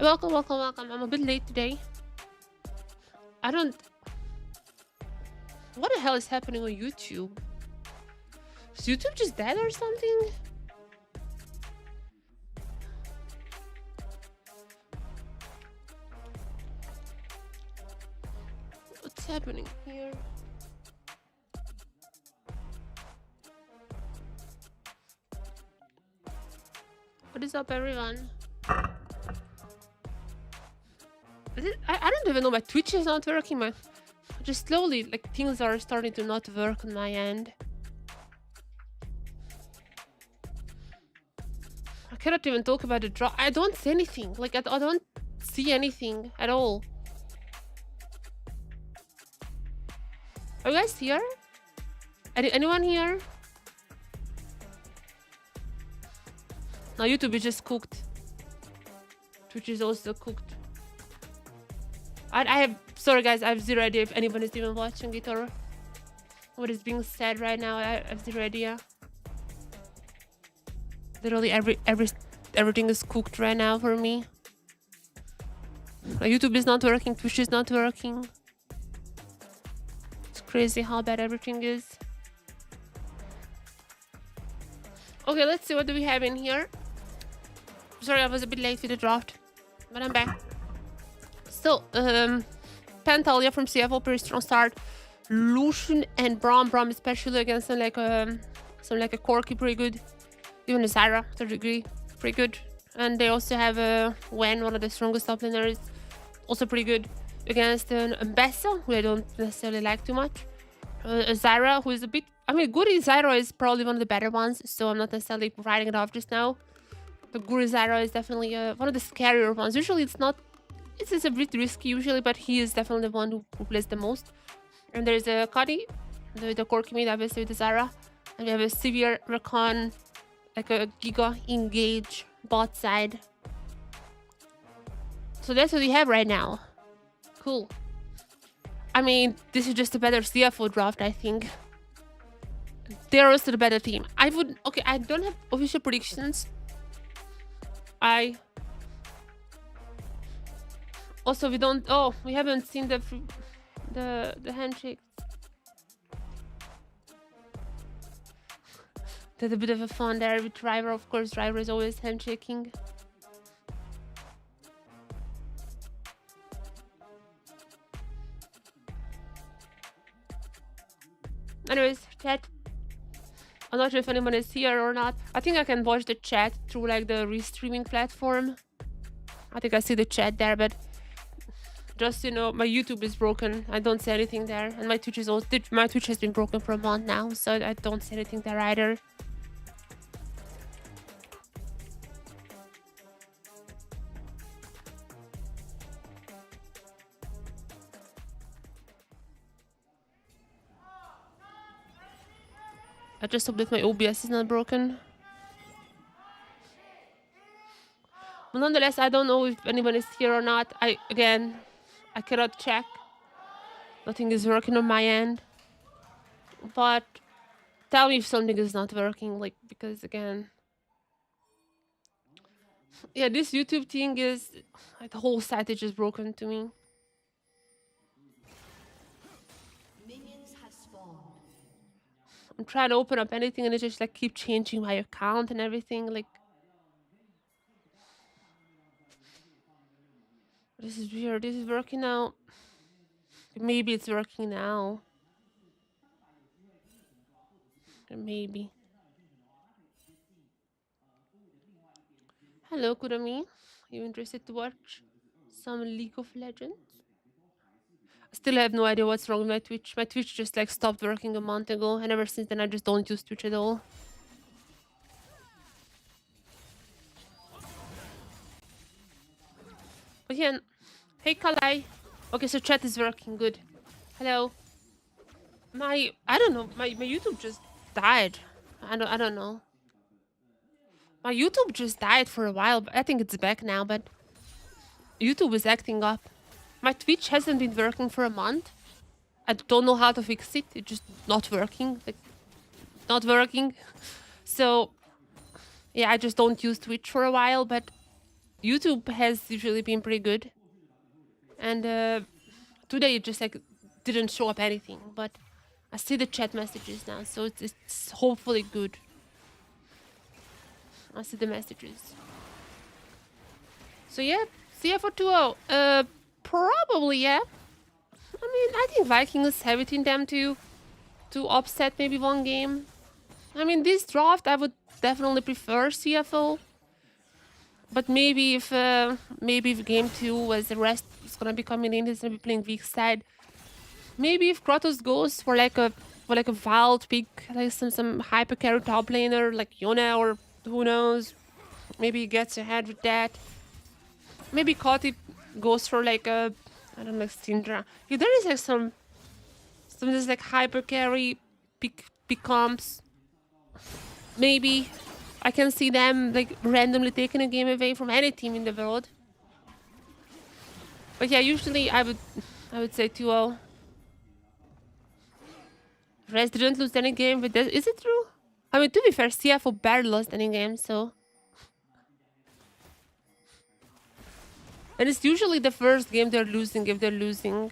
Welcome, welcome, welcome. I'm a bit late today. I don't... What the hell is happening on YouTube? Is YouTube just dead or something? What's happening here? What is up, everyone? I don't even know, my Twitch is not working. Just slowly, like, things are starting to not work on my end. I cannot even talk about the drop. I don't see anything. Like, I don't see anything at all. Are you guys here? Anyone here? No, YouTube is just cooked. Twitch is also cooked. I have... Sorry, guys. I have zero idea if anyone is even watching it or what is being said right now. I have zero idea. Literally everything is cooked right now for me. YouTube is not working. Twitch is not working. It's crazy how bad everything is. Okay, let's see what do we have in here. Sorry, I was a bit late with the draft, but I'm back. So, Pentalia from CFO, pretty strong start. Lucian and Braum especially against some like a Corky, pretty good. Even a Zyra, 3rd degree, pretty good. And they also have Wen, one of the strongest top laners, also pretty good. Against an Bessa, who I don't necessarily like too much. A Zyra, who is a bit... I mean, Guri Zyra is probably one of the better ones, so I'm not necessarily writing it off just now. But Guri Zyra is definitely one of the scarier ones. Usually it's not... It's a bit risky usually, but he is definitely the one who plays the most. And there's a Cuddy, the Corky mid, obviously with the Zyra. And we have a Severe Recon, like a Giga Engage bot side. So that's what we have right now. Cool. I mean, this is just a better CFO draft, I think. They're also the better team. Okay, I don't have official predictions. Also, we haven't seen the handshake. There's a bit of a fun there with Driver. Of course, Driver is always handshaking. Anyways, chat. I'm not sure if anyone is here or not. I think I can watch the chat through like the restreaming platform. I think I see the chat there, but just, you know, my YouTube is broken. I don't see anything there. And my Twitch is also... My Twitch has been broken for a month now, so I don't see anything there either. I just hope that my OBS is not broken. But nonetheless, I don't know if anyone is here or not. I cannot check. Nothing is working on my end. But tell me if something is not working, like, because again... Yeah, this YouTube thing is... Like, the whole site is just broken to me. I'm trying to open up anything and it just like keep changing my account and everything. Like, this is weird. This is working now. Maybe it's working now. Maybe. Hello, Kurami. Are you interested to watch some League of Legends? I still have no idea what's wrong with my Twitch. My Twitch just like stopped working a month ago, and ever since then I just don't use Twitch at all. But yeah, hey Kalai. Okay, so chat is working, good. Hello. I don't know, my YouTube just died. I don't know. My YouTube just died for a while, but I think it's back now, but YouTube is acting up. My Twitch hasn't been working for a month. I don't know how to fix it. It's just not working. Like, not working. So, yeah, I just don't use Twitch for a while, but YouTube has usually been pretty good. And today it just like didn't show up anything. But I see the chat messages now, so it's hopefully good. I see the messages. So yeah, CFO 2-0. Probably, yeah. I mean, I think Vikings have it in them to upset maybe one game. I mean, this draft, I would definitely prefer CFO. But maybe if game 2 was the rest is gonna be coming in, he's gonna be playing weak side. Maybe if Kratos goes for like a wild pick, like some hyper carry top laner like Yona, or who knows. Maybe he gets ahead with that. Maybe Koti goes for like a, I don't know, like Syndra. If there is like some just like hyper carry pick comps, maybe I can see them like randomly taking a game away from any team in the world. But yeah, usually I would say 2-0. Rest didn't lose any game, but is it true? I mean, to be fair, CFO barely lost any game, so. And it's usually the first game they're losing if they're losing.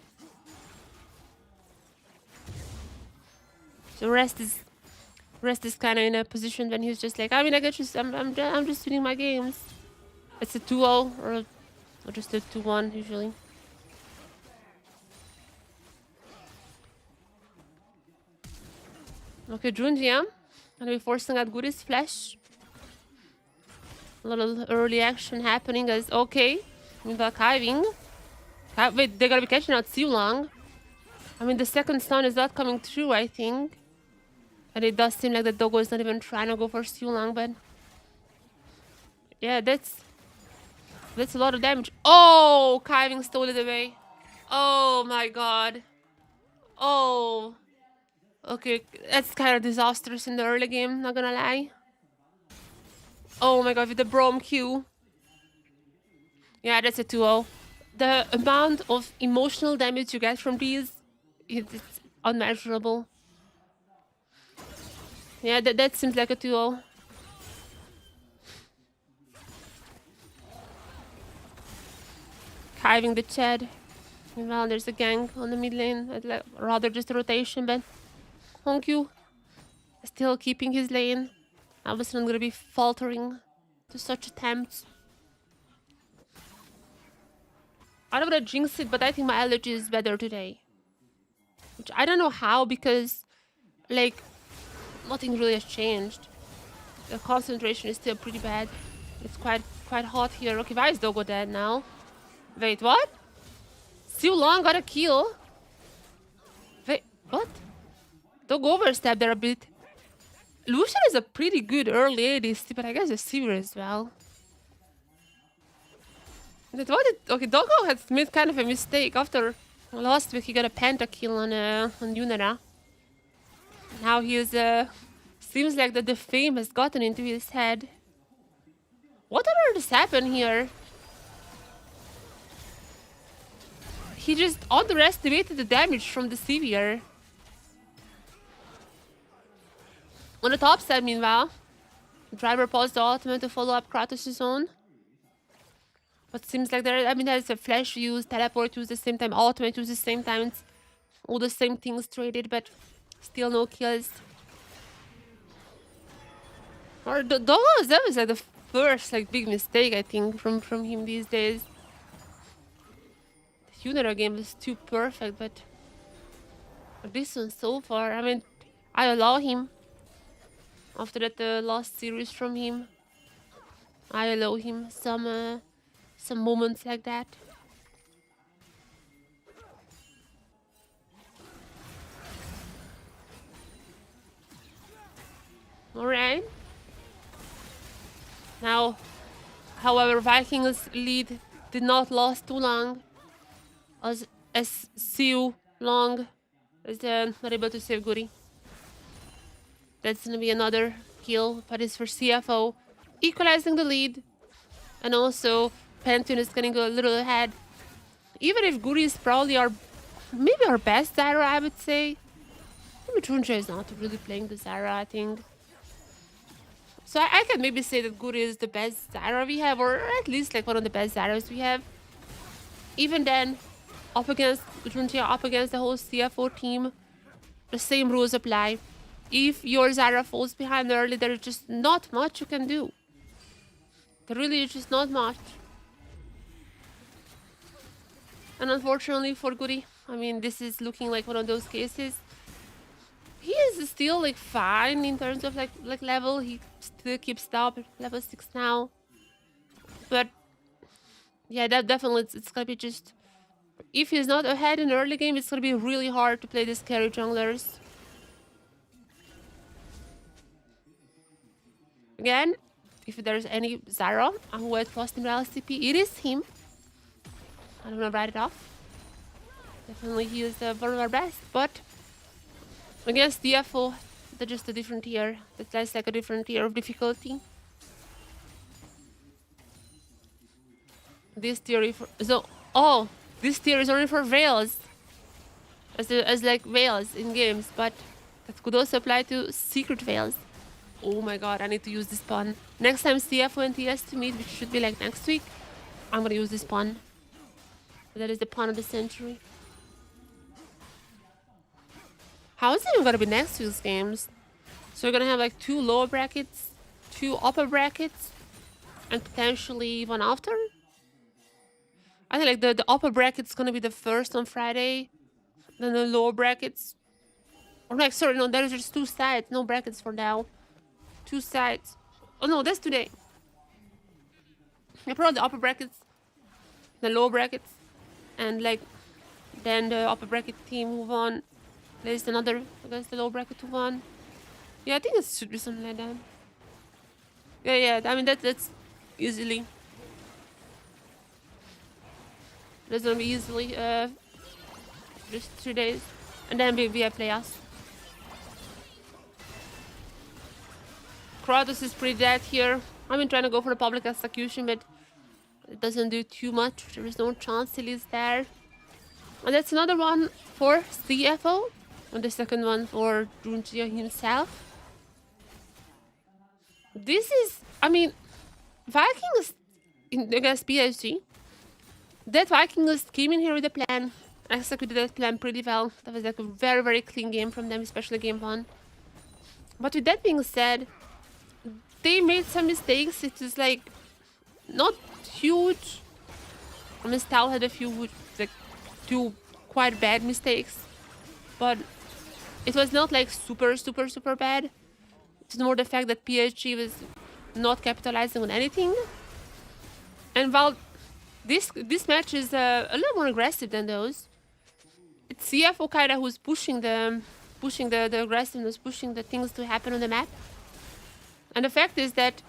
So Rest is kind of in a position when he's just like, I mean, I get just I'm just winning my games. It's a 2-0 or just a 2-1 usually. Okay, Junjian. Gonna be forcing out Goodies Flash. A little early action happening as okay. Meanwhile, Kiving. Wait, they're gonna be catching out Siulong. I mean, the second stun is not coming through, I think. And it does seem like the Doggo is not even trying to go for Siulong, but... yeah, that's a lot of damage. Oh! Kiving stole it away. Oh my god. Oh. Okay, that's kind of disastrous in the early game, not gonna lie. Oh my god, with the Brom Q. Yeah, that's a 2-0. The amount of emotional damage you get from these, it's unmeasurable. Yeah, that seems like a 2-0. Hiving the Chad. Meanwhile, there's a gang on the mid lane. Like, rather just a rotation, but Honkyu still keeping his lane. Obviously not gonna be faltering to such attempts. I don't want to jinx it, but I think my allergy is better today. Which I don't know how, because like nothing really has changed. The concentration is still pretty bad. It's quite hot here. Okay, why is Dogo dead now? Wait, what? Siulong got a kill. Wait, what? Dogo overstepped there a bit. Lucian is a pretty good early ADC, but I guess a Sivir as well. Okay, Doggo had made kind of a mistake. After last week, he got a pentakill on Yunara. Now he is seems like that the fame has gotten into his head. What on earth has happened here? He just underestimated the damage from the Sivir. On the top side, meanwhile, Driver paused the ultimate to follow up Kratos' own. But seems like there's a flash use, teleport use the same time, ultimate use the same time. It's all the same things traded, but still no kills. Or that was like the first like big mistake, I think, from him these days. The Yunara game was too perfect, but this one so far, I mean, I allow him. After that last series from him, I allow him some moments like that. Alright. Now, however, Vikings lead did not last too long. As Siulong is not able to save Guri. That's gonna be another kill, but it's for CFO, equalizing the lead. And also, Pantheon is getting a little ahead. Even if Guri is probably maybe our best Zyra, I would say. Maybe Trunja is not really playing the Zyra, I think. So I can maybe say that Guri is the best Zyra we have, or at least like one of the best Zyras we have. Even then, up against Juntia, up against the whole CFO team, the same rules apply. If your Zyra falls behind early, there's just not much you can do. There really is just not much. And unfortunately for Guri, I mean, this is looking like one of those cases. He is still like fine in terms of like level. He still keeps top at level 6 now. But yeah, that definitely it's gonna be just, if he's not ahead in early game, it's gonna be really hard to play these carry junglers. Again, if there's any Zyra who had lost in LCP, it is him. I don't want to write it off. Definitely he is one of our best, but against TFO, they're just a different tier. That's like a different tier of difficulty. This tier for this tier is only for Veils. As like Veils in games, but that could also apply to secret Veils. Oh my god, I need to use this pun. Next time CFO and TS2 meet, which should be like next week, I'm gonna use this pun. That is the pun of the century. How is it even gonna be next week's games? So we're gonna have like 2 lower brackets, 2 upper brackets, and potentially one after? I think like the upper bracket's gonna be the first on Friday, then the lower brackets. Or like, sorry, no, there's just 2 sides, no brackets for now. 2 sides. Oh no, that's today. I brought the upper brackets, the lower brackets, and like then the upper bracket team move on. There's another against the lower bracket to one. Yeah, I think it should be something like that. Yeah. I mean that's easily. That's gonna be easily just 3 days, and then we have playoffs. Kratos is pretty dead here. I've been trying to go for the public execution, but it doesn't do too much. There is no chance till he's there. And that's another one for CFO. And the second one for Junjia himself. This is, I mean, Vikings against PSG. That Vikings came in here with a plan, executed that plan pretty well. That was like a very, very clean game from them, especially game 1. But with that being said, they made some mistakes. It was like not huge. I mean, Stal had a few, like 2 quite bad mistakes, but it was not like super bad. It's more the fact that PSG was not capitalizing on anything. And while this match is a little more aggressive than those, it's CFO kinda who's pushing the aggressiveness, pushing the things to happen on the map. And the fact is that,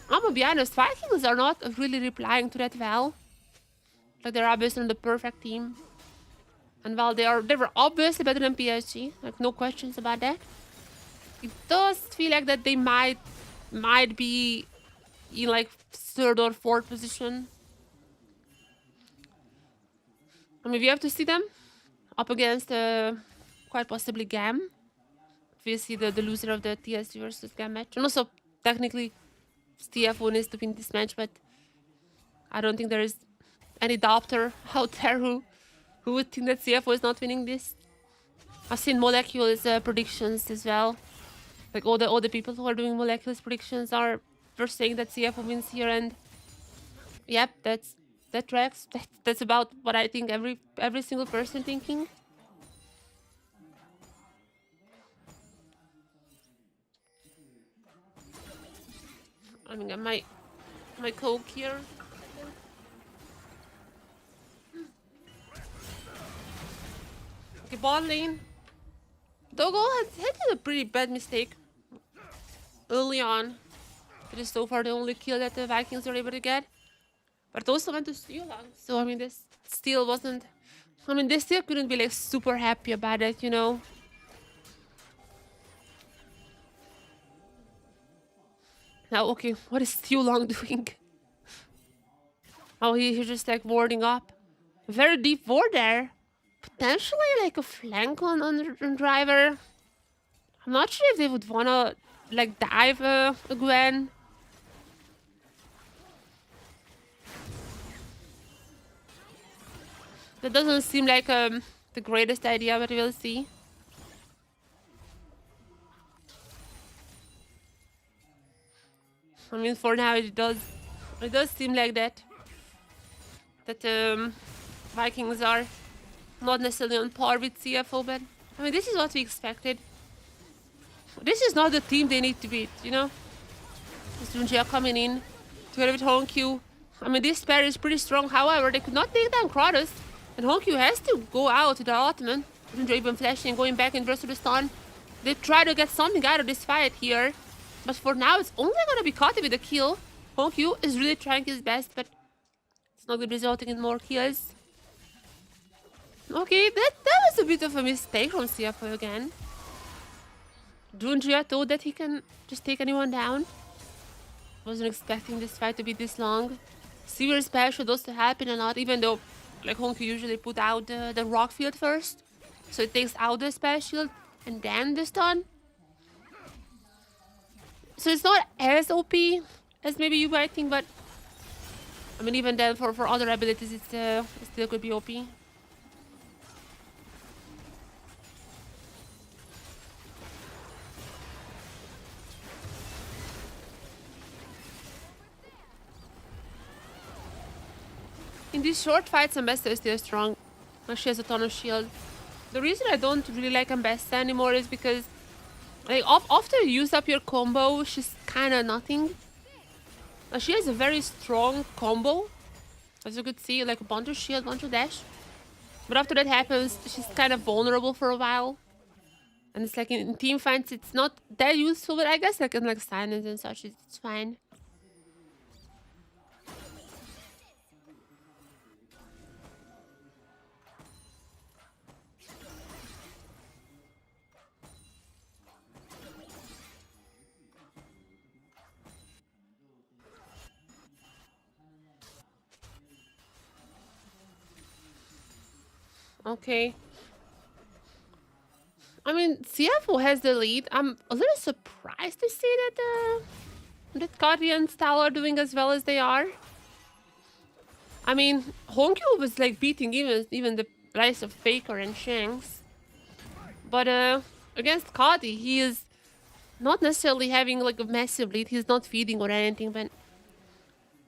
I'm gonna be honest, Vikings are not really replying to that well. Like, they're obviously on the perfect team. And while they were obviously better than PSG, like no questions about that. It does feel like that they might be in like 3rd or 4th position. I mean, we have to see them up against quite possibly GAM. We see the loser of the TSW versus GAM match. And also, technically, TFO needs to win this match, but I don't think there is any doubter out there who would think that CFO is not winning this. I've seen Molecules predictions as well. Like all the people who are doing Molecules predictions are saying that CFO wins here, and yep, that tracks. That's about what I think every single person thinking. I mean, my Coke here. Okay, bot lane. Dogo had a pretty bad mistake early on. It is so far the only kill that the Vikings were able to get. But it also went to steal long. So I mean, this still wasn't. I mean, they still couldn't be like super happy about it, you know. Now, okay, what is Stew Long doing? Oh, he's just like warding up. Very deep ward there. Potentially like a flank on driver. I'm not sure if they would wanna like dive Gwen. That doesn't seem like the greatest idea, but we'll see. I mean, for now it does seem like that. That Vikings are not necessarily on par with CFO, but I mean, this is what we expected. This is not the team they need to beat, you know? Junjia coming in together with Honkyu. I mean, this pair is pretty strong. However, they could not take down Kratos, and Honkyu has to go out to the ultimate. Junjia even flashing, going back in versus the stun. They try to get something out of this fight here, but for now, it's only gonna be Kati with a kill. Honkyu is really trying his best, but it's not resulting in more kills. Okay, that was a bit of a mistake from CFO again. Junjia thought that he can just take anyone down. Wasn't expecting this fight to be this long. Severe spell should also happen a lot, even though like Honkyu usually put out the rock field first. So it takes out the spell shield and then the stun. So it's not as OP as maybe you might think, but I mean, even then for other abilities it still could be OP. In these short fights, Ambessa is still strong. She has a ton of shield. The reason I don't really like Ambessa anymore is because like after you use up your combo, she's kind of nothing. She has a very strong combo, as you could see, like a bunch of shield, bunch of dash. But after that happens, she's kind of vulnerable for a while. And it's like in team fights, it's not that useful, but I guess like in like silence and such, it's fine. Okay. I mean, CFO has the lead. I'm a little surprised to see that Kati and Stal are doing as well as they are. I mean, Honkyu was like beating even the likes of Faker and Shanks. But against Kati, he is not necessarily having like a massive lead. He's not feeding or anything, but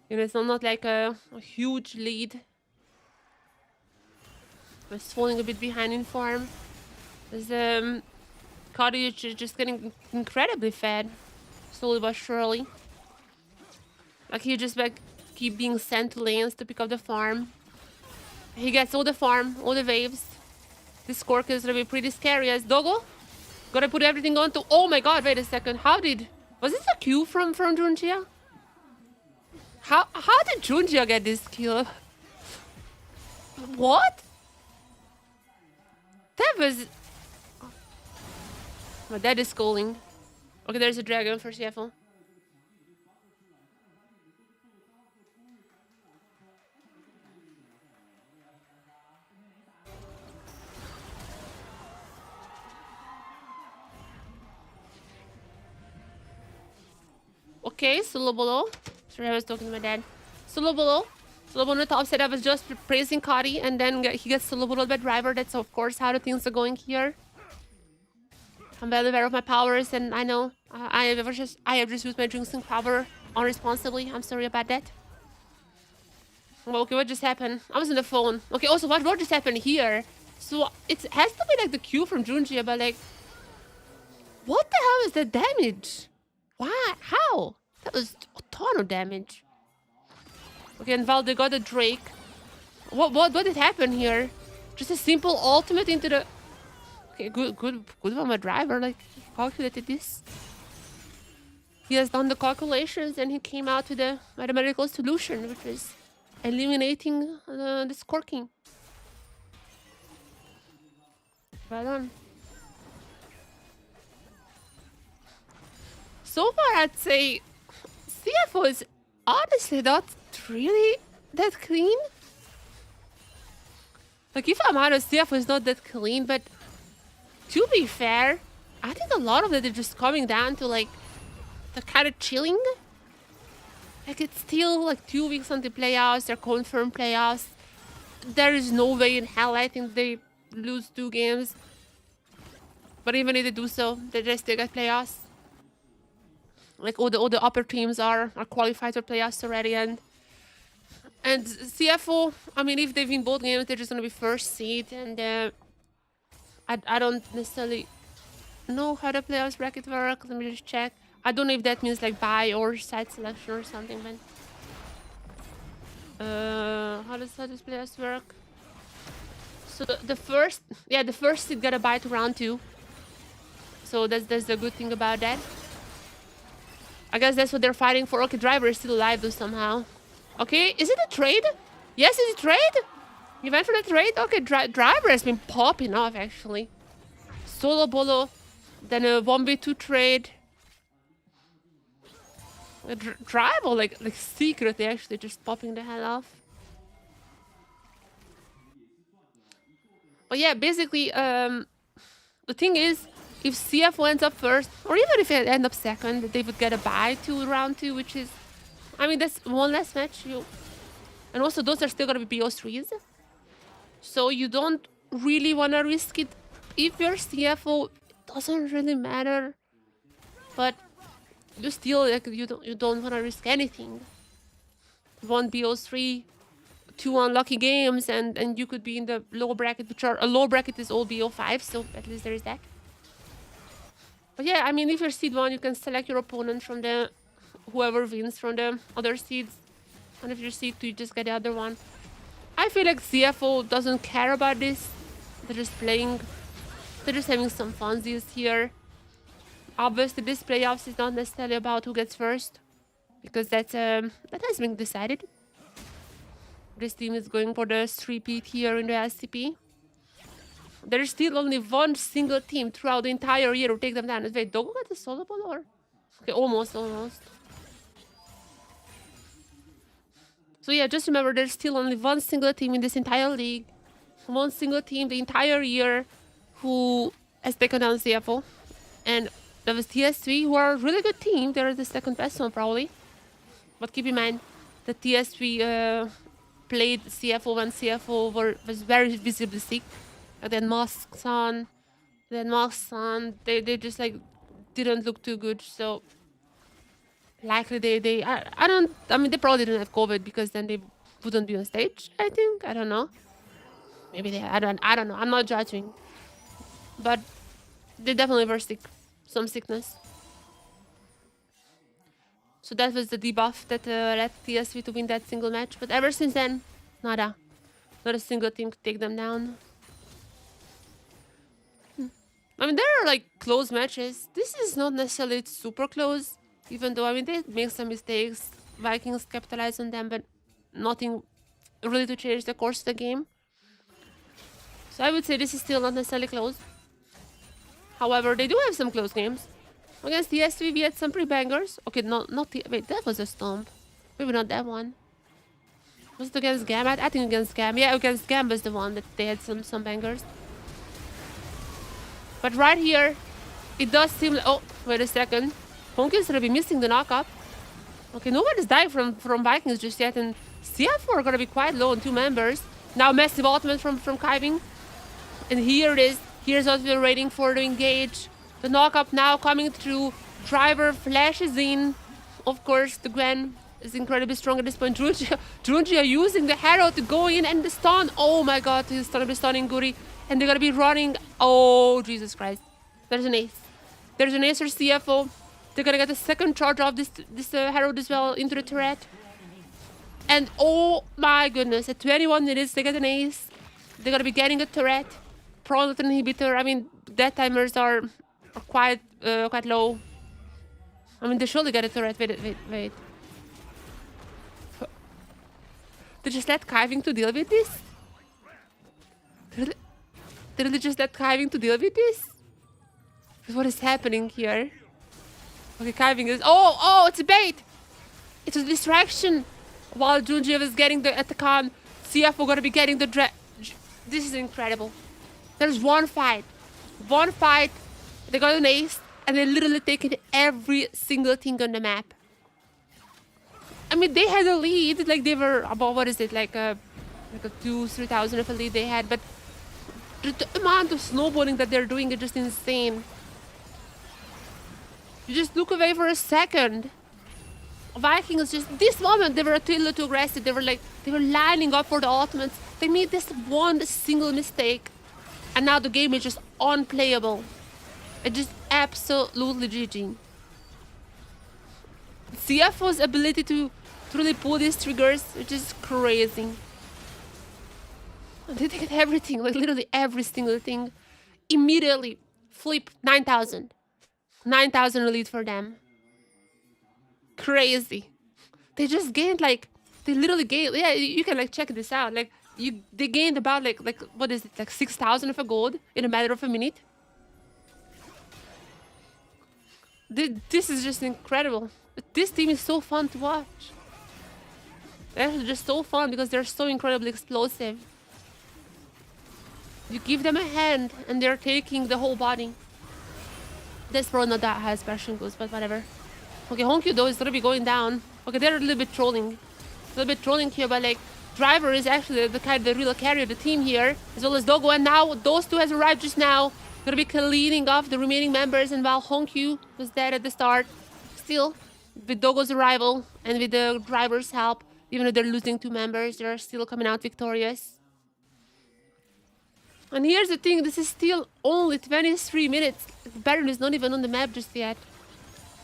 you know, it's not like a huge lead. Was falling a bit behind in form. As Kati is just getting incredibly fed, slowly but surely. Like he just like keep being sent to lanes to pick up the farm. He gets all the farm, all the waves. This Cork is gonna be pretty scary as Dogo. Gotta put everything on to. Oh my god! Wait a second. Was this a Q from Junjia? How did Junjia get this kill? What? That was... My dad is calling. Okay, there's a dragon for CFO. Okay, solo below. Sorry, I was talking to my dad. Solo below. Solo on the top side, I was just praising Kati, and then he gets solo below by driver. That's of course how the things are going here. I'm very aware of my powers, and I know I have just used my jinxing power unresponsibly. I'm sorry about that. Well, okay, what just happened? I was on the phone. Okay, also, what just happened here? So it has to be like the Q from Junjia, but like, what the hell is that damage? Why? How? That was a ton of damage. Okay, and Valde got a Drake. What did happen here? Just a simple ultimate into the... Okay, good from a driver. Like, he calculated this. He has done the calculations and he came out with a mathematical solution, which is eliminating the Scorking. Well done. So far, I'd say CFO is honestly not really that clean. Like, if I'm honest, CFO is not that clean, but to be fair, I think a lot of it is just coming down to, like, they're kind of chilling. Like, it's still like 2 weeks until playoffs. They're confirmed playoffs. There is no way in hell I think they lose 2 games. But even if they do so, they just still get playoffs. Like all the upper teams are qualified for playoffs already, and CFO, I mean, if they win both games, they're just gonna be first seed, and I don't necessarily know how the playoffs bracket works. Let me just check. I don't know if that means like bye or side selection or something, but how does playoffs work? So the first seed got a bye to round 2. So that's the good thing about that. I guess that's what they're fighting for. Okay, Driver is still alive though somehow. Okay, is it a trade? Yes, is it trade? You went for the trade? Okay, Driver has been popping off actually. Solo Bolo, then a 1v2 trade. Driver like secretly actually just popping the hell off. But yeah, basically, the thing is, if CFO ends up first, or even if it ends up second, they would get a bye to round 2, which is, I mean, that's one less match. And also those are still gonna be BO3s. So you don't really wanna risk it. If you're CFO, it doesn't really matter. But you still like you don't wanna risk anything. 1 BO3, 2 unlucky games, and you could be in the low bracket, which are a low bracket is all BO5, so at least there is that. But yeah, I mean, if you're seed 1, you can select your opponent from the whoever wins from the other seeds, and if you're seed 2, you just get the other one. I feel like CFO doesn't care about this. They're just playing. They're just having some funsies here. Obviously, this playoffs is not necessarily about who gets first, because that has been decided. This team is going for the 3-peat here in the LCP. There is still only one single team throughout the entire year to take them down. Wait, Dogo got a solo ball or? Okay, almost. So yeah, just remember there's still only one single team in this entire league. One single team the entire year who has taken down CFO. And that was TSW, who are a really good team. They're the second best one probably. But keep in mind that TSW played CFO when CFO was very visibly sick. And then masks on, they just like didn't look too good. So likely I mean they probably didn't have COVID, because then they wouldn't be on stage, I think. I don't know. Maybe they I don't know. I'm not judging. But they definitely were sick. Some sickness. So that was the debuff that led TSV to win that single match. But ever since then, nada. Not a single team could take them down. I mean, there are like close matches. This is not necessarily super close, even though, I mean, they make some mistakes. Vikings capitalize on them, but nothing really to change the course of the game. So I would say this is still not necessarily close. However, they do have some close games. Against TSV, we had some pretty bangers. Okay, wait, that was a stomp. Maybe not that one. Was it against GAM? I think against GAM. Yeah, against GAM was the one that they had some bangers. But right here, it does seem like... Oh, wait a second. Honky's gonna be missing the knockup. Okay, nobody's dying from Vikings just yet, and CF4 are gonna be quite low on 2 members. Now massive ultimate from Kiving. And here it is. Here's what we're waiting for to engage. The knockup now coming through. Driver flashes in. Of course, the Gwen is incredibly strong at this point. Drungia using the Harrow to go in, and the stun. Oh my god, he's gonna be stunning Guri. And they're gonna be running. Oh, Jesus Christ. There's an ace. There's an ace for CFO. They're gonna get the second charge of this Herald as well into the turret. And oh my goodness, at 21 minutes, they get an ace. They're gonna be getting a turret. Prone inhibitor. I mean, death timers are quite low. I mean, they surely get a turret. Wait. They just let Kiving to deal with this? Did they just let Kiving to deal with this? What is happening here? Okay, Kiving is... Oh, it's a bait! It's a distraction! While Junji is getting the attack on, CFO gonna be getting the This is incredible. There's one fight. They got an ace. And they literally taken every single thing on the map. I mean, they had a lead, like they were about, what is it, like a 2,000-3,000 of a lead they had, but the amount of snowboarding that they're doing is just insane. You just look away for a second. Vikings just, this moment, they were a little too aggressive. They were lining up for the ultimates. They made this one single mistake. And now the game is just unplayable. It's just absolutely GG. CFO's ability to really pull these triggers, which is crazy. They take everything, like literally every single thing. Immediately flip 9,000. 9,000 lead for them. Crazy. They just gained like, they literally gained, yeah, you can like check this out. Like they gained about like what is it, like 6,000 of a gold in a matter of a minute. This is just incredible. This team is so fun to watch. They're just so fun because they're so incredibly explosive. You give them a hand and they're taking the whole body. This probably not that high special goes, but whatever. Okay, Honkyu though is gonna be going down. Okay, they're a little bit trolling. A little bit trolling here, but like Driver is actually the real carrier of the team here, as well as Dogo, and now those two has arrived just now. Gonna be cleaning off the remaining members, and while Honkyu was dead at the start, still with Dogo's arrival and with the Driver's help, even though they're losing 2 members, they're still coming out victorious. And here's the thing, this is still only 23 minutes. Baron is not even on the map just yet.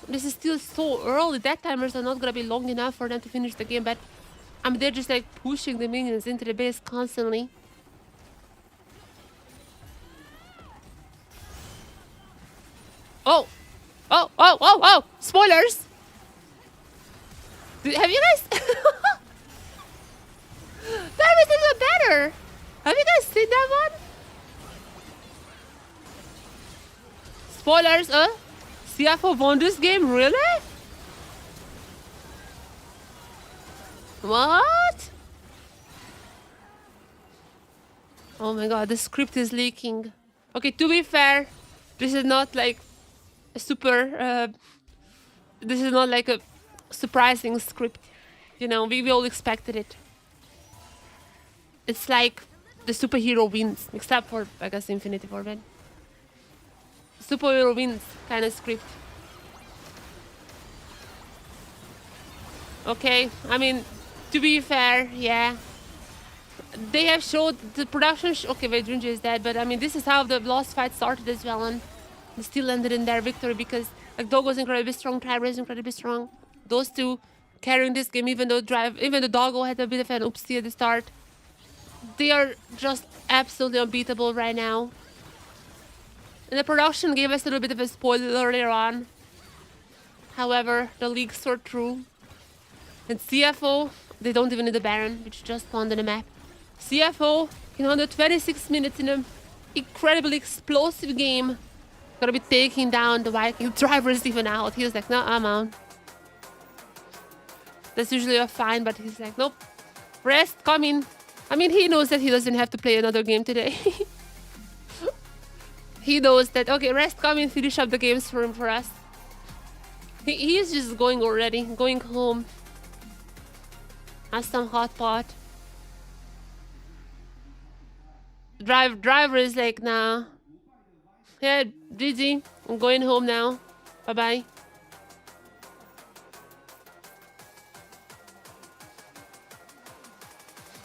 This is still so early. That timers are not gonna be long enough for them to finish the game, but I mean, they're just like pushing the minions into the base constantly. Oh! Oh, oh, oh, oh! Spoilers! Have you guys... That was even better! Have you guys seen that one? Spoilers, CFO won this game, really? What? Oh my god, the script is leaking. Okay, to be fair, this is not like a super... this is not like a surprising script. You know, we all expected it. It's like the superhero wins, except for, I guess, Infinity War, but superhero wins kind of script. Okay, I mean, to be fair, yeah. They have showed the production... okay, wait, Junji is dead, but I mean, this is how the lost fight started as well, and they still ended in their victory because like Dogo's incredibly strong, Driver is incredibly strong. Those two carrying this game, even though Doggo had a bit of an oopsie at the start. They are just absolutely unbeatable right now. And the production gave us a little bit of a spoiler earlier on. However, the leaks are true. And CFO, they don't even need the Baron, which just spawned on the map. CFO, in under 26 minutes in an incredibly explosive game, gonna be taking down the Viking. Driver is even out. He was like, no, I'm out. That's usually a fine, but he's like, nope. Rest coming. I mean, he knows that he doesn't have to play another game today. He knows that, okay, rest coming, finish up the games for us. He's just going already, going home. Has some hot pot. Driver is like, nah. Yeah, GG. I'm going home now. Bye-bye.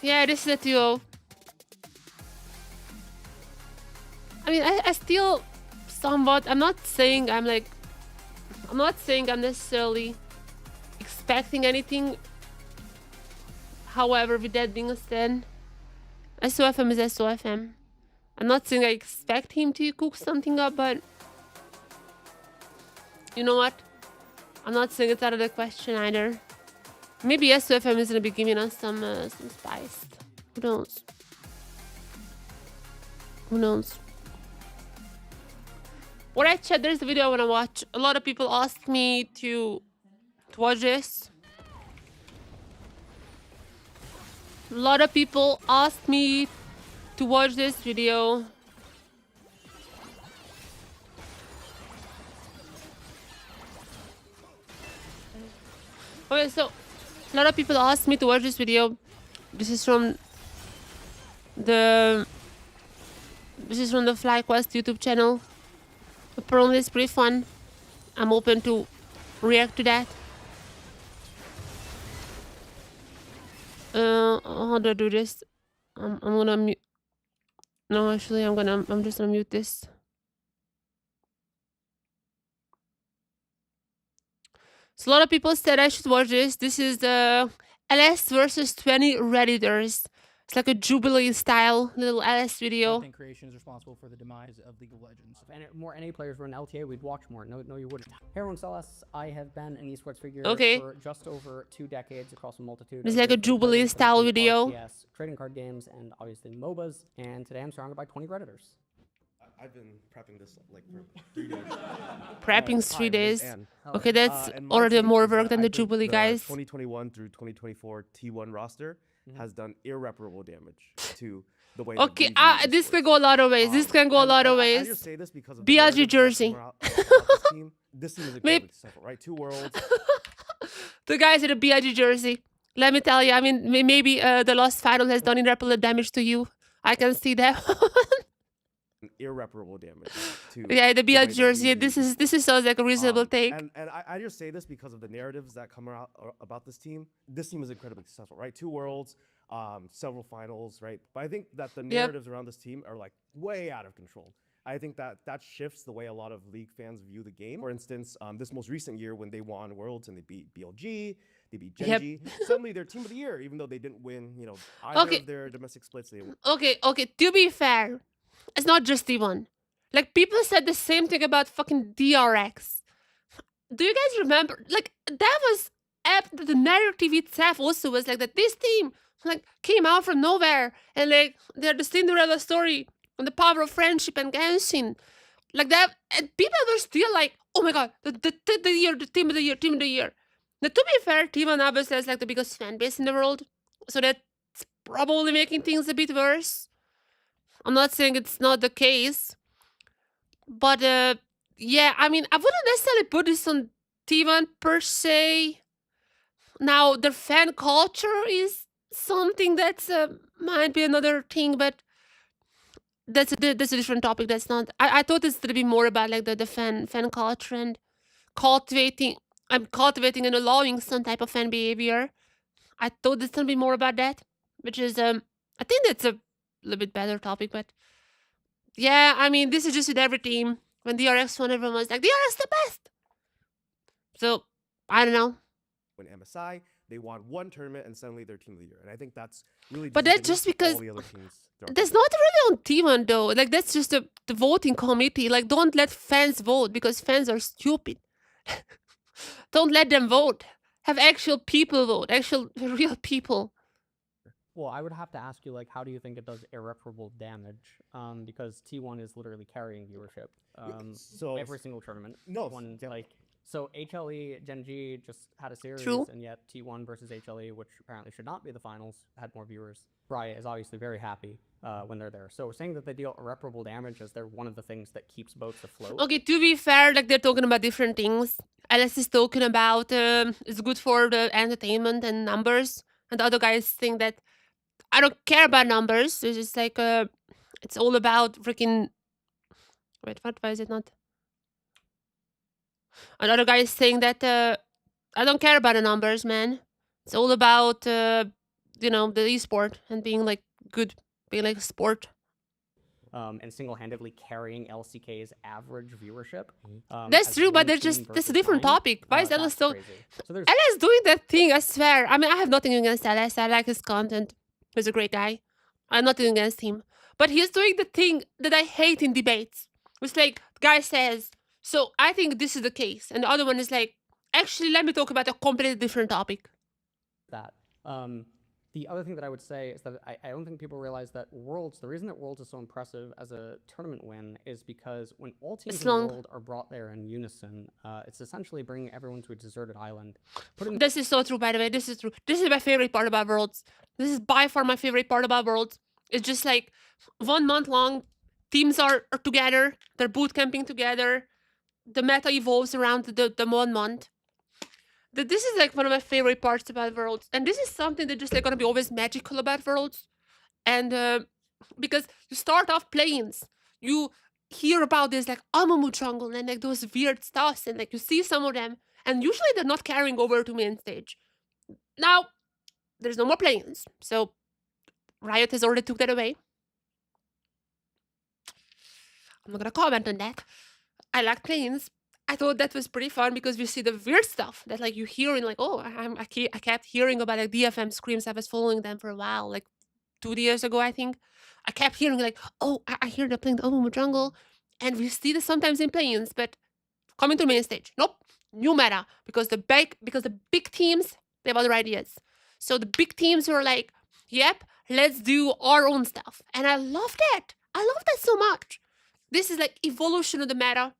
Yeah, this is a 2-0. I mean, I still somewhat... I'm not saying I'm necessarily expecting anything. However, with that being said, SOFM is SOFM. I'm not saying I expect him to cook something up, but you know what? I'm not saying it's out of the question either. Maybe SOFM is gonna be giving us some spice. Who knows? Who knows? Alright, chat, there's the video I wanna watch. A lot of people asked me to watch this. A lot of people asked me to watch this video. Okay, so a lot of people asked me to watch this video. This is from the FlyQuest YouTube channel. Apparently it's pretty fun. I'm open to react to that. How do I do this? I'm gonna mute. No, actually, I'm just gonna mute this. So a lot of people said I should watch this. This is the LS versus 20 Redditors. It's like a Jubilee style little LS video. Content creation is responsible for the demise of League of Legends. If more NA players were in LTA, we'd watch more. No, you wouldn't. Hey everyone, Celeste. I have been an esports figure for just over 2 decades across a multitude. It's like a Jubilee style video. Yes, trading card games and obviously MOBAs. And today I'm surrounded by 20 Redditors. I've been prepping this like for 3 days. Prepping 3 days. Okay, that's already more work than the Jubilee guys. 2021 through 2024 T1 roster has done irreparable damage to the way. Okay, this can go a lot of ways. This can go a lot of ways. I just say this because of BLG jersey. This team is incredibly successful, right? 2 worlds. The guys in the BLG jersey. Let me tell you, I mean, maybe the lost final has done irreparable damage to you. I can see that. Irreparable damage to the BLG jersey. This sounds like a reasonable take. And I just say this because of the narratives that come out about this team. This team is incredibly successful, right? 2 worlds, several finals, right? But I think that the narratives around this team are like way out of control. I think that shifts the way a lot of League fans view the game. For instance, this most recent year when they won Worlds and they beat BLG, they beat Genji, suddenly they're team of the year, even though they didn't win, either of their domestic splits. Okay. To be fair, it's not just T1. Like, people said the same thing about fucking DRX. Do you guys remember? Like, that was the narrative itself also was like that this team like came out from nowhere and like they're the Cinderella story on the power of friendship and Genshin. Like that, and people were still like, oh my god, the team of the year. Now, to be fair, T1 obviously has like the biggest fan base in the world, so that's probably making things a bit worse. I'm not saying it's not the case, but yeah, I mean, I wouldn't necessarily put this on T1 per se. Now, their fan culture is something that's might be another thing, but that's a different topic. That's not. I thought this would be more about like the fan culture and cultivating and allowing some type of fan behavior. I thought this would be more about that, which is I think that's a little bit better topic, but yeah, I mean, this is just with every team. When DRX won, everyone was like, DRX the best. So I don't know. When MSI, they won 1 tournament and suddenly they're team of the year, and I think that's really. But that's just because that's not really on T1 though. Like, that's just the voting committee. Like, don't let fans vote because fans are stupid. Don't let them vote. Have actual people vote. Actual real people. Well, I would have to ask you, like, how do you think it does irreparable damage? Because T1 is literally carrying viewership. So every single tournament. So HLE, Genji just had a series, and yet T1 versus HLE, which apparently should not be the finals, had more viewers. Riot is obviously very happy when they're there. So saying that they deal irreparable damage is they're one of the things that keeps boats afloat. Okay, to be fair, like, they're talking about different things. LS is talking about it's good for the entertainment and numbers, and the other guys think that I don't care about numbers. It's just like it's all about freaking. Wait, what? Why is it not? Another guy is saying that I don't care about the numbers, man. It's all about the esport and being like good, being like a sport. And single-handedly carrying LCK's average viewership. That's true, but that's a different topic. Why is LS so? LS doing that thing, I swear. I mean, I have nothing against LS. I like his content. He's a great guy. I'm nothing against him. But he's doing the thing that I hate in debates. It's like, the guy says, so I think this is the case. And the other one is like, actually, let me talk about a completely different topic. The other thing that I would say is that I don't think people realize that Worlds, the reason that Worlds is so impressive as a tournament win is because when all teams in the world are brought there in unison, it's essentially bringing everyone to a deserted island. This is so true, by the way. This is true. This is my favorite part about Worlds. This is by far my favorite part about Worlds. It's just like 1 month long, teams are together, they're boot camping together, the meta evolves around the 1 month. that this is like one of my favorite parts about Worlds, and this is something that just like gonna be always magical about Worlds, and because you start off planes, you hear about this like Amumu jungle and like those weird stuffs, and like you see some of them, and usually they're not carrying over to main stage. Now there's no more planes, so Riot has already took that away. I'm not gonna comment on that. I like planes. I thought that was pretty fun because we see the weird stuff that like you hear in like, oh, I kept hearing about like DFM screams. I was following them for a while, like 2 years ago, I think. I kept hearing like, oh, I hear they're playing the Omomo Jungle, and we see this sometimes in planes, but coming to main stage, nope, new meta because the big teams they have other ideas. So the big teams were like, yep, let's do our own stuff, and I love that. I love that so much. This is like evolution of the meta,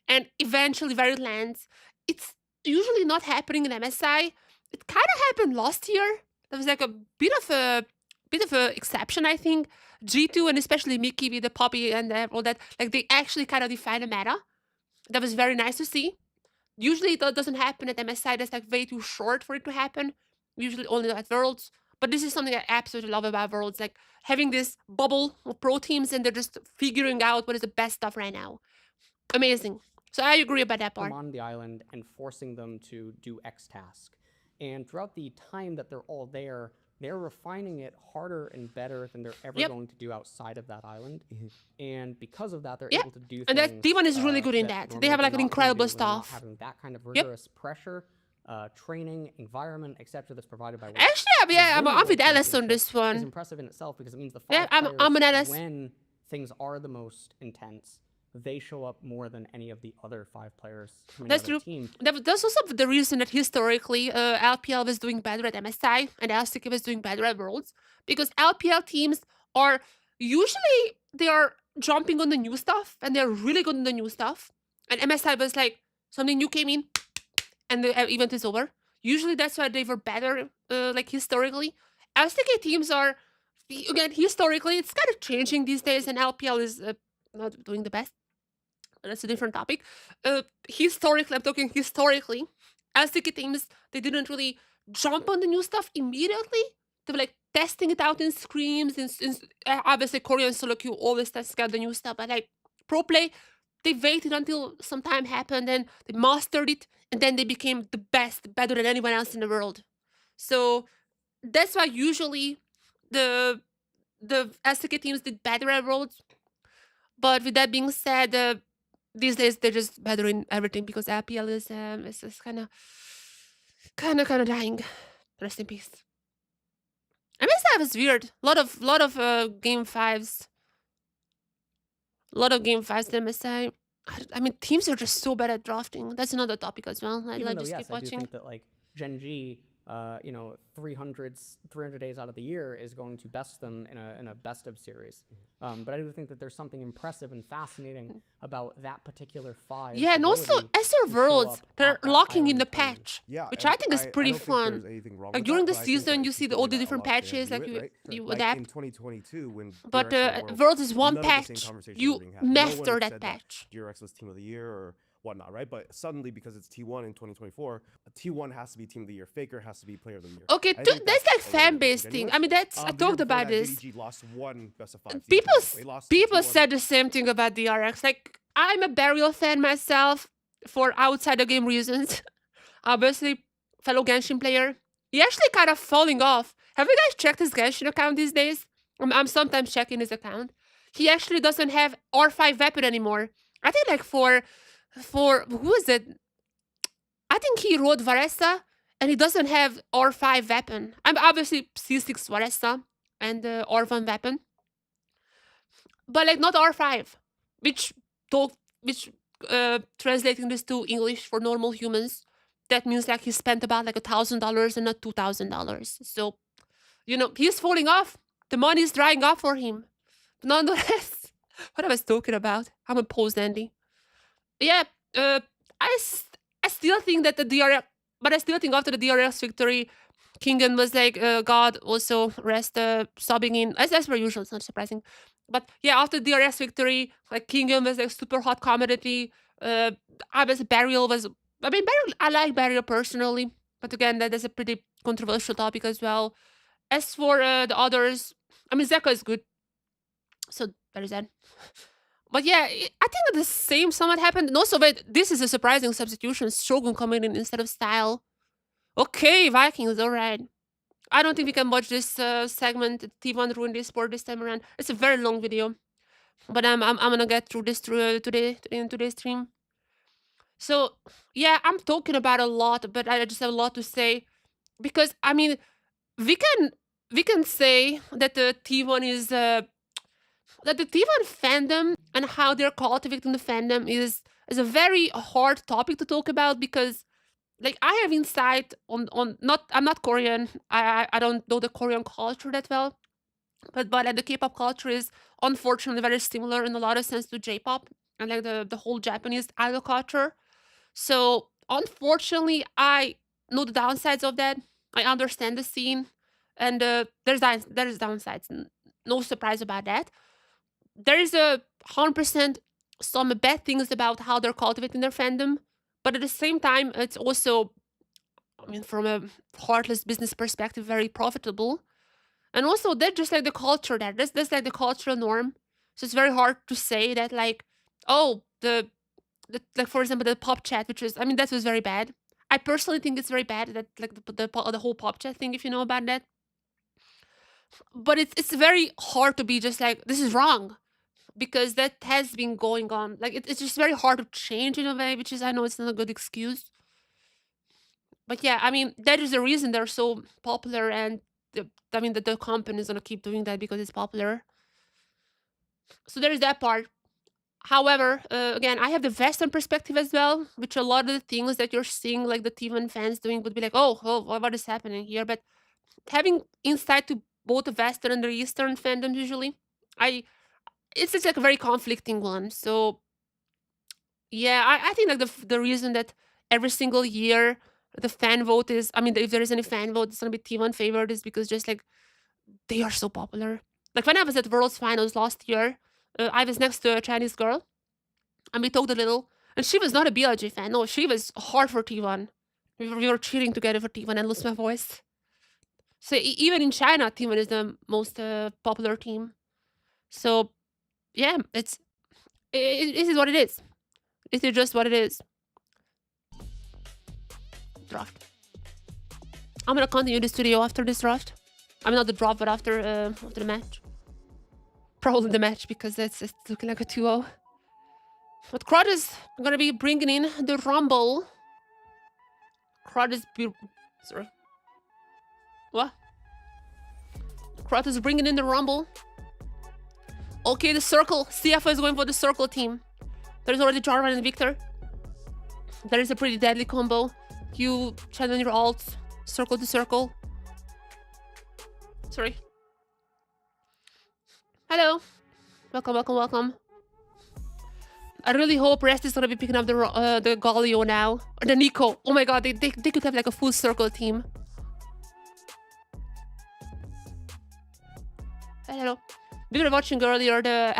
and eventually where it lands. It's usually not happening in MSI. It kind of happened last year. There was like a bit of a exception, I think. G2 and especially Mickey with the Poppy and all that, like they actually kind of define a meta. That was very nice to see. Usually that doesn't happen at MSI. That's like way too short for it to happen. Usually only at Worlds. But this is something I absolutely love about Worlds, like having this bubble of pro teams and they're just figuring out what is the best stuff right now. Amazing. So I agree about that part. Them on the island and forcing them to do X task. And throughout the time that they're all there, they're refining it harder and better than they're ever going to do outside of that island. And because of that, they're able to do things. And that D1 is really good in that. They have like an incredible stuff. Having that kind of rigorous pressure, training, environment, etc. that's provided by. Actually, yeah, I'm with Alice on this one. It's impressive in itself because it means the five I'm an Alice. When things are the most intense, they show up more than any of the other 5 players. That's true. That's also the reason that historically LPL was doing better at MSI and LCP was doing better at Worlds, because LPL teams are usually they are jumping on the new stuff and they're really good on the new stuff, and MSI was like something new came in and the event is over. Usually that's why they were better, like historically. LCK teams are, again, historically it's kind of changing these days, and LPL is not doing the best. That's a different topic. Historically, I'm talking historically, LCK teams, they didn't really jump on the new stuff immediately. They were like testing it out in scrims, obviously Korean solo queue always test out the new stuff, but like pro play, they waited until some time happened and they mastered it, and then they became the best, better than anyone else in the world. So that's why usually the LCK teams did better at Worlds. But with that being said, these days they're just better in everything because LPL is kind of dying. Rest in peace. MSI was weird. Lot of game 5s. A lot of game 5s in MSI. I mean, teams are just so bad at drafting. That's another topic as well. I just keep watching. I do think that like Gen G, 300 days out of the year is going to best them in a best of series. But I do think that there's something impressive and fascinating about that particular 5. Yeah, and also SR Worlds, they're locking in the patch, which I think is pretty fun. Like during the season, you see all the different patches, like you adapt. In 2022, when but Worlds is one patch, you master that patch. DRX was Team of the Year or whatnot, right? But suddenly, because it's T1 in 2024, T1 has to be Team of the Year. Faker has to be Player of the Year. Okay, that's like fan-based thing. I mean, that's I talked about this. DDG lost 1 best of 5. People said the same thing about DRX. Like, I'm a Burial fan myself for outside the game reasons. Obviously, fellow Genshin player. He actually kind of falling off. Have you guys checked his Genshin account these days? I'm sometimes checking his account. He actually doesn't have R5 weapon anymore. I think like for who is it? I think he rode Varesa and he doesn't have R5 weapon. I'm obviously C6 Varesa and R1 weapon. But like not R5, which translating this to English for normal humans, that means like he spent about like $1,000 and not $2,000. So, he's falling off. The money is drying up for him. But nonetheless, what I was talking about, I'm a post Andy. Yeah, I still think that the DRX, but I still think after the DRX victory, Kingen was like, God also rest sobbing in, as per usual, it's not surprising. But yeah, after the DRX victory, like Kingen was like super hot commodity. I was Burial was, I like Burial personally. But again, that is a pretty controversial topic as well. As for the others, I mean, Zeka is good. So there is that. But yeah, I think the same somewhat happened. And also, wait, this is a surprising substitution. Shogun coming in instead of Style. Okay, Vikings, all right. I don't think we can watch this segment. T1 ruined Jesport this time around. It's a very long video. But I'm gonna get through this today in today's stream. So yeah, I'm talking about a lot, but I just have a lot to say. Because I mean, we can say that the T1 is that the T1 fandom and how they're cultivating the fandom is a very hard topic to talk about, because like I have insight on not, I'm not Korean. I don't know the Korean culture that well. But like the K-pop culture is unfortunately very similar in a lot of sense to J-pop and like the whole Japanese idol culture. So unfortunately, I know the downsides of that. I understand the scene, and there's downsides. No surprise about that. There is 100% some bad things about how they're cultivating their fandom, but at the same time, it's also, I mean, from a heartless business perspective, very profitable. And also, that's just like the culture there. That's like the cultural norm. So it's very hard to say that, like, oh, the like, for example, the pop chat, which is, I mean, that was very bad. I personally think it's very bad, that like the whole pop chat thing, if you know about that. But it's very hard to be just like, this is wrong, because that has been going on. Like, it's just very hard to change in a way, which is, I know it's not a good excuse. But yeah, I mean, that is the reason they're so popular, and I mean, the company is going to keep doing that because it's popular. So there is that part. However, again, I have the Western perspective as well, which a lot of the things that you're seeing, like the T1 fans doing, would be like, oh, what is happening here? But having insight to both the Western and the Eastern fandoms, usually, it's just like a very conflicting one. So yeah, I think like the reason that every single year the fan vote is, I mean, if there is any fan vote, it's gonna be T1 favored, is because just like they are so popular. Like when I was at World's Finals last year, I was next to a Chinese girl, and we talked a little, and she was not a BLG fan. No, she was hard for T1. We were cheering together for T1 and lost my voice. So even in China, T1 is the most popular team. So yeah, it is what it is. It is just what it is. Draft. I'm gonna continue this video after this draft. I mean, not the draft, but after the match. Probably the match, because it's looking like a 2-0. But Crowd is gonna be bringing in the Rumble. Crowd is sorry. What? Crowd is bringing in the Rumble. Okay, the Circle. CFO is going for the Circle team. There's already Jarvan and Victor. There is a pretty deadly combo. You channel your ult, circle to circle. Sorry. Hello. Welcome. I really hope Rest is gonna be picking up the Galio now. Or the Nico. Oh my god, they could have like a full circle team. Hello. We were watching earlier the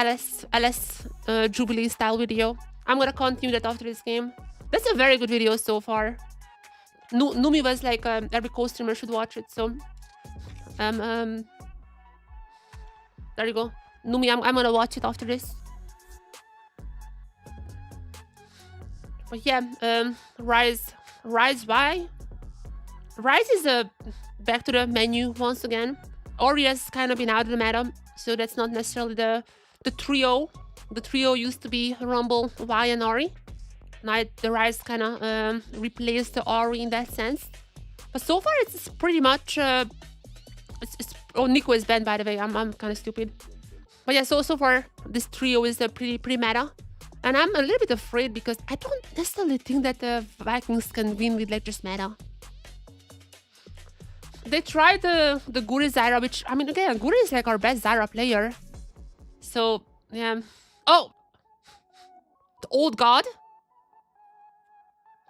LS Jubilee style video. I'm gonna continue that after this game. That's a very good video so far. Numi was like, every co-streamer should watch it, so there you go. Numi, I'm gonna watch it after this. But yeah, Rise why? Rise is back to the menu once again. Ori has kind of been out of the meta, so that's not necessarily the trio. The trio used to be Rumble, Vi, and Ori. Now the Rise kind of replaced the Ori in that sense. But so far it's pretty much oh, Nico is banned, by the way. I'm kind of stupid. But yeah, so far this trio is pretty meta. And I'm a little bit afraid because I don't necessarily think that the Vikings can win with like just meta. They tried the Guri Zyra, which, I mean, again, Guri is like our best Zyra player. So yeah. Oh, the old god.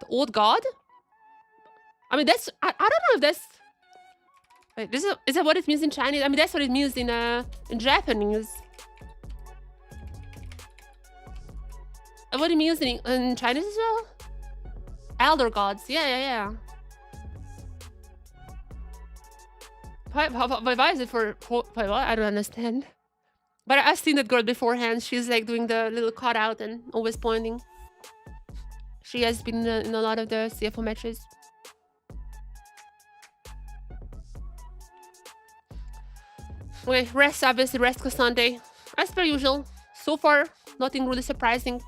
The old god? I mean, that's... I don't know if that's... Wait, is that what it means in Chinese? I mean, that's what it means in Japanese. What it means in Chinese as well? Elder gods. Yeah. Why is it for why, what? I don't understand. But I've seen that girl beforehand. She's like doing the little cutout and always pointing. She has been in a lot of the CFO matches. Okay, rest obviously, rest Cassandre. As per usual. So far, nothing really surprising.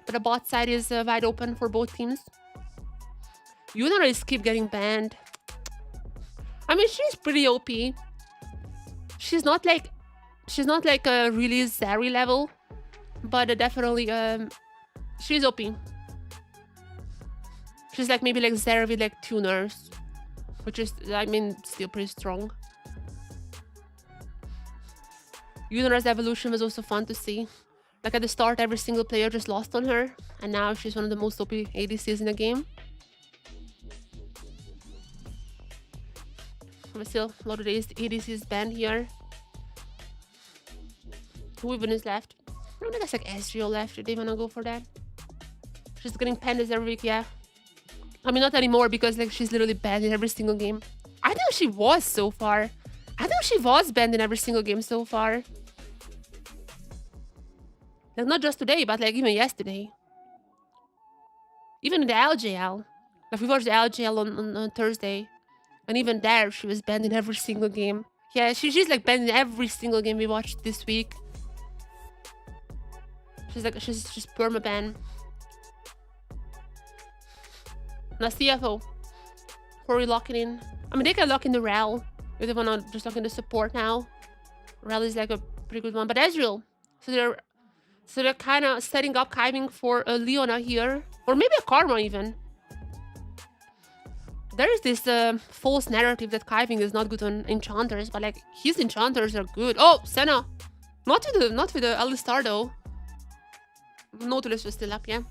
But the bot side is wide open for both teams. Yunara is keep getting banned. I mean, she's pretty OP. She's not like a really Zeri level, but definitely she's OP. She's like maybe like Zeri with like tuners, which is, I mean, still pretty strong. Yunara's evolution was also fun to see. Like at the start, every single player just lost on her, and now she's one of the most OP ADCs in the game. But still, a lot of these ADCs banned here. Who even is left? I think that's like Ezreal left. Did they wanna go for that? She's getting penned every week, yeah. I mean, not anymore because like she's literally banned in every single game. I think she was so far. I think she was banned in every single game so far. Like not just today, but like even yesterday. Even in the LJL. Like we watched the LJL on Thursday. And even there, she was banned in every single game. Yeah, she's like banned in every single game we watched this week. She's just permaban. Now CFO. Before we lock it in. I mean, they can lock in the Rel. If they wanna just lock in the support now. Rel is like a pretty good one. But Ezreal. So they're kind of setting up Kiving for a Leona here. Or maybe a Karma even. There is this false narrative that Kiving is not good on enchanters, but like his enchanters are good. Oh, Senna. Not with the Alistar though. Nautilus was still up, yeah.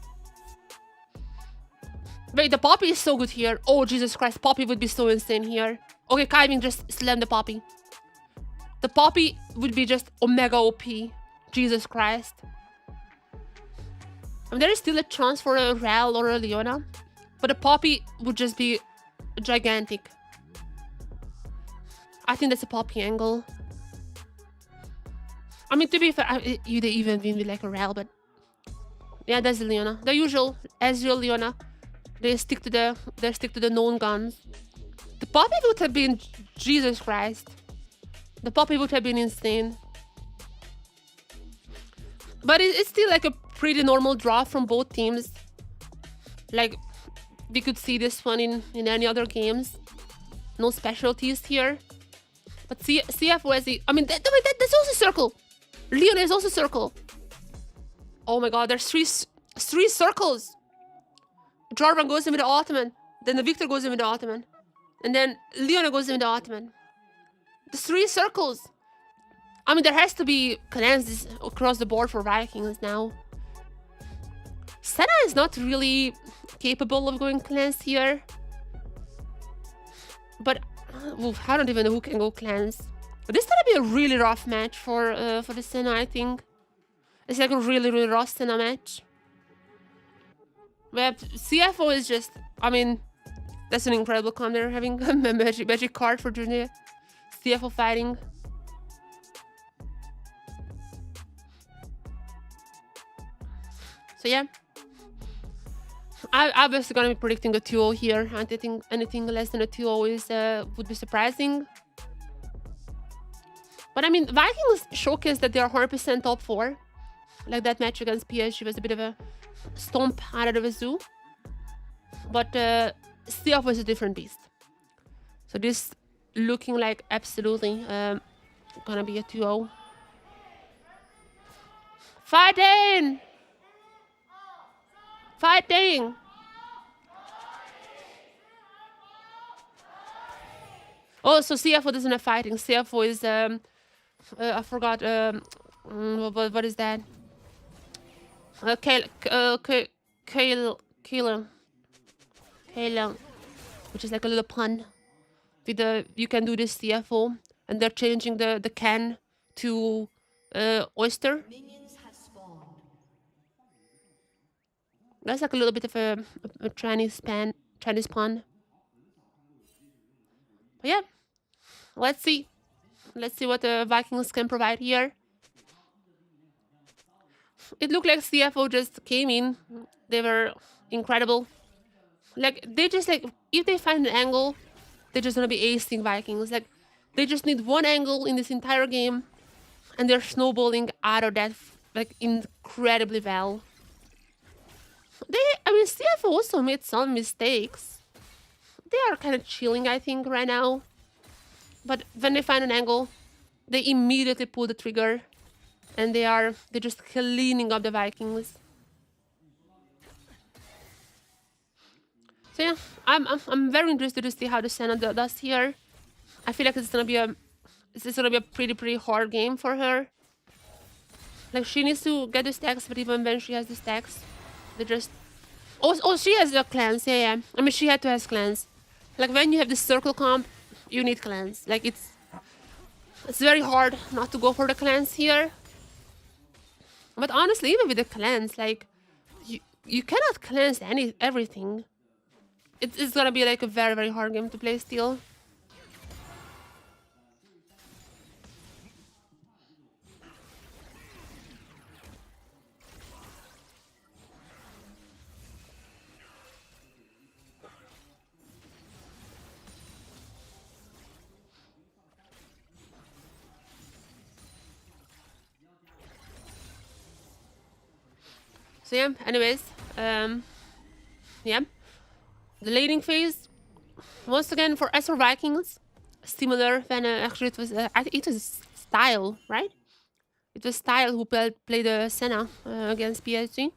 Wait, the Poppy is so good here. Oh, Jesus Christ, Poppy would be so insane here. Okay, Kiving just slammed the Poppy. The Poppy would be just Omega OP. Jesus Christ. I mean, there is still a chance for a Rel or a Leona, but the Poppy would just be gigantic. I think that's a Poppy angle. I mean, to be fair, you they even win with like a Rel, but yeah, that's the Leona. The usual Ezreal Leona. They stick to the known guns. The Poppy would have been Jesus Christ. The Poppy would have been insane. But it's still like a pretty normal draw from both teams. Like we could see this one in any other games. No specialties here. But CFO has the... I mean, that's also circle. Leona is also circle. Oh my god, there's three circles. Jarvan goes in with the Ottoman. Then the Victor goes in with the Ottoman. And then Leona goes in with the Ottoman. The 3 circles. I mean, there has to be cleanses across the board for Vikings now. Senna is not really capable of going cleanse here. But oof, I don't even know who can go cleanse. But this is gonna be a really rough match for the Senna, I think. It's like a really, really rough Senna match. But CFO is just, I mean, that's an incredible con. They're having a magic card for Junior. CFO fighting. So yeah. I'm obviously gonna be predicting a 2-0 here. I think anything less than a 2-0 is would be surprising. But I mean, Vikings showcased that they're 100% top 4. Like that match against PSG was a bit of a stomp out of the zoo. But CFO is a different beast. So this looking like absolutely gonna be a 2-0. Fighting! Fighting! Oh, so CFO doesn't have fighting. CFO is I forgot what is that? Kayla, which is like a little pun. With the you can do this CFO, and they're changing the can to oyster. That's like a little bit of a Chinese pun. But yeah, Let's see. Let's see what the Vikings can provide here. It looked like CFO just came in. They were incredible. Like, they just, like, if they find an angle, they're just gonna be acing Vikings. Like, they just need one angle in this entire game, and they're snowballing out of that, like, incredibly well. I mean, CFO also made some mistakes. They are kind of chilling, I think, right now. But when they find an angle, they immediately pull the trigger, and they're just cleaning up the Vikings. So yeah, I'm very interested to see how the Senna does here. I feel like it's gonna be a pretty hard game for her. Like, she needs to get the stacks, but even when she has the stacks, they just... Oh, she has the clans, yeah. I mean, she had to have clans. Like, when you have the circle comp, you need clans. Like, it's very hard not to go for the clans here. But honestly, even with the clans, like, you cannot cleanse everything. It's gonna be like a very hard game to play still. So yeah, anyways, yeah. The laning phase, once again for SR Vikings, similar than actually it was Style, right? It was Style who played the Senna against PSG.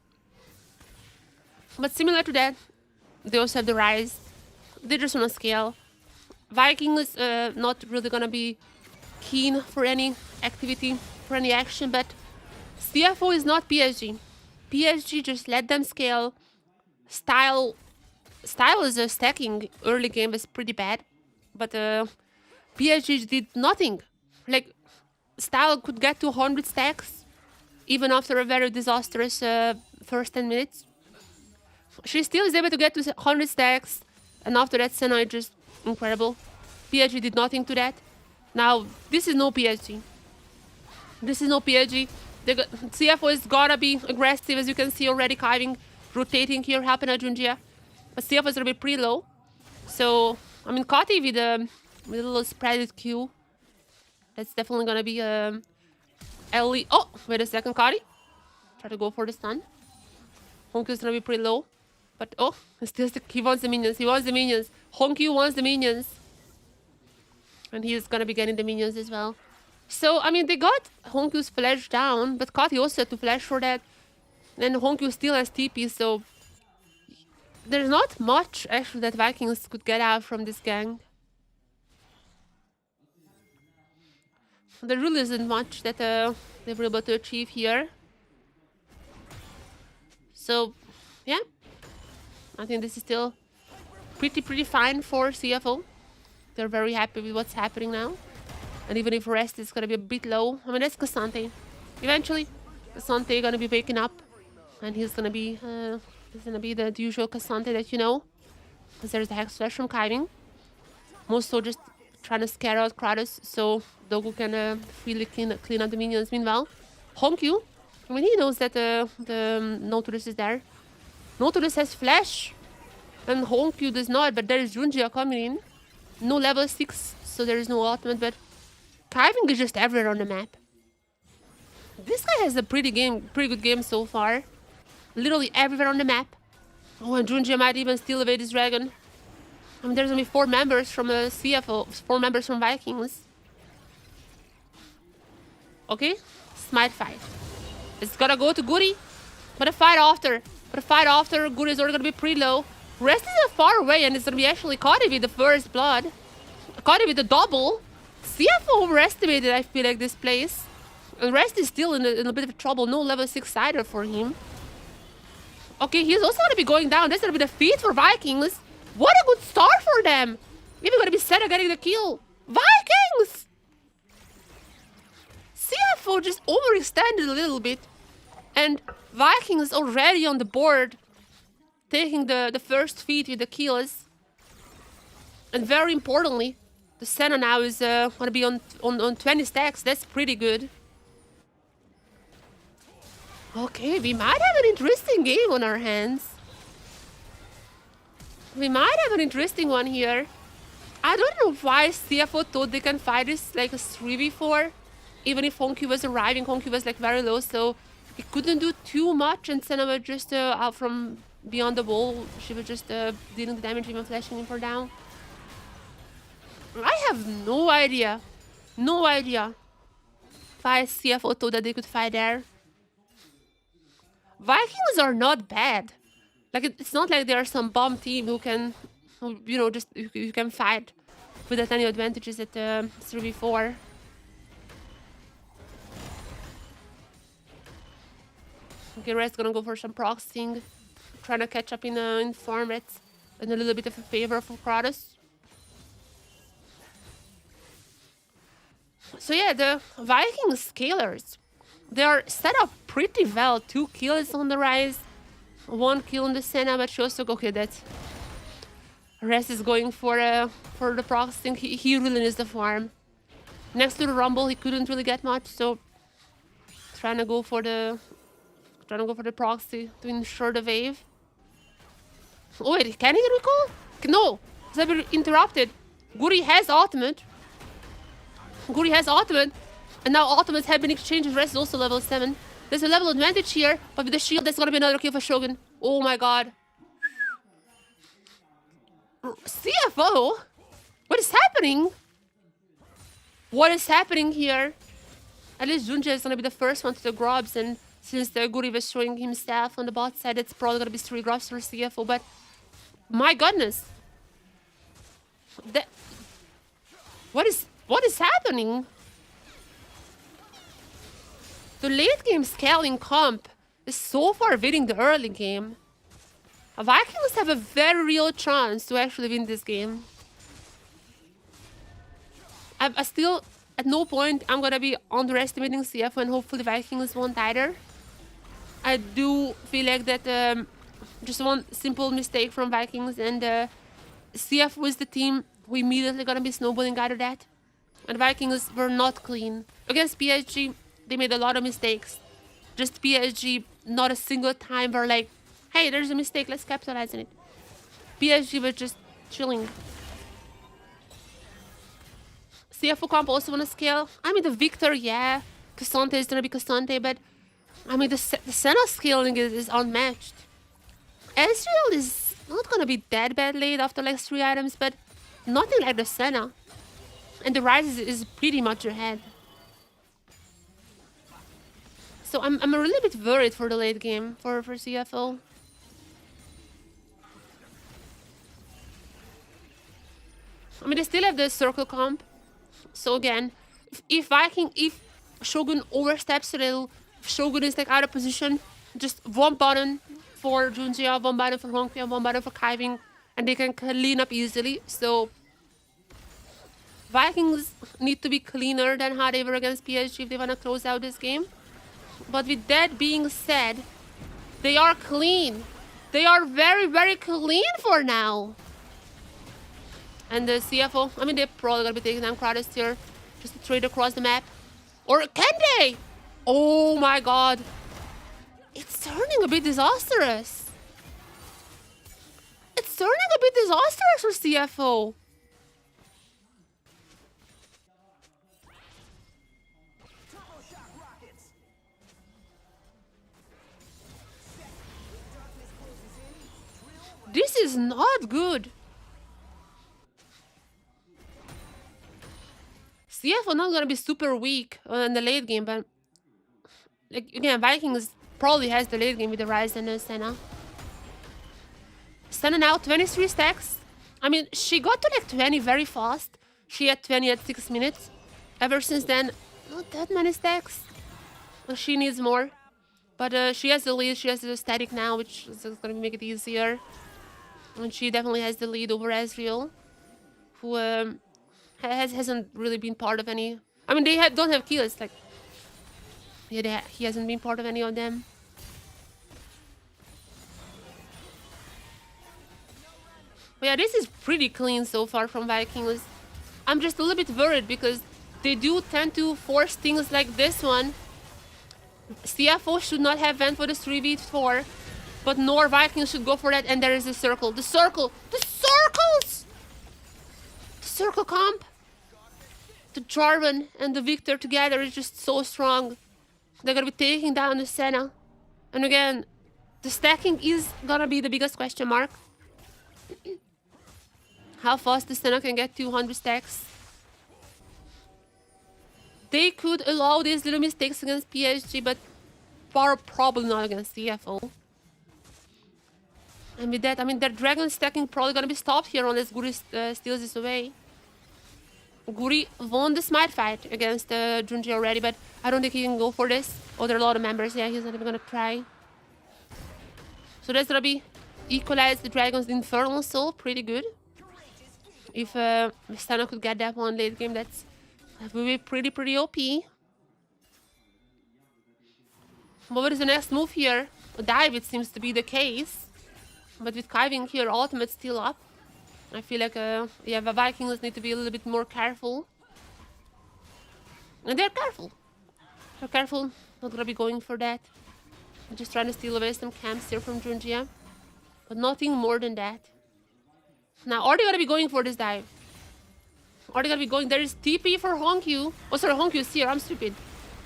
But similar to that, they also have the Rise. They just want to scale. Vikings not really gonna be keen for any activity, for any action, but CFO is not PSG. PSG just let them scale. Style is stacking early game was pretty bad, but PSG did nothing. Like, Style could get to 100 stacks even after a very disastrous first 10 minutes. She still is able to get to 100 stacks, and after that, Senna is just incredible. PSG did nothing to that. Now, this is no PSG. This is no PSG. CFO is gotta be aggressive, as you can see already, Kiving, rotating here, helping Junjia. But CFO is gonna be pretty low. So, I mean, Kati with a little spreaded Q. That's definitely gonna be LE. Oh, wait a second, Kati. Try to go for the stun. Honkyu is gonna be pretty low. But, oh, he wants the minions. He wants the minions. Honkyu wants the minions. And he's gonna be getting the minions as well. So, I mean, they got Honkyu's flash down, but Kati also had to flash for that. And Honkyu still has TP, so... There's not much, actually, that Vikings could get out from this gang. There really isn't much that they were able to achieve here. So, yeah. I think this is still pretty fine for CFO. They're very happy with what's happening now. And even if rest is gonna be a bit low, I mean, that's Cassante. Eventually, Cassante gonna be waking up, and he's gonna be the usual Cassante that you know. Because there's the Hex Flash from Kiving. Mosto just trying to scare out Kratos, so Dogu can freely clean up the minions. Meanwhile, Honkyu, I mean, he knows that the Nautilus is there. Nautilus has Flash, and Honkyu does not, but there is Junjia coming in. No level 6, so there is no ultimate, but Kiving is just everywhere on the map. This guy has a pretty good game so far. Literally everywhere on the map. Oh, and Junjia might even still evade his dragon. I mean, there's only 4 members from a CFO, 4 members from Vikings. Okay, Smite fight. It's gotta go to Goody. But a fight after. Goody is already gonna be pretty low. Rest is far away, and it's gonna be actually Cody with the first blood. Cody with the double. CFO overestimated, I feel like, this place. And Rest is still in a bit of trouble. No level 6 cider for him. Okay, he's also gonna be going down. That's gonna be the feat for Vikings. What a good start for them. Even gonna be Senna getting the kill. Vikings! CFO just overextended a little bit. And Vikings already on the board, taking the first feat with the kills. And very importantly, The Senna now is gonna be on 20 stacks. That's pretty good. Okay, we might have an interesting game on our hands. We might have an interesting one here. I don't know why CFO thought they can fight this like a 3v4. Even if Honky was arriving, Honky was like very low, so he couldn't do too much, and Senna was just out from beyond the wall. She was just dealing the damage, even flashing him for down. I have no idea. No idea why CFO thought that they could fight there. Vikings are not bad. Like, it's not like they're some bomb team who can, you know, just you can fight without any advantages at 3v4. Okay, Red's gonna go for some proxying, trying to catch up in farm rates, and a little bit of a favor for Kratos. So yeah, the Viking scalers, they are set up pretty well. 2 kills on the Rise, 1 kill on the Senna, but she also okay. That Rest is going for the proxying. He really needs the farm. Next to the Rumble, he couldn't really get much, so trying to go for the proxy to ensure the wave. Oh wait, can he recall? No, he's been interrupted. Guri has ultimate. Guri has ultimate, and now ultimates have been exchanged. Rest is also level 7. There's a level advantage here, but with the shield, that's gonna be another kill for Shogun. Oh my god. CFO? What is happening? What is happening here? At least Junja is gonna be the first one to the grubs, and since the Guri was showing himself on the bot side, it's probably gonna be 3 grubs for CFO, but my goodness. What is happening? The late game scaling comp is so far winning the early game. Vikings have a very real chance to actually win this game. I still, at no point, I'm gonna be underestimating CFO, and hopefully Vikings won't either. I do feel like that just one simple mistake from Vikings, and CFO is the team who immediately gonna be snowballing out of that. And Vikings were not clean. Against PSG, they made a lot of mistakes. Just PSG, not a single time were like, hey, there's a mistake, let's capitalize on it. PSG was just chilling. CFO comp also wanna scale. I mean, the Victor, yeah. Cassante is gonna be Cassante, but I mean, the Senna scaling is unmatched. Ezreal is not gonna be that bad late after like 3 items, but nothing like the Senna. And the Rise is pretty much ahead. So I'm a little bit worried for the late game for CFO. I mean, they still have the circle comp. So again, if Shogun oversteps a little, if Shogun is like out of position, just 1 button for Junjia, 1 button for Honky, and 1 button for Kaiving, and they can clean up easily. So Vikings need to be cleaner than how they were against PSG if they want to close out this game. But with that being said, they are clean. They are very, very clean for now. And the CFO, I mean, they're probably going to be taking down Kratos here just to trade across the map. Or can they? Oh my god. It's turning a bit disastrous. It's turning a bit disastrous for CFO. This is not good. CFO not gonna be super weak in the late game, but like again, Vikings probably has the late game with the Rise and the Senna. Senna now 23 stacks. I mean, she got to like 20 very fast. She had 20 at 6 minutes. Ever since then, not that many stacks. She needs more. But she has the lead, she has the static now, which is gonna make it easier. And she definitely has the lead over Ezreal, who hasn't really been part of any. I mean, they don't have kills. Like, yeah, he hasn't been part of any of them. But yeah, this is pretty clean so far from Vikings. I'm just a little bit worried because they do tend to force things like this one. CFO should not have went for the 3v4, but nor Vikings should go for that. And there is the circle. The circle! The circles! The circle comp! The Jarvan and the Victor together is just so strong. They're gonna be taking down the Senna. And again, the stacking is gonna be the biggest question mark. How fast the Senna can get 200 stacks. They could allow these little mistakes against PSG, but probably not against CFO. And with that, I mean, their dragon stacking probably gonna be stopped here unless Guri steals this away. Guri won the smite fight against Junji already, but I don't think he can go for this. Oh, there are a lot of members. Yeah, he's not even gonna try. So that's gonna be equalize the dragon's infernal soul. Pretty good. If Senna could get that one late game, that would be pretty OP. What is the next move here? A dive, it seems to be the case. But with Kaiving here, ultimate still up. I feel like, yeah, the Vikings need to be a little bit more careful. And they're careful. They're careful. Not gonna be going for that. I'm just trying to steal away some camps here from Junjia. But nothing more than that. Now, are they gonna be going for this dive? Are they gonna be going? There is TP for Honkyu. Oh, sorry, Honkyu is here. I'm stupid.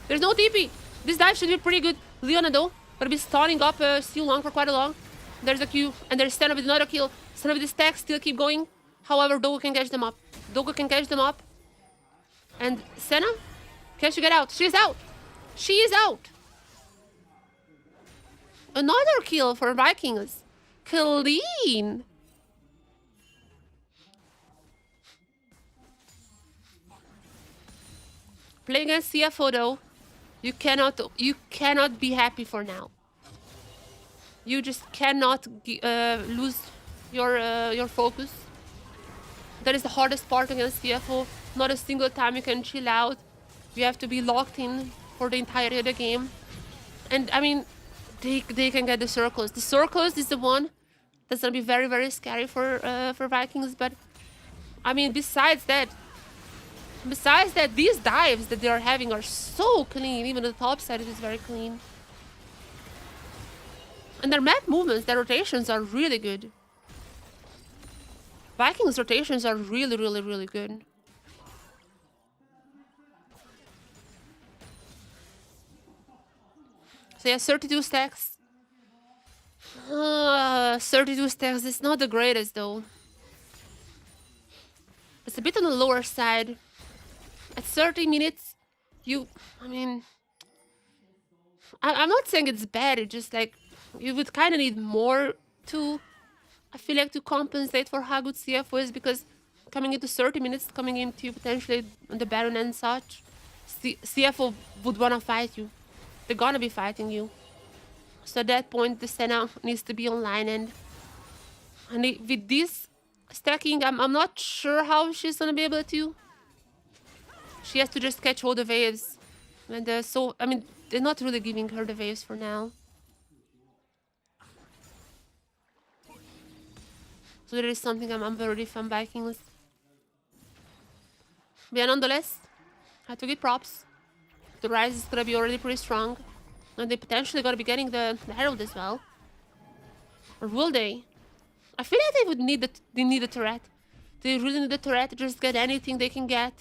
There's no TP. This dive should be pretty good. Leona, though, gonna be stunning up Steel Long for quite a long. There's a Q, and there's Senna with another kill. Senna with the stacks still keep going. However, Dogo can catch them up. Dogo can catch them up. And Senna, can she get out? She's out. She is out. Another kill for Vikings. Clean. Playing against CFO though, you cannot be happy for now. You just cannot lose your focus. That is the hardest part against CFO. Not a single time you can chill out. You have to be locked in for the entirety of the game. And I mean, they can get the circles. The circles is the one that's gonna be very scary for Vikings. But I mean, besides that, these dives that they are having are so clean. Even the top side is very clean. And their map movements, their rotations are really good. Vikings rotations are really good. So yeah, 32 stacks. 32 stacks is not the greatest though. It's a bit on the lower side. At 30 minutes, I mean, I'm not saying it's bad, it's just like, you would kind of need more to, I feel like, to compensate for how good CFO is, because coming into 30 minutes, coming into potentially the Baron and such, CFO would want to fight you. They're gonna be fighting you. So at that point, the Senna needs to be online, and with this stacking, I'm not sure how she's gonna be able to. She has to just catch all the waves. And so, I mean, they're not really giving her the waves for now. So there is something I'm worried from Vikings. But yeah, nonetheless, I have to give props. The Rise is gonna be already pretty strong. And they potentially gonna be getting the Herald as well. Or will they? I feel like they would need they need a turret. They really need a turret. Just get anything they can get.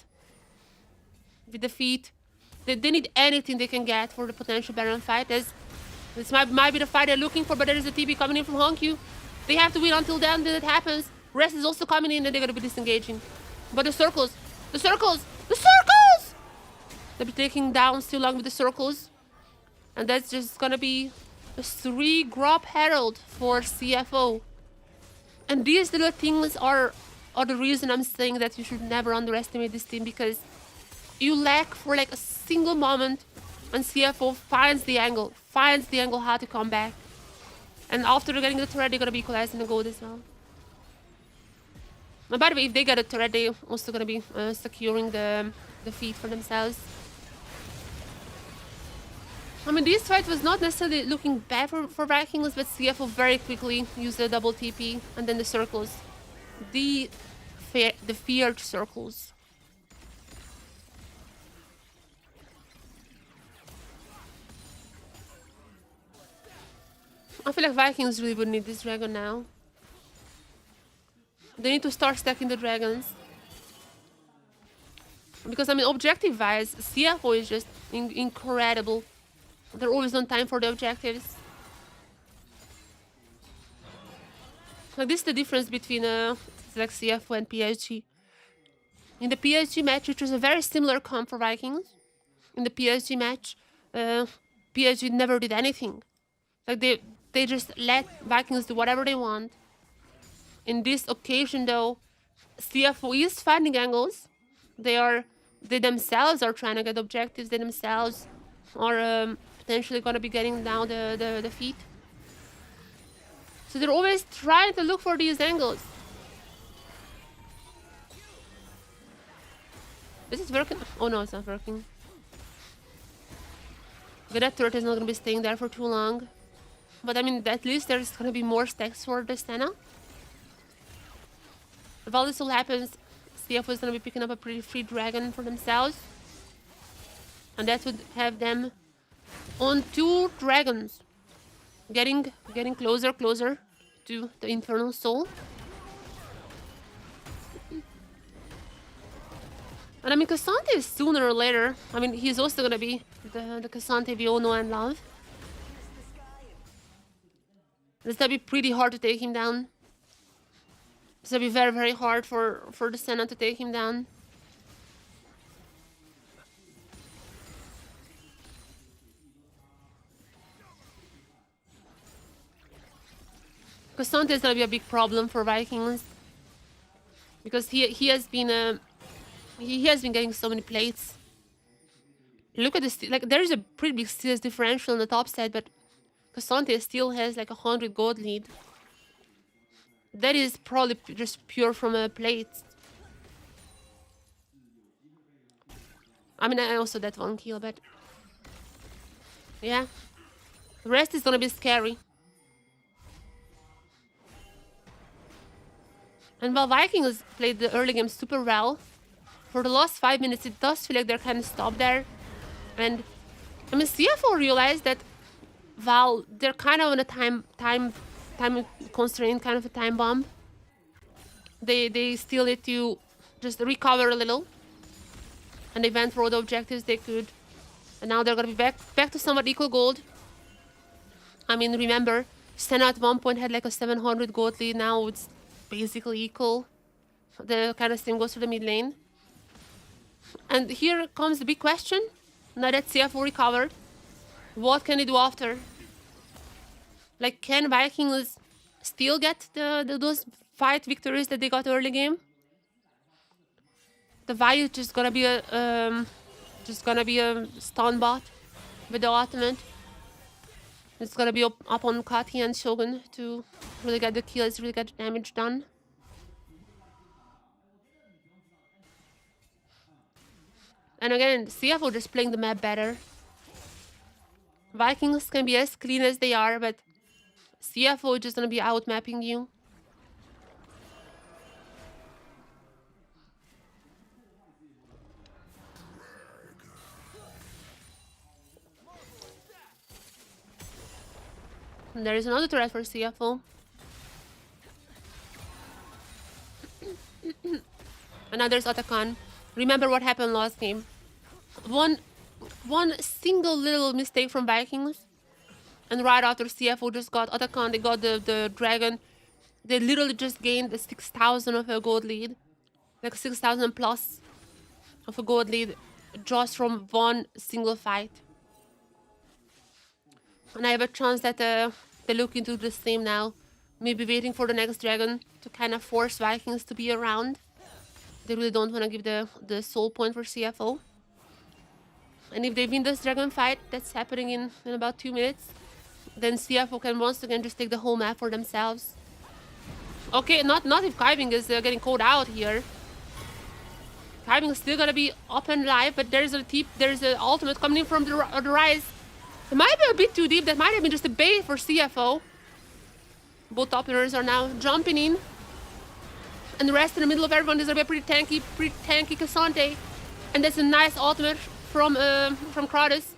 With the feet. They need anything they can get for the potential Baron fight. This might be the fight they're looking for, but there is a TP coming in from Honkyu. They have to win until then it happens. Rest is also coming in and they're gonna be disengaging. But the circles! The circles! The circles! They'll be taking down Steel Long with the circles. And that's just gonna be a 3 Grop Herald for CFO. And these little things are the reason I'm saying that you should never underestimate this team, because you lack for like a single moment and CFO finds the angle how to come back. And after getting the turret, they're gonna be equalizing the gold as well. And by the way, if they get a turret, they're also gonna be securing the feed for themselves. I mean, this fight was not necessarily looking bad for Vikings, but CFO very quickly used the double TP and then the circles. The feared circles. I feel like Vikings really would need this dragon now. They need to start stacking the dragons. Because, I mean, objective-wise, CFO is just incredible. They're always on time for the objectives. Like, this is the difference between like CFO and PSG. In the PSG match, which was a very similar comp for Vikings, in the PSG match, PSG never did anything. Like, they just let Vikings do whatever they want. In this occasion, though, CFO is finding angles. They themselves are trying to get objectives. They themselves are potentially going to be getting down the feet. So they're always trying to look for these angles. Is it working? Oh no, it's not working. Okay, that turret is not going to be staying there for too long. But I mean, at least there's going to be more stacks for the Senna. If all this all happens, CFO is going to be picking up a pretty free dragon for themselves. And that would have them on 2 dragons. Getting closer to the Infernal Soul. And I mean, Cassante is sooner or later. I mean, he's also going to be the Cassante we all know and love. It's going to be pretty hard to take him down. It's going to be very, very hard for the Senna to take him down. Cassante is going to be a big problem for Vikings. Because he has been getting so many plates. Look at this, like there is a pretty big CS differential on the top side, but Cassante still has like 100 gold lead. That is probably just pure from a plate. I mean, I also that 1 kill, but yeah, the rest is gonna be scary. And while Vikings played the early game super well, for the last 5 minutes, it does feel like they're kind of stopped there. And I mean, CFO realized that while they're kind of on a time constraint, kind of a time bomb, they still need to just recover a little. And they went for all the objectives they could. And now they're gonna be back to somewhat equal gold. I mean, remember, Senna at one point had like a 700 gold lead. Now it's basically equal. The kind of same goes to the mid lane. And here comes the big question. Now that CFO recovered, what can they do after? Like, can Vikings still get those fight victories that they got early game? The Vi is just gonna be a stun bot with the ultimate. It's gonna be up on Kati and Shogun to really get the kills, really get the damage done. And again, CFO just playing the map better. Vikings can be as clean as they are, but CFO is just gonna be out-mapping you. And there is another turret for CFO. And now there's Atakan. Remember what happened last game. One single little mistake from Vikings, and right after CFO just got Atakan, they got the dragon. They literally just gained the 6,000 of a gold lead, like 6,000 plus of a gold lead, just from one single fight. And I have a chance that they look into the same now, maybe waiting for the next dragon to kind of force Vikings to be around. They really don't want to give the soul point for CFO. And if they win this dragon fight, that's happening in about 2 minutes, then CFO can once again just take the whole map for themselves. Okay, not if Kaiving is getting called out here. Kaiving is still gonna be up and live, but there's an ultimate coming in from the rise. It might be a bit too deep. That might have been just a bait for CFO. Both top laners are now jumping in. And the rest in the middle of everyone is gonna be a pretty tanky Cassante. And that's a nice ultimate from Kratos.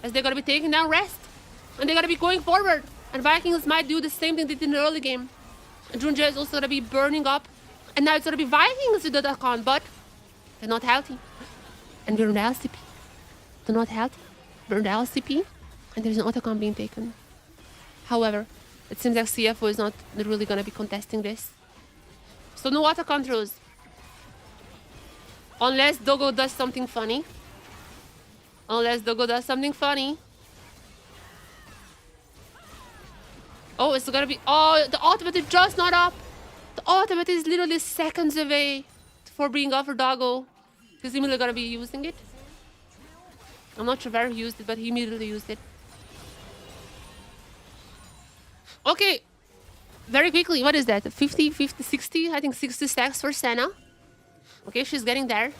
As they're gonna be taking down rest. And they're gonna be going forward. And Vikings might do the same thing they did in the early game. And Junja is also going to be burning up. And now it's going to be Vikings with the Dakan, but they're not healthy. And we're in the LCP. They're not healthy. We're in the LCP. And there's an Otacon being taken. However, it seems like CFO is not really going to be contesting this. So no Otacon throws. Unless Dogo does something funny. Unless Dogo does something funny. Oh, it's gonna be... Oh, the ultimate is just not up. The ultimate is literally seconds away for being up for Doggo. He's immediately gonna be using it. I'm not sure where he used it, but he immediately used it. Okay. Very quickly, what is that? 50, 50, 60? I think 60 stacks for Senna. Okay, she's getting there.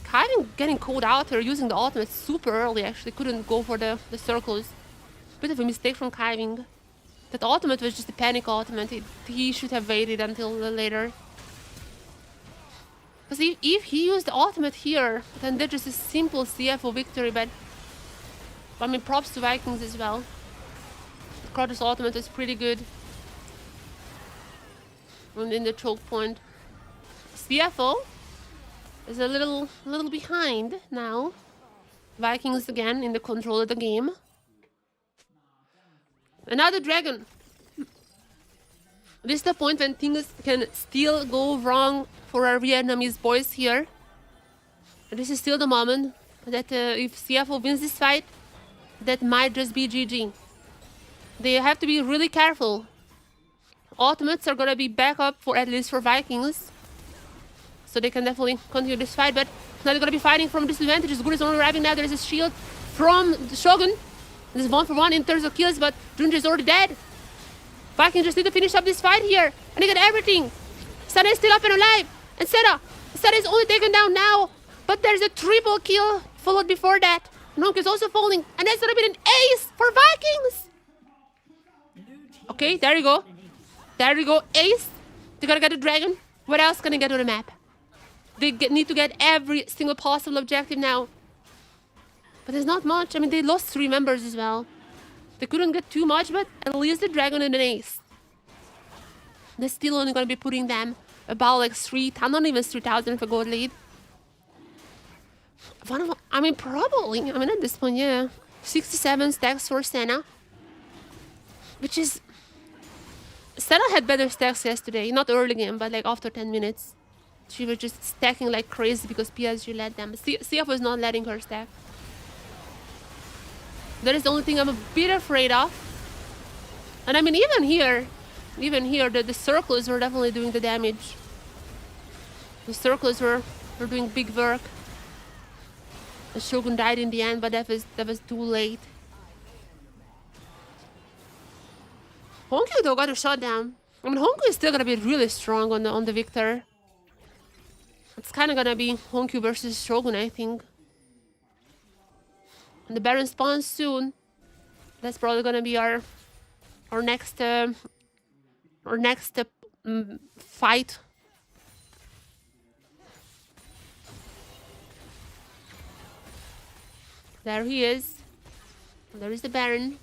Kiving getting called out here using the ultimate super early, actually. Couldn't go for the circles. Bit of a mistake from Kiving. That ultimate was just a panic ultimate. He should have waited until later. Because if he used the ultimate here, then that's just a simple CFO victory. But I mean, props to Vikings as well. Kratos' ultimate is pretty good. And in the choke point, CFO is a little behind now. Vikings again in the control of the game. Another dragon. This is the point when things can still go wrong for our Vietnamese boys here. And this is still the moment that if CFO wins this fight, that might just be GG. They have to be really careful. Ultimates are gonna be back up for at least for Vikings. So they can definitely continue this fight, but now they're gonna be fighting from disadvantage. Good is only arriving now. There's a shield from the Shogun. This is 1-for-1 in terms of kills, but Junja is already dead. Vikings just need to finish up this fight here. And they get everything. Senna is still up and alive. And Senna is only taken down now. But there's a triple kill followed before that. Nonk is also falling. And that's gonna be an ace for Vikings. Okay, there you go. There you go. Ace. They gotta get the dragon. What else can they get on the map? They need to get every single possible objective now. But there's not much. I mean, they lost 3 members as well. They couldn't get too much, but at least the dragon and an ace. They're still only going to be putting them about like 3,000, not even 3,000 for gold lead. I mean, probably. I mean, at this point, yeah. 67 stacks for Senna. Which is... Senna had better stacks yesterday. Not early game, but like after 10 minutes. She was just stacking like crazy because PSG led them. CF was not letting her stack. That is the only thing I'm a bit afraid of. And I mean, even here, the circles were definitely doing the damage. The circles were doing big work. The Shogun died in the end, but that was too late. Honku though got a shot down. I mean, Honku is still gonna be really strong on the Victor. It's kind of gonna be Honku versus Shogun, I think. And the Baron spawns soon. That's probably gonna be our next fight. There he is. There is the Baron.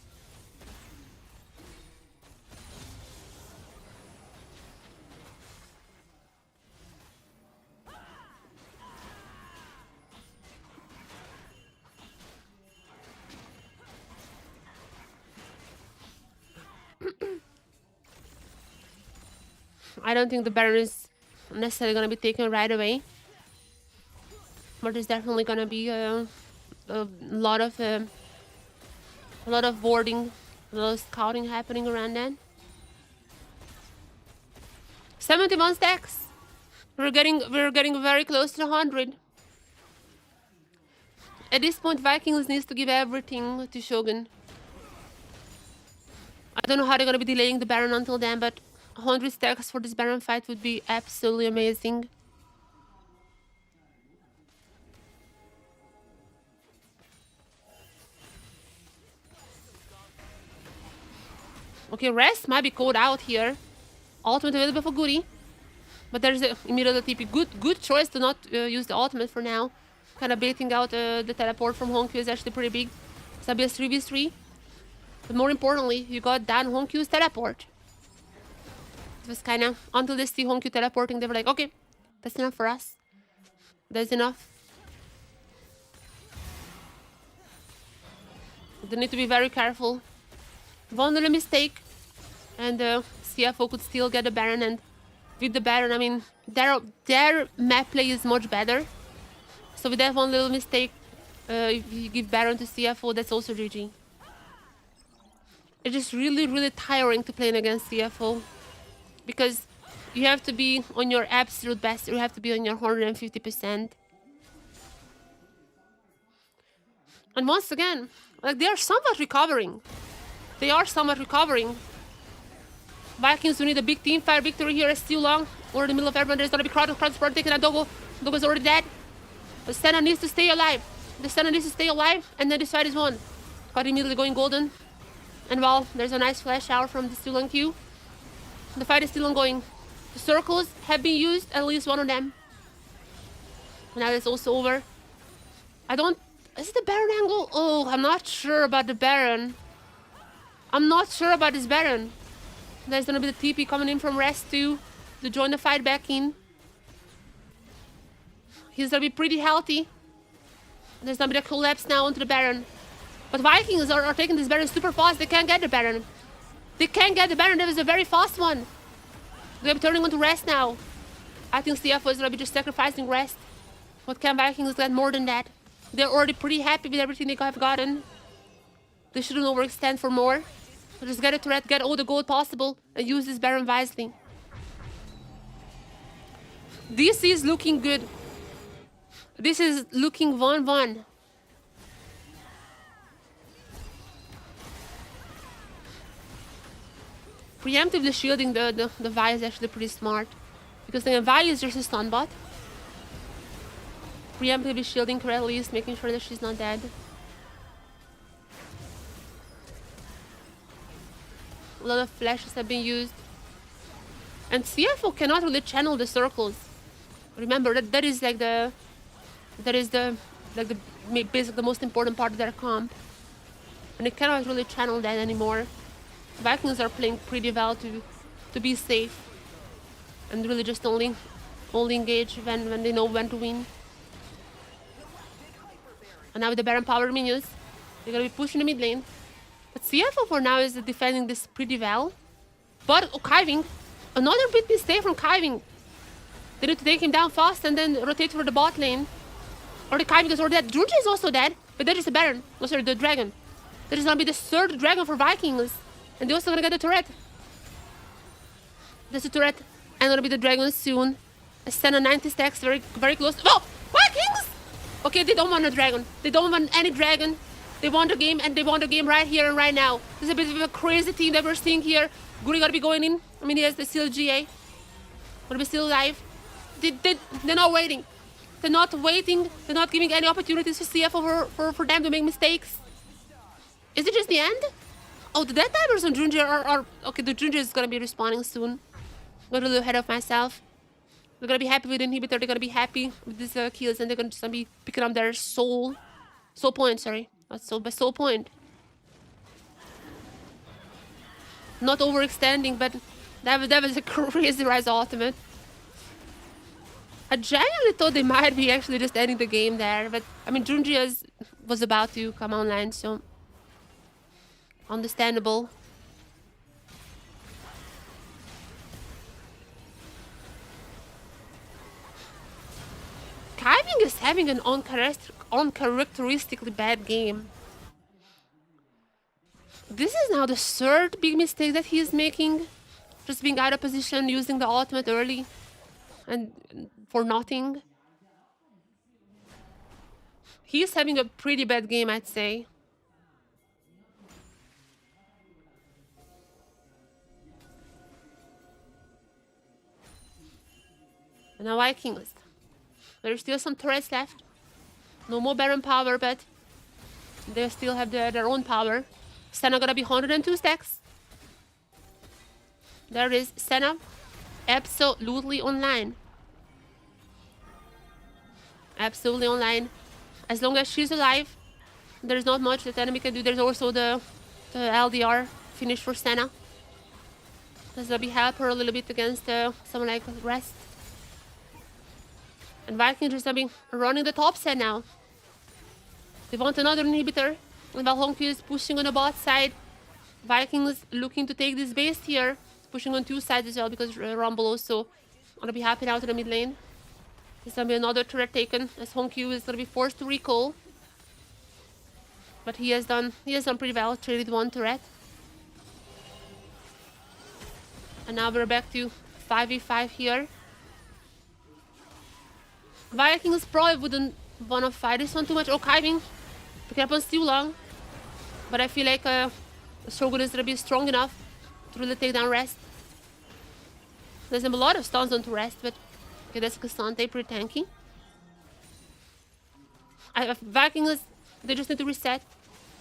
I don't think the Baron is necessarily gonna be taken right away, but there's definitely gonna be a lot of warding, a lot of scouting happening around that. 71 stacks. We're getting very close to 100. At this point, Vikings needs to give everything to Shogun. I don't know how they're gonna be delaying the Baron until then, but 100 stacks for this Baron fight would be absolutely amazing. Okay, rest might be called out here. Ultimate available for Goody. But there's a immediate TP. Good choice to not use the ultimate for now. Kind of baiting out the teleport from Honku is actually pretty big. It's gonna be a 3v3. But more importantly, you got down Honkyu's teleport. It was kind of, until they see Honkyu teleporting, they were like, okay, that's enough for us. That's enough. They need to be very careful. One little mistake, and CFO could still get the Baron, and with the Baron, I mean, their map play is much better. So with that one little mistake, if you give Baron to CFO, that's also GG. It's just really, really tiring to play against CFO. Because you have to be on your absolute best. You have to be on your 150%. And once again, like, they are somewhat recovering. They are somewhat recovering. Vikings will need a big team fire victory here. It's still long. We're in the middle of everyone. There's gonna be crowd taking a Dogo. Dogo's already dead. The Senna needs to stay alive. The Senna needs to stay alive, and then this fight is won. Got immediately going golden. And well, there's a nice flash out from the still on Q. The fight is still ongoing. The circles have been used, at least one of them. Now it's also over. I don't... Is it the Baron angle? Oh, I'm not sure about the Baron. I'm not sure about this Baron. There's gonna be the TP coming in from Rest too, to join the fight back in. He's gonna be pretty healthy. There's gonna be the collapse now onto the Baron. But Vikings are taking this Baron super fast. They can't get the Baron. They can't get the Baron. That was a very fast one. They're turning onto Rest now. I think CFO is gonna be just sacrificing Rest. But can Vikings get more than that? They're already pretty happy with everything they have gotten. They shouldn't overextend for more. So just get a turret, get all the gold possible, and use this Baron wisely. This is looking good. This is looking 1-1. Preemptively shielding the Vi is actually pretty smart. Because then Vi is just a stun bot. Preemptively shielding her at least, making sure that she's not dead. A lot of flashes have been used. And CFO cannot really channel the circles. Remember that is like the basically the most important part of their comp. And they cannot really channel that anymore. Vikings are playing pretty well to be safe. And really just only engage when they know when to win. And now with the Baron power minions, they're gonna be pushing the mid lane. But CFO for now is defending this pretty well. But Kiving, another big mistake from Kiving. They need to take him down fast and then rotate for the bot lane. Or the Kiving is already dead. Junji is also dead, but that is the Baron. Oh, sorry, the dragon. That is gonna be the third dragon for Vikings. And they're also gonna get the turret. There's a turret. And gonna be the dragon soon. A Senna 90 stacks, very, very close. Oh! Vikings! Okay, they don't want a dragon. They don't want any dragon. They want the game, and they want the game right here and right now. This is a bit of a crazy team that we're seeing here. Guri gotta be going in. I mean, he has the still GA. Gonna be still alive. They're not waiting. They're not waiting. They're not giving any opportunities for CFO for them to make mistakes. Is it just the end? Oh, the death divers on Junji are... Okay, the Junji is gonna be respawning soon. Got a little ahead of myself. They're gonna be happy with the inhibitor. They're gonna be happy with these kills, and they're gonna just be picking up their soul point. Sorry, not soul, but soul point. Not overextending, but that was a crazy Rise ultimate. I genuinely thought they might be actually just ending the game there, but I mean Junji was about to come online, so understandable. Kiving is having an uncharacteristically bad game. This is now the third big mistake that he is making. Just being out of position, using the ultimate early. And for nothing. He's having a pretty bad game, I'd say. And now Vikings. There's still some turrets left. No more Baron power, but they still have their own power. Senna gonna be 102 stacks. There is Senna. Absolutely online. Absolutely online. As long as she's alive, there's not much that enemy can do. There's also the the LDR finish for Senna. This will be help her a little bit against someone like Rest. And Vikings just gonna be running the top set now. They want another inhibitor. And Valhonky is pushing on the bot side. Vikings looking to take this base here. Pushing on 2 sides as well because Rumble also gonna be happy now to the mid lane. There's gonna be another turret taken as Honkyu is gonna be forced to recall. But he has done pretty well, traded 1 turret. And now we're back to 5v5 here. Vikings probably wouldn't wanna fight this one too much. Oh, Kiving. The cap one's too long. But I feel like Shogun is gonna be strong enough to really take down Rest. There's a lot of stuns onto Rest, but okay, that's Cassante, pretty tanky. Vikings, they just need to reset.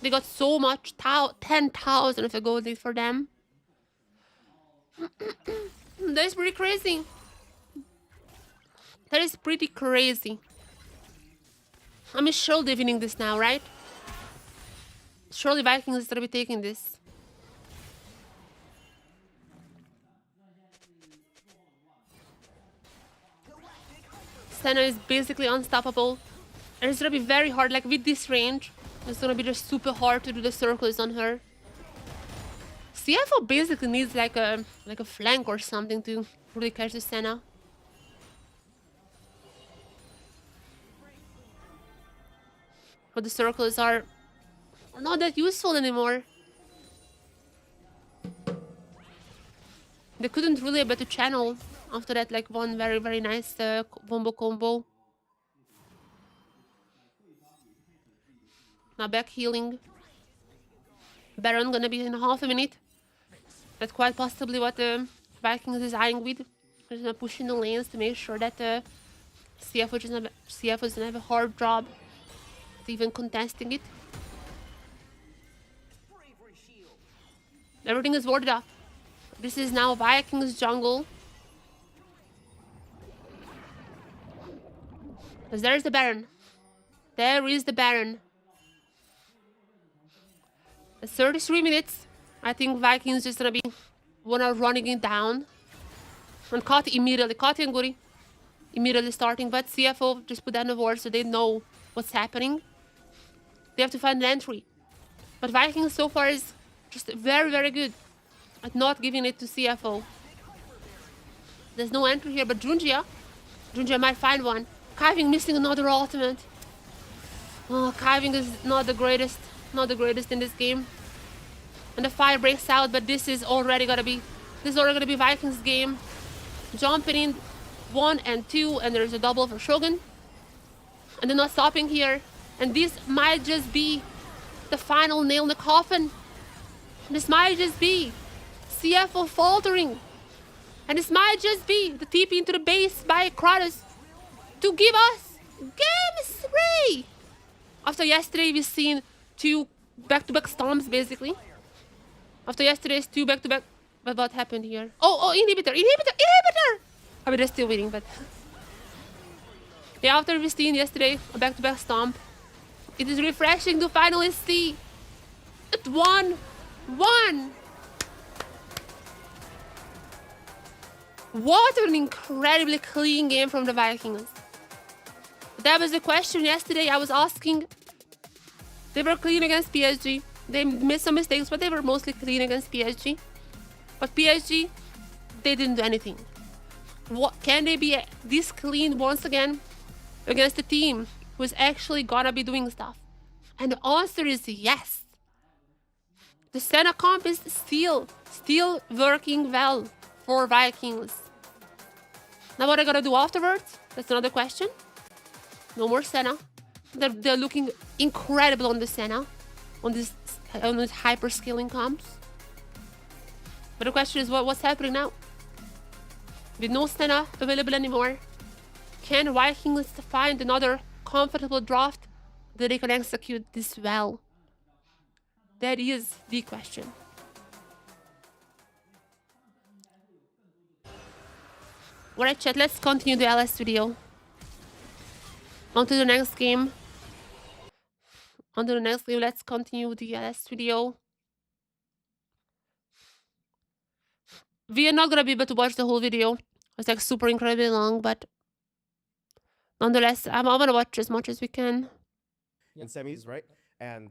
They got so much, 10,000 of a gold lead for them. That is pretty crazy. That is pretty crazy. I mean, surely they're winning this now, right? Surely Vikings is gonna be taking this. Senna is basically unstoppable. And it's gonna be very hard, like with this range, it's gonna be just super hard to do the circles on her. CFO basically needs like a flank or something to really catch the Senna. But the circles are not that useful anymore. They couldn't really able to channel after that, like one very nice combo. Now back healing. Baron gonna be in half a minute. That's quite possibly what the Vikings is eyeing with. They're gonna push in the lanes to make sure that CFO doesn't have a hard job at even contesting it. Everything is warded up. This is now Vikings jungle. Because there's the Baron. There is the Baron. It's 33 minutes. I think Vikings just gonna be running it down. And Kati immediately, Kati and Guri immediately starting, but CFO just put down the ward so they know what's happening. They have to find an entry. But Vikings so far is just very good at not giving it to CFO. There's no entry here, but Junjia might find one. Kiving missing another ultimate. Oh, Kiving is not the greatest in this game. And the fire breaks out, but this is already gonna be Vikings game. Jumping in 1 and 2, and there's a double for Shogun. And they're not stopping here. And this might just be the final nail in the coffin. This might just be CFO faltering. And this might just be the TP into the base by Kratos to give us Game 3. After yesterday, we've seen 2 back-to-back stomps, basically. After yesterday's 2 back-to-back... But what happened here? Oh, inhibitor! I mean, they're still winning, but... Yeah, after we've seen yesterday a back-to-back stomp, it is refreshing to finally see it 1-1. What an incredibly clean game from the Vikings. That was the question yesterday I was asking. They were clean against PSG. They made some mistakes, but they were mostly clean against PSG. But PSG, they didn't do anything. What, can they be this clean once again against a team who's actually gonna be doing stuff? And the answer is yes. The Senna comp is still working well for Vikings. Now what are they gonna do afterwards? That's another question. No more Senna. They're looking incredible on the Senna, on these hyper scaling comps. But the question is, what's happening now? With no Senna available anymore, can Vikings find another comfortable draft that they can execute this well? That is the question. Alright, chat, let's continue the LS video. On to the next game. Let's continue the LS video. We are not gonna be able to watch the whole video. It's like super incredibly long, but nonetheless, I'm gonna watch as much as we can. In semis, right? And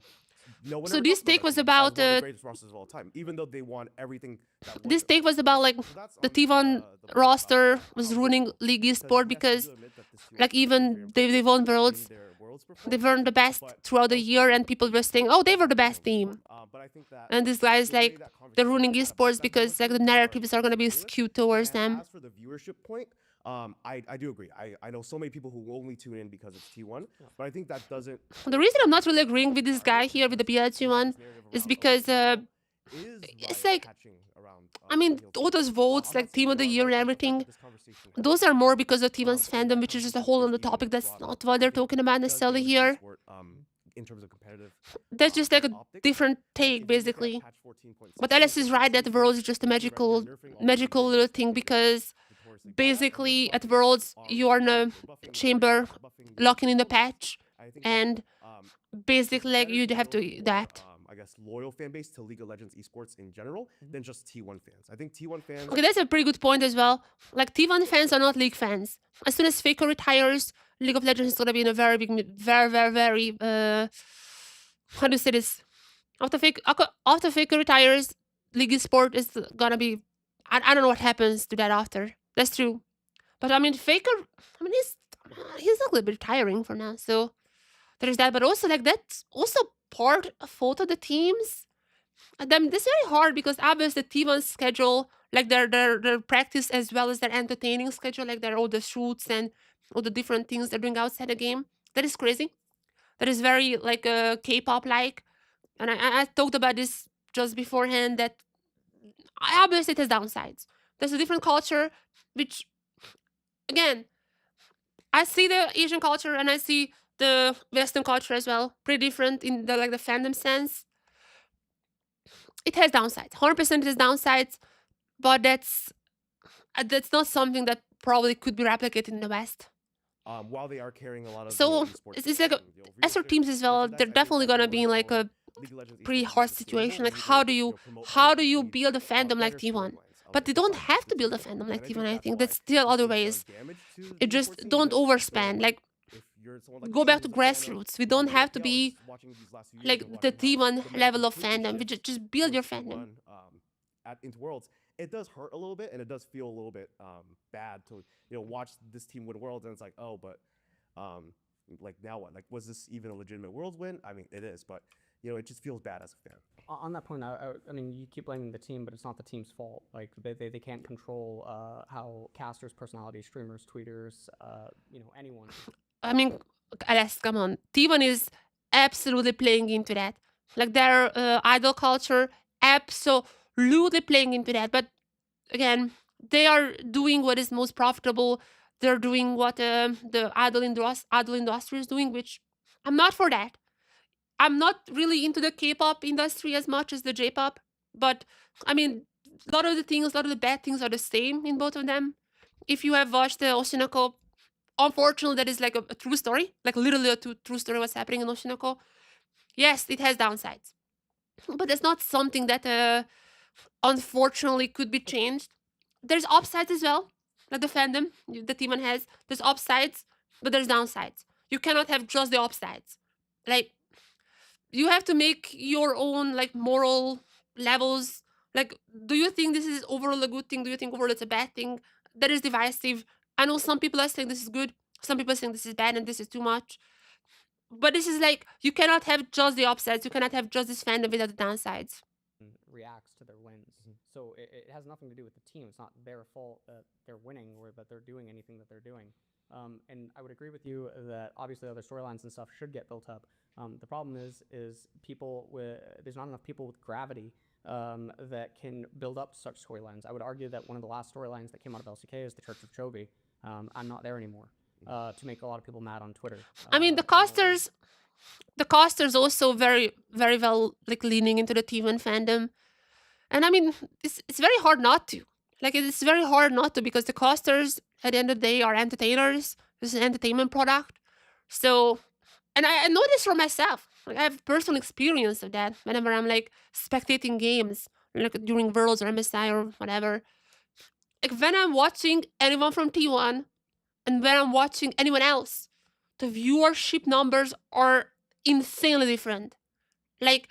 no one So ever this talks about take that was team as about one of the greatest rosters of all time, even though they won everything. That this take was about like the T1 roster was ruining League Esport because like even they won worlds, they weren't the best throughout the year, and people were saying, oh, they were the best team. And this guy is like, they're ruining esports because like the narratives are gonna be skewed towards them. As for the viewership point, I do agree. I know so many people who only tune in because it's T1, but I think that doesn't. The reason I'm not really agreeing with this guy here with the BLG one is because it's like, I mean, all those votes, like Team of the Year and everything, those are more because of T1's fandom, which is just a whole other topic. That's not what they're talking about necessarily here. In terms of competitive, that's just like a different take, basically. But Alice is right that Worlds is just a magical little thing, because basically at Worlds you are in a chamber locking in the patch, and basically like you have to adapt. I guess loyal fan base to League of Legends esports in general than just T1 fans. I think T1 fans. Okay, that's a pretty good point as well. Like T1 fans are not League fans. As soon as Faker retires, League of Legends is gonna be in a very big, very how do you say this? After Faker retires, League Esport is gonna be. I don't know what happens to that after. That's true, but I mean Faker. I mean he's not gonna be retiring for now, so there is that. But also like that's also part of both of the teams. And then this is very hard because obviously the T1 schedule, like their practice as well as their entertaining schedule, like their all the shoots and all the different things they're doing outside the game. That is crazy. That is very like K-pop like. And I talked about this just beforehand that obviously it has downsides. There's a different culture, which again, I see the Asian culture and I see the Western culture as well. Pretty different in the like the fandom sense. It has downsides. 100% it has downsides, but that's not something that probably could be replicated in the West. While they are carrying a lot of so it's like as for teams as well, they're definitely gonna be in like a pretty hard situation. Like how do you build a fandom like T1? But they don't have to build a fandom like T1. I think that's still other ways. It just don't overspend. Like go back to grassroots. We don't have to be like the T1 level of fandom. We just build your fandom. Into Worlds, it does hurt a little bit, and it does feel a little bit bad to watch this team win Worlds, and it's like, oh, but like now what? Like, was this even a legitimate Worlds win? I mean, it is, but it just feels bad as a fan. On that point, I mean, you keep blaming the team, but it's not the team's fault. Like they can't control how casters, personalities, streamers, tweeters, anyone. I mean, Alex, come on. T1 is absolutely playing into that. Like their idol culture, absolutely playing into that. But again, they are doing what is most profitable. They're doing what the idol industry is doing, which I'm not for that. I'm not really into the K-pop industry as much as the J-pop. But I mean, a lot of the bad things are the same in both of them. If you have watched the Oshinoko, unfortunately, that is like a true story, like literally a true story what's happening in Oshinoko. Yes, it has downsides, but that's not something that unfortunately could be changed. There's upsides as well, like the fandom the T1 has. There's upsides, but there's downsides. You cannot have just the upsides. Like you have to make your own like moral levels. Like, do you think this is overall a good thing? Do you think overall it's a bad thing? That is divisive. I know some people are saying this is good, some people are saying this is bad and this is too much. But this is like, you cannot have just the upsides, you cannot have just this fandom without the downsides. Reacts to their wins. So it has nothing to do with the team. It's not their fault that they're winning or that they're doing anything that they're doing. And I would agree with you that obviously other storylines and stuff should get built up. The problem is there's not enough people with gravity that can build up such storylines. I would argue that one of the last storylines that came out of LCK is the Church of Chobi. I'm not there anymore to make a lot of people mad on Twitter. I mean, the casters also very, very well like leaning into the T1 fandom. And I mean, it's very hard not to. Like, it's very hard not to, because the casters at the end of the day are entertainers. This is an entertainment product. So, and I know this for myself. Like, I have personal experience of that whenever I'm like spectating games, like during Worlds or MSI or whatever. like when I'm watching anyone from T1 and when I'm watching anyone else, the viewership numbers are insanely different. Like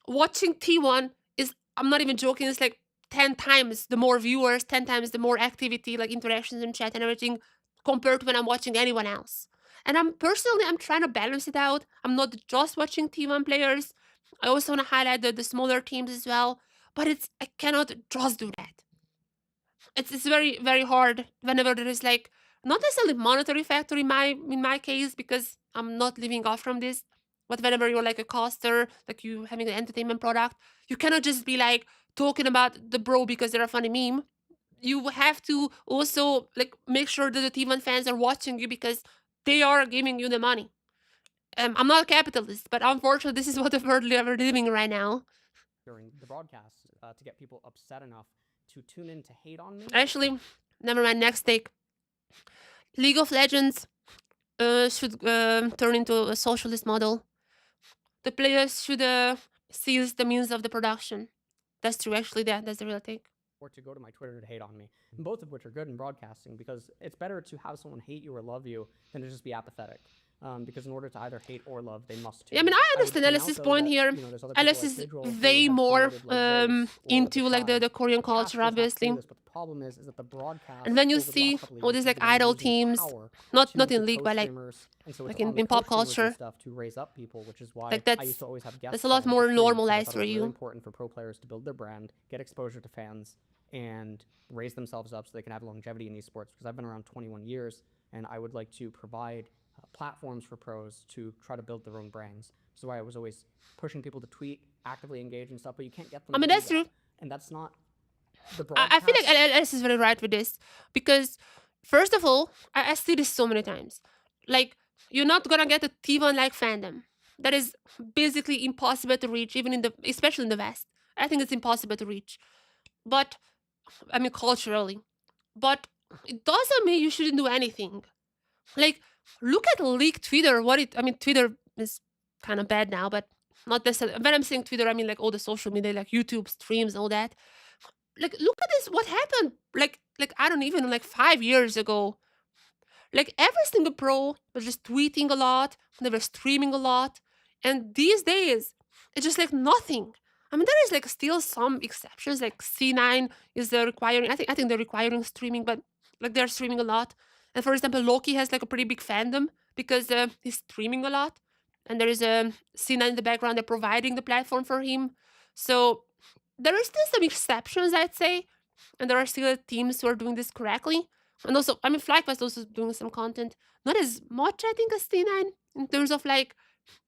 watching T1 is, I'm not even joking, it's like 10 times the more viewers, 10 times the more activity, like interactions in chat and everything, compared to when I'm watching anyone else. And I'm trying to balance it out. I'm not just watching T1 players. I also want to highlight the smaller teams as well. But I cannot just do that. It's very, very hard whenever there is like not necessarily monetary factor in my case, because I'm not living off from this. But whenever you're like a caster, like you having an entertainment product, you cannot just be like talking about the bro because they're a funny meme. You have to also like make sure that the T1 fans are watching you because they are giving you the money. I'm not a capitalist, but unfortunately, this is what the world we're living right now. During the broadcast, to get people upset enough to tune in to hate on me. Actually, never mind. Next take. League of Legends should turn into a socialist model. The players should seize the means of the production. That's true. Actually, that's the real take. Or to go to my Twitter to hate on me, both of which are good in broadcasting, because it's better to have someone hate you or love you than to just be apathetic. Because in order to either hate or love, they must. Yeah, I mean, I understand Alice's point here. Alice is way more into like the Korean culture, obviously. But the problem is that the broadcast. And when you see all these like idol teams, not in League, but like in pop culture, stuff to raise up people, which is why like I used to always have guests. That's a lot more normalized for you. Really important for pro players to build their brand, get exposure to fans, and raise themselves up so they can have longevity in esports. Because I've been around 21 years, and I would like to provide platforms for pros to try to build their own brands. So I was always pushing people to tweet, actively engage and stuff, but you can't get them. I mean, that's true. And that's not the broadcast. I feel like Alice is very right with this, because first of all, I see this so many times. Like, you're not gonna get a T1-like fandom. That is basically impossible to reach, especially in the West. I think it's impossible to reach. But, I mean, culturally. But it doesn't mean you shouldn't do anything. Like, look at League Twitter. Twitter is kind of bad now, but not necessarily. When I'm saying Twitter, I mean like all the social media, like YouTube streams, all that. Like, look at this. What happened? Like I don't even know, like 5 years ago. Like every single pro was just tweeting a lot. They were streaming a lot, and these days it's just like nothing. I mean, there is like still some exceptions. Like C9 is requiring. I think they're requiring streaming, but like they're streaming a lot. And for example, Loki has like a pretty big fandom because he's streaming a lot. And there is a C9 in the background. They're providing the platform for him. So there are still some exceptions, I'd say. And there are still teams who are doing this correctly. And also, I mean, FlyQuest also doing some content. Not as much, I think, as C9 in terms of like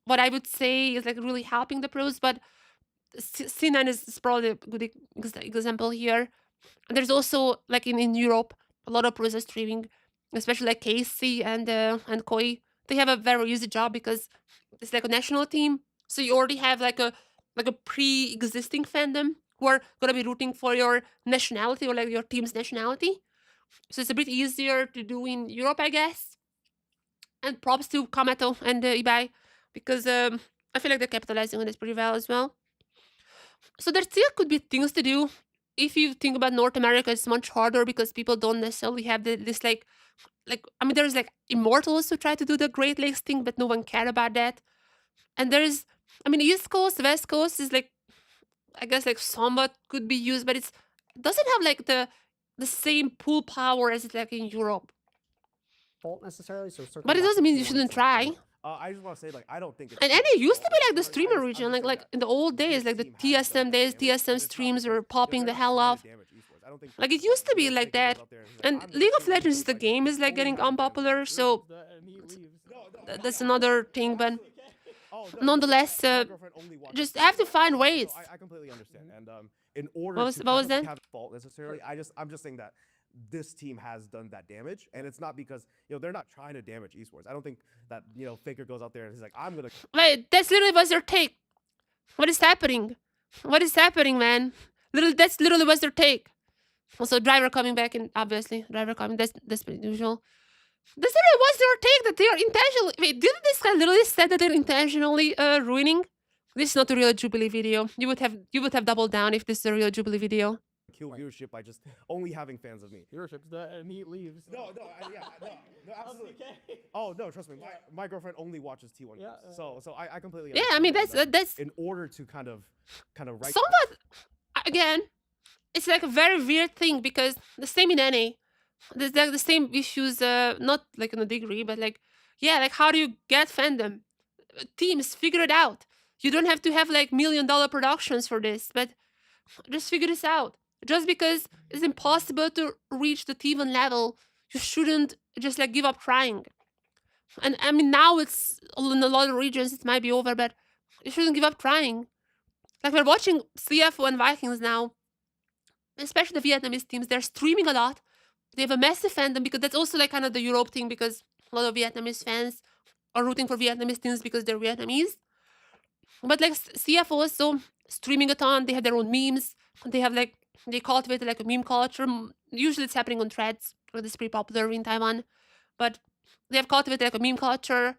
what I would say is like really helping the pros. But C9 is probably a good example here. And there's also like in Europe, a lot of pros are streaming, especially like Casey and Koi. They have a very easy job because it's like a national team. So you already have like a pre-existing fandom who are gonna be rooting for your nationality or like your team's nationality. So it's a bit easier to do in Europe, I guess. And props to Kameto and Ibai, because I feel like they're capitalizing on this pretty well as well. So there still could be things to do. If you think about North America, it's much harder because people don't necessarily have this like I mean, there's like Immortals who try to do the Great Lakes thing, but no one cared about that. And there's, I mean, East Coast, West Coast is like, I guess like somewhat could be used, but it doesn't have like the same pull power as it's like in Europe. Fault necessarily, but it doesn't mean you shouldn't try. I just want to say, like, I don't think it's... And it used to be like the streamer region, like in the old days, like the TSM days, TSM streams were popping the hell off. Like it used to be like that. And League of Legends, the game is like getting unpopular, so that's another thing. But nonetheless, just have to find ways. I completely understand. And in order what was that? Have fault necessarily, I'm just saying that this team has done that damage, and it's not because they're not trying to damage esports. I don't think that Faker goes out there and he's like, I'm gonna. Wait, that's literally what's your take. What is happening? What is happening, man? That's literally what's their take. Also, Driver coming back, and obviously Driver coming. That's pretty usual. That's literally what's their take, that they are intentionally. Wait, didn't this guy literally said that they're intentionally ruining? This is not a real Jubilee video. You would have doubled down if this is a real Jubilee video. kill viewership by just only having fans of me. Viewership's the meat leaves. No, absolutely. Oh no, trust me, my girlfriend only watches T1 games, so I completely Yeah, I mean understand that's in order to kind of right. somewhat. Again, it's like a very weird thing because the same in NA, there's like the same issues. Not like in a degree, but like yeah, like how do you get fandom? Teams figure it out. You don't have to have like $1 million productions for this, but just figure this out. Just because it's impossible to reach the T1 level, you shouldn't just like give up trying. And I mean, now it's in a lot of regions, it might be over, but you shouldn't give up trying. Like we're watching CFO and Vikings now, especially the Vietnamese teams. They're streaming a lot. They have a massive fandom because that's also like kind of the Europe thing because a lot of Vietnamese fans are rooting for Vietnamese teams because they're Vietnamese. But like CFO is so streaming a ton. They have their own memes. They have like they cultivate like a meme culture. Usually it's happening on threads. It's pretty popular in Taiwan. But they have cultivated like a meme culture.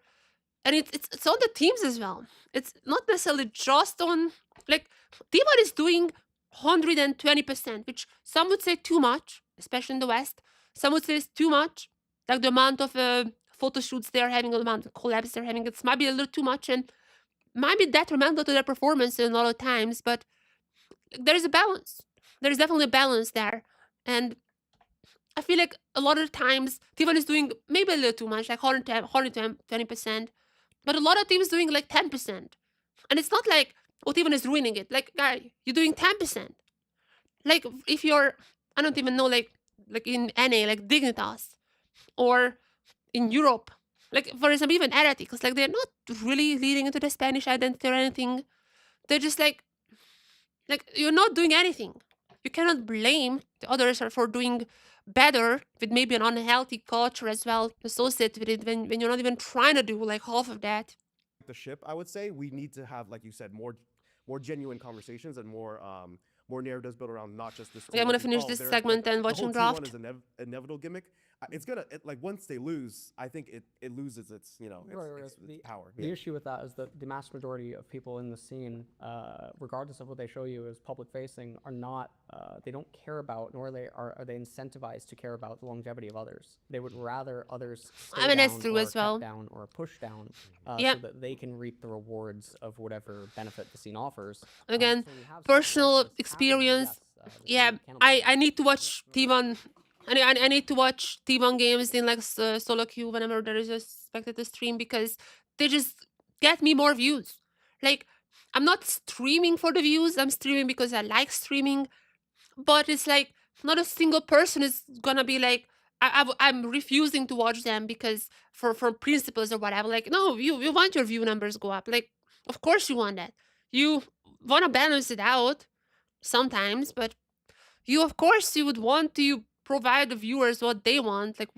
And it's on the teams as well. It's not necessarily just on like T1 is doing 120%, which some would say too much, especially in the West. Some would say it's too much. Like the amount of photo shoots they're having, the amount of collabs they're having, it might be a little too much and might be detrimental to their performance in a lot of times, but there's a balance. There's definitely a balance there. And I feel like a lot of times T1 is doing maybe a little too much, like 120%, but a lot of teams doing like 10%. And it's not like, oh, T1 is ruining it. Like, guy, you're doing 10%. Like, if you're, I don't even know, like in NA, like Dignitas, or in Europe, like, for example, even Heretics, like, they're not really leading into the Spanish identity or anything. They're just like, you're not doing anything. You cannot blame the others for doing better with maybe an unhealthy culture as well associated with it when you're not even trying to do like half of that. The ship, I would say, we need to have, like you said, more genuine conversations and more narratives built around not just this. Yeah, I'm gonna finish this segment and watch them draft. The whole T1 is an inevitable gimmick. It's gonna like once they lose, I think it loses its its power. The issue with that is that the mass majority of people in the scene, regardless of what they show you as public facing, are not. They don't care about, nor are they incentivized to care about the longevity of others. They would rather others stay down that's true or as well. down or push down, so that they can reap the rewards of whatever benefit the scene offers. Again, so personal experience. I need to watch T1. I need to watch T1 games in like solo queue whenever there is a spectator stream because they just get me more views. Like, I'm not streaming for the views. I'm streaming because I like streaming. But it's like not a single person is gonna be like, I'm refusing to watch them because for principles or whatever. Like, no, you want your view numbers go up. Like, of course you want that. You want to balance it out sometimes, but you would want to provide the viewers what they want, like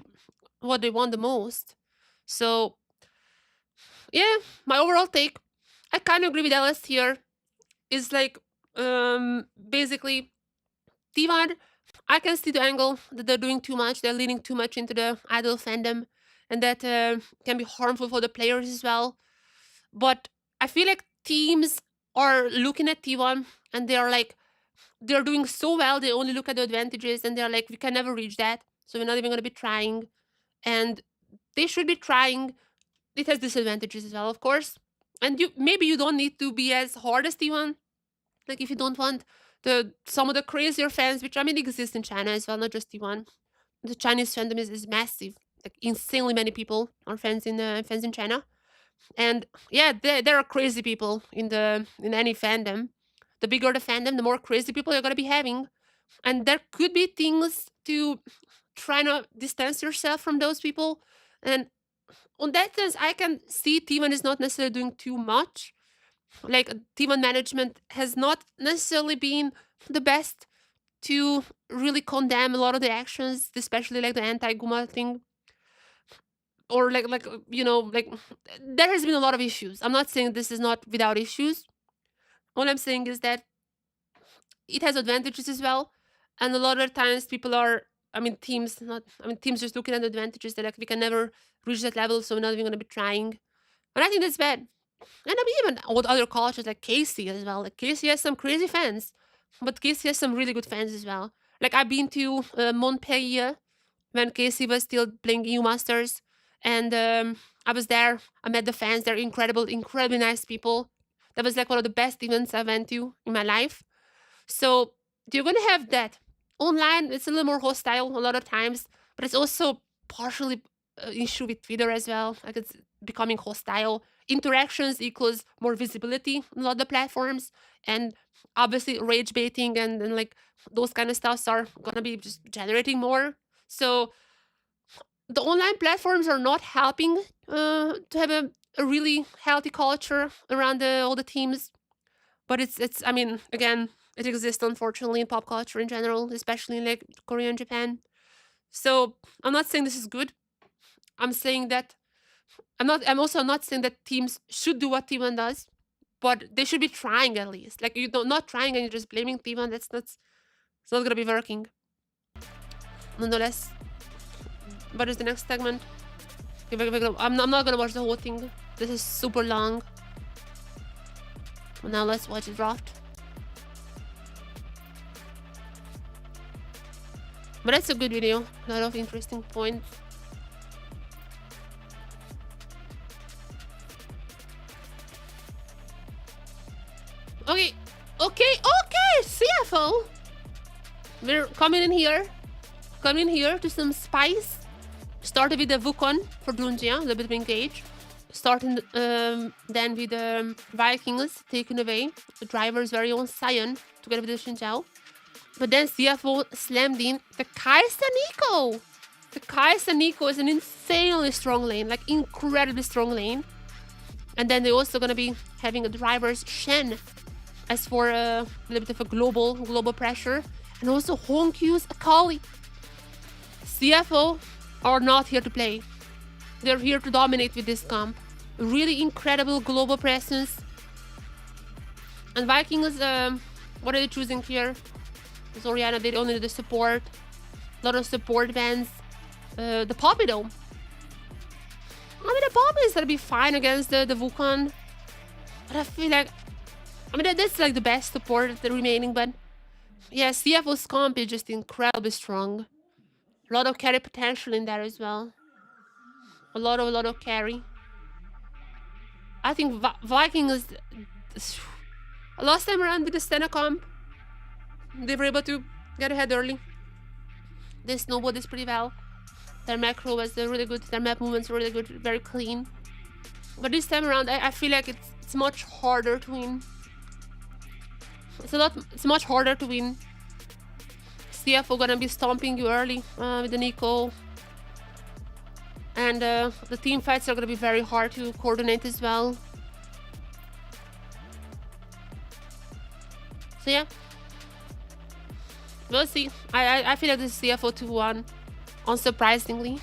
what they want the most. So yeah, my overall take, I kind of agree with Alice here, is like basically T1, I can see the angle that they're doing too much, they're leaning too much into the idol fandom, and that can be harmful for the players as well. But I feel like teams are looking at T1 and they're doing so well, they only look at the advantages and they're like, we can never reach that, so we're not even going to be trying. And they should be trying. It has disadvantages as well, of course. And maybe you don't need to be as hard as T1. Like, if you don't want some of the crazier fans, which I mean exist in China as well, not just T1. The Chinese fandom is massive. Like, insanely many people are fans in China. And yeah, there are crazy people in any fandom. The bigger the fandom, the more crazy people you're gonna be having. And there could be things to try to distance yourself from those people. And on that sense, I can see T1 is not necessarily doing too much. Like, T1 management has not necessarily been the best to really condemn a lot of the actions, especially like the anti-Guma thing. Or like there has been a lot of issues. I'm not saying this is not without issues. All I'm saying is that it has advantages as well. And a lot of times teams just looking at the advantages. They're like, we can never reach that level, so we're not even going to be trying. And I think that's bad. And I mean, even with other cultures like KC as well. Like, KC has some crazy fans. but Casey has some really good fans as well. Like, I've been to Montpellier when Casey was still playing EU Masters, and I was there. I met the fans. They're incredible, incredibly nice people. That was like one of the best events I went to in my life. So you're gonna have that. Online, it's a little more hostile a lot of times, but it's also partially an issue with Twitter as well. Like, it's becoming hostile. Interactions equals more visibility on a lot of the platforms, and obviously rage baiting and like those kind of stuffs are gonna be just generating more. So the online platforms are not helping to have a really healthy culture around all the teams. But it's I mean, again, it exists unfortunately in pop culture in general, especially in like Korea and Japan. So I'm not saying this is good. I'm saying that I'm also not saying that teams should do what T1 does, but they should be trying at least. Like, you don't not trying and you're just blaming T1, it's not gonna be working. Nonetheless. What is the next segment? Okay, I'm not gonna watch the whole thing. This is super long. Now let's watch the draft. But that's a good video. A lot of interesting points. Okay. CFO. We're coming in here. Coming in here to some spice. Started with the Wukong for Dunjia, the between cage. Starting then with the Vikings taken away. The driver's very own Sion together with the Xinjiao. But then CFO slammed in the Kaisa Nico. The Kaisa Nico is an insanely strong lane, like incredibly strong lane. And then they're also gonna be having a driver's Shen as for a little bit of a global pressure. And also Honkyu's Akali. CFO are not here to play. They're here to dominate with this comp. Really incredible global presence. And Vikings, what are they choosing here? Oriana, they only do the support. A lot of support bands. The Poppy though. I mean, the Poppy is gonna be fine against the Wukong. But I feel like, I mean, that's like the best support, the remaining, but yeah, CFO's comp is just incredibly strong. A lot of carry potential in there as well. A lot of carry. I think Vikings, last time around with the Stena comp, they were able to get ahead early. They snowballed this pretty well. Their macro was really good. Their map movements were really good, very clean. But this time around, I feel like it's much harder to win. It's much harder to win. CFO gonna be stomping you early with the Nico. And the team fights are gonna be very hard to coordinate as well. So yeah. We'll see. I feel like this is CFO 2-1. Unsurprisingly.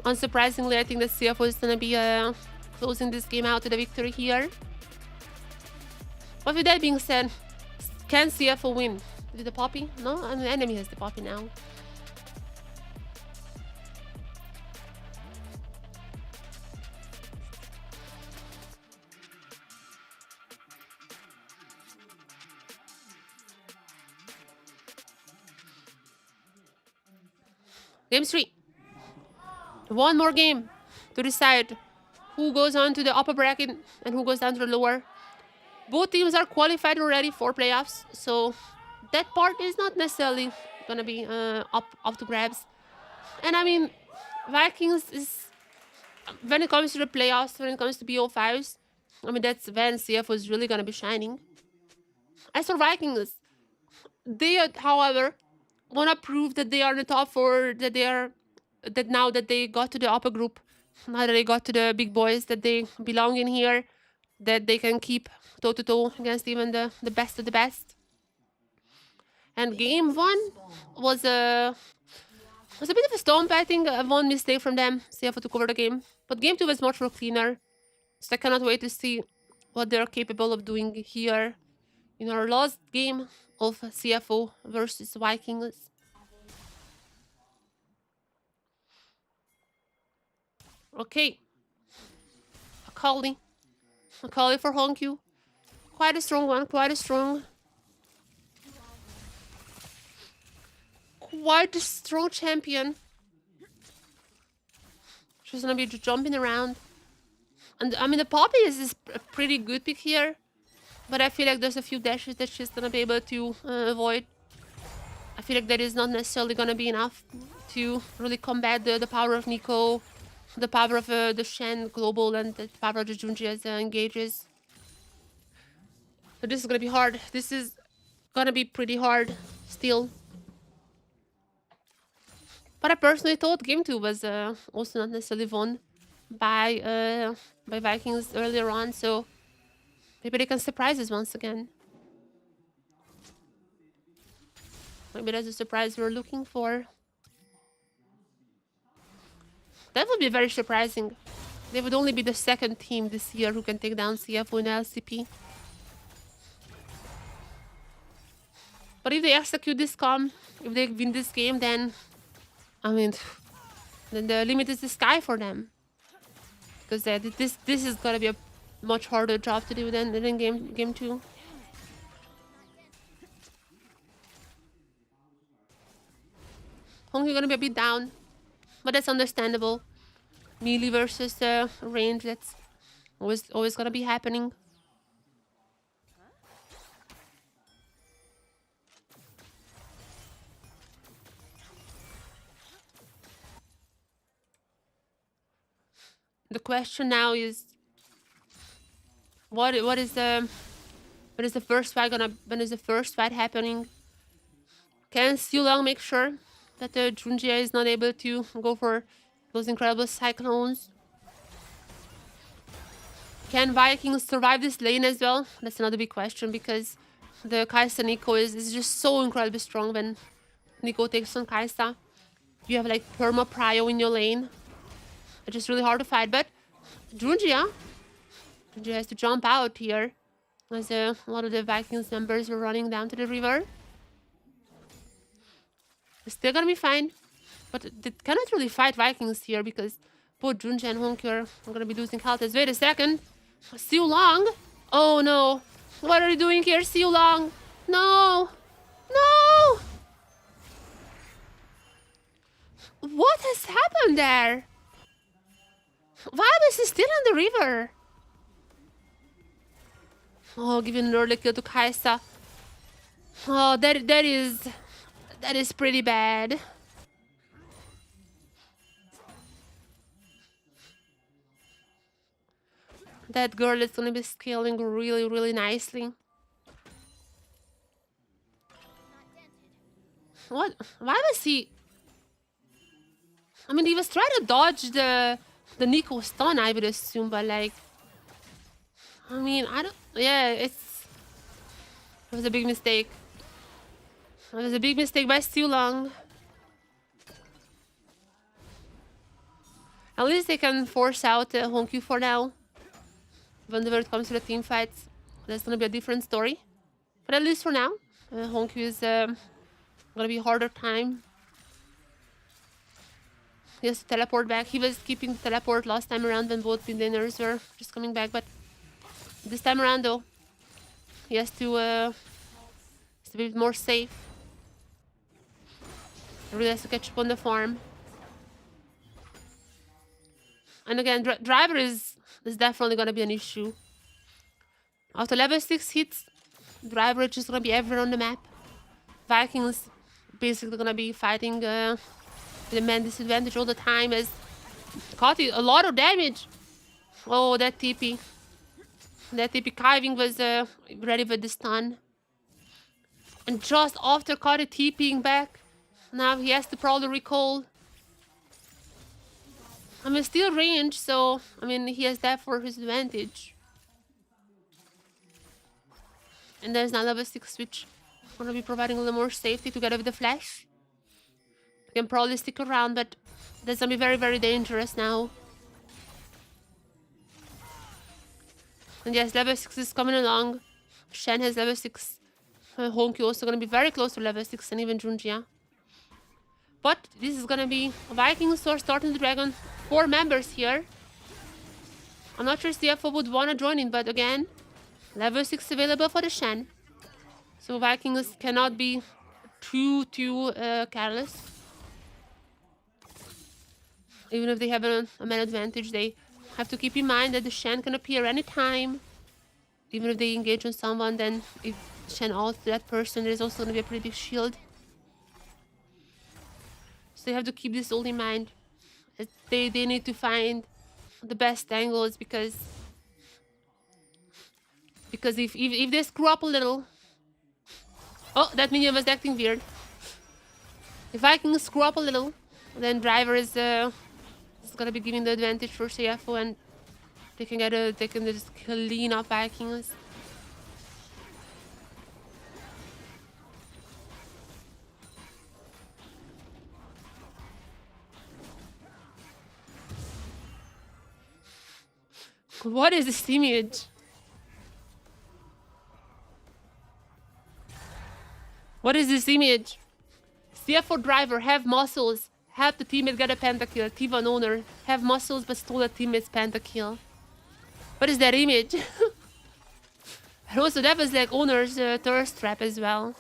I think that CFO is gonna be closing this game out to the victory here. But with that being said, can CFO win? With the Poppy? No? I mean, the enemy has the Poppy now. Game 3. One more game to decide who goes on to the upper bracket and who goes down to the lower. Both teams are qualified already for playoffs, so that part is not necessarily gonna be up to grabs. And I mean, Vikings is, when it comes to the playoffs, when it comes to BO5s, I mean, that's when CFO is really gonna be shining. As for Vikings, they, however, wanna prove that they are in the top 4, that now that they got to the upper group, now that they got to the big boys, that they belong in here, that they can keep toe-to-toe against even the best of the best. And game 1 was a bit of a stomp, I think. One mistake from them, CFO took over the game. But game 2 was much more cleaner. So I cannot wait to see what they're capable of doing here in our last game of CFO versus Vikings. Okay. Akali for Honkyu. Quite a strong one, quite a strong. quite a strong champion. She's gonna be jumping around. And I mean, the Poppy is a pretty good pick here. But I feel like there's a few dashes that she's gonna be able to avoid. I feel like that is not necessarily gonna be enough to really combat the power of Nico, the power of the Shen global, and the power of the Junji as engages. So this is gonna be hard. This is gonna be pretty hard still. But I personally thought game 2 was also not necessarily won by Vikings earlier on, so maybe they can surprise us once again. Maybe that's the surprise we're looking for. That would be very surprising. They would only be the second team this year who can take down CFO in LCP. But if they execute this calm, if they win this game, then I mean, then the limit is the sky for them. Because this is gonna be a much harder job to do than game 2. Hongyu gonna be a bit down, but that's understandable. Melee versus range, that's always gonna be happening. The question now is, what is the first fight gonna? When is the first fight happening? Can Siulong make sure that the Junji is not able to go for those incredible cyclones? Can Vikings survive this lane as well? That's another big question, because the Kai'Sa Nico is just so incredibly strong when Nico takes on Kai'Sa. You have like perma prio in your lane. It's just really hard to fight, but Junji has to jump out here as a lot of the Vikings members were running down to the river. It's still gonna be fine, but they cannot really fight Vikings here because both Junji and Honkyu are gonna be losing health. Wait a second, Siulong! Oh no! What are you doing here, Siulong? No! No! What has happened there? Vibus is still in the river. Oh, giving an early kill to Kai'Sa. Oh, that is pretty bad. That girl is gonna be scaling really, really nicely. What? Why was he? I mean, he was trying to dodge the Nico stun, I would assume, but like, I mean, I don't. Yeah, it was a big mistake. It was a big mistake by Siulong. At least they can force out Honkyu for now. Whenever it comes to the team fights, that's gonna be a different story. But at least for now, Honkyu is gonna be a harder time. He has to teleport back. He was keeping the teleport last time around when both laners were just coming back, but this time around though, he has to be a bit more safe. He really has to catch up on the farm. And again, driver is definitely gonna be an issue. After level 6 hits, driver is just gonna be everywhere on the map. Vikings basically gonna be fighting the man disadvantage all the time, as caught a lot of damage. Oh, that TP. That TP Kiving was ready with the stun. And just after Kati TPing back, now he has to probably recall. I mean, still range, so I mean, he has that for his advantage. And there's now level 6 switch. Gonna be providing a little more safety together with the flash. You can probably stick around, but that's gonna be very, very dangerous now. And yes, level 6 is coming along. Shen has level 6. Honkyu also gonna be very close to level 6, and even Junji. But this is gonna be Vikings or starting the Dragon. 4 members here. I'm not sure CFO would wanna join in, but again, level 6 available for the Shen. So Vikings cannot be 2-2 Careless. Even if they have a man advantage, they have to keep in mind that the Shen can appear anytime. Even if they engage on someone, then if Shen ults that person, there's also going to be a pretty big shield. So you have to keep this all in mind. They need to find the best angles because if they screw up a little... Oh, that minion was acting weird. If Vikings screw up a little, then Driver is gonna be giving the advantage for CFO, and they can just clean up Vikings. What is this image? What is this image? CFO Driver, have muscles. Help the teammate get a pentakill. T1 owner, have muscles but stole a teammate's pentakill. What is that image? And also that was like owner's thirst trap as well.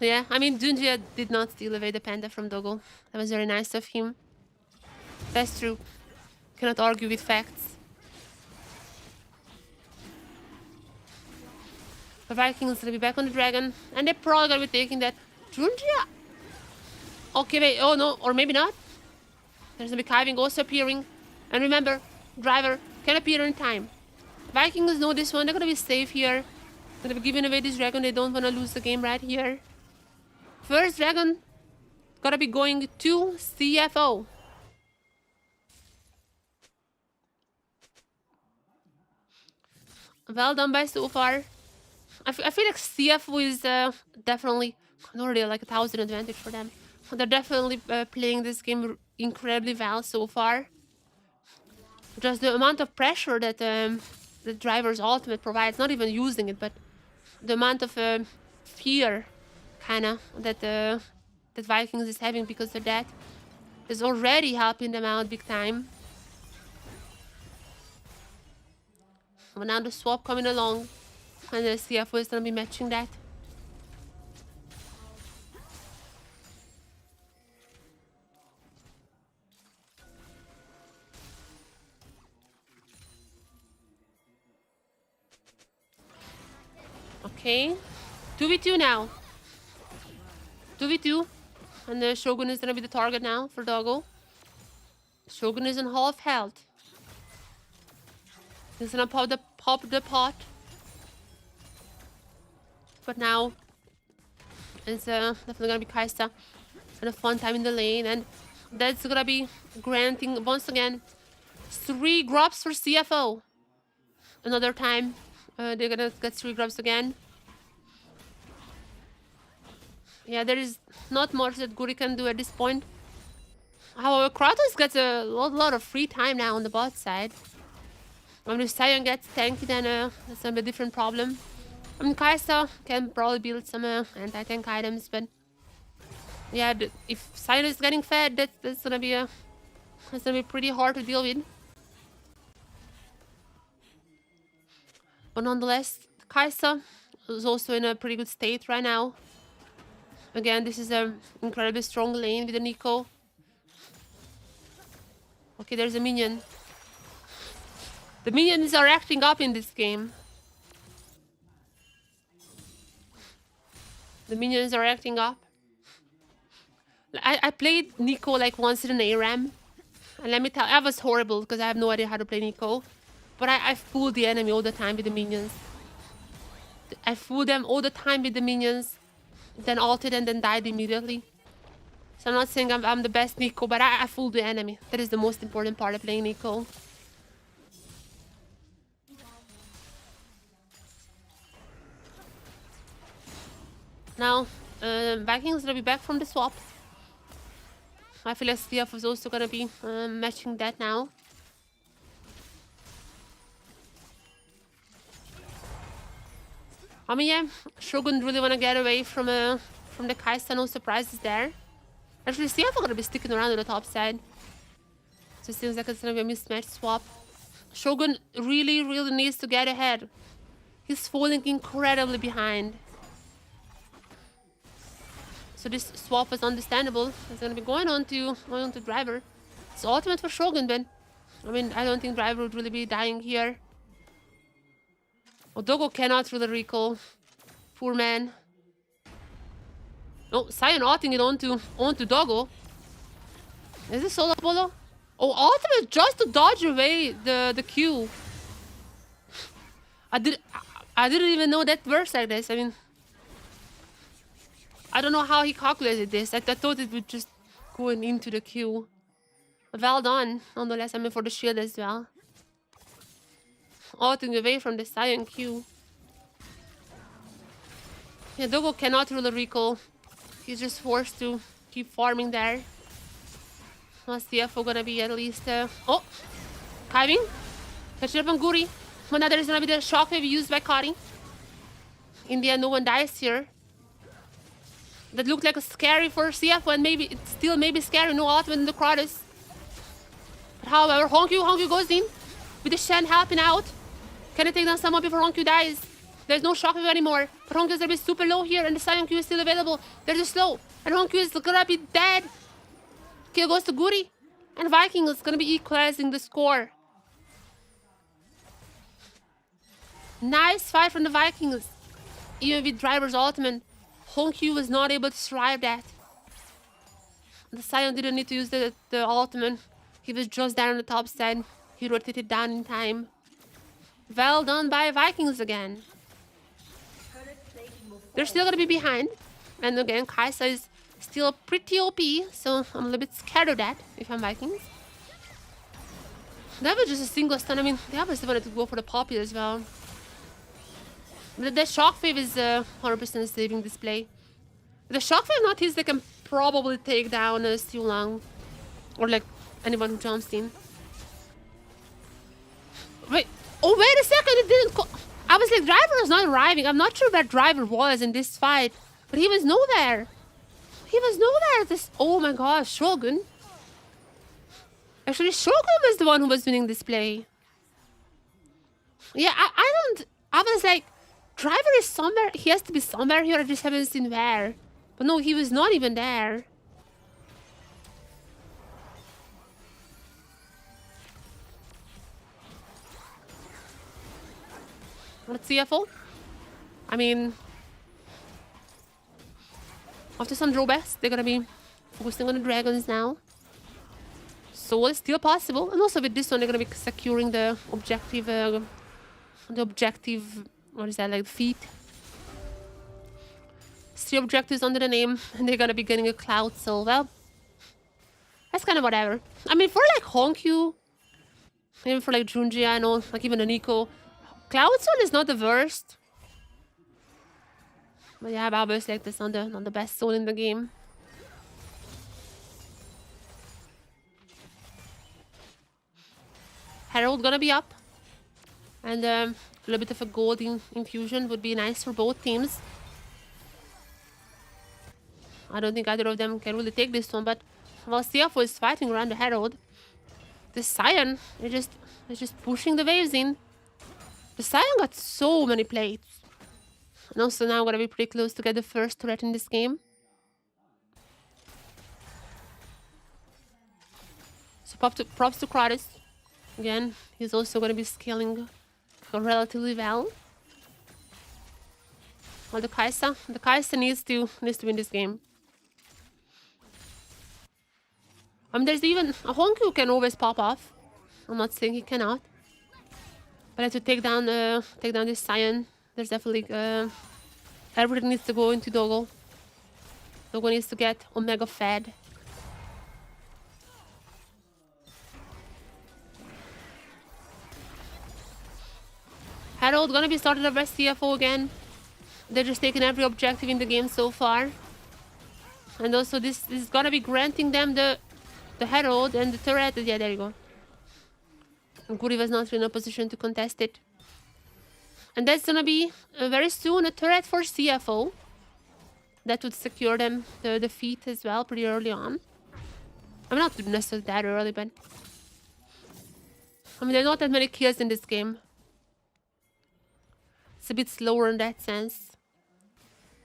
Yeah, I mean, Junjia did not steal away the panda from Dogo. That was very nice of him. That's true. Cannot argue with facts. The Vikings will be back on the dragon, and they're probably gonna be taking that. Junjia! Okay, wait, oh no, or maybe not. There's gonna be Kiving also appearing. And remember, Driver can appear in time. Vikings know this one, they're gonna be safe here. Gonna be giving away this dragon, they don't wanna lose the game right here. First dragon gotta be going to CFO. Well done by so far. I feel like CFO is definitely already like 1,000 advantage for them. They're definitely playing this game incredibly well so far. Just the amount of pressure that the Driver's ultimate provides, not even using it, but the amount of fear kinda that Vikings is having because of that is already helping them out big time. But now the swap coming along, and the CFO is gonna be matching that. Okay, 2v2 now. 2v2, and the Shogun is gonna be the target now for Doggo. Shogun is in half health. He's gonna pop the pot. But now it's definitely gonna be Kaisa and a fun time in the lane, and that's gonna be granting once again 3 grubs for CFO. Another time they're gonna get 3 grubs again. Yeah, there is not much that Guri can do at this point. However, Kratos gets a lot of free time now on the bot side. When the Sion gets tanky, then that's gonna be a different problem. I mean, Kaisa can probably build some anti-tank items, but yeah, if Sion is getting fed, that's gonna be pretty hard to deal with. But nonetheless, Kaisa is also in a pretty good state right now. Again, this is an incredibly strong lane with the Nico. Okay, there's a minion. The minions are acting up in this game. The minions are acting up. I played Nico like once in an ARAM. And let me tell you, I was horrible because I have no idea how to play Nico. But I fooled the enemy all the time with the minions. I fooled them all the time with the minions. Then ulted and then died immediately. So I'm not saying I'm the best Nico, but I fooled the enemy. That is the most important part of playing Nico. Now, Vikings gonna be back from the swap. I feel like CF is also gonna be matching that now. I mean, yeah, Shogun really wanna get away from the Kaisa, no surprises there. Actually, CFO gonna be sticking around on the top side. So it seems like it's gonna be a mismatch swap. Shogun really, really needs to get ahead. He's falling incredibly behind. So this swap is understandable. It's gonna be going on to Driver. It's ultimate for Shogun, but I mean, I don't think Driver would really be dying here. Dogo cannot really recall. Poor man. Oh, Sion ulting it onto Dogo. Is this solo polo? Oh, ultimate just to dodge away the Q. I didn't even know that works like this. I mean, I don't know how he calculated this. I thought it would just go into the Q. But well done, nonetheless. I mean, for the shield as well. Ulting away from the Sion Q. Yeah, Dogo cannot really recall. He's just forced to keep farming there. Well, CFO gonna be at least... Oh! Kiving. Catching up on Guri. But now there's gonna be the shockwave used by Kari. In the end, no one dies here. That looked like a scary for CFO, and maybe it's still maybe scary. No ultimate in the Kratos. But however, Honkyu goes in. With the Shen helping out. Can it take down someone before Honkyu dies? There's no shockwave anymore. But Honkyu is gonna be super low here, and the Sion Q is still available. There's a slow. And Honkyu is gonna be dead. Kill goes to Guri. And Viking is gonna be equalizing the score. Nice fight from the Vikings. Even with Driver's ultimate, Honkyu was not able to survive that. The Sion didn't need to use the ultimate. He was just there on the top side. He rotated down in time. Well done by Vikings again. They're still gonna be behind. And again, Kaisa is still pretty OP, so I'm a little bit scared of that if I'm Vikings. That was just a single stun. I mean, they obviously wanted to go for the Poppy as well. The shockwave is 100% saving this play. The shockwave not his, they can probably take down Steel Long. Or like anyone who jumps in. Wait. Oh, wait a second. It didn't go. I was like, Driver was not arriving. I'm not sure where Driver was in this fight. But he was nowhere. He was nowhere at this. Oh my gosh, Shogun. Actually, Shogun was the one who was winning this play. Yeah, I was like, Driver is somewhere. He has to be somewhere here. I just haven't seen where. But no, he was not even there. Let's CFO. I mean, after some drawbacks, they're gonna be focusing on the dragons now. So it's still possible. And also with this one, they're gonna be securing the objective. What is that, like feat? 3 objectives under the name, and they're gonna be getting a cloud. So well, that's kind of whatever. I mean, for like Honkyu, even for like Junji, I know, like even a Nico. Cloud Zone is not the worst. But yeah, I always like this on the best zone in the game. Herald gonna be up. And a little bit of a gold infusion would be nice for both teams. I don't think either of them can really take this one, but while CFO is fighting around the Herald, the Sion is just pushing the waves in. The Sion got so many plates. And also now I'm gonna be pretty close to get the first turret in this game. So props to Kratos. Again, he's also gonna be scaling relatively well. Well, the Kaisa needs to win this game. I mean, there's even a Honkyu can always pop off. I'm not saying he cannot. But I have to take down this Sion. There's definitely everything needs to go into Dogo. Dogo needs to get Omega fed. Herald gonna be started up by CFO again. They're just taking every objective in the game so far. And also this is gonna be granting them the Herald and the turret. Yeah, there you go. And Guri was not in a position to contest it. And that's gonna be very soon a turret for CFO. That would secure them the defeat as well pretty early on. I mean, not necessarily that early, but... I mean, there are not that many kills in this game. It's a bit slower in that sense.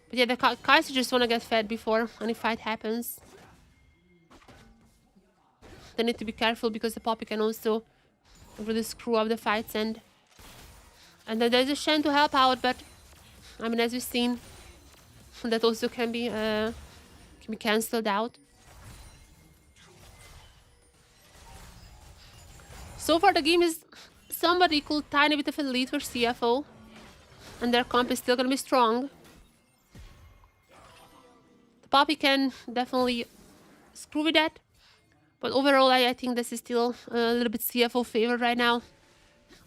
But yeah, the Kai'Sa just want to get fed before any fight happens. They need to be careful because the Poppy can also really screw up the fights, and then there's a Shen to help out, but I mean, as we've seen, that also can be cancelled out. So far the game is somewhat equal, tiny bit of a lead for CFO, and their comp is still gonna be strong. The Poppy can definitely screw with that. But overall, I think this is still a little bit CFO favored right now.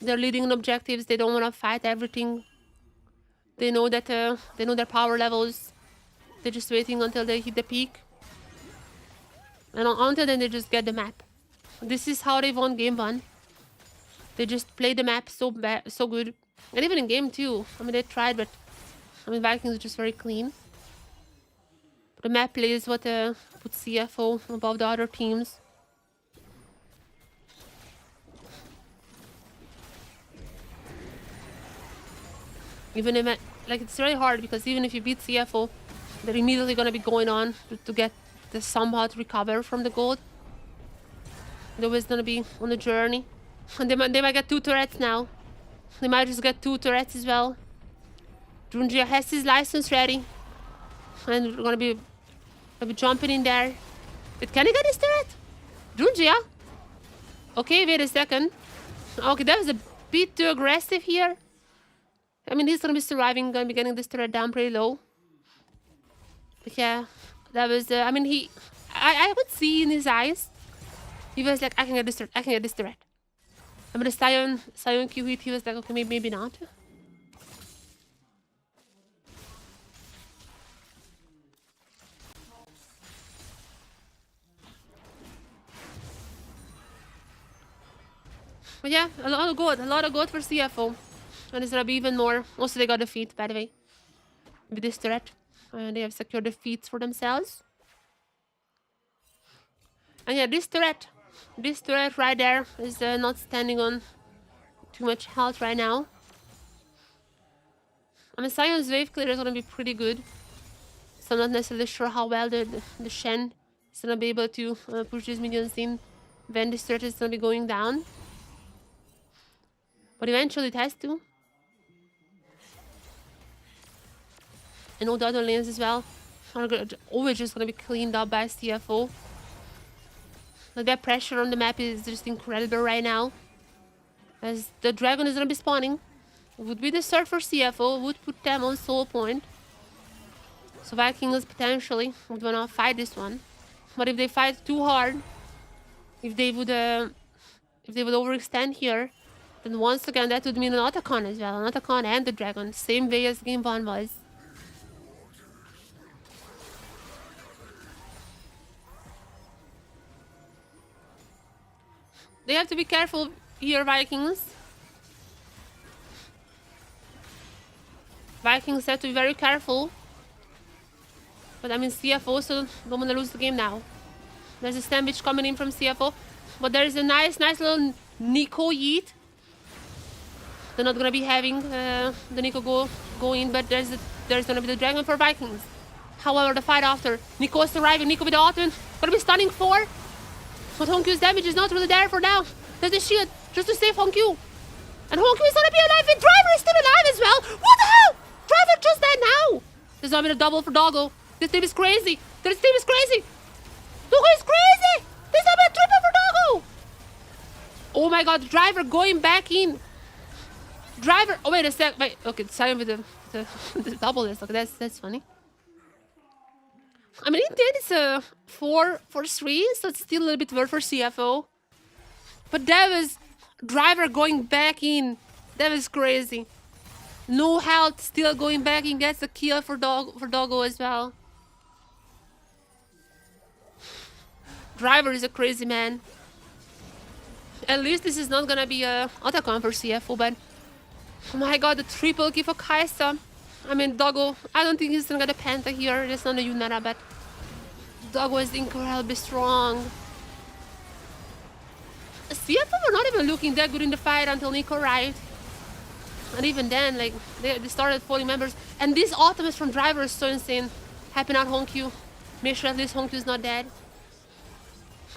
They're leading in objectives. They don't want to fight everything. They know that they know their power levels. They're just waiting until they hit the peak. And until then, they just get the map. This is how they won game 1. They just played the map so good. And even in game 2, I mean, they tried, but I mean, Vikings are just very clean. The map play is what puts CFO above the other teams. Even if like, it's very hard because even if you beat CFO, they're immediately gonna be going on to get the somewhat recover from the gold. They're always gonna be on the journey, and they might get 2 turrets now. They might just get 2 turrets as well. Junjia has his license ready, and we're gonna be jumping in there. But can he get his turret? Junjia? Okay, wait a second. Okay, that was a bit too aggressive here. I mean, he's gonna be surviving, gonna be getting this turret down pretty low. But yeah, that was, I mean, I would see in his eyes, he was like, I can get this turret, I can get this turret. I mean, the Sion Q hit, he was like, okay, maybe not. But yeah, a lot of good for CFO. And it's gonna be even more. Also, they got the feet, by the way, with this turret. And they have secured the feet for themselves. And yeah, this turret right there is not standing on too much health right now. I mean, Sion's wave clear is gonna be pretty good. So I'm not necessarily sure how well the Shen is gonna be able to push these minions in when this turret is gonna be going down. But eventually it has to. And all the other lanes as well are always just going to be cleaned up by CFO. Like, that pressure on the map is just incredible right now. As the dragon is going to be spawning. It would be the start for CFO, would put them on solo point. So Vikings potentially would want to fight this one. But if they fight too hard, if they would overextend here, then once again that would mean an Otacon as well. An Otacon and the dragon, same way as game 1 was. They have to be careful here, Vikings. Vikings have to be very careful. But I mean, CFO also don't want to lose the game now. There's a sandwich coming in from CFO. But there's a nice little Nico yeet. They're not going to be having the Nico go in, but there's going to be the dragon for Vikings. However, the fight after, Nico is arriving, Nico with the ultimate, going to be stunning 4. But Honkyu's damage is not really there for now. There's a shield just to save Honkyu. And Honkyu is going to be alive, and Driver is still alive as well. What the hell? Driver just died now. There's going to be a double for Doggo. This team is crazy. This team is crazy. Doggo is crazy. There's going to be a triple for Doggo. Oh my god, Driver going back in. Driver, oh wait a sec, wait, okay, Sion with the double is, okay, that's funny. I mean, in the end, it's a 4-3, so it's still a little bit worse for CFO. But that was Driver going back in. That was crazy. No health, still going back in, gets a kill for Doggo as well. Driver is a crazy man. At least this is not gonna be a Otacon for CFO, but oh my god, the triple kill for Kai'Sa. I mean, Doggo, I don't think he's gonna get a Penta here. It's not a Yunara, but Doggo is incredibly strong. CFO were not even looking that good in the fight until Nico arrived. And even then, like, they started falling members. And this ultimate from Driver is so insane. Helping out Honkyu. Make sure at least Honkyu is not dead.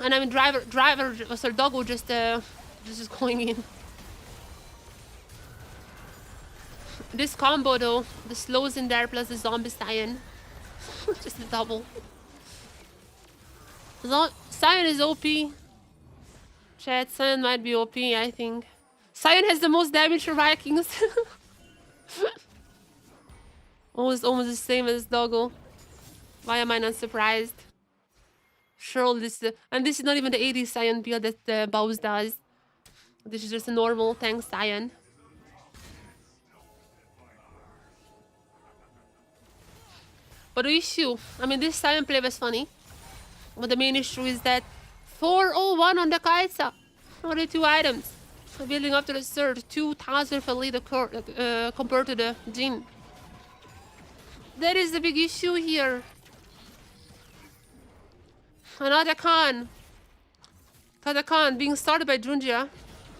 And I mean, Doggo just is going in. This combo though, the slows in there plus the zombie Cyan. Just a double. Cyan is OP. Chat, Cyan might be OP, I think. Cyan has the most damage for Vikings. almost the same as Doggo. Why am I not surprised? Surely this and this is not even the 80 Cyan build that Bows does. This is just a normal tank Cyan. But the issue, I mean, this Cyan play was funny. But the main issue is that 401 on the Kaisa. Only 2 items. Building up to the third, 2,000 for lead compared to the Jin. That is the big issue here. Another Khan. Khan being started by Junjia.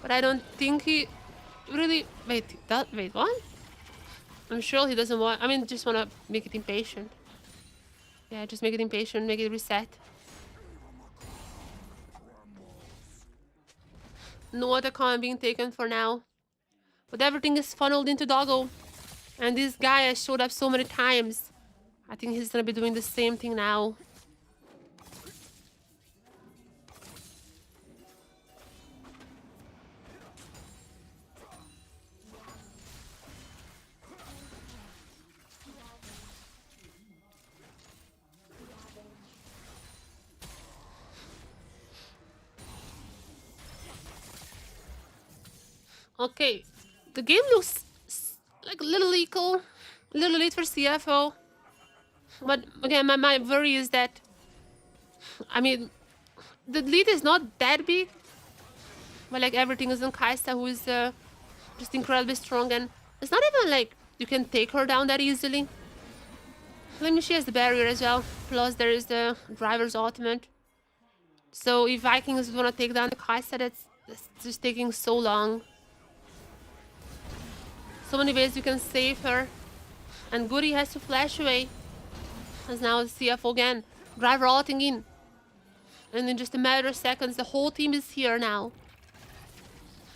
But I don't think he really... Wait, what? I'm sure he doesn't want... I mean, just want to make it impatient. Yeah, just make it impatient, make it reset. No other Khan being taken for now. But everything is funneled into Doggo. And this guy has showed up so many times. I think he's gonna be doing the same thing now. Okay, the game looks like a little equal, a little late for CFO. But again, my worry is that, I mean, the lead is not that big. But like everything is on Kaisa, who is just incredibly strong. And it's not even like you can take her down that easily. I mean, she has the barrier as well. Plus there is the driver's ultimate. So if Vikings want to take down the Kaisa, that's just taking so long. So many ways you can save her. And Goody has to flash away. As now CFO again. Driver ulting in. And in just a matter of seconds, the whole team is here now.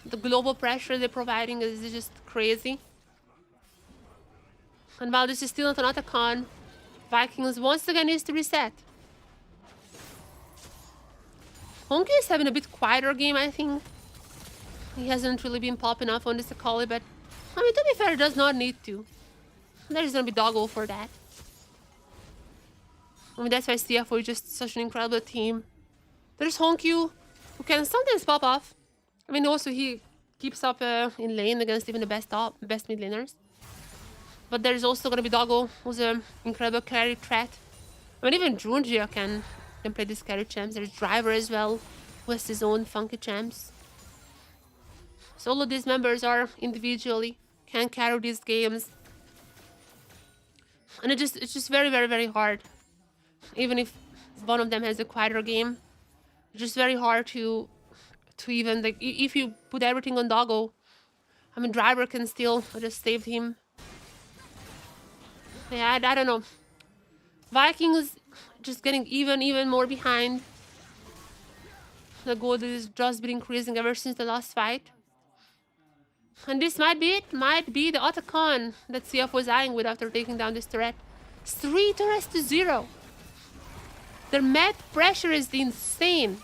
The global pressure they're providing is just crazy. And while this is still not an Otacon, Vikings once again needs to reset. Honky is having a bit quieter game, I think. He hasn't really been popping off on this Akali, but I mean, to be fair, does not need to. There's gonna be Doggo for that. I mean, that's why CFO is just such an incredible team. There's Honkyu, who can sometimes pop off. I mean, also he keeps up in lane against even the best mid laners. But there's also gonna be Doggo, who's an incredible carry threat. I mean, even Junjia can play these carry champs. There's Driver as well, who has his own funky champs. So all of these members are individually can carry these games. And it's just very, very, very hard. Even if one of them has a quieter game, it's just very hard to even, like, if you put everything on Doggo, I mean, Driver can still just save him. Yeah, I don't know. Vikings just getting even more behind. The gold is just been increasing ever since the last fight. And this might be it. Might be the Otacon that CF was eyeing with after taking down this turret. 3 turrets to 0. Their mat pressure is insane.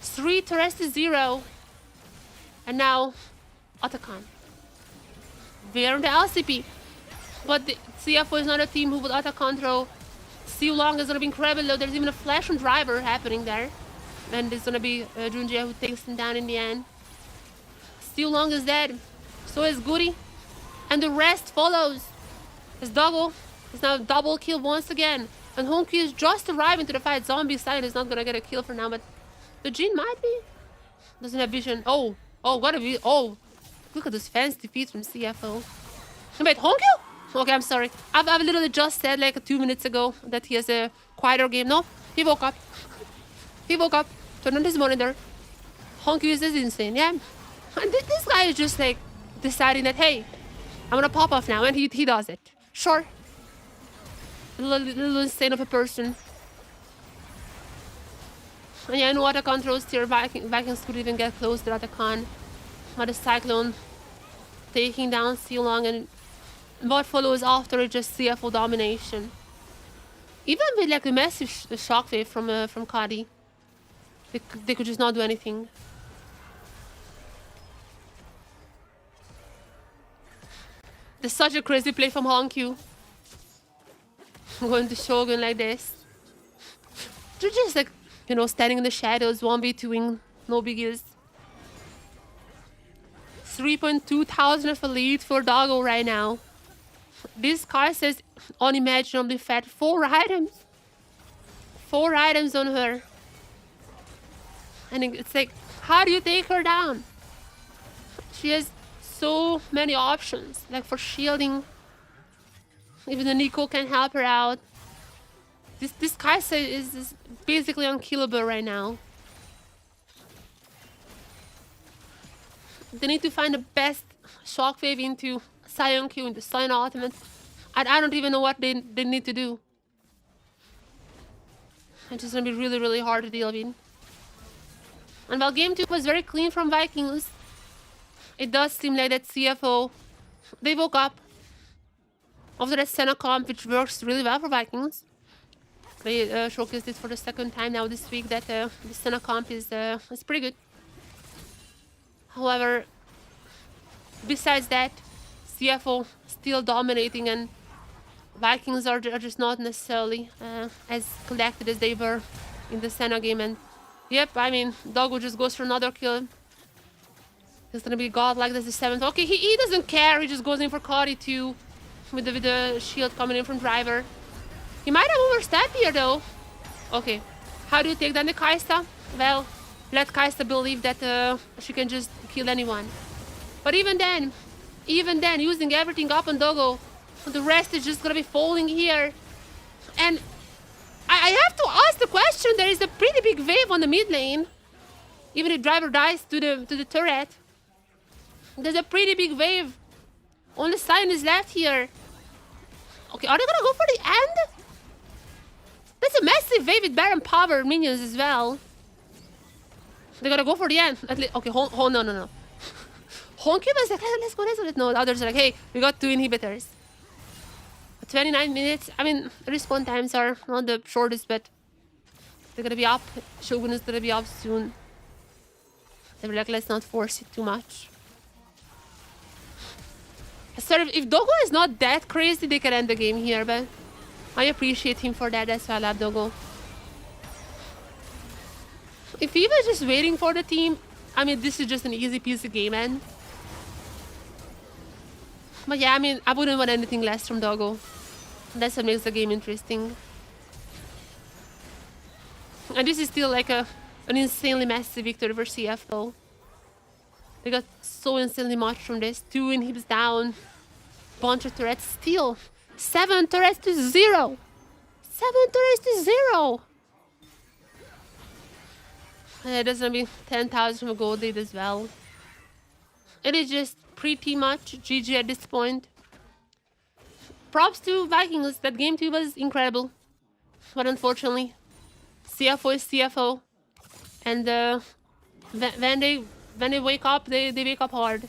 3 turrets to 0. And now, Otacon. We're on the LCP. But the CFO is not a team who would Otacon throw. Siu Long is going to be incredible low. There's even a flash on Driver happening there. And it's going to be Junjia who takes him down in the end. Siu Long is dead. So is Goody. And the rest follows. As Doggo is now double kill once again. And Honky is just arriving to the fight. Zombie side is not going to get a kill for now. But the Jin might be. Doesn't have vision. Oh, what a view. Oh, look at this fancy defeat from CFO. Wait, Honky? Okay, I'm sorry. I've literally just said like 2 minutes ago that he has a quieter game. No, he woke up. He woke up, turned on his monitor. Honky is insane, yeah. And this guy is just like deciding that, hey, I'm gonna pop off now, and he does it. Sure. A little insane of a person. And yeah, no other controls here. Vikings could even get close to the con. But the Cyclone taking down Long, and what follows after is just CFO domination. Even with like a massive shockwave from Kadi, they could just not do anything. There's such a crazy play from Honkyu. Going to Shogun like this. They're just like, you know, standing in the shadows, 1v2ing, no biggies. 3.2 thousand of a lead for Doggo right now. This car says unimaginably fat. 4 items. 4 items on her. And it's like, how do you take her down? She has so many options, like for shielding. Even the Nico can help her out. This Kaisa is basically unkillable right now. They need to find the best shockwave into Sion Q, into Sion Ultimate. I don't even know what they need to do. It's just gonna be really, really hard to deal with. And while game 2 was very clean from Vikings, it does seem like that CFO, they woke up after that Senna comp, which works really well for Vikings. They showcased it for the 2nd time now this week that the Senna comp is pretty good. However, besides that, CFO still dominating, and Vikings are just not necessarily as collected as they were in the Senna game. And yep, I mean, Doggo just goes for another kill. He's gonna be godlike. That's the 7th. Okay, he doesn't care. He just goes in for Cody too, with the shield coming in from Driver. He might have overstepped here though. Okay, how do you take down the Kaista? Well, let Kaista believe that she can just kill anyone. But even then, using everything up on Doggo, the rest is just gonna be falling here. And I have to ask the question. There is a pretty big wave on the mid lane. Even if Driver dies to the turret, there's a pretty big wave. Only Sion is left here. Okay, are they gonna go for the end? That's a massive wave with Baron Power minions as well. They're gonna go for the end. At least, okay, no. Honky was like, let's go. No, the others are like, hey, we got 2 inhibitors. 29 minutes. I mean, respawn times are not the shortest, but they're gonna be up. Shogun is gonna be up soon. They were like, let's not force it too much. Sort of, if Doggo is not that crazy, they can end the game here, but I appreciate him for that. That's why I love Doggo. If he was just waiting for the team, I mean, this is just an easy piece of game end. But yeah, I mean, I wouldn't want anything less from Doggo. That's what makes the game interesting. And this is still like an insanely massive victory for CFO. They got so insanely much from this. 2 inhibs down. Bunch of turrets. Still 7 turrets to 0. 7 turrets to 0. There's gonna be 10,000 from a gold lead as well. It is just pretty much GG at this point. Props to Vikings. That game 2 was incredible. But unfortunately, CFO is CFO. And when they wake up, they wake up hard.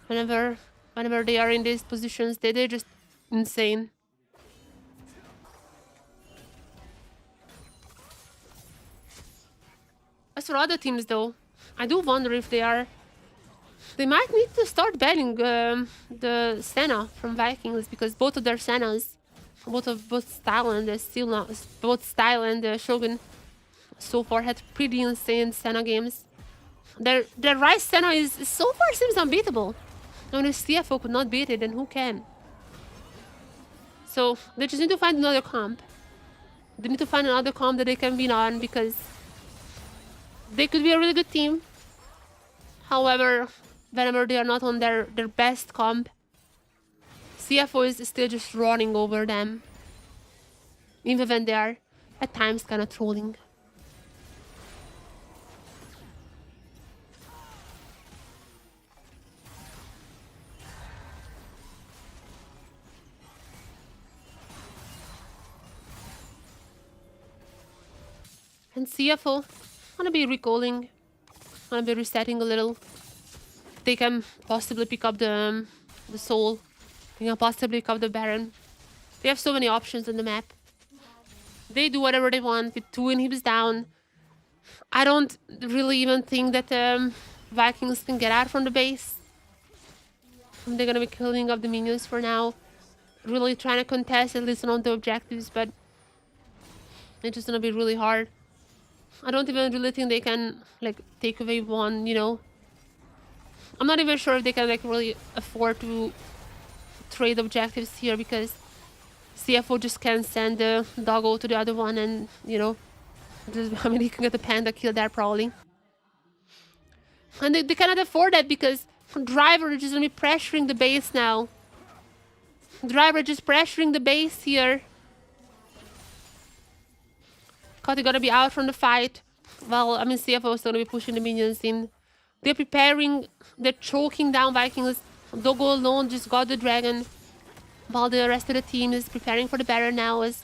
Whenever they are in these positions, they're just insane. As for other teams though, I do wonder if they might need to start banning the Senna from Vikings, because both of their Sennas, both Style and Shogun so far had pretty insane Senna games. Their Rice Senna is so far seems unbeatable. I mean, if CFO could not beat it, then who can? So they just need to find another comp. They need to find another comp that they can win on, because they could be a really good team. However, whenever they are not on their best comp, CFO is still just running over them. Even when they are at times kind of trolling. And CFO, gonna be recalling, gonna be resetting a little. They can possibly pick up the soul. They can possibly pick up the Baron. They have so many options on the map. They do whatever they want with 2 inhibs down. I don't really even think that Vikings can get out from the base. They're gonna be killing up the minions for now. Really trying to contest at least on the objectives, but it's just gonna be really hard. I don't even really think they can like take away one, you know. I'm not even sure if they can like really afford to trade objectives here because CFO just can't send the doggo to the other one and, you know, I mean, he can get the panda kill there probably. And they cannot afford that because Driver is just gonna be pressuring the base now. Driver just pressuring the base here. Cause they gotta be out from the fight. Well, I mean, CFO is gonna be pushing the minions in. They're preparing, they're choking down Vikings. Doggo alone just got the dragon. While the rest of the team is preparing for the Baron now. As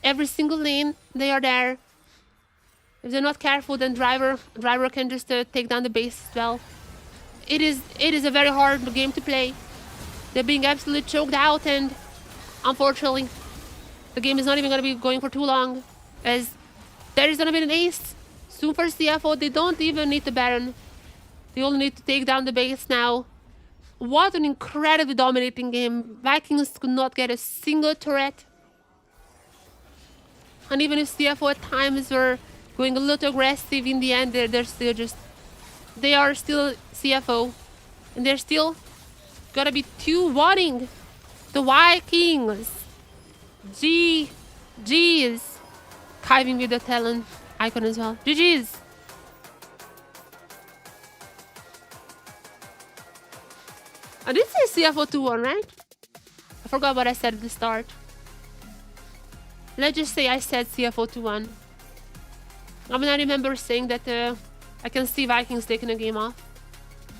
every single lane, they are there. If they're not careful, then Driver can just take down the base as well. It is a very hard game to play. They're being absolutely choked out, and unfortunately, the game is not even gonna be going for too long. As there is gonna be an ace soon for CFO. They don't even need the Baron. They only need to take down the base now. What an incredibly dominating game. Vikings could not get a single turret. And even if CFO at times were going a little aggressive, in the end, they're still just... They are still CFO. And they're still gonna be 2-1-ing the Vikings. GG's. Kiving with the talent icon as well. GG's. I did say CFO 2-1, right? I forgot what I said at the start. Let's just say I said CFO 2-1. I mean, I remember saying that I can see Vikings taking a game off.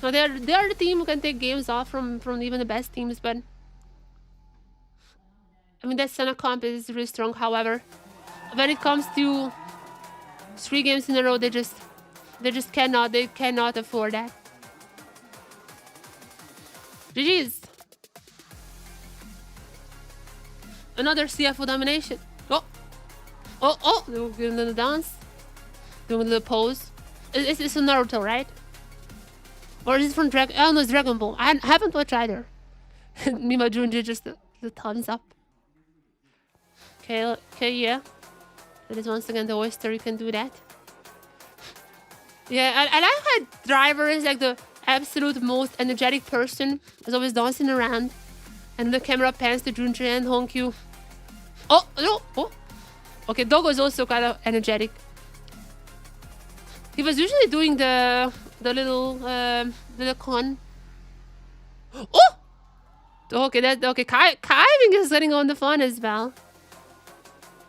Now, they are the team who can take games off from even the best teams, but... I mean, that Senna comp is really strong, however. When it comes to 3 games in a row, they just cannot afford that. GG's. Another CFO domination. Oh, doing a little dance. Doing a little pose. It's a Naruto, right? Or is it from Dragon? Oh no, it's Dragon Ball. I haven't watched either. Mima Junji just the thumbs up. Okay, yeah. That is once again the oyster, you can do that. Yeah, I like how Driver is like the absolute most energetic person. Is always dancing around. And the camera pans to Junji and Honkyu. Oh, no, oh. Okay, Doggo is also kind of energetic. He was usually doing the little con. Oh! Okay, Kiving is getting on the fun as well.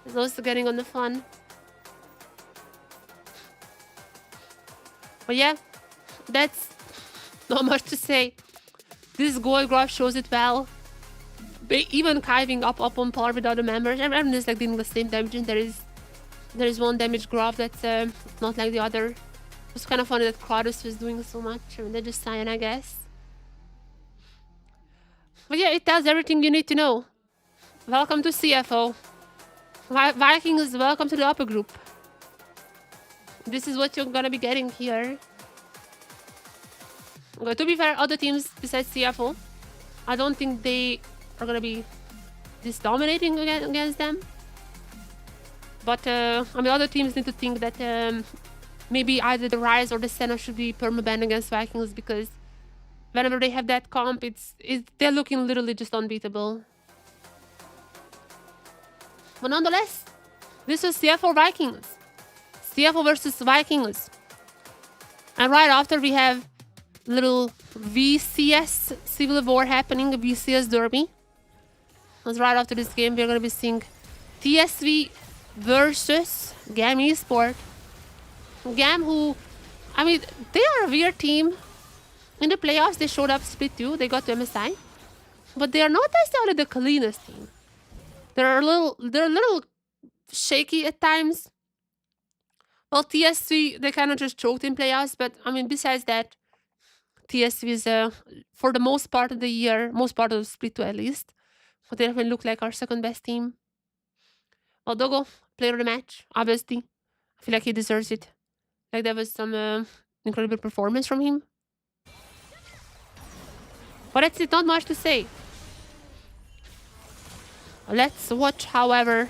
He's also getting on the fun. But yeah, that's not much to say. This gold graph shows it well. Even Kiving up on par with other members. Everyone is like doing the same damage, and there is one damage graph that's not like the other. It's kind of funny that Kratos was doing so much. I mean, they're just Cyan, I guess. But yeah, it tells everything you need to know. Welcome to CFO. Vikings, welcome to the upper group. This is what you're gonna be getting here. Okay, to be fair, other teams besides CFO, I don't think they are gonna be this dominating against them. But I mean, other teams need to think that maybe either the Rise or the Senna should be permaban against Vikings, because whenever they have that comp, they're looking literally just unbeatable. But nonetheless, this is CFO Vikings. CFO versus Vikings. And right after we have little VCS Civil War happening, a VCS Derby. Because right after this game, we're going to be seeing TSW versus GAM Esport. GAM, who, I mean, they are a weird team. In the playoffs, they showed up split 2. They got to MSI. But they are not necessarily the cleanest team. They're a little shaky at times. Well, TSW, they kind of just choked in playoffs. But, I mean, besides that, TSW is, for the most part of the year, most part of the split 2 at least, but they definitely look like our second best team. Well, Dogo, player of the match, obviously. I feel like he deserves it. Like, there was some incredible performance from him. But that's it, not much to say. Let's watch, however,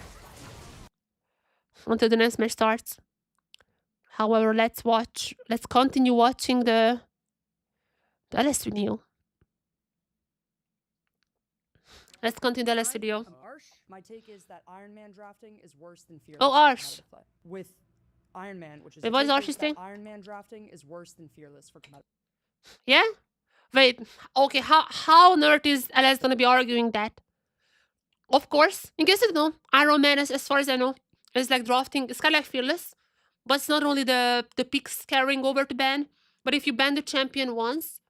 until the next match starts. However, let's continue watching the LS video. Let's continue the LS video. My take is that Iron Man drafting is worse than Fearless. Oh, Arsh. With Iron Man, which is wait, what is Arsh's thing? Iron Man drafting is worse than Fearless for competitive. Yeah? Wait, okay, how nerd is LS gonna be arguing that? Of course, in case you don't know, Iron Man, as far as I know, is like drafting, it's kind of like Fearless, but it's not only the picks carrying over to ban, but if you ban the champion once,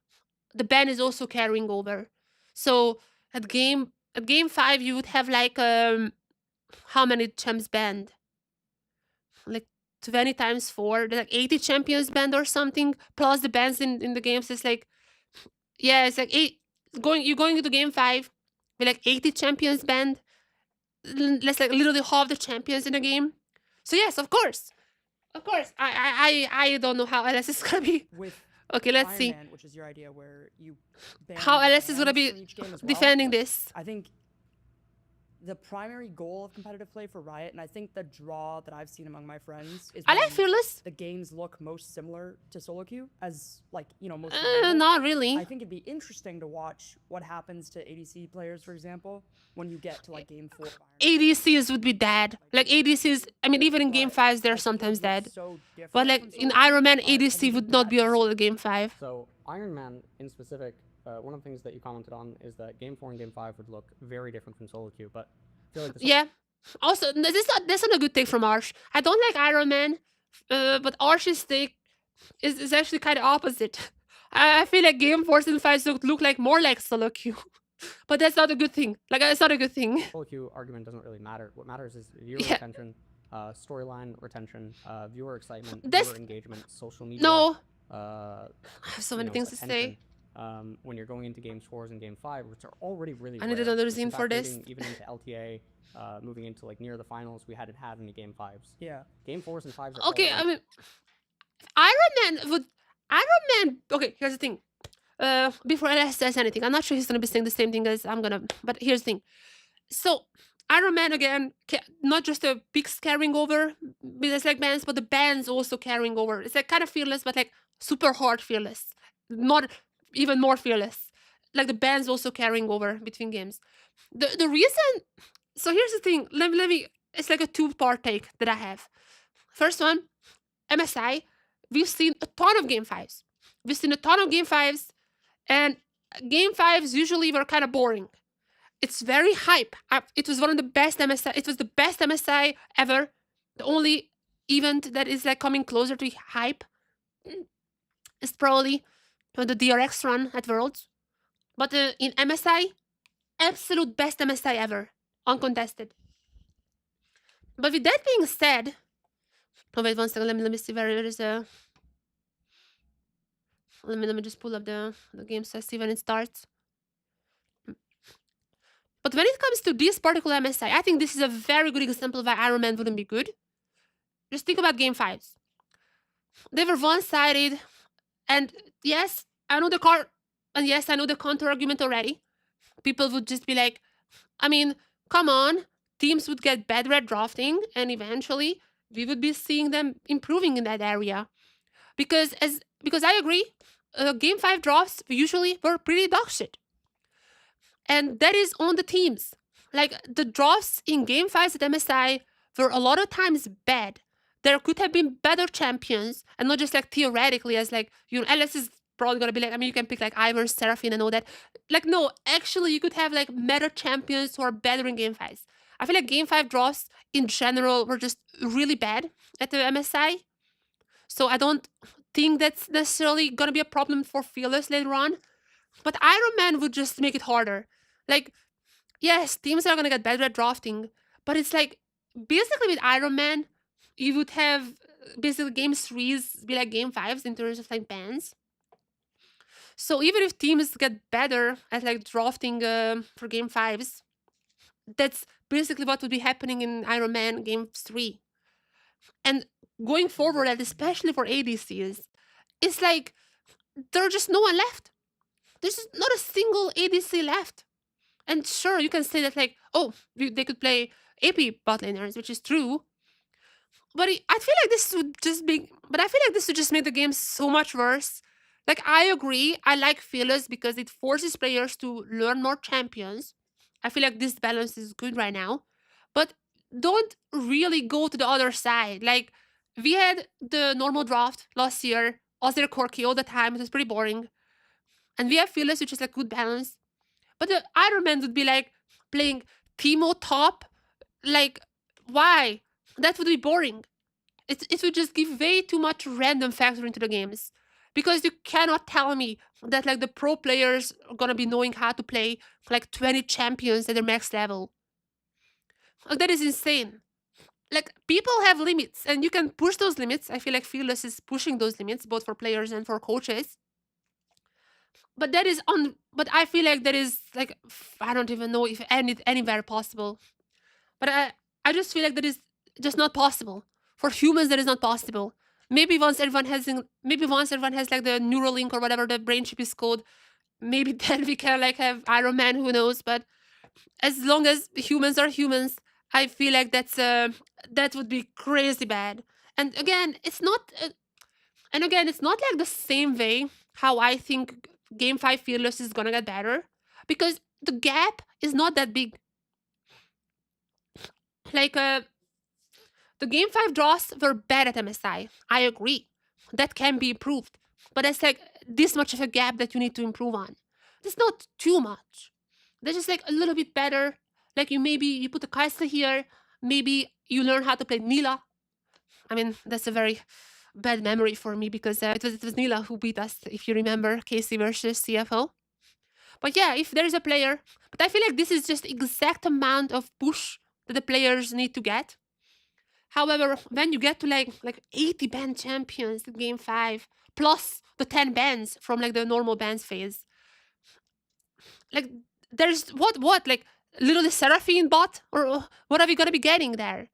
the ban is also carrying over. So at game 5, you would have like how many champs banned? Like 20 times 4. There's like 80 champions banned or something, plus the bans in the games. It's like, yeah, it's like you're going into game 5 with like 80 champions banned. That's like literally half the champions in the game. So yes, of course. I don't know how LS is gonna be. Okay, let's see. Man, which is your idea where you how LS is gonna be defending this. I think the primary goal of competitive play for Riot, and I think the draw that I've seen among my friends is I like Fearless. The games look most similar to solo queue as, like, you know, most not really. I think it'd be interesting to watch what happens to ADC players, for example, when you get to like game 4. ADCs would be dead. Like ADCs, I mean, even in game 5s, they're sometimes dead. But like in Iron Man, ADC would not be a role in game 5. So Iron Man in specific, one of the things that you commented on is that game 4 and game 5 would look very different from solo queue, but I feel like yeah. Also, that's not a good take from Arsh. I don't like Iron Man, but Arsh's take is actually kind of opposite. I feel like game 4s and 5s look like more like solo queue. But that's not a good thing. Like, it's not a good thing. Solo queue argument doesn't really matter. What matters is viewer retention, storyline retention, viewer excitement, viewer engagement, social media. No. I have so many things to say. When you're going into game 4s and game 5, which are already really I need another scene for this. Even into LTA, moving into like near the finals, we hadn't had any game 5s. Yeah. Game 4s and 5s are okay, I mean, Iron Man, okay, here's the thing. Before LS says anything, I'm not sure he's gonna be saying the same thing as I'm gonna, but here's the thing. So, Iron Man, again, not just the picks carrying over, with like bans, but the bans also carrying over. It's like kind of Fearless, but like super hard Fearless. Not even more Fearless. Like the bans also carrying over between games. The reason, so here's the thing, let me, it's like a 2-part take that I have. First one, MSI, we've seen a ton of game 5s. We've seen a ton of game 5s, and game 5s usually were kind of boring. It's very hype. It was one of the best MSI. It was the best MSI ever. The only event that is like coming closer to hype is probably the DRX run at Worlds. But in MSI, absolute best MSI ever. Uncontested. But with that being said, oh wait 1 second, let me see where there is a... Let me just pull up the game so I see when it starts. But when it comes to this particular MSI, I think this is a very good example of why Iron Man wouldn't be good. Just think about game 5s. They were one-sided, and yes, I know the counter argument already. People would just be like, I mean, come on, teams would get better at drafting, and eventually we would be seeing them improving in that area. Because I agree, game 5 drafts usually were pretty dog shit. And that is on the teams. Like, the drafts in game 5s at MSI were a lot of times bad. There could have been better champions, and not just like theoretically as like, you know, LS is probably gonna be like, I mean, you can pick like Ivern, Seraphine, and all that. Like, no, actually, you could have like meta champions who are better in game 5s. I feel like game 5 draws in general were just really bad at the MSI. So I don't think that's necessarily gonna be a problem for Fearless later on. But Iron Man would just make it harder. Like, yes, teams are gonna get better at drafting, but it's like basically with Iron Man, you would have basically game 3s be like game 5s in terms of like bans. So even if teams get better at like drafting for game 5s, that's basically what would be happening in Iron Man game 3. And going forward, and especially for ADCs, it's like there's just no one left. There's not a single ADC left. And sure, you can say that like, oh, they could play AP bot laners, which is true. But I feel like this would just make the game so much worse. Like, I agree, I like Fearless because it forces players to learn more champions. I feel like this balance is good right now. But don't really go to the other side. Like, we had the normal draft last year, Ozir Corki all the time, it was pretty boring. And we have Fearless, which is like good balance. But the Iron Man would be like playing Teemo top. Like, why? That would be boring. It would just give way too much random factor into the games. Because you cannot tell me that like the pro players are gonna be knowing how to play like 20 champions at their max level. Like, that is insane. Like, people have limits and you can push those limits. I feel like Fearless is pushing those limits both for players and for coaches. But that is but I feel like that is like, I don't even know if anywhere possible. But I just feel like that is just not possible. For humans, that is not possible. Maybe once everyone has like the Neuralink or whatever the brain chip is called, maybe then we can like have Iron Man, who knows. But as long as humans are humans, I feel like that would be crazy bad. And again, it's not like the same way how I think Game 5 Fearless is gonna get better, because the gap is not that big. Like, the Game 5 draws were bad at MSI. I agree. That can be improved. But that's like this much of a gap that you need to improve on. That's not too much. That's just like a little bit better. Like, you put a Kai'Sa here. Maybe you learn how to play Nila. I mean, that's a very bad memory for me because it was Nila who beat us, if you remember, Casey versus CFO. But yeah, if there's a player, but I feel like this is just exact amount of push that the players need to get. However, when you get to like 80 band champions in game 5, plus the 10 bands from like the normal bands phase, like there's what like literally Seraphine bot, or what are we gonna be getting there?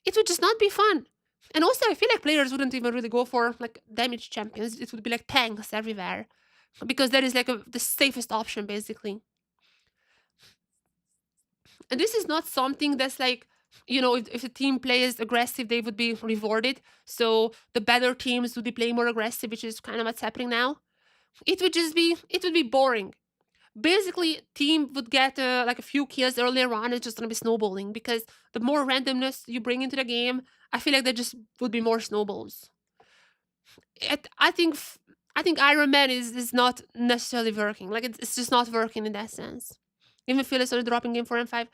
It would just not be fun. And also, I feel like players wouldn't even really go for like damage champions. It would be like tanks everywhere, because that is like the safest option basically. And this is not something that's like, if a team plays aggressive, they would be rewarded. So the better teams would be playing more aggressive, which is kind of what's happening now. It would be boring. Basically, team would get like a few kills earlier on. It's just gonna be snowballing, because the more randomness you bring into the game, I feel like there just would be more snowballs. I think Iron Man is not necessarily working. Like, it's just not working in that sense. Even Fearless are dropping game 4 and 5.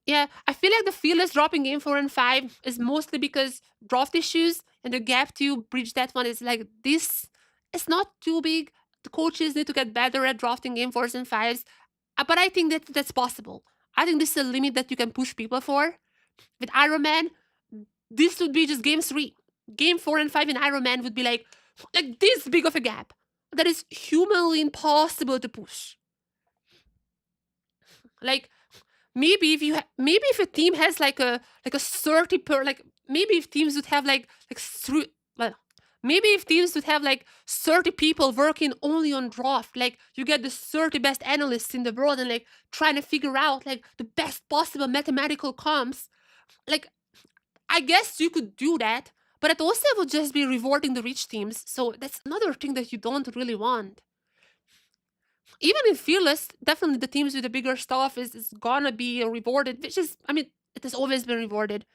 Yeah, I feel like the Fearless dropping game 4 and 5 is mostly because draft issues, and the gap to bridge that one is like this. It's not too big. The coaches need to get better at drafting game 4s and 5s. But I think that's possible. I think this is a limit that you can push people for. With Iron Man, this would be just game 3. Game 4 and 5 in Iron Man would be like this big of a gap. That is humanly impossible to push. Like, maybe if a team has like a 30 per, like, maybe if teams would have maybe if teams would have like 30 people working only on draft, like you get the 30 best analysts in the world and like trying to figure out like the best possible mathematical comps. Like, I guess you could do that, but it also would just be rewarding the rich teams. So that's another thing that you don't really want. Even in Fearless, definitely the teams with the bigger stuff is gonna be rewarded, which is, I mean, it has always been rewarded.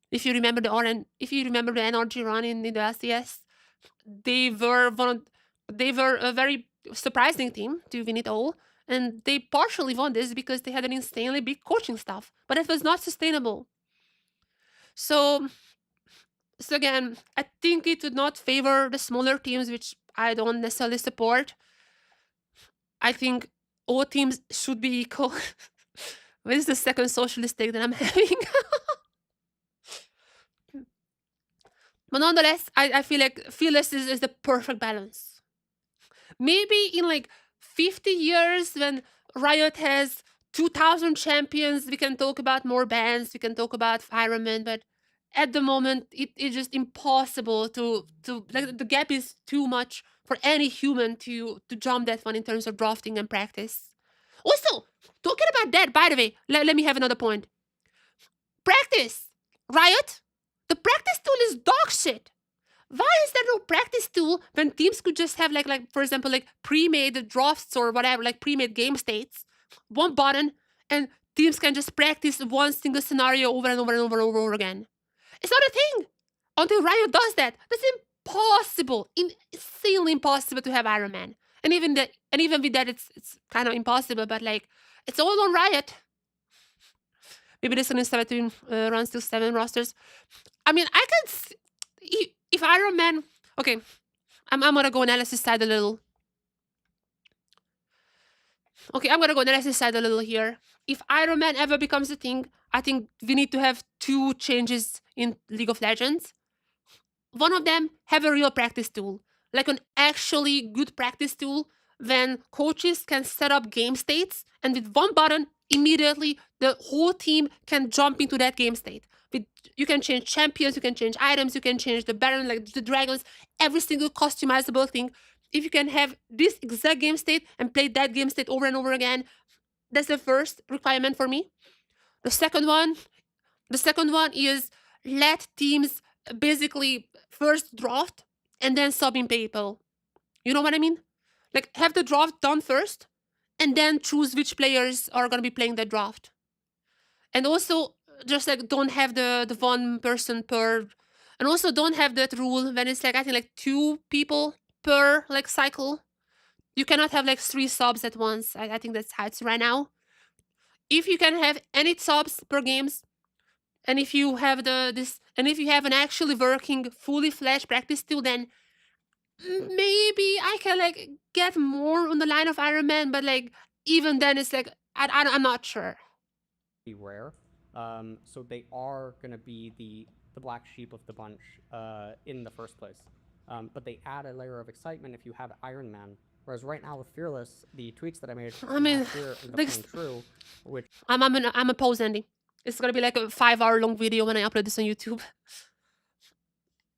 If you remember the NRG run in the LCS, they were a very surprising team to win it all. And they partially won this because they had an insanely big coaching staff, but it was not sustainable. So again, I think it would not favor the smaller teams, which I don't necessarily support. I think all teams should be equal. What is the second socialist take that I'm having? But nonetheless, I feel like fearless is the perfect balance. Maybe in like 50 years when Riot has 2,000 champions, we can talk about more bans, we can talk about Ironman, but at the moment, it's just impossible to like the gap is too much for any human to jump that one in terms of drafting and practice. Also, talking about that, by the way, let me have another point. Practice! Riot? The practice tool is dog shit. Why is there no practice tool when teams could just have like for example, like pre-made drafts or whatever, like pre-made game states, one button, and teams can just practice one single scenario over and over and over and over again? It's not a thing until Riot does that. That's impossible, insanely impossible to have Iron Man. And even with that, it's kind of impossible. But like, it's all on Riot. Maybe this one is 17 runs to 7 rosters. I mean, I can see, if Iron Man. Okay, I'm gonna go analysis side a little. Okay, I'm gonna go analysis side a little here. If Iron Man ever becomes a thing, I think we need to have 2 changes in League of Legends. One of them, have a real practice tool, like an actually good practice tool when coaches can set up game states and with one button, immediately the whole team can jump into that game state. You can change champions, you can change items, you can change the Baron, like the dragons, every single customizable thing. If you can have this exact game state and play that game state over and over again, that's the first requirement for me. The second one is let teams basically first draft and then sub in people. You know what I mean? Like have the draft done first and then choose which players are going to be playing the draft. And also just like don't have the one person per, and also don't have that rule when it's like I think like 2 people per like cycle. You cannot have like 3 subs at once. I think that's how it's right now. If you can have any subs per games, and if you have if you have an actually working fully fledged practice tool, then maybe I can like get more on the line of Iron Man, but like even then it's like I'm not sure. Be rare, so they are gonna be the black sheep of the bunch in the first place. But they add a layer of excitement if you have Iron Man. Whereas right now with Fearless, the tweaks that I made last year are coming true, which I'm opposed, Andy. It's gonna be like a 5-hour long video when I upload this on YouTube.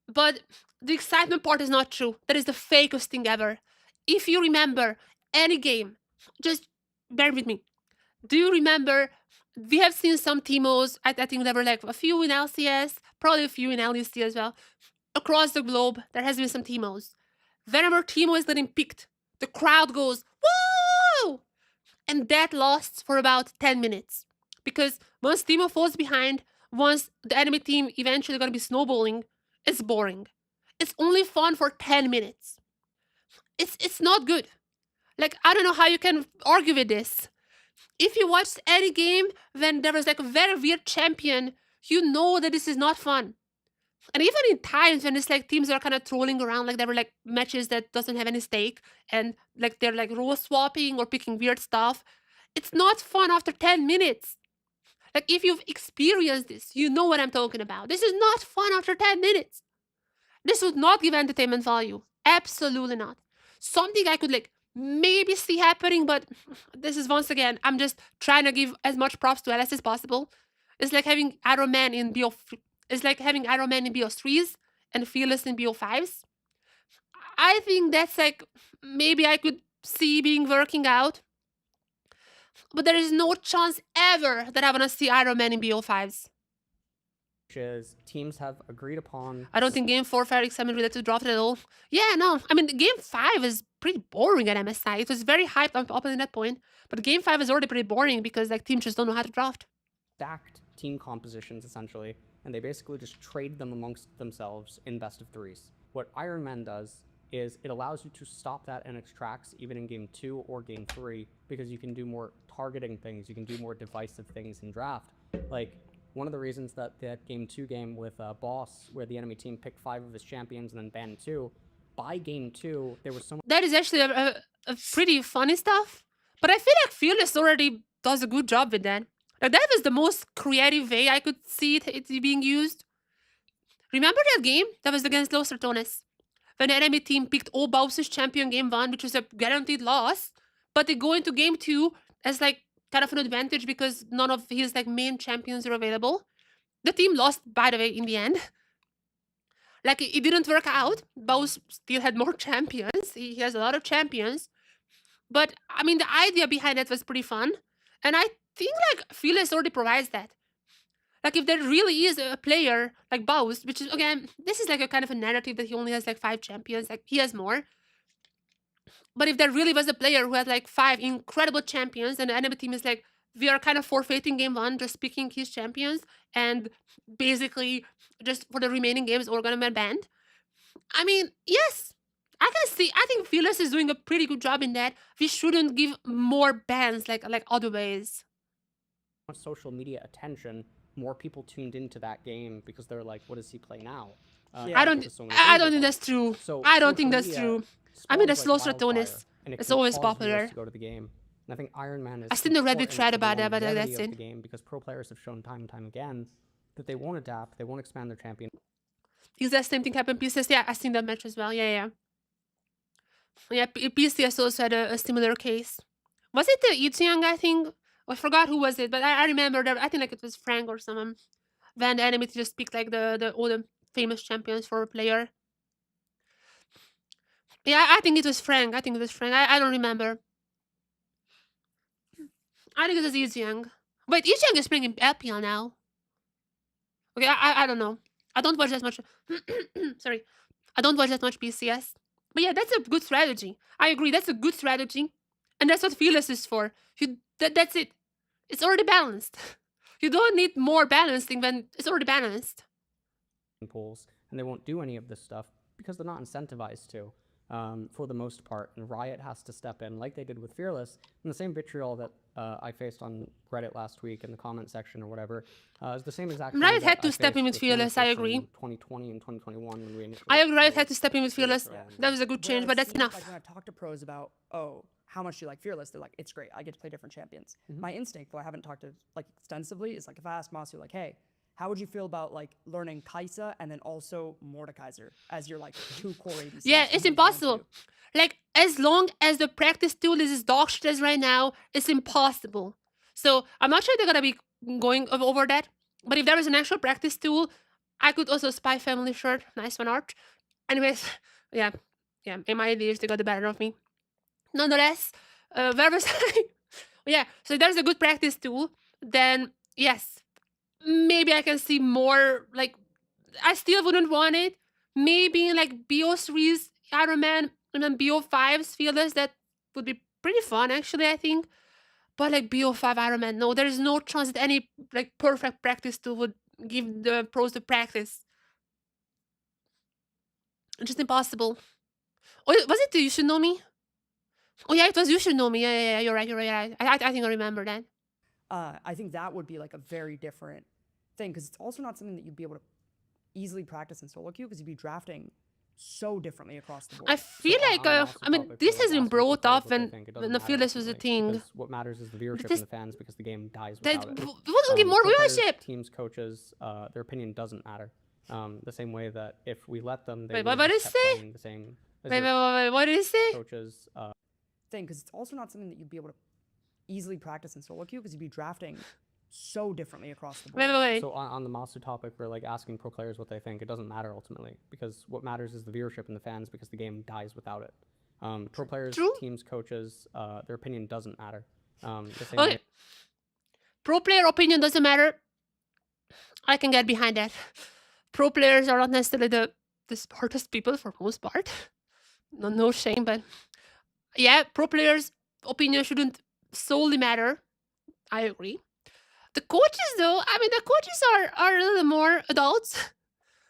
But the excitement part is not true. That is the fakest thing ever. If you remember any game, just bear with me. Do you remember? We have seen some Teemos. I think there were like a few in LCS, probably a few in LEC as well. Across the globe, there has been some Teemos. Whenever Teemo is getting picked, the crowd goes, woo! And that lasts for about 10 minutes. Because once Teemo falls behind, once the enemy team eventually going to be snowballing, it's boring. It's only fun for 10 minutes. It's not good. Like, I don't know how you can argue with this. If you watched any game when there was like a very weird champion, you know that this is not fun. And even in times when it's like teams are kind of trolling around, like there were like matches that doesn't have any stake and like they're like role swapping or picking weird stuff, it's not fun after 10 minutes. Like if you've experienced this, you know what I'm talking about. This is not fun after 10 minutes. This would not give entertainment value. Absolutely not. Something I could like maybe see happening, but this is once again, I'm just trying to give as much props to LS as possible. It's like having Iron Man in BO. It's like having Iron Man in BO3s and Fearless in BO5s. I think that's like maybe I could see being working out. But there is no chance ever that I want to see Iron Man in BO5s. Teams have agreed upon. I don't think Game 4 fair excitement related to draft at all. Yeah, no. I mean, Game 5 is pretty boring at MSI. It was very hyped up until that point. But Game 5 is already pretty boring because like teams just don't know how to draft. Stacked team compositions, essentially. And they basically just trade them amongst themselves in best of 3s. What Iron Man does is it allows you to stop that NX tracks even in game 2 or game 3 because you can do more targeting things, you can do more divisive things in draft. Like, one of the reasons that game 2 game with Boss, where the enemy team picked 5 of his champions and then banned 2, by game 2, there was so much... That is actually a pretty funny stuff. But I feel like Fearless already does a good job with that. Like, that was the most creative way I could see it being used. Remember that game that was against Los Ratones? When the enemy team picked all Bowser's champion game 1, which was a guaranteed loss, but they go into game 2 as like kind of an advantage because none of his like main champions are available. The team lost, by the way, in the end. Like, it didn't work out. Bowser still had more champions. He has a lot of champions. But, I mean, the idea behind it was pretty fun. And I think, like, Fearless already provides that. Like, if there really is a player like Bowser, which is, again, this is like a kind of a narrative that he only has like 5 champions. Like, he has more. But if there really was a player who had like 5 incredible champions and the enemy team is like, we are kind of forfeiting game 1, just picking his champions, and basically just for the remaining games, we're gonna be banned. I mean, yes, I can see. I think Fearless is doing a pretty good job in that. We shouldn't give more bans like other ways. Social media attention, more people tuned into that game because they're like, what does he play now? I don't think that's true. So I don't think that's true. I mean, it's Los like Ratones. It's always popular. To go to the game. And I think Iron Man is... I seen the Reddit thread about that, but that's it. The game because pro players have shown time and time again that they won't adapt, they won't expand their champion. Exact same thing happened PCS. Yeah, I seen that match as well. Yeah. PCS also had a similar case. Was it the Yijiang, I think? I forgot who was it, but I remember that. I think like it was Frank or someone. When the enemy just picked like all the famous champions for a player. Yeah, I think it was Frank. I don't remember. I think it was Yijiang. Wait, Yijiang is playing in LPL now. Okay, I don't know. I don't watch that much. Sorry. I don't watch that much PCS. But yeah, that's a good strategy. I agree, that's a good strategy. And that's what Fearless is for. That's it. It's already balanced. You don't need more balancing when it's already balanced. Pools, and they won't do any of this stuff because they're not incentivized to. For the most part, and Riot has to step in like they did with Fearless. And the same vitriol that I faced on Reddit last week in the comment section or whatever is the same exact. Riot had to step in with Fearless, I agree. 2020 and 2021 when we initially... I agree, Riot had to step in with Fearless. That was a good change, but that's enough. Like when I talk to pros about, oh, how much do you like Fearless? They're like, it's great, I get to play different champions. My instinct, though I haven't talked to like extensively, is like if I ask Masu, like, hey, how would you feel about like learning Kai'Sa and then also Mordekaiser as your like 2 core ADCs? Yeah, it's impossible. Like, as long as the practice tool is as dog shit as right now, it's impossible. So I'm not sure they're gonna be going over that. But if there is an actual practice tool, I could also Spy Family shirt. Nice one, Art. Anyways, yeah. In my ideas, they got the better of me. Nonetheless, where was I? Yeah, so if there's a good practice tool, then yes, maybe I can see more, like, I still wouldn't want it. Maybe in like BO3's Iron Man and then BO5's Fearless, that would be pretty fun actually, I think. But like BO5 Iron Man, no, there is no chance that any like perfect practice tool would give the pros the practice. It's just impossible. Oh, was it the You Should Know Me? Oh yeah, it was You Should Know Me. Yeah, you're right. I think I remember that. I think that would be like a very different thing because it's also not something that you'd be able to easily practice in solo queue because you'd be drafting so differently across the board. I feel like, I mean, this has been brought up when the Fearless was a thing. What matters is the viewership and the fans because the game dies without it. We wouldn't give more viewership. Teams, coaches, their opinion doesn't matter. The same way that if we let them, they Wait, what did it say? The same. Wait, what did it say? Coaches. Thing because it's also not something that you'd be able to easily practice in solo queue because you'd be drafting so differently across the board. Wait. So on the Masu topic, we're like asking pro players what they think. It doesn't matter ultimately because what matters is the viewership and the fans because the game dies without it. Pro players, teams, coaches, their opinion doesn't matter. The same way. Pro player opinion doesn't matter. I can get behind that. Pro players are not necessarily the smartest people for most part. No shame, but yeah, pro players' opinion shouldn't solely matter. I agree. The coaches, though, I mean, the coaches are a little more adults.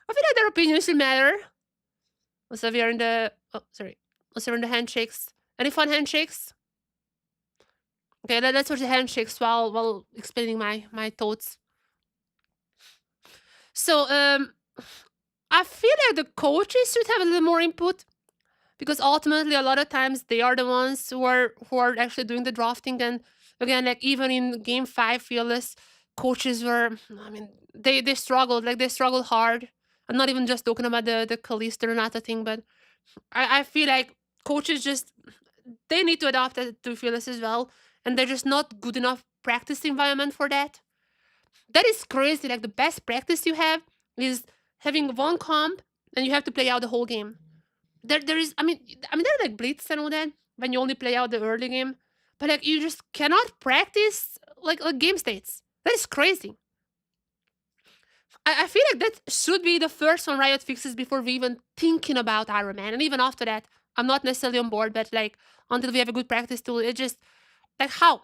I feel like their opinion should matter. So we are in the Oh, sorry. Let's run the handshakes. Any fun handshakes? Okay, let's watch the handshakes while explaining my thoughts. So, I feel like the coaches should have a little more input, because ultimately a lot of times they are the ones who are actually doing the drafting. And again, like even in game 5 Fearless, coaches were, I mean, they struggled, like they struggled hard. I'm not even just talking about the Kalista Renata thing, but I feel like coaches just, they need to adapt it to Fearless as well, and they're just not good enough practice environment for that. That is crazy. Like the best practice you have is having one comp and you have to play out the whole game. There is, I mean there are like blitz and all that when you only play out the early game, but like you just cannot practice like game states. That is crazy. I feel like that should be the first one Riot fixes before we even thinking about Iron Man. And even after that, I'm not necessarily on board, but like until we have a good practice tool, it just like how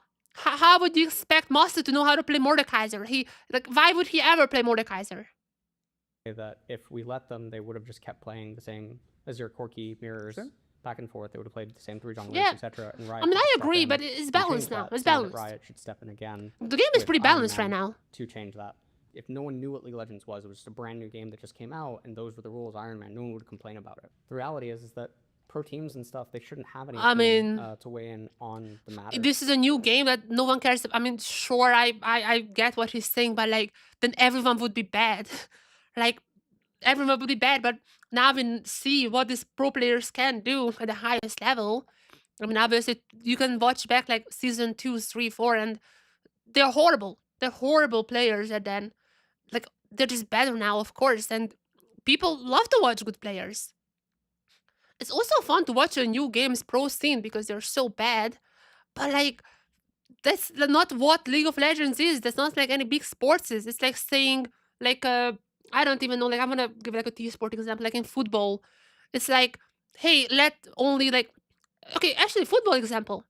would you expect Master to know how to play Mordekaiser? Why would he ever play Mordekaiser? That if we let them, they would have just kept playing the same Azure Corki mirrors back and forth. They would have played the same 3 junglers, etc. And Riot, I mean, I agree, but it's balanced now. It's balanced. Riot should step in again. The game is pretty balanced right now. To change that. If no one knew what League of Legends was, it was just a brand new game that just came out, and those were the rules of Iron Man. No one would complain about it. The reality is that pro teams and stuff, they shouldn't have anything to weigh in on the matter. This is a new game that no one cares. I mean, sure, I get what he's saying, but like, then everyone would be bad. Like, everyone would be bad, but now we see what these pro players can do at the highest level. I mean, obviously, you can watch back like season 2, 3, 4, and they're horrible. They're horrible players, and then, like, they're just better now, of course, and people love to watch good players. It's also fun to watch a new game's pro scene because they're so bad, but like, that's not what League of Legends is. That's not like any big sports is. It's like saying, like, I don't even know, like, I'm gonna give like a T-Sport example, like in football. It's like, hey, let only like, okay, actually, football example.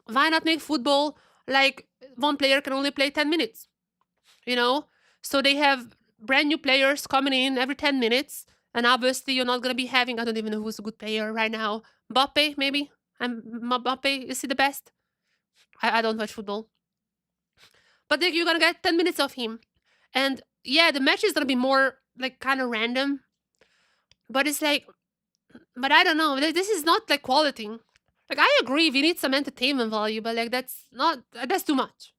Why not make football like one player can only play 10 minutes? You know? So they have brand new players coming in every 10 minutes. And obviously, you're not going to be having, I don't even know who's a good player right now. Mbappe, maybe? Mbappe, is he the best? I don't watch football. But like, you're going to get 10 minutes of him. And yeah, the match is going to be more like kind of random. But it's like, but I don't know. This is not like quality. Like, I agree, we need some entertainment value, but like, that's too much.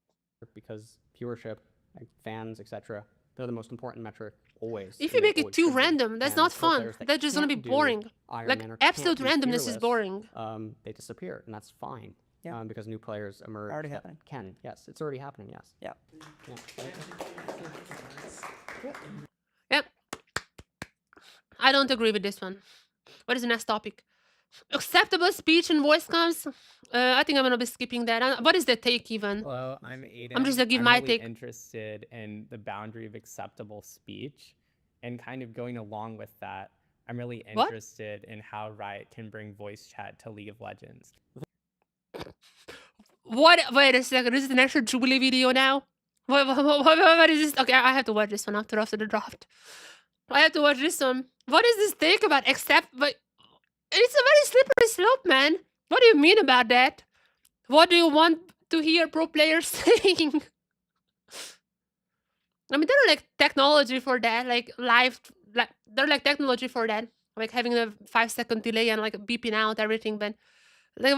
Because viewership, like fans, etc., they're the most important metric always. If you make it too random, that's not fun. That's just gonna be boring. Like, absolute randomness is boring. They disappear, and that's fine. Yeah. Because new players emerge. Already happening. Yes, it's already happening. Yes. Yeah. Yep. I don't agree with this one. What is the next topic? Acceptable speech and voice comms. I think I'm gonna be skipping that. What is the take even? Hello, I'm Aiden. I'm just gonna give my really take. Interested in the boundary of acceptable speech, and kind of going along with that, I'm really interested in how Riot can bring voice chat to League of Legends. What? Wait a second. This is an actual Jubilee video now. What is this? Okay, I have to watch this one after the draft. I have to watch this one. What is this take about but it's a very slippery slope, man. What do you mean about that? What do you want to hear pro players saying? I mean, there are like technology for that, like live, like there are like technology for that, like having a 5-second delay and like beeping out everything. But like,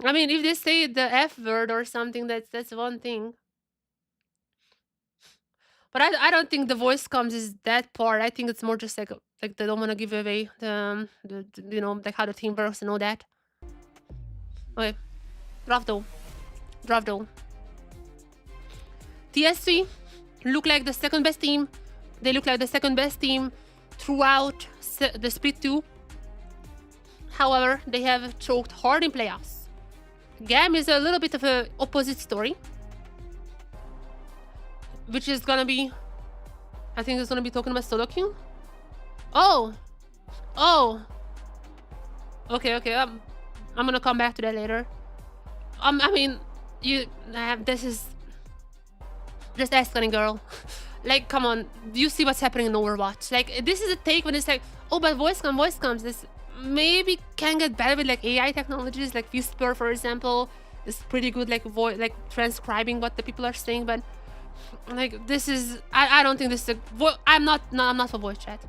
I mean, if they say the F word or something, that's one thing. But I don't think the voice comms is that part. I think it's more just like they don't want to give away the you know, like how the team works and all that. Okay, draft though. TSW look like the second best team. They look like the second best team throughout the split 2. However, they have choked hard in playoffs. GAM is a little bit of a opposite story, which is gonna be, I think it's gonna be talking about solo queue. Oh. Okay. I'm gonna come back to that later. I mean, this is just ask any girl. Like, come on, do you see what's happening in Overwatch? Like, this is a take when it's like, oh, but voice comes. This maybe can get better with like AI technologies, like Whisper, for example, is pretty good, like like transcribing what the people are saying. But like, this is, I don't think this is a I'm not for voice chat.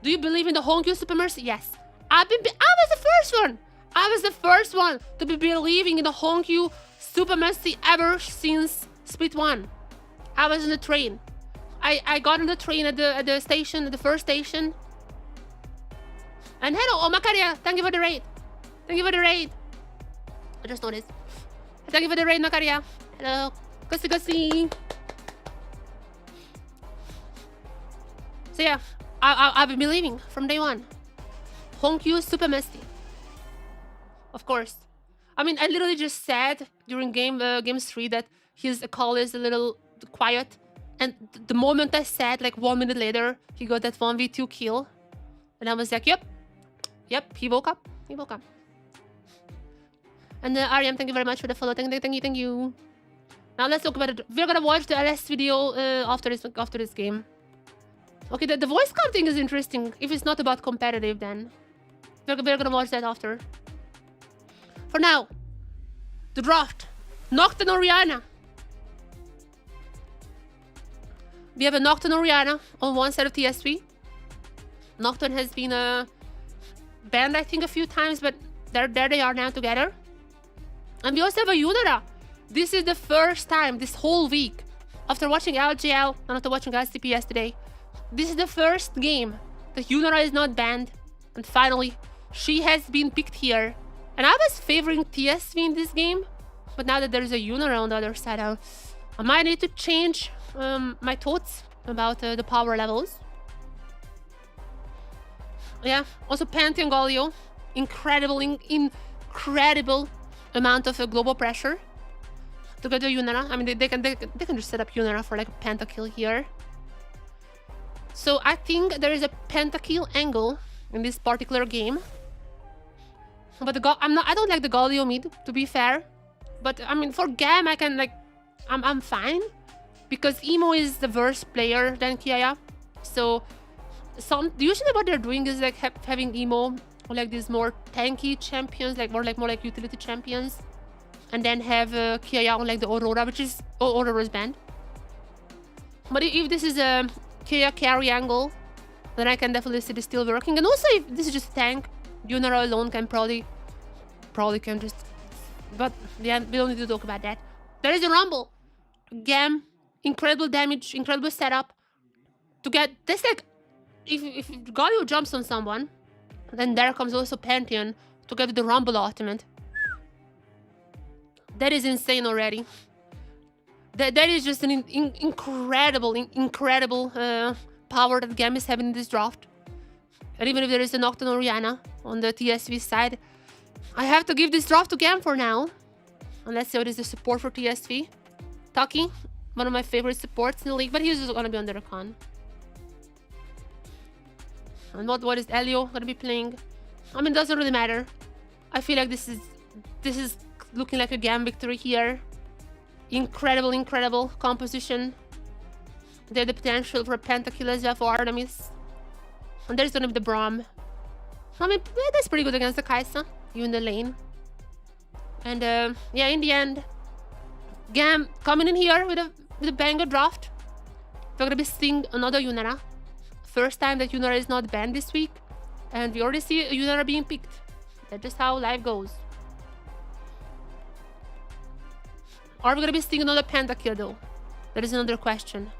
Do you believe in the Hongyu Supremacy? Yes. I was the first one. I was the first one to be believing in the Hongyu Supremacy ever since Split 1. I was on the train. I got on the train at the station, at the first station. And hello, oh Makaria, thank you for the raid. Thank you for the raid. I just noticed. Thank you for the raid, Makaria. Hello. Gossy. So yeah, I've been believing from day one. Hongyu Supremacy. Of course. I mean, I literally just said during game 3 that his call is a little quiet. And the moment I said, like 1 minute later, he got that 1v2 kill. And I was like, yep, he woke up. And Ariam, thank you very much for the follow. Thank you. Now let's talk about it. We're gonna watch the LS video after this game. Okay, the voice counting is interesting. If it's not about competitive, then we're gonna watch that after. For now, the draft. Nocturne Oriana. We have a Nocturne Oriana on one side of TSV. Nocturne has been banned, I think, a few times, but there they are now together. And we also have a Yunara. This is the first time this whole week, after watching LGL and after watching LCP yesterday, this is the first game that Yunara is not banned. And finally, she has been picked here. And I was favoring TSV in this game, but now that there's a Yunara on the other side, I might need to change my thoughts about the power levels. Yeah, also Pantheon Galio, incredible amount of global pressure to get the Yunara. I mean, they can just set up Yunara for like a pentakill here. So I think there is a pentakill angle in this particular game. But I don't like the Galio mid, to be fair. But I mean, for GAM, I can like, I'm fine, because Emo is the worse player than Kiaya. So usually what they're doing is like having Emo like these more tanky champions, like more like utility champions, and then have Kiaya on like the Aurora, which is Aurora's banned. But if this is a Kiaya carry angle, then I can definitely see this still working. And also, if this is just a tank, Yunara alone can probably can just. But yeah, we don't need to talk about that. There is a Rumble. GAM, incredible damage, incredible setup. To get this, like, if Galio jumps on someone, then there comes also Pantheon to get the Rumble ultimate. That is insane already. That is just an incredible power that GAM is having in this draft. And even if there is a Nocturne Oriana on the TSV side, I have to give this draft to GAM for now. And let's see what is the support for TSV. Taki, one of my favorite supports in the league, but he's just gonna be under the con. And what is Elio gonna be playing? I mean, it doesn't really matter. I feel like this is looking like a GAM victory here. Incredible composition. They have the potential for a pentakill as well for Artemis. And there's gonna be the Braum. I mean, that's pretty good against the Kai'Sa, even the lane. And yeah, in the end, GAM coming in here with a banger draft. We're gonna be seeing another Yunara. First time that Yunara is not banned this week, and we already see Yunara being picked. That's just how life goes. Are we gonna be seeing another pentakill though? That is another question.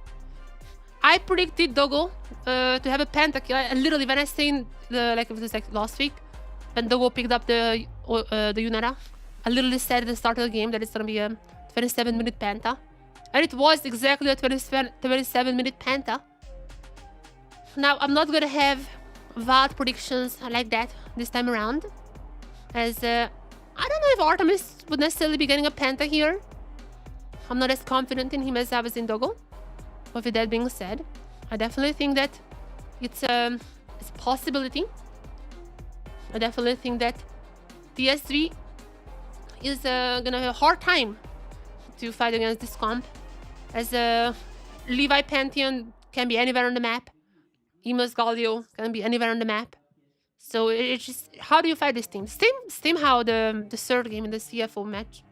I predicted Dogo to have a pentakill. And literally, when I seen it was like last week, when Dogo picked up the Yunara, I literally said at the start of the game that it's gonna be a 27-minute penta, and it was exactly a 27-minute penta. Now I'm not gonna have wild predictions like that this time around, as I don't know if Artemis would necessarily be getting a penta here. I'm not as confident in him as I was in Dogo. But with that being said, I definitely think that it's a possibility. I definitely think that TSV is gonna have a hard time to fight against this comp. As a Levi Pantheon can be anywhere on the map. Emus Galio can be anywhere on the map. So it's just, how do you fight this team? Same how the third game in the CFO match.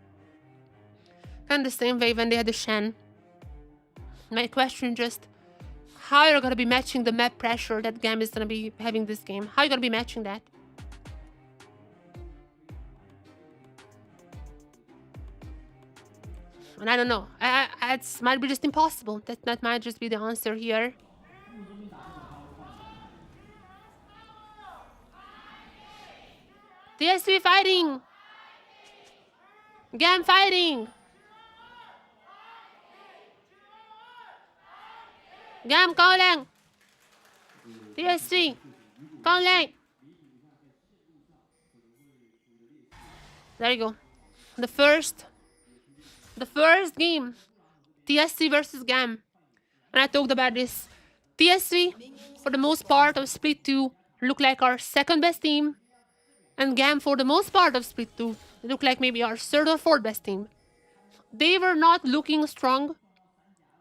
Kind of the same way when they had the Shen. My question just, how you're gonna be matching the map pressure that GAM is gonna be having this game? How are you gonna be matching that? And I don't know. It might be just impossible. That might just be the answer here. TSW fighting! GAM fighting! GAM calling! TSW calling! There you go. The first game, TSW versus GAM. And I talked about this. TSW, for the most part of Split 2, look like our second best team. And GAM, for the most part of Split 2, look like maybe our third or fourth best team. They were not looking strong.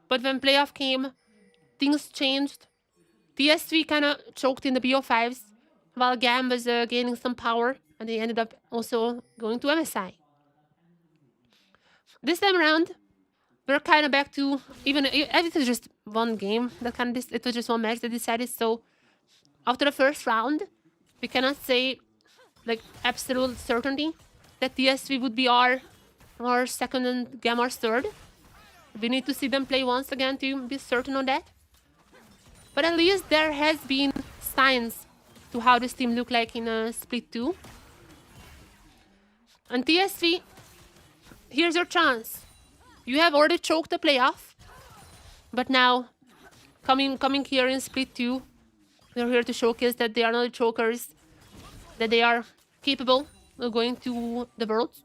But when playoff came, things changed. TSW kind of choked in the BO5s, while GAM was gaining some power. And they ended up also going to MSI. This time around, we're kind of back to even it was just one game that it was just one match that decided. So after the first round, we cannot say like absolute certainty that TSW would be our second and GAM our third. We need to see them play once again to be certain on that. But at least there has been signs to how this team looked like in Split 2. And TSW, here's your chance. You have already choked the playoff, but now, coming here in Split 2, they're here to showcase that they are not the chokers, that they are capable of going to the Worlds.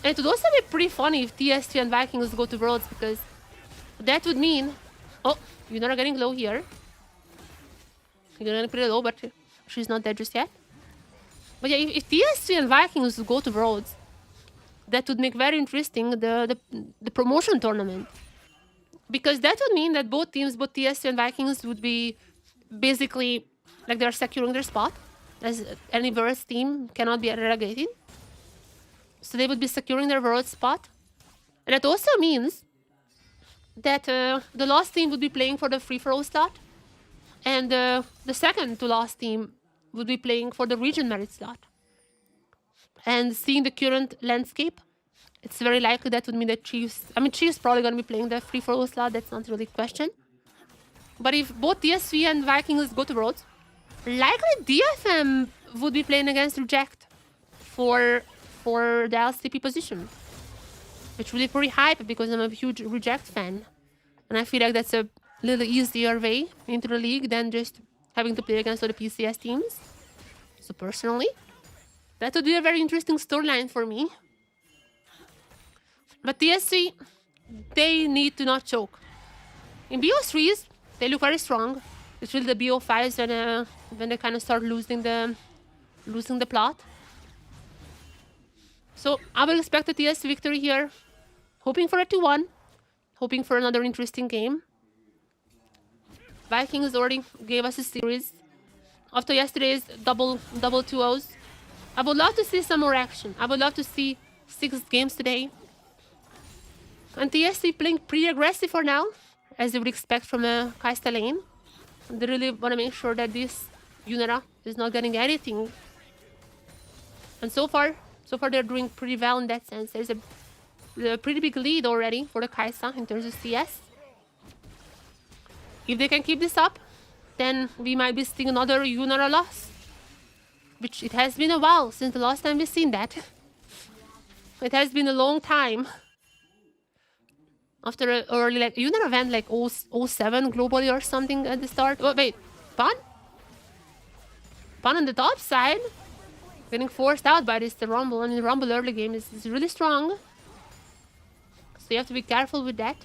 And it would also be pretty funny if TSW and Vikings go to Worlds, because that would mean... Oh, you're not getting low here. You're getting pretty low, but she's not dead just yet. But yeah, if TSW and Vikings go to Worlds, that would make very interesting the promotion tournament. Because that would mean that both teams, both TSW and Vikings, would be basically like they're securing their spot, as any Worlds team cannot be relegated. So they would be securing their Worlds spot. And that also means that the last team would be playing for the free-for-all slot, and the second to last team would be playing for the region merit slot. And seeing the current landscape, it's very likely that would mean that Chiefs... I mean, Chiefs probably going to be playing the free-for-all slot. That's not really a question. But if both TSV and Vikings go to Worlds, likely DFM would be playing against Reject for the LCP position. Which would be pretty hype because I'm a huge Reject fan. And I feel like that's a little easier way into the league than just having to play against all the PCS teams. So personally, that would be a very interesting storyline for me. But TSV, they need to not choke. In BO3s, they look very strong. It's really the BO5s when they kind of start losing the plot. So I will expect a TS victory here. Hoping for a 2-1. Hoping for another interesting game. Vikings already gave us a series. After yesterday's double 2-0s. I would love to see some more action. I would love to see 6 games today. And TSC playing pretty aggressive for now, as you would expect from a Kaista lane. They really want to make sure that this Yunara is not getting anything. And so far they're doing pretty well in that sense. There's a pretty big lead already for the Kaisa in terms of CS. If they can keep this up, then we might be seeing another Yunara loss. Which it has been a while since the last time we've seen that. It has been a long time. After an early, like, Yunara event like 07 globally or something at the start. Oh, wait, Pan? Pan on the top side? Getting forced out by the Rumble. I mean, the Rumble early game is really strong. So you have to be careful with that.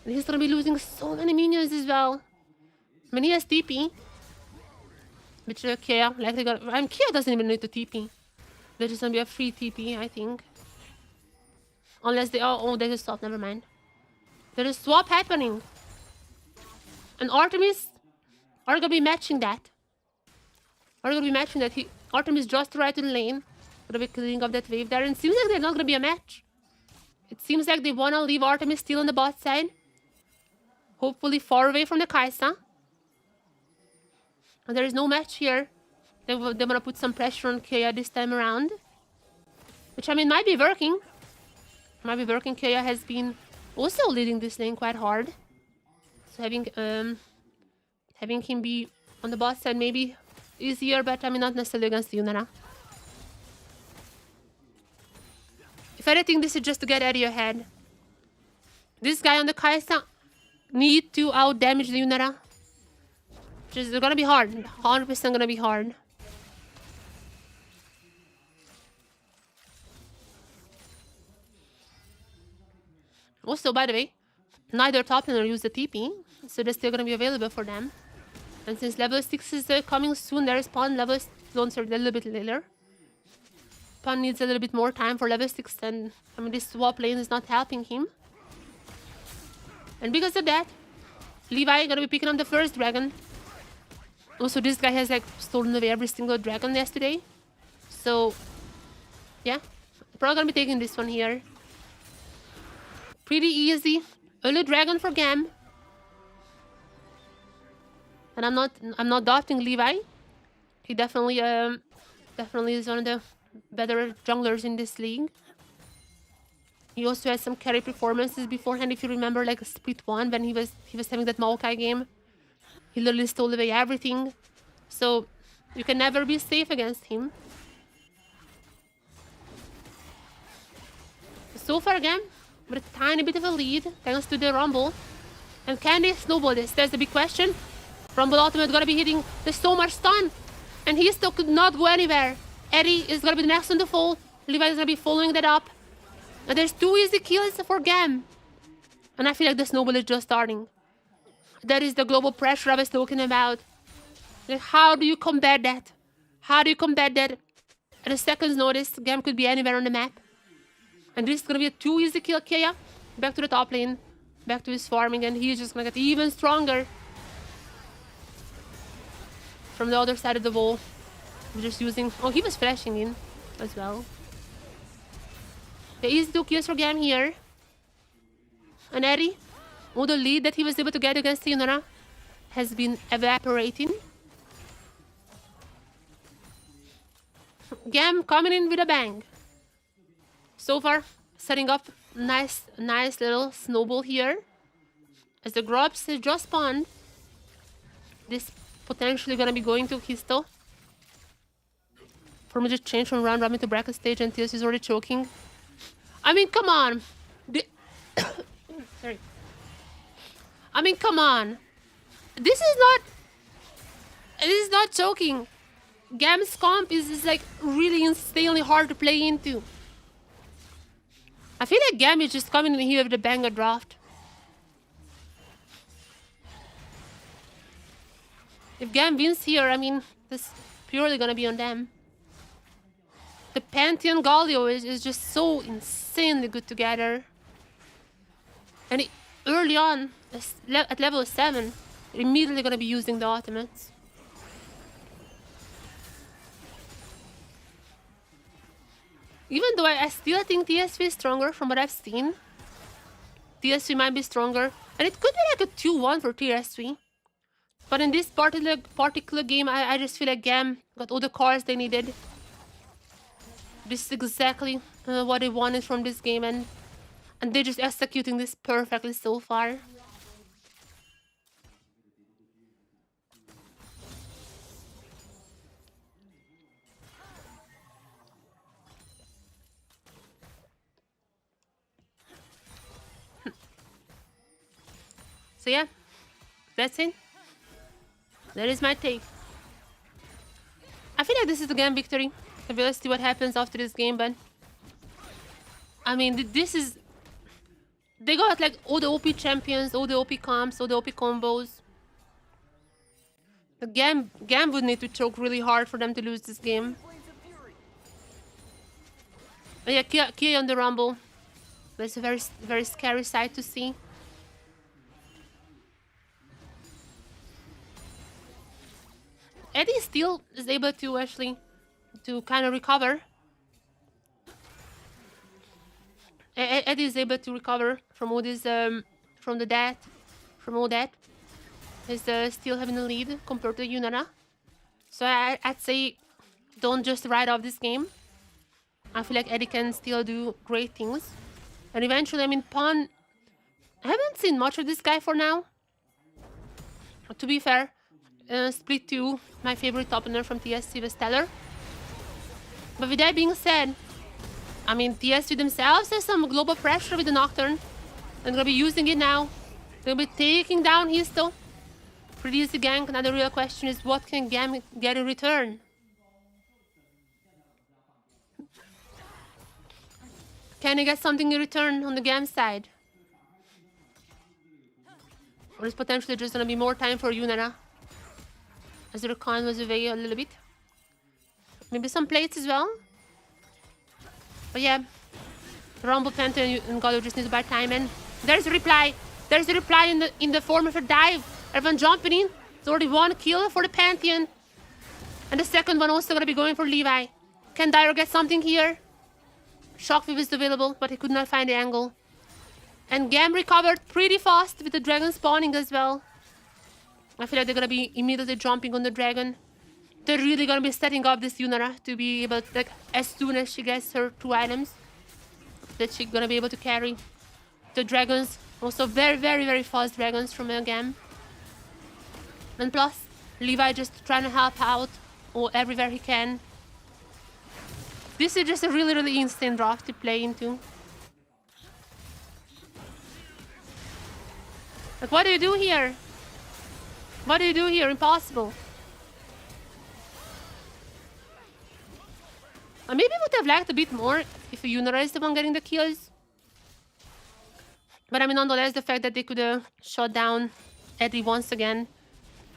And he's gonna be losing so many minions as well. I mean, he has TP. Which Kia likely got... I mean, Kia doesn't even need to TP. There's just gonna be a free TP, I think. Unless they are... Oh, there's a swap. Never mind. There's a swap happening. And Artemis are going to be matching that. Artemis just right in lane. Going to be cleaning up that wave there. And it seems like they're not going to be a match. It seems like they want to leave Artemis still on the bot side. Hopefully far away from the Kai'Sa. And there is no match here. They want to put some pressure on Kea this time around. Which, I mean, might be working. Kea has been also leading this lane quite hard. So having him be on the bot side maybe easier, but I mean not necessarily against Yunara. If anything, this is just to get Eddie ahead. This guy on the Kai'Sa need to out damage the Yunara. Which is gonna be hard. 100% gonna be hard. Also, by the way, neither top laner use the TP, so they're still gonna be available for them. And since level 6 is coming soon, their spawn level launcher a little bit later. Spawn needs a little bit more time for level 6, and I mean this swap lane is not helping him. And because of that, Levi gonna be picking up the first dragon. Also, this guy has like stolen away every single dragon yesterday. So, yeah, probably gonna be taking this one here. Pretty easy. Early dragon for GAM. And I'm not doubting Levi. He definitely is one of the better junglers in this league. He also had some carry performances beforehand, if you remember, like Split 1 when he was having that Maokai game. He literally stole away everything. So you can never be safe against him. So far, GAM with a tiny bit of a lead thanks to the Rumble. And can they snowball this? That's the big question. Rumble ultimate gonna be hitting. There's so much stun. And he still could not go anywhere. Eddie is gonna be the next one to fall. Levi is gonna be following that up. And there's 2 easy kills for GAM. And I feel like the snowball is just starting. That is the global pressure I was talking about. Like, how do you combat that? How do you combat that? At a second's notice, GAM could be anywhere on the map. And this is gonna be a 2 easy kill Kea. Back to the top lane. Back to his farming, and he's just gonna get even stronger. From the other side of the wall. Just using... Oh, he was flashing in as well. The easy 2 kills for GAM here. And Eddie, all the lead that he was able to get against Yunara has been evaporating. GAM coming in with a bang. So far, setting up nice little snowball here. As the Grubs is just spawned. This potentially gonna be going to Histo. For me to change from round robin to bracket stage, and TS is already choking. I mean, come on. Sorry. I mean, come on. This is not choking. GAM's comp is like really insanely hard to play into. I feel like GAM is just coming in here with a banger draft. If GAM wins here, I mean, this is purely gonna be on them. The Pantheon Galio is just so insanely good together. And early on, at level 7, immediately gonna be using the ultimates. Even though I still think TSV is stronger from what I've seen. TSV might be stronger. And it could be like a 2-1 for TSV. But in this particular game, I just feel like GAM got all the cards they needed. This is exactly what they wanted from this game. And they're just executing this perfectly so far. So yeah, that's it. That is my take. I feel like this is the GAM victory. Let's see what happens after this game, but... I mean, this is... They got like all the OP champions, all the OP comps, all the OP combos. The GAM would need to choke really hard for them to lose this game. But yeah, Kea on the Rumble. That's a very, very scary sight to see. Eddie still is able to actually to kind of recover. Eddie is able to recover from all this, from all that. He's still having a lead compared to Yunara. So I'd say don't just write off this game. I feel like Eddie can still do great things. And eventually, I mean, Pawn... I haven't seen much of this guy for now. To be fair, Split 2, my favorite opener from TSW was Stellar. But with that being said, I mean, TSW themselves has some global pressure with the Nocturne. And gonna be using it now. They'll be taking down Histo. Pretty easy gank. Now the real question is, what can GAM get in return? Can he get something in return on the GAM side? Or is potentially just gonna be more time for Yunara, as the recon was away a little bit. Maybe some plates as well. But yeah, Rumble, Panther, and Galo just need to buy time. And there's a reply. There's a reply in the form of a dive. Everyone jumping in. It's already one kill for the Pantheon. And the second one also gonna be going for Levi. Can Dyro get something here? Shockwave is available, but he could not find the angle. And GAM recovered pretty fast with the dragon spawning as well. I feel like they're gonna be immediately jumping on the dragon. They're really gonna be setting up this Yunara to be able to, like, as soon as she gets her 2 items, that she's gonna be able to carry the dragons. Also very, very, very fast dragons from GAM. And plus, Levi just trying to help out everywhere he can. This is just a really, really insane draft to play into. Like, what do you do here? What do you do here? Impossible. I maybe would have liked a bit more if Yunara is the one getting the kills. But I mean, nonetheless, the fact that they could shut down Eddie once again,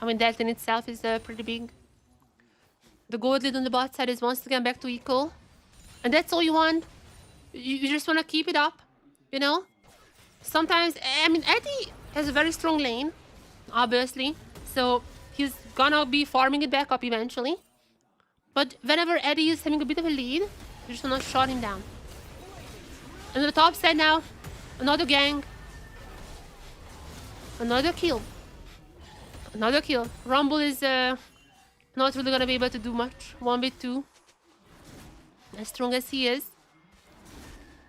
I mean, that in itself is pretty big. The gold lead on the bot side is once again back to equal. And that's all you want. You just want to keep it up, you know? Sometimes, I mean, Eddie has a very strong lane, obviously. So he's gonna be farming it back up eventually. But whenever Eddie is having a bit of a lead, you just wanna shut him down. And on the top side now, another gang. Another kill. Another kill. Rumble is not really gonna be able to do much. 1v2. As strong as he is.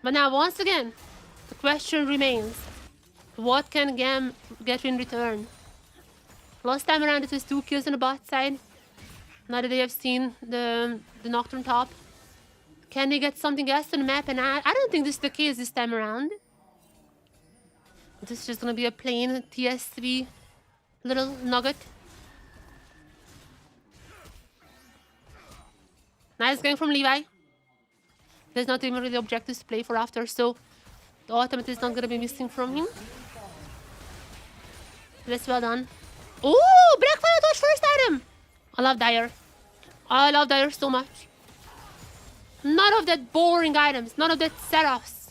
But now, once again, the question remains. What can GAM get in return? Last time around it was 2 kills on the bot side. Now that they have seen the Nocturne top. Can they get something else on the map? And I don't think this is the case this time around. This is just gonna be a plain TSW little nugget. Nice game from Levi. There's not even really objectives to play for after, so the ultimate is not gonna be missing from him. That's well done. Ooh, Blackfire Torch first item! I love Dire. I love Dire so much. None of that boring items, none of that setups.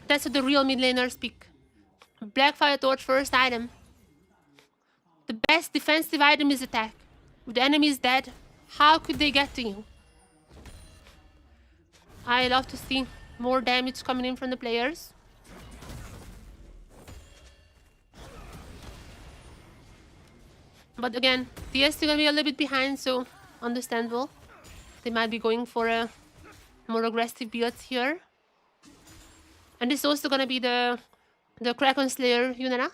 That's what the real mid laners pick. Blackfire Torch first item. The best defensive item is attack. If the enemy is dead, how could they get to you? I love to see more damage coming in from the players. But again, TSW gonna be a little bit behind, so understandable. They might be going for a more aggressive build here. And this is also gonna be the Kraken Slayer Yunara.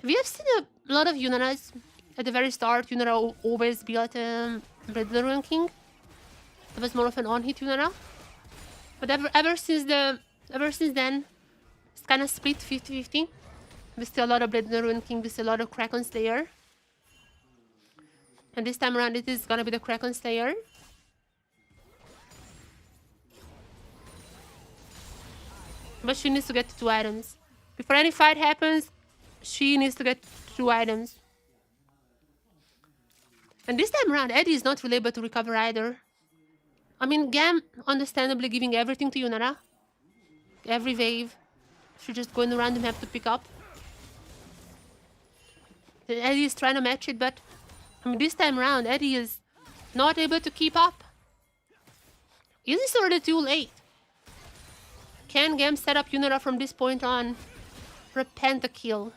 We have seen a lot of Yunaras at the very start. Yunara always built Red Ruin King. It was more of an on-hit Yunara. But ever since then, it's kind of split 50-50. We see a lot of Blade Ruin King, we see a lot of Kraken Slayer. And this time around, it is gonna be the Kraken Slayer. But she needs to get 2 items. Before any fight happens, she needs to get 2 items. And this time around, Eddie is not really able to recover either. I mean, GAM understandably giving everything to Yunara. every wave. She's just going around the map to pick up. Eddie is trying to match it, but I mean, this time around, Eddie is not able to keep up. Is this already too late? Can GAM set up Yunara from this point on for a pentakill?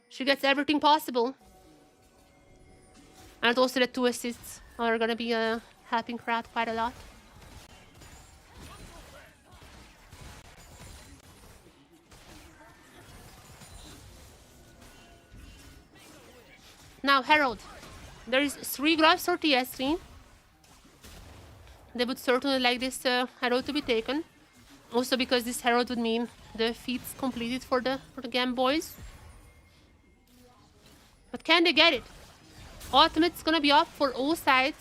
She gets everything possible. And also the 2 assists are gonna be helping her out quite a lot. Now Herald. There is 3 grabs for TSW. They would certainly like this Herald to be taken. Also because this Herald would mean the feats completed for the GAM boys. But can they get it? Ultimate's gonna be up for all sides.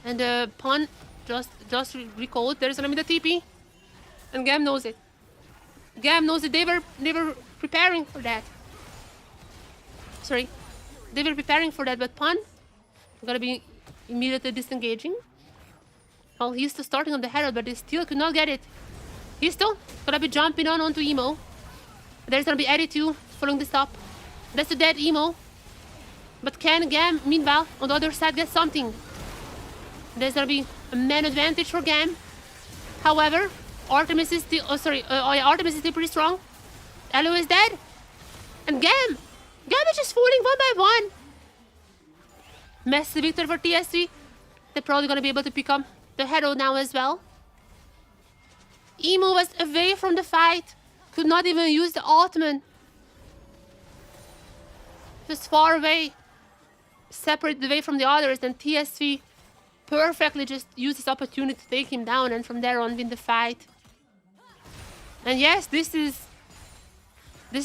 And the pun just recalled there's gonna be the TP. And GAM knows it. GAM knows it. They were preparing for that. Sorry. They were preparing for that, but Pun gonna be immediately disengaging. Well, he's still starting on the Herald, but they still could not get it. He's still gonna be jumping onto Emo. There's gonna be Eddie too, following this up. That's a dead Emo. But can GAM, meanwhile, on the other side, get something? There's gonna be a man advantage for GAM. However, Artemis is still... Artemis is still pretty strong. Elo is dead. And GAM is just falling one by one. Massive victory for TSW. They're probably gonna be able to pick up the Herald now as well. Emo was away from the fight. Could not even use the ultimate. Just far away. Separated away from the others, and TSW perfectly just used this opportunity to take him down and from there on win the fight. And yes, this is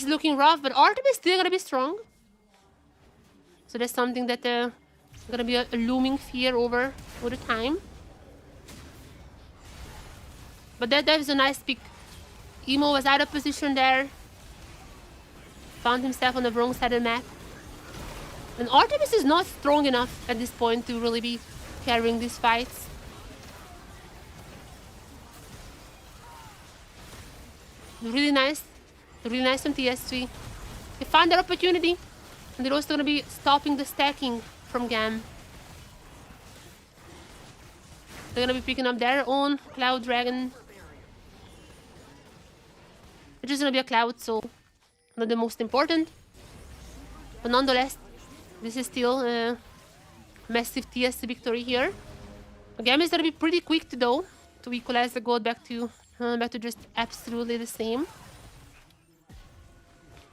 looking rough, but Artemis is still gonna be strong. So that's something that gonna be a looming fear over the time. But that was a nice pick. Emo was out of position there. Found himself on the wrong side of the map. And Artemis is not strong enough at this point to really be carrying these fights. Really nice from TSW. They found their opportunity, and they're also gonna be stopping the stacking from GAM. They're gonna be picking up their own Cloud Dragon. It's just gonna be a Cloud, so not the most important. But nonetheless, this is still a massive TSW victory here. GAM is gonna be pretty quick to equalize the gold back to just absolutely the same.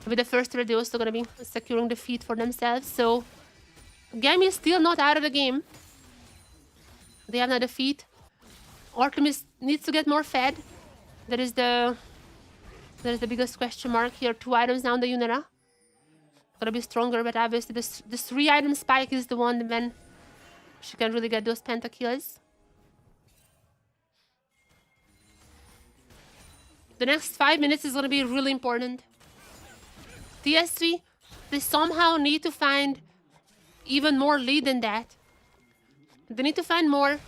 With the first trade, they're also gonna be securing the feed for themselves. So GAM is still not out of the game. They have another feed. Artemis needs to get more fed. That is the biggest question mark here. 2 items down the Yunara. Gotta be stronger, but obviously this 3-item spike is the one when she can really get those pentakills. The next 5 minutes is gonna be really important. TSW, they somehow need to find even more lead than that. They need to find more,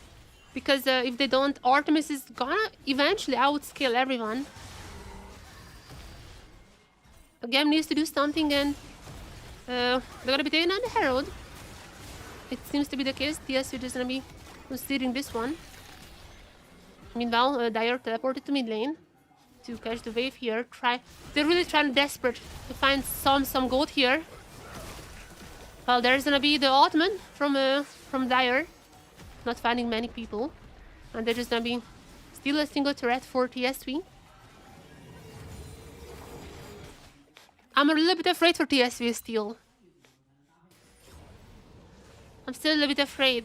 because if they don't, Artemis is gonna eventually outscale everyone. The game needs to do something, and they're gonna be taking on the Herald. It seems to be the case. TSW is gonna be considering this one. Meanwhile, Dyer teleported to mid lane to catch the wave here. They're really trying desperate to find some gold here. Well, there's gonna be the ultimate from Dyer. Not finding many people, and they're just gonna be still a single turret for TSW. I'm a little bit afraid for TSW still. I'm still a little bit afraid.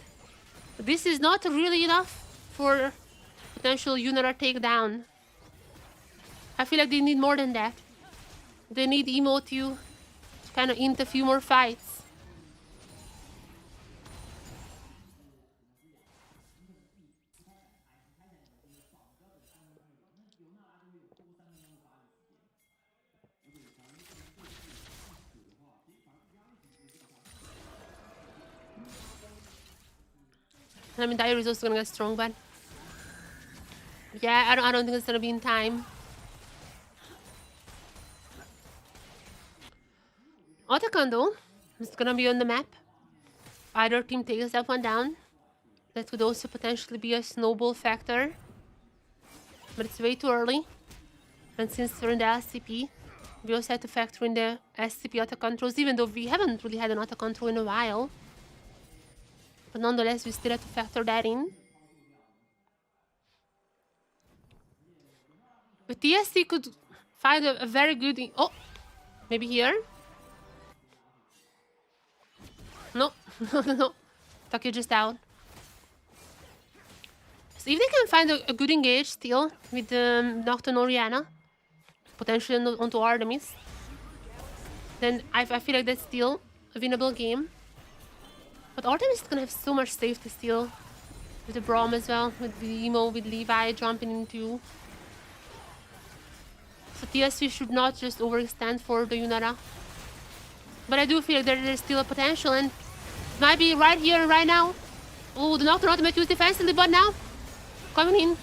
This is not really enough for potential Yunara takedown. I feel like they need more than that. They need Emo to kind of int a few more fights. I mean, Dire is also gonna get strong, but yeah, I don't think it's gonna be in time. Otacon is gonna be on the map. Either team takes that one down. That could also potentially be a snowball factor. But it's way too early. And since we're in the LCP, we also have to factor in the SCP auto controls, even though we haven't really had an auto control in a while. But nonetheless, we still have to factor that in. But TSC could find a very good... Oh! Maybe here? No. No. Tuck you just out. So if they can find a good engage still with Nocturne Oriana, potentially onto Artemis, then I feel like that's still a winnable game. But Artemis is gonna have so much safety still with the Braum as well, with the Emo, with Levi jumping into. So TSV should not just overextend for the Yunara. But I do feel like there's still a potential, and it might be right here and right now. Oh, the Nocturne ultimate used defensively, but now coming in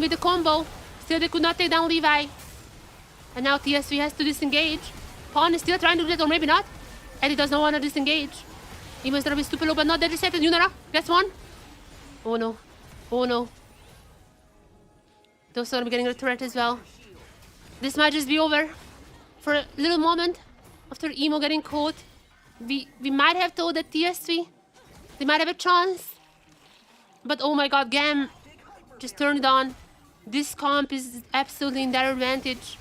with the combo. Still, they could not take down Levi. And now TSV has to disengage. Pawn is still trying to do that, or maybe not. Eddie does not want to disengage. He must be stupid low, but not dead resetted. Yunara gets one. Oh no. Oh no. They're also gonna be getting a turret as well. This might just be over. For a little moment, after Emo getting caught, we might have told that TSV, they might have a chance. But oh my god, GAM just turned it on. This comp is absolutely in their advantage.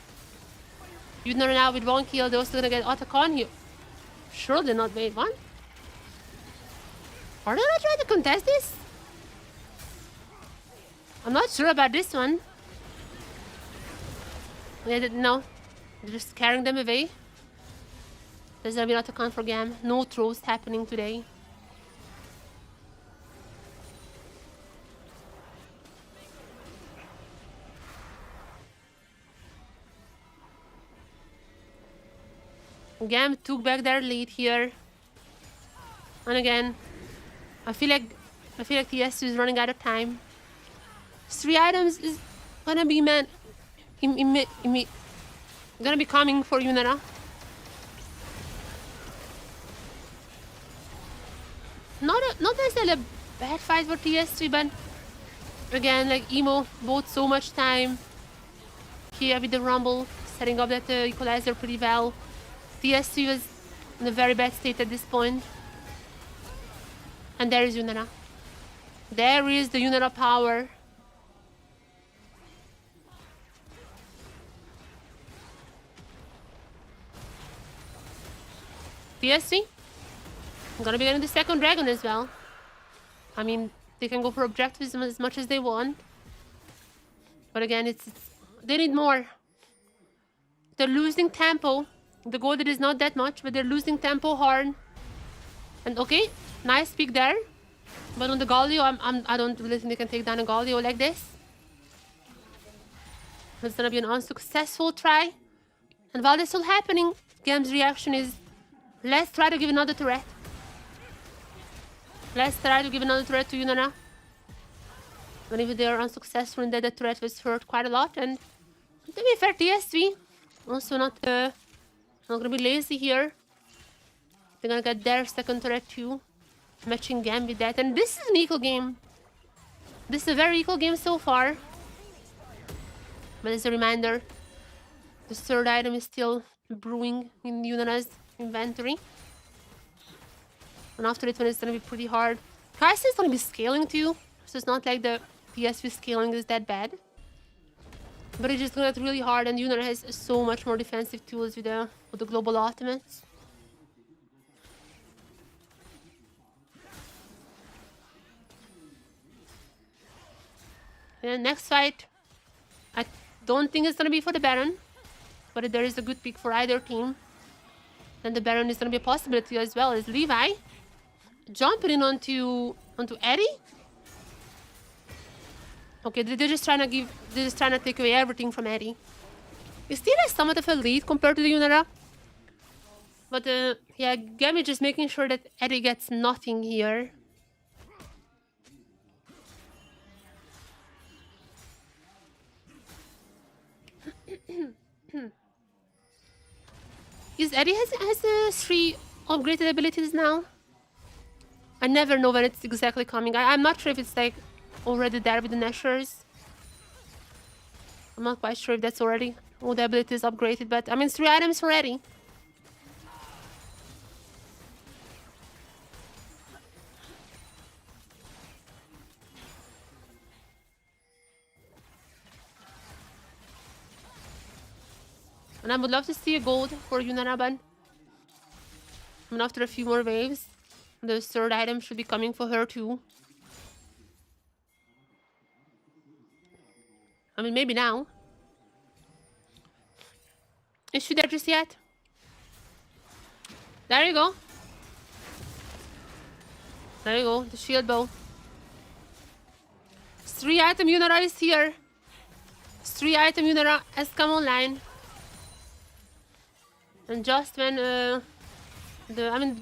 Yunara now with one kill, they're also gonna get Otacon here. Sure, they're not made one. Are they gonna try to contest this? I'm not sure about this one. Yeah, no. They're just carrying them away. There's gonna be an Otacon for GAM. No throws happening today. GAM took back their lead here. And again, I feel like TSU is running out of time. 3 items is gonna be gonna be coming for Yunara. Not necessarily a bad fight for TSU, but again, like Emo bought so much time here with the Rumble, setting up that equalizer pretty well. TSU was in a very bad state at this point. And there is Yunara. There is the Yunara power. TSC gonna be getting the second dragon as well. I mean, they can go for objectives as much as they want. But again, they need more. They're losing tempo. The gold is not that much, but they're losing tempo hard. And okay, nice pick there. But on the Galio, I don't really think they can take down a Galio like this. It's gonna be an unsuccessful try. And while this is all happening, GAM's reaction is, let's try to give another turret. Let's try to give another turret to Yunara. But if they are unsuccessful in that, the turret was hurt quite a lot. And to be fair, TSV also not gonna be lazy here. They're gonna get their second turret too, matching GAM with that. And this is an equal game. This is a very equal game so far. But as a reminder, the third item is still brewing in Yunara's inventory. And after it, when it's gonna be pretty hard. Kaisa is gonna be scaling too, so it's not like the PSV scaling is that bad. But it's just gonna get really hard, and Yunara has so much more defensive tools with the global ultimates. And next fight, I don't think it's gonna be for the Baron, but if there is a good pick for either team, then the Baron is gonna be a possibility as well. As Levi jumping in onto Eddie. Okay, they're just trying to take away everything from Eddie. He still has somewhat of a lead compared to the Yunara. But yeah, GAM is just making sure that Eddie gets nothing here. Is Eddie has 3 upgraded abilities now? I never know when it's exactly coming. I'm not sure if it's like already there with the Nashers. I'm not quite sure if that's already all the abilities upgraded, but I mean 3 items already. And I would love to see a gold for Yunaraban. I mean, after a few more waves, the 3rd item should be coming for her too. I mean, maybe now. Is she there just yet? There you go. There you go, the shield bow. 3 item Yunara is here. 3 item Yunara has come online. And just when the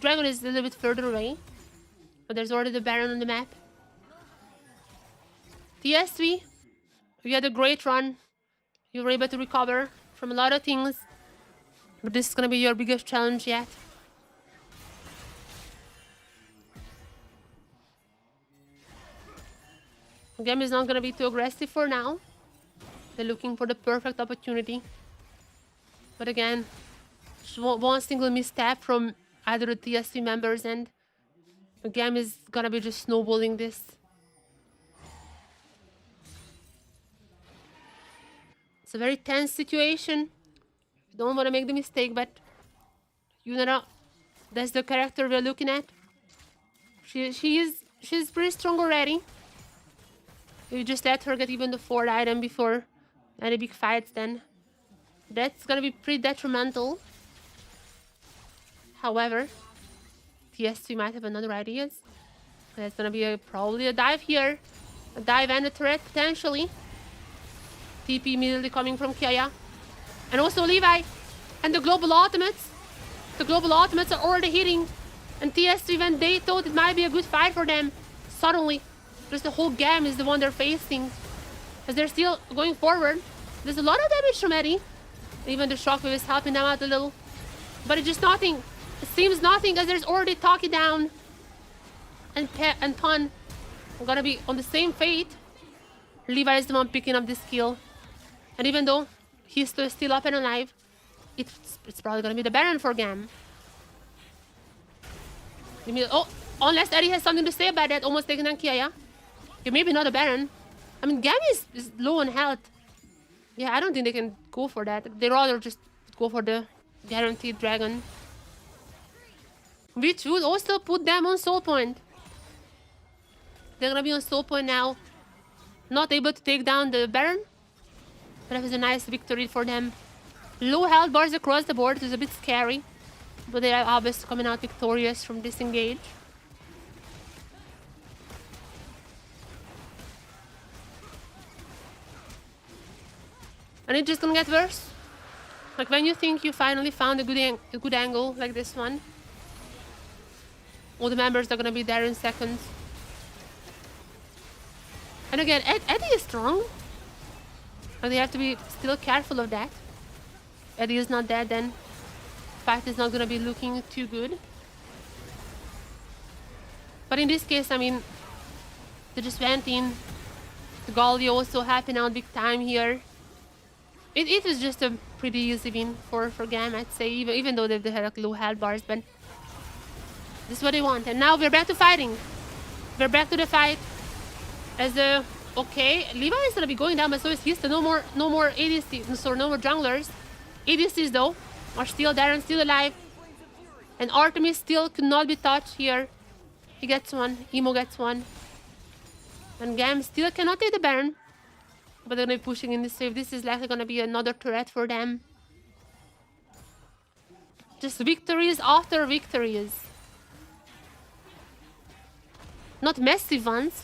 dragon is a little bit further away, but there's already the Baron on the map. TSW, you had a great run. You were able to recover from a lot of things, but this is gonna be your biggest challenge yet. GAM is not gonna be too aggressive for now. They're looking for the perfect opportunity. But again, one single misstep from either the TSC members and the GAM is gonna be just snowballing this. It's a very tense situation. Don't want to make the mistake, but Yunara, that's the character we're looking at. She's pretty strong already. If you just let her get even the 4th item before any big fights, then that's gonna be pretty detrimental. However, TSC might have another ideas. There's gonna be probably a dive here. A dive and a turret, potentially. TP immediately coming from Kaya. And also Levi. And the global ultimates. The global ultimates are already hitting. And TSC, when they thought it might be a good fight for them, suddenly, just the whole GAM is the one they're facing. As they're still going forward. There's a lot of damage from Eddie. Even the shockwave is helping them out a little. But it's just nothing. It seems nothing as there's already Taki down. And Pun are gonna be on the same fate. Levi is the one picking up this kill. And even though he's still up and alive, it's probably gonna be the Baron for GAM. Oh, unless Eddie has something to say about that, almost taking on Kiaya. Okay, maybe not a Baron. I mean, GAM is low on health. Yeah, I don't think they can go for that. They rather just go for the guaranteed dragon. Which would also put them on soul point. They're gonna be on soul point now. Not able to take down the Baron. But that was a nice victory for them. Low health bars across the board. It was a bit scary. But they are obviously coming out victorious from this engage. And it's just gonna get worse. Like when you think you finally found a good angle like this one. All the members are gonna be there in seconds. And again, Eddie is strong. And they have to be still careful of that. Eddie is not dead, then fight is not gonna be looking too good. But in this case, I mean, they just went in. The Galio also helping out big time here. It was just a pretty easy win for GAM, I'd say, even though they had like low health bars, but this is what they want. And now we're back to fighting. We're back to the fight. As the okay, Levi is gonna be going down, but so is Hista. No more ADC, sorry, no more junglers. ADCs though are still there and still alive. And Artemis still could not be touched here. He gets one, Emo gets one. And GAM still cannot take the Baron. But they're gonna be pushing in this wave. This is likely gonna be another turret for them. Just victories after victories. Not massive ones,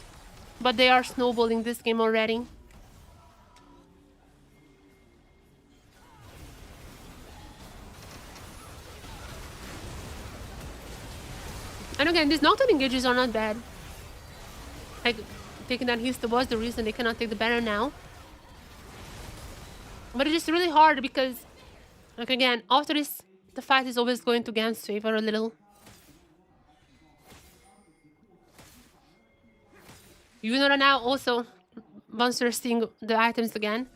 but they are snowballing this game already. And again, these knockdown engages are not bad. Like, taking down Hista was the reason they cannot take the Baron now. But it's just really hard because, like again, after this the fight is always going to GAM's favor a little. Yunara now also, once you're seeing the items again,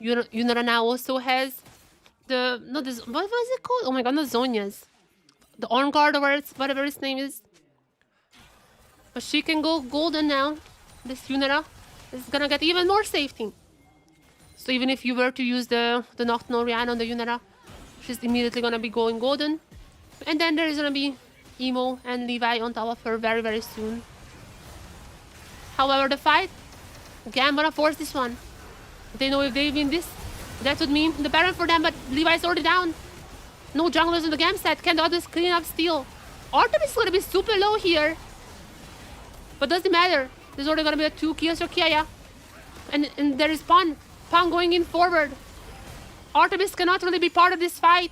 Yunara now also has the, not this, what was it called? Oh my god, not Zonia's. The on guard or whatever its name is. But she can go golden now. This Yunara is gonna get even more safety. So even if you were to use the Nocturnal Rihanna on the Yunara, she's immediately gonna be going golden. And then there's gonna be Emo and Levi on top of her very, very soon. However, the fight, GAM gonna force this one. They know if they win this, that would mean the Baron for them, but Levi's already down. No junglers in the GAM set. Can the others clean up steal? Artemis is gonna be super low here. But doesn't matter. There's already gonna be 2 kills for Kaya. And there is Pan. Pan going in forward. Artemis cannot really be part of this fight.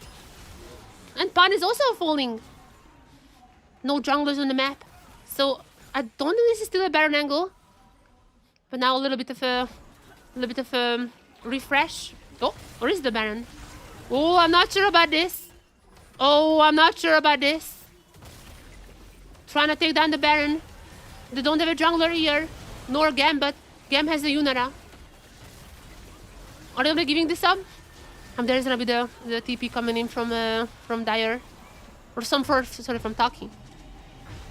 And Pan is also falling. No junglers on the map. So I don't think this is still a Baron angle. But now a little bit of a refresh. Oh, where is the Baron? Oh, I'm not sure about this. Oh, I'm not sure about this. Trying to take down the Baron. They don't have a jungler here. Nor GAM, but GAM has a Yunara. Are they gonna be giving this up? There's gonna be the TP coming in from Dire. Or from Taki.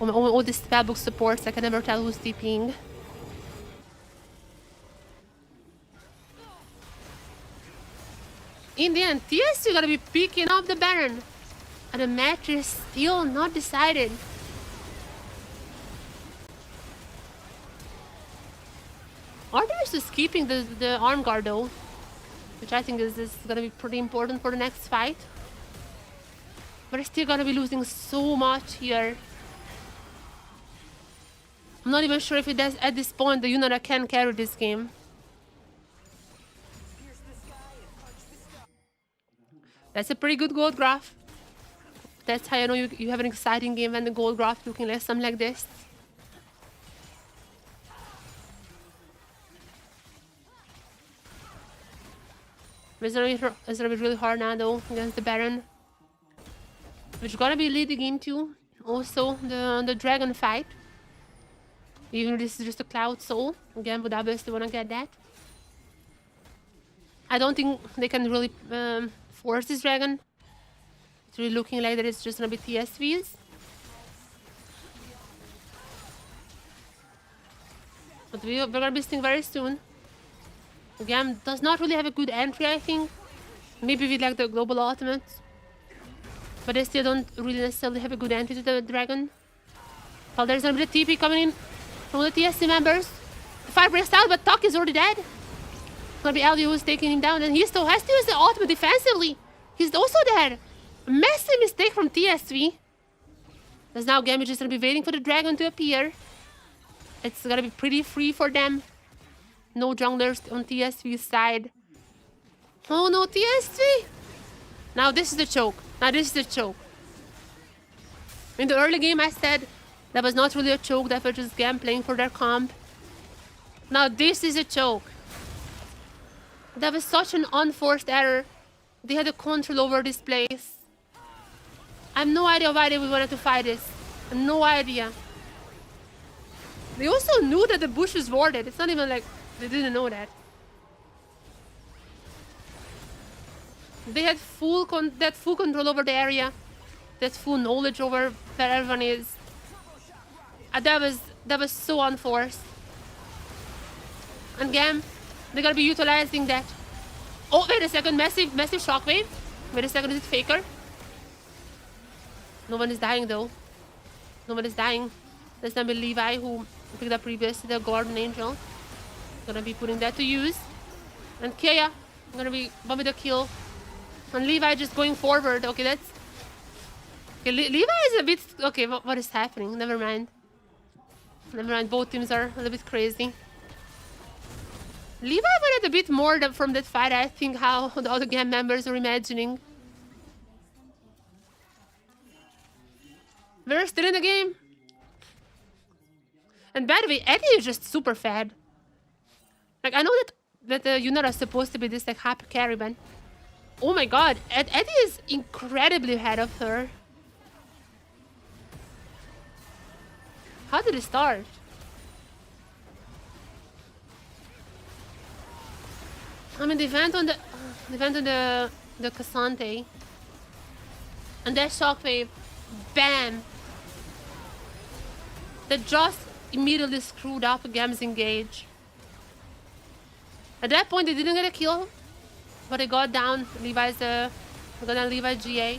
All these spellbook supports, I can never tell who's TPing. In the end, TSW gonna be picking up the Baron. And the match is still not decided. Artemis is keeping the arm guard though. Which I think is gonna be pretty important for the next fight. But they're still gonna be losing so much here. I'm not even sure if it does at this point the Yunara can carry this game. That's a pretty good gold graph. That's how you know you have an exciting game when the gold graph looking like something like this. It's gonna be really hard now though against the Baron. Which is gonna be leading into also the dragon fight. Even if this is just a Cloud Soul. Again, would obviously wanna get that. I don't think they can really force this dragon. It's really looking like that it's just gonna be TSVs. But we're gonna be seeing very soon. The GAM does not really have a good entry, I think. Maybe with like the global ultimate. But they still don't really necessarily have a good entry to the dragon. Well, there's gonna be the TP coming in from the TSC members. The fight breaks out, but Tuck is already dead. It's gonna be Elio who's taking him down, and he still has to use the ultimate defensively. He's also dead. A massive mistake from TSV. As now GAM is just gonna be waiting for the dragon to appear. It's gonna be pretty free for them. No junglers on TSV's side. Oh no, TSV! Now this is the choke. Now this is the choke. In the early game I said that was not really a choke, that was just GAM playing for their comp. Now this is a choke. That was such an unforced error. They had a control over this place. I have no idea why they wanted to fight this. I have no idea. They also knew that the bush was warded. It's not even like they didn't know that. They had full control over the area. They had full knowledge over where everyone is. And that was so unforced. And GAM, they're gonna be utilizing that. Oh, wait a second, massive shockwave. Wait a second, is it Faker? No one is dying though. No one is dying. There's gonna be Levi who picked up previously the Golden Angel. Gonna be putting that to use. And Kaya, gonna be bumping the kill. And Levi just going forward. Okay, that's... Okay, Levi is a bit... Okay, what is happening? Never mind. Never mind, both teams are a little bit crazy. Levi wanted a bit more from that fight, I think, how the other GAM members are imagining. We're still in the game. And by the way, Eddie is just super fed. Like, I know that the Yunara is supposed to be this like happy carry, but Oh my god, Eddie is incredibly ahead of her. How did it start? I mean, they went on the Cassante. And that shockwave, bam! That just immediately screwed up GAM's engage. At that point, they didn't get a kill, but they got down Levi's GA.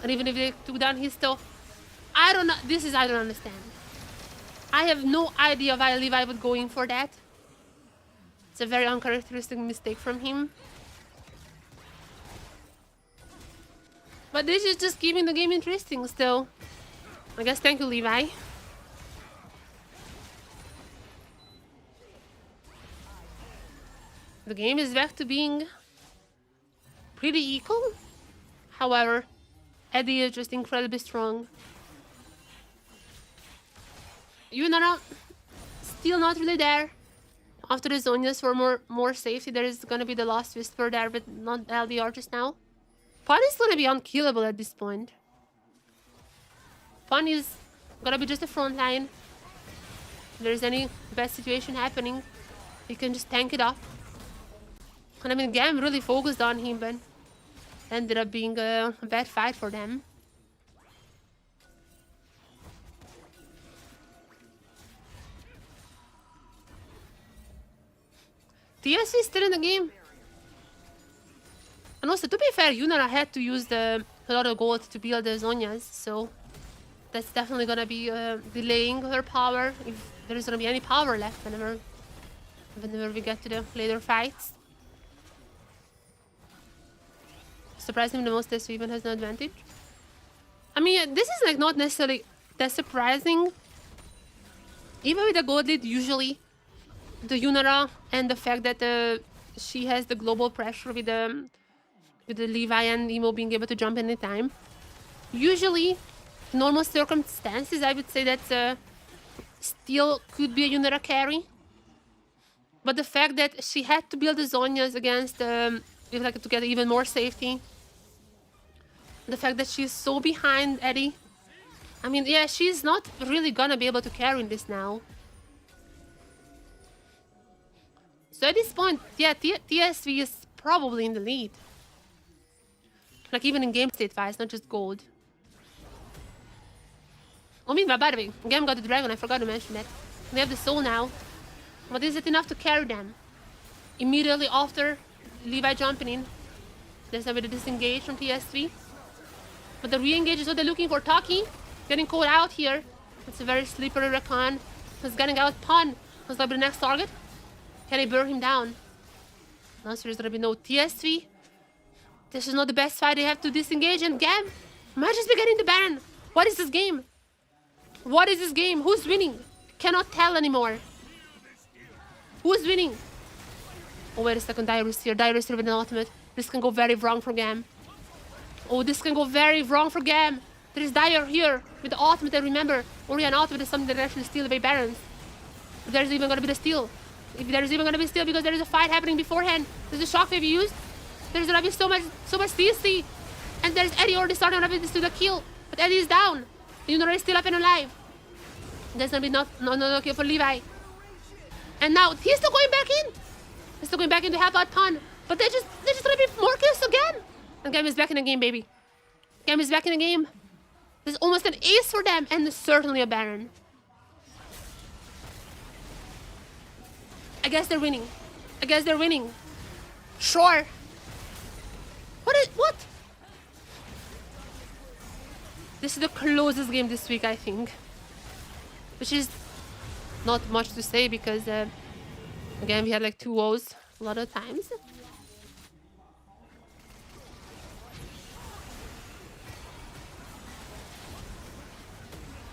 And even if they took down his still, I don't know. I don't understand. I have no idea why Levi would go in for that. It's a very uncharacteristic mistake from him. But this is just keeping the game interesting still. I guess thank you, Levi. The game is back to being pretty equal. However, Eddie is just incredibly strong. Yunara still not really there. After the Zonias for more safety, there is gonna be the last Whisper there, but not LDR just now. Fun is gonna be unkillable at this point. Fun is gonna be just a front line. If there's any bad situation happening, he can just tank it up. And I mean, GAM really focused on him, but ended up being a bad fight for them. TSW is still in the game. And also, to be fair, Yunara had to use a lot of gold to build the Zonias, so that's definitely gonna be delaying her power, if there is gonna be any power left whenever we get to the later fights. Surprisingly, the most TSW even has an advantage. I mean, this is like not necessarily that surprising. Even with the gold lead, usually the Yunara and the fact that she has the global pressure with the Levi and Emo being able to jump anytime. Usually, in normal circumstances, I would say that still could be a Yunara carry. But the fact that she had to build the Zonias against to get even more safety. The fact that she's so behind Eddie. I mean, yeah, she's not really gonna be able to carry this now. So at this point, yeah, TSW is probably in the lead. Like even in game state wise, not just gold. Oh, meanwhile, by the way, GAM got the dragon, I forgot to mention that. They have the soul now. But is it enough to carry them? Immediately after Levi jumping in, there's a bit of disengage from TSW. But the re-engage is what they're looking for. Taki getting caught out here. It's a very slippery recon. He's getting out Pun. Who's gonna be the next target? Can they burn him down? The answer is gonna be no. TSW. This is not the best fight. They have to disengage, and GAM might just be getting the Baron. What is this game? What is this game? Who's winning? Cannot tell anymore. Who's winning? Oh, wait a second. Dyrus here. Dyrus here with an ultimate. This can go very wrong for GAM. Oh, this can go very wrong for GAM. There is Dyer here with the ultimate. And remember, Orion ultimate is something that actually steal away Barons. If there's even gonna be the steal. If there's even gonna be steal because there is a fight happening beforehand. There's a shockwave used. There's gonna be so much CC. And there's Eddie already starting on to the kill. But Eddie is down. Yunara is still up and alive. There's gonna be no kill for Levi. And now he's still going back in. He's still going back in to help out Pun. But they're just gonna be more kills again. And GAM is back in the game, baby. GAM is back in the game. There's almost an ace for them, and certainly a Baron. I guess they're winning. I guess they're winning. Sure. What? This is the closest game this week, I think. Which is not much to say because, again, we had like 2 O's a lot of times.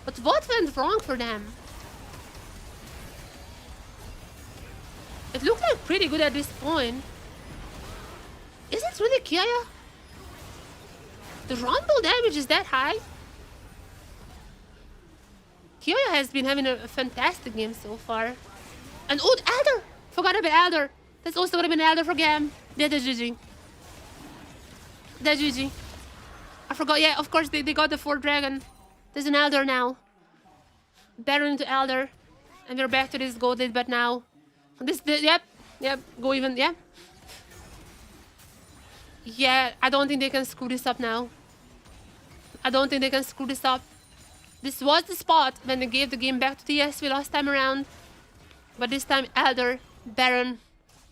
But what went wrong for them? It looked like pretty good at this point. Is it really Kiaya? The Rumble damage is that high? Kiaya has been having a fantastic game so far. And oh, Elder! Forgot about Elder. That's also gonna be an Elder for GAM. That is GG. That's GG. I forgot. Yeah, of course they got the 4th dragon. There's an Elder now. Baron into Elder. And we're back to this gold lead, but now... Yep, go even, yeah. Yeah, I don't think they can screw this up now. I don't think they can screw this up. This was the spot when they gave the game back to TSW last time around. But this time, Elder, Baron,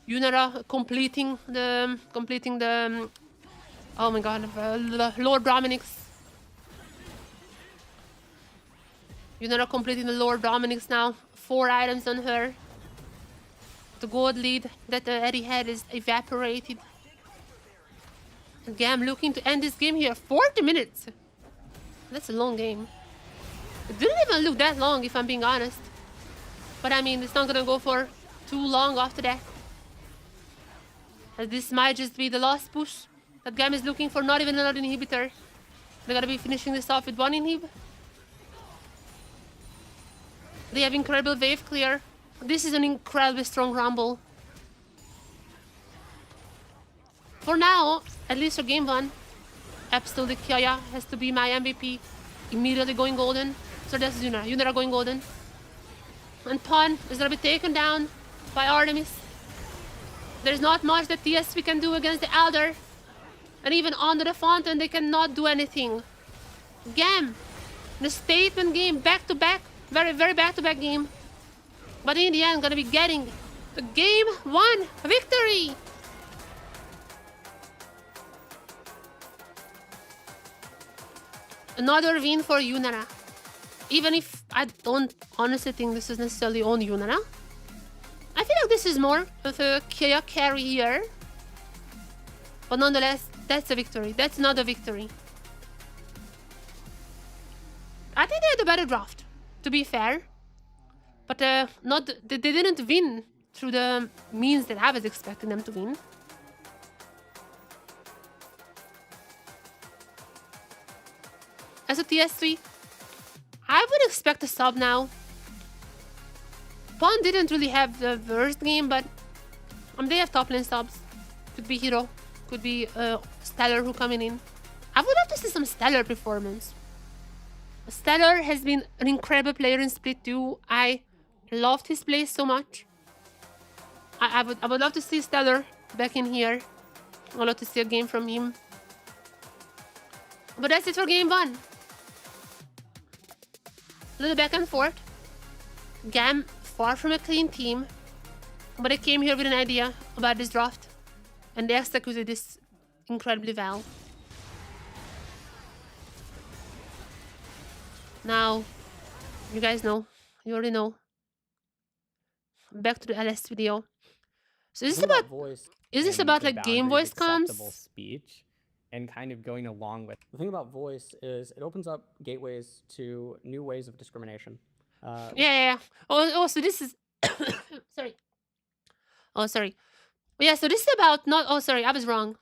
Yunara completing the... oh my god, Lord Dominic's. Yunara completing the Lord Dominic's now. 4 items on her. The gold lead that Eddie had is evaporated. GAM looking to end this game here. 40 minutes. That's a long game. It didn't even look that long, if I'm being honest. But I mean, it's not gonna go for too long after that. As this might just be the last push that GAM is looking for. Not even another inhibitor. They're gonna be finishing this off with 1 inhib. They have incredible wave clear. This is an incredibly strong rumble. For now, at least for game 1, absolutely Kaya has to be my MVP. Immediately going golden. So that's Yunara. Yunara going golden. And Pawn is gonna be taken down by Artemis. There's not much that TSW can do against the Elder. And even under the fountain, they cannot do anything. GAM, the statement game, back to back. Very, very back-to-back game. But in the end, gonna be getting the game 1 victory! Another win for Yunara. Even if I don't honestly think this is necessarily on Yunara. I feel like this is more of a Kaya carry here. But nonetheless, that's a victory. That's another victory. I think they had a better draft. To be fair, but they didn't win through the means that I was expecting them to win. As a TS3, I would expect a sub now. Pawn didn't really have the worst game, but they have top lane subs. Could be Hero, could be Stellar who coming in. I would love to see some Stellar performance. Stellar has been an incredible player in Split 2. I loved his play so much. I would love to see Stellar back in here. I would love to see a game from him. But that's it for game 1. A little back and forth. GAM far from a clean team. But they came here with an idea about this draft. And they executed this incredibly well. Now, you guys know, you already know. Back to the LS video. So is this about voice? Is this about like game voice comms? Speech and kind of going along with. The thing about voice is it opens up gateways to new ways of discrimination. Yeah. Oh, so this is sorry. Oh, sorry. Yeah, so this is about not. Oh, sorry, I was wrong.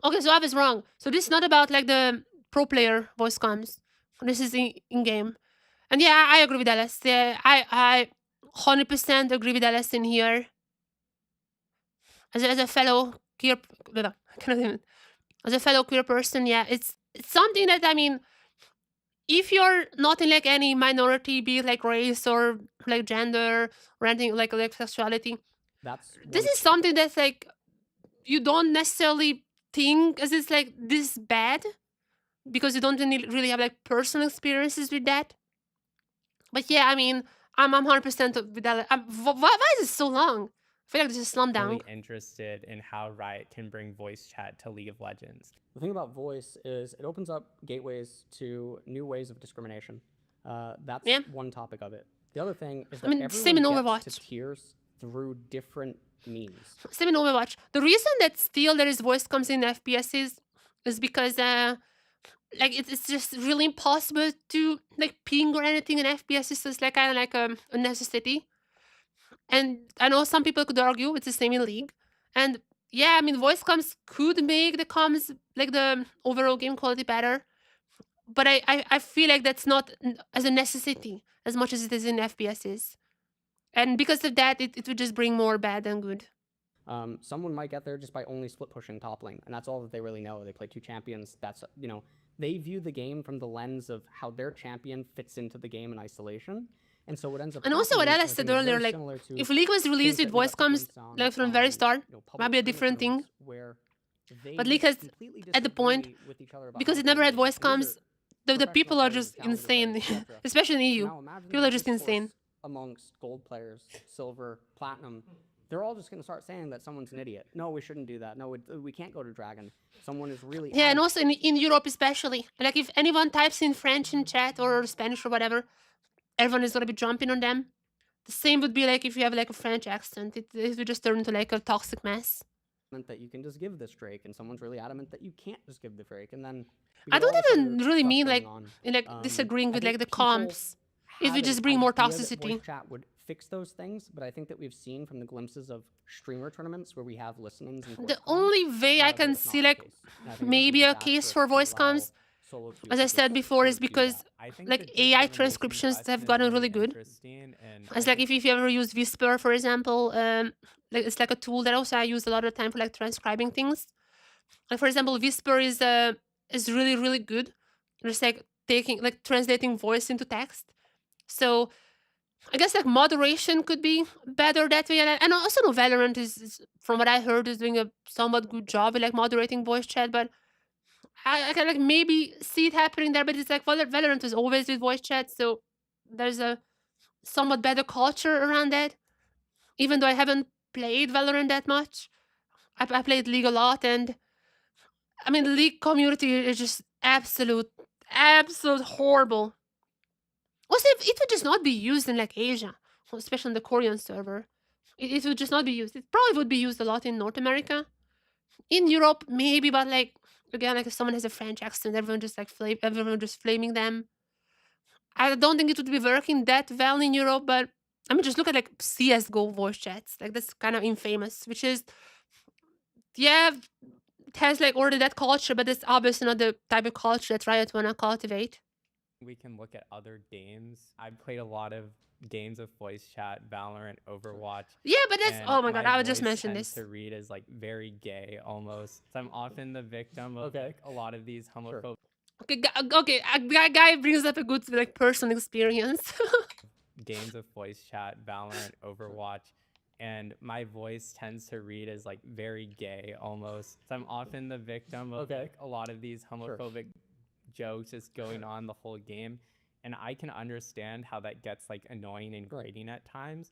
Okay, so I was wrong. So this is not about like the pro player voice comms. This is in game, and yeah, I agree with LS. Yeah, I 100% agree with LS in here. As a fellow queer, as a fellow queer person, yeah, it's something that I mean, if you're not in like any minority, be it like race or like gender or anything like sexuality, this is something that's like you don't necessarily think as it's like this bad. Because you don't really have like personal experiences with that. But yeah, I mean, I'm 100% with that. Why is it so long? I feel like this is slump down. Really interested in how Riot can bring voice chat to League of Legends. The thing about voice is it opens up gateways to new ways of discrimination. That's one topic of it. The other thing is that everyone gets to tiers through different means. Same in Overwatch. The reason that still there is voice comes in FPS is because like it's just really impossible to like ping or anything in FPS. It's just like kind of like a necessity. And I know some people could argue it's the same in League. And yeah, I mean voice comms could make the comms like the overall game quality better. But I feel like that's not as a necessity as much as it is in FPSs. And because of that, it would just bring more bad than good. Someone might get there just by only split pushing top lane, and that's all that they really know. They play 2 champions. That's, you know, they view the game from the lens of how their champion fits into the game in isolation. And so what ends up And also what happening, Alice I said think, is earlier, very like, similar to if League was released things with that we voice got to comms, glimpse on, like from the very start, you know, public might be a tournament different thing. tournaments where But they League has, completely at the point, disagree with each other about because how it never they had play. voice And these comms, are the professional people are players, just talented insane, players, etc. especially in So EU. now imagine People the are just discourse insane. amongst gold players, silver, platinum. They're all just going to start saying that someone's an idiot. No, we shouldn't do that. No, we can't go to Dragon. Someone is really Yeah, and adamant. also in Europe especially. Like if anyone types in French in chat or Spanish or whatever, everyone is gonna be jumping on them. The same would be like if you have like a French accent. It would just turn into like a toxic mess. That you can just give this Drake, and someone's really adamant that you can't just give the Drake, and then we I get all don't this even other really stuff mean going like on. in like disagreeing I with think like the people comps. If have we an just bring more idea that toxicity. voice chat would fix those things, but I think that we've seen from the glimpses of streamer tournaments where we have listen-ins and voice The comms, only way I that can it's not see the like case. And I think it would be maybe a disastrous case for to voice allow comms, solo queues as to I just said before, is sort of do because that. I think like the AI discrimination transcriptions question have is gotten really really good. interesting, and It's I like think if you ever use Whisper, for example, like it's like a tool that also I use a lot of the time for like transcribing things. Like for example, Whisper is really good. Just like translating voice into text. So I guess like moderation could be better that way, and I also know Valorant is from what I heard is doing a somewhat good job with like moderating voice chat, but I can like maybe see it happening there, but it's like Valorant is always with voice chat, so there's a somewhat better culture around that. Even though I haven't played Valorant that much, I played League a lot, and I mean the League community is just absolute horrible. Also, if it would just not be used in like Asia, especially on the Korean server, it would just not be used. It probably would be used a lot in North America, in Europe maybe, but like again, like if someone has a French accent, everyone just flaming them. I don't think it would be working that well in Europe, but I mean, just look at like CS:GO voice chats. Like that's kind of infamous, which is yeah, it has like already that culture, but it's obviously not the type of culture that Riot wanna cultivate. we can look at other games. I've played a lot of games of voice chat, Valorant, Overwatch. Yeah, but that's and oh my god, I would just voice mention tends this. to read as like very gay almost. So I'm often the victim of Okay. like a lot of these homophobic Okay, a guy brings up a good like personal experience. games of voice chat, Valorant, Overwatch, and my voice tends to read as like very gay almost. So I'm often the victim of like a lot of these homophobic jokes just going on the whole game. And I can understand how that gets like annoying and grating at times.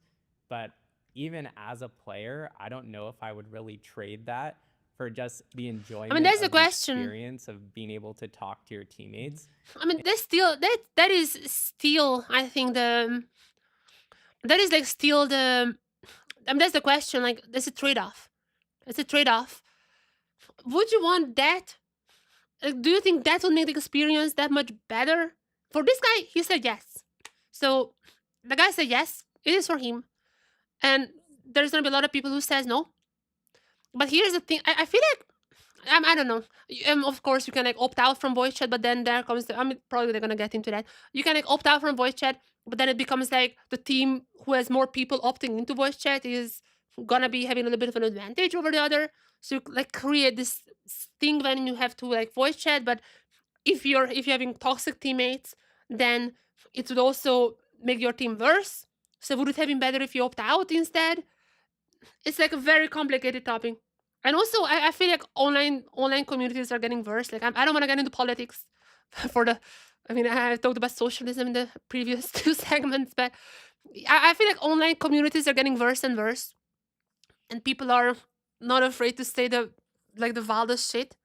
But even as a player, I don't know if I would really trade that for just the enjoyment that's the of question. experience of being able to talk to your teammates. I mean, that's still that is still I think that is like still the I mean that's the question. Like there's a trade-off. It's a trade-off. Would you want that? Like, do you think that would make the experience that much better? For this guy, he said yes. So the guy said yes, it is for him. And there's gonna be a lot of people who says no. But here's the thing, I feel like I don't know. Of course, you can like opt out from voice chat, but then there comes I mean, probably they're gonna get into that. You can like opt out from voice chat, but then it becomes like the team who has more people opting into voice chat is gonna be having a little bit of an advantage over the other. So you like create this thing when you have to like voice chat, but if you're having toxic teammates, then it would also make your team worse. So would it have been better if you opt out instead? It's like a very complicated topic. And also, I feel like online communities are getting worse. Like I don't want to get into politics for the. I mean, I talked about socialism in the previous 2 segments, but I feel like online communities are getting worse and worse, and people are not afraid to say the wildest shit.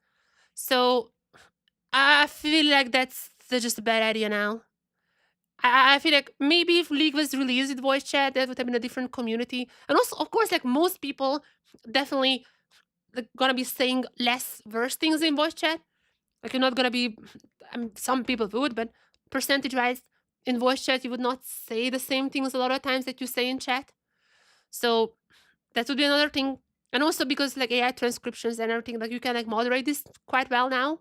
So I feel like that's just a bad idea now. I feel like maybe if League was released with voice chat, that would have been a different community. And also, of course, like most people definitely like, gonna be saying less worse things in voice chat. Like you're not gonna be. I mean, some people would, but percentage-wise, in voice chat, you would not say the same things a lot of times that you say in chat. So that would be another thing. And also because like AI transcriptions and everything, like you can like moderate this quite well now.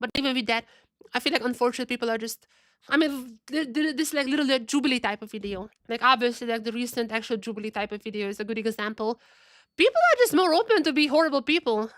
But even with that, I feel like unfortunately people are just. I mean, this like little Jubilee type of video. Like obviously, like the recent actual Jubilee type of video is a good example. People are just more open to be horrible people.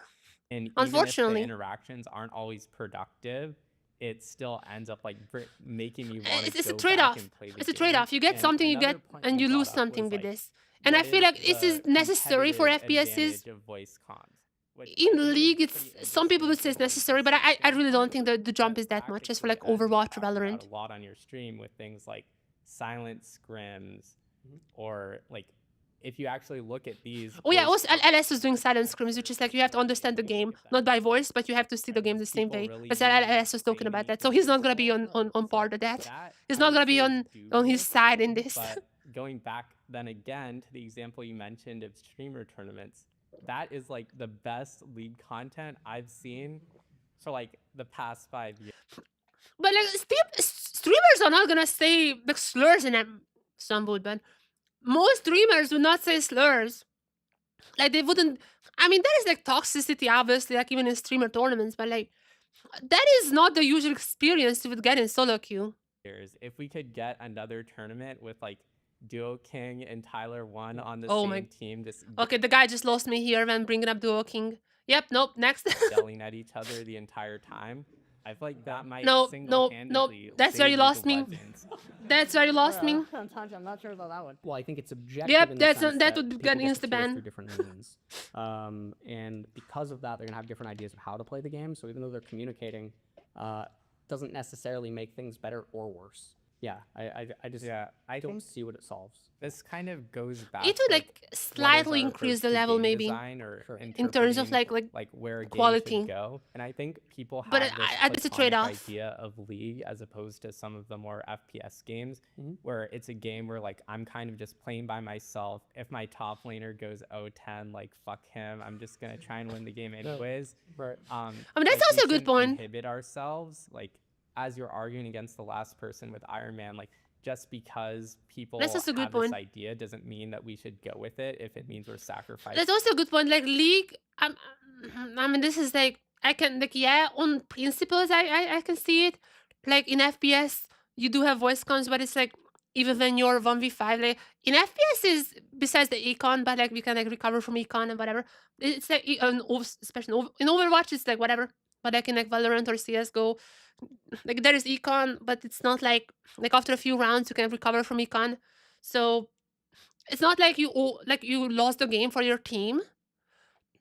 And even Unfortunately. if the interactions aren't always productive, it still ends up like making me want to It's a go trade-off. back and play the It's a game. trade-off. You get And something, you another get, point and you lose brought up something was, with like, this. And I what feel is like this is the necessary for competitive FPSs. advantage of voice comms? Which I In think is League, pretty it's some people would say it's interesting from a necessary, but I really don't standpoint, think the jump but is that much, just for like practically, as you Overwatch or talked about Valorant. a lot on your stream with things like silent scrims, or like if you actually look at these. Oh yeah, voice also LS was doing silent scrims, which is like you have to understand the game, not by voice, but you have to see the game the same way. But LS was talking about that, so he's not gonna be on part of that. He's not gonna be on his side in this. But going back then again to the example you mentioned of streamer tournaments, that is like the best League content I've seen for like the past 5 years. But like streamers are not gonna say the slurs in them. Some would, but most streamers would not say slurs. Like they wouldn't. I mean, there is like toxicity, obviously, like even in streamer tournaments, but like that is not the usual experience you would get in solo queue. If we could get another tournament with like Duo King and Tyler 1 on the Oh same my- team, just Okay, the guy just lost me here when bringing up Duo King. Yep, nope, next. yelling at each other the entire time. I feel like that might No, single-handedly that's where save you League lost of me. Legends. That's where you lost me. I'm not sure about that one. Well, I think it's objective. Yep, in the that's sense that that would people get get to insta tiers ban. through different means, and because of that, they're gonna have different ideas of how to play the game. So even though they're communicating, doesn't necessarily make things better or worse. Yeah, I just I don't think see what it solves. this kind of goes back. It would to, like what is slightly our increase approach the to level, game maybe. design or Sure. In terms of interpreting, like where a game quality. should go. And I think people have But this it's a platonic trade-off. idea of League as opposed to some of the more FPS games, where it's a game where like I'm kind of just playing by myself. If my top laner goes 0-10, like fuck him, I'm just gonna try and win the game anyways. Right. I mean, that's like, also a we good shouldn't point. Inhibit ourselves, like as you're arguing against the last person with Iron Man, like just because people That's also a good have point. this idea doesn't mean that we should go with it if it means we're sacrificing. That's also a good point. Like League, I mean, this is like I can like yeah, on principles I can see it. Like in FPS, you do have voice cons, but it's like even when you're 1v5, like in FPS is besides the econ, but like we can like recover from econ and whatever. It's like especially in Overwatch, it's like whatever. But like in like Valorant or CS:GO, like there is econ, but it's not like after a few rounds you can recover from econ. So it's not like you lost the game for your team.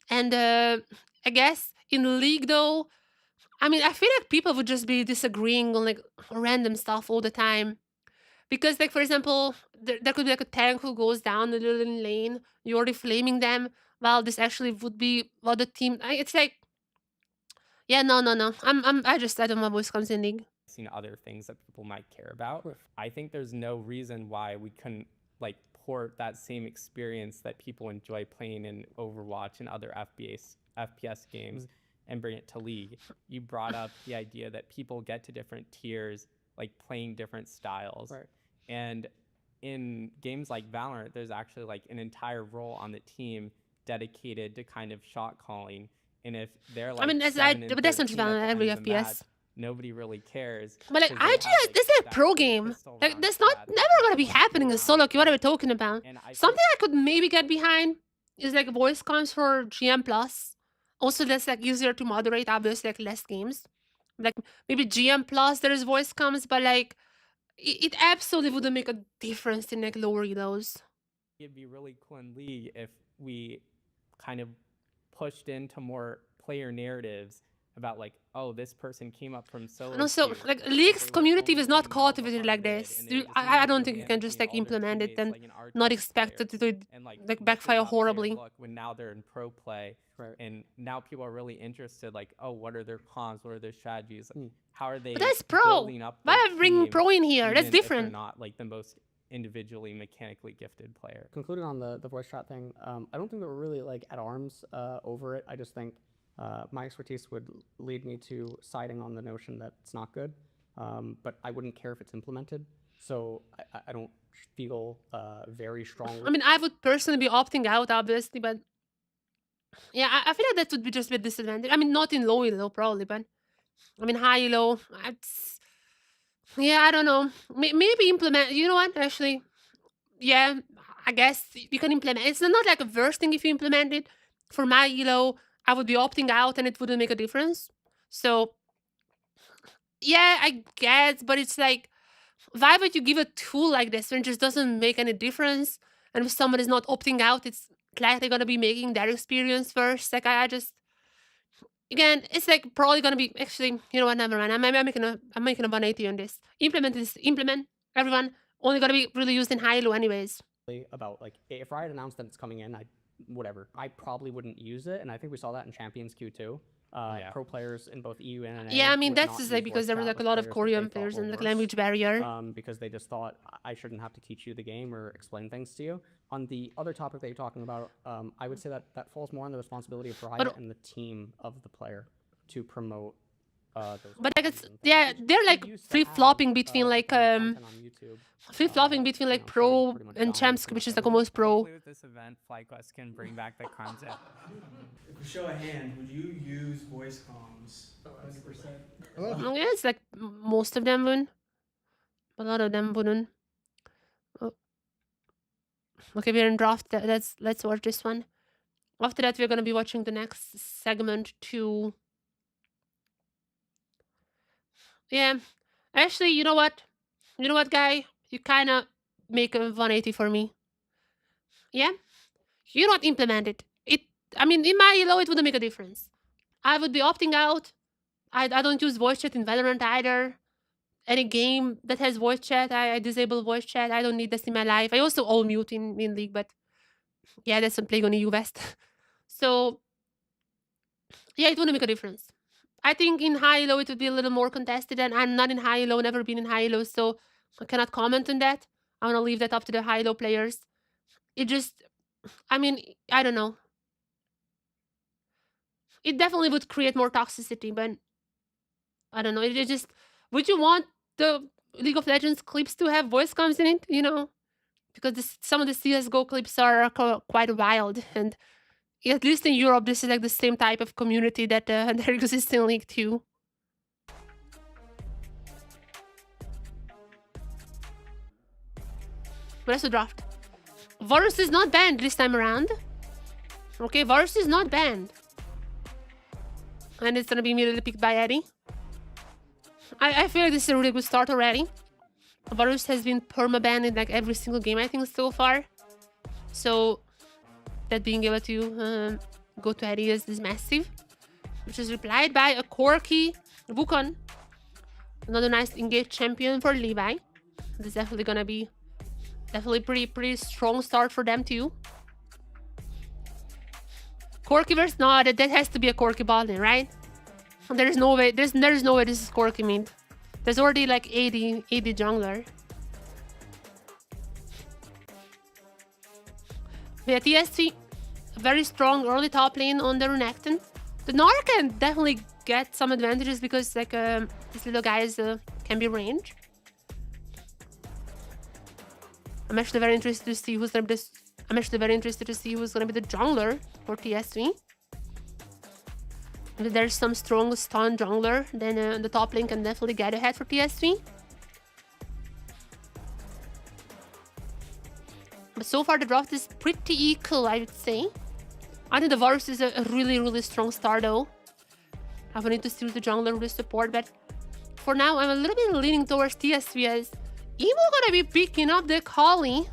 And I guess in League though, I mean, I feel like people would just be disagreeing on like random stuff all the time. Because like, for example, there could be like a tank who goes down a little in lane, you're already flaming them. Well, this actually would be what the team, it's like, yeah, no. I don't know what voice comes in League. Seen other things that people might care about. I think there's no reason why we couldn't like port that same experience that people enjoy playing in Overwatch and other FPS games and bring it to League. You brought up the idea that people get to different tiers, like playing different styles. Right. And in games like Valorant, there's actually like an entire role on the team dedicated to kind of shot calling. And if they're like, I mean, that's not Valorant, every FPS. Nobody really cares. But like, this is a pro game. Like, that's never gonna be happening in solo queue. What are we talking about? Something I could maybe get behind is like voice comms for GM Plus. Also, that's like easier to moderate. Obviously, like less games. Like maybe GM Plus, there is voice comms, but like it absolutely wouldn't make a difference in like lower elos. It'd be really cool in League if we kind of pushed into more player narratives about like, oh, this person came up from solo. And also, like League's community was not cultivated like this. I don't think you can just like implement it and not expect it to like backfire horribly. When now they're in pro play, and now people are really interested. Like, oh, what are their cons? What are their strategies? How are they? But that's pro. Why are we bringing pro in here? That's different. They're not like the most individually mechanically gifted player. Concluding on the voice chat thing, I don't think that we're really like at arms over it. I just think my expertise would lead me to siding on the notion that it's not good, but I wouldn't care if it's implemented. So I don't feel very strongly. I mean, I would personally be opting out, obviously, but yeah, I feel like that would be just a disadvantage. I mean, not in low elo probably, but I mean high elo. Yeah, I don't know. Maybe implement. You know what? Actually, yeah, I guess you can implement. It's not like a worst thing if you implement it. For my elo, I would be opting out and it wouldn't make a difference. So, yeah, I guess, but it's like, why would you give a tool like this when it just doesn't make any difference? And if someone is not opting out, it's likely going to be making their experience worse. Like, I just... Again, it's like probably gonna be actually, you know what, never mind. I'm making a 180 on this. Implement, everyone. Only gonna be really used in high-low anyways. About like if Riot announced that it's coming in, I probably wouldn't use it, and I think we saw that in Champions Q2. Pro players in both EU and NA. Yeah, I mean that's just like because there was like a lot of Korean players and like language barrier. Because they just thought I shouldn't have to teach you the game or explain things to you. On the other topic that you're talking about, I would say that falls more on the responsibility of Riot and the team of the player to promote those. But like it's they're like flip-flopping between like pro and champs, which is like almost pro. With this event, FlyQuest can bring back the concept. If we show a hand, would you use voice comms? 100%. Yeah, it's like most of them would. A lot of them wouldn't. Oh. Okay, we're in draft. Let's watch this one. After that, we're gonna be watching the next segment too. Yeah, actually, you know what? You know what, guy? You kind of make a 180 for me. Yeah? You not implement it. I mean, in my elo, it wouldn't make a difference. I would be opting out. I don't use voice chat in Valorant either. Any game that has voice chat, I disable voice chat. I don't need this in my life. I also all mute in League, but yeah, that's not playing on EU West. So, yeah, it wouldn't make a difference. I think in high-low it would be a little more contested, and I'm not in high-low, never been in high-low, so I cannot comment on that. I want to leave that up to the high-low players. It just, I mean, I don't know. It definitely would create more toxicity, but I don't know. It just, would you want the League of Legends clips to have voice comms in it, you know? Because some of the CSGO clips are quite wild, and at least in Europe, this is like the same type of community that that exists in League 2. Where's the draft? Varus is not banned this time around. Okay, Varus is not banned. And it's gonna be immediately picked by Eddie. I feel like this is a really good start already. Varus has been perma-banned in like every single game, I think, so far. So that being able to go to Eddie is massive. Which is replied by a quirky Wukong. Another nice engaged champion for Levi. This is definitely gonna be pretty strong start for them too. Quirky versus no, that has to be a quirky bot lane, right? There's no way this is quirky mid. There's already like 80 jungler. Yeah, TSW, very strong early top lane on the Renekton. The Gnar can definitely get some advantages because like these little guys can be ranged. I'm actually very interested to see who's gonna be the jungler for TSW. If there's some strong stun jungler, then the top lane can definitely get ahead for TSW. But so far the draft is pretty equal, I would say. I think the Varus is a really strong start though. I would need to steal the jungler with support, but for now I'm a little bit leaning towards TSW as Evo gonna be picking up the Kali.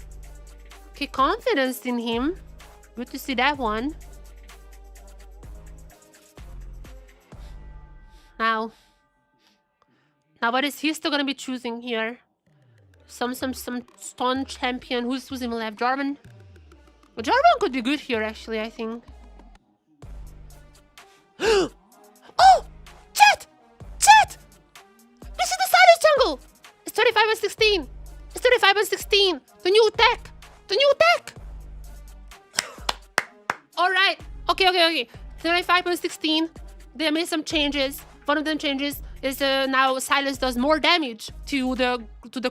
Okay, confidence in him. Good to see that one. Now what is he still gonna be choosing here? Some stun champion. Who's even left? Jarvan? Well, Jarvan could be good here actually, I think. Oh! Chat! This is the Silence jungle! It's 35/16! It's 35/16! The new tech! Alright! Okay. 35/16. They made some changes. One of them changes is now Silas does more damage to the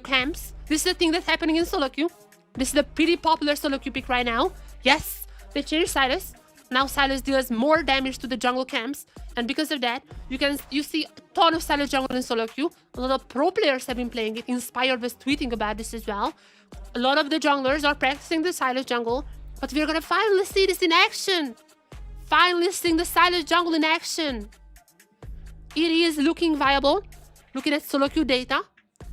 camps. This is the thing that's happening in solo queue. This is the pretty popular solo queue pick right now. Yes, they changed Silas. Now Silas deals more damage to the jungle camps, and because of that, you see a ton of Silas jungle in solo queue. A lot of pro players have been playing it. Inspired was tweeting about this as well. A lot of the junglers are practicing the Silas jungle, but we're gonna finally see this in action. Finally seeing the Silas jungle in action. It is looking viable, looking at solo queue data.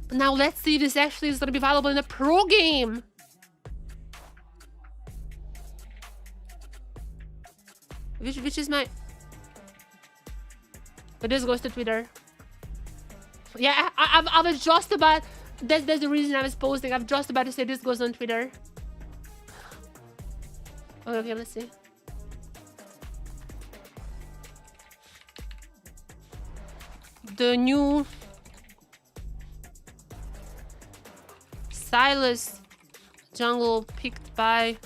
But now let's see if this actually is gonna be viable in a pro game. Which is my... But this goes to Twitter. Yeah, I was just about... That's the reason I was posting. I'm just about to say this goes on Twitter. Okay, let's see. The new... Silas jungle picked by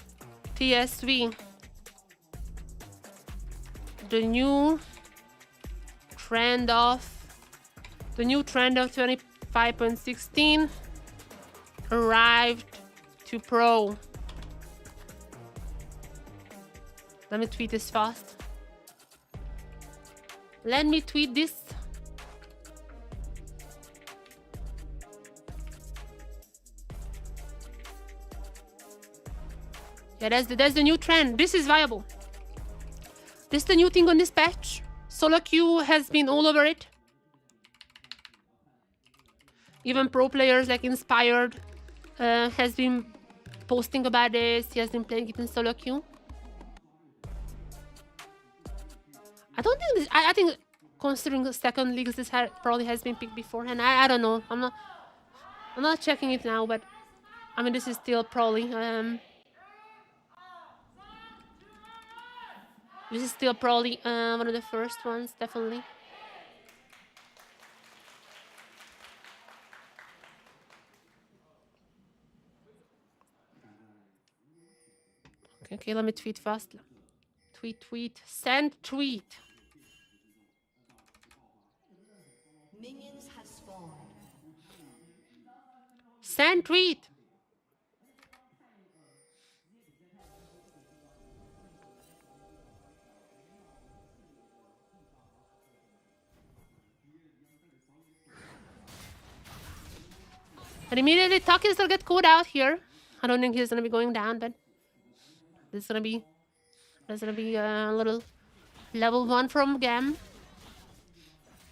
TSW. The new trend of 25.16 arrived to pro. Let me tweet this fast. Let me tweet this. Yeah, that's the new trend. This is viable. This is the new thing on this patch. Solo queue has been all over it. Even pro players like Inspired has been posting about this. He has been playing it in solo queue. I don't think this... I think considering the second leagues, this probably has been picked beforehand. I don't know. I'm not checking it now, but I mean this is still probably this is still probably one of the first ones, definitely. Okay, let me tweet fast. Tweet. Send tweet. Minions have spawned. Send tweet. And immediately Takis will get caught out here. I don't think he's gonna be going down, but there's gonna be a little level 1 from GAM.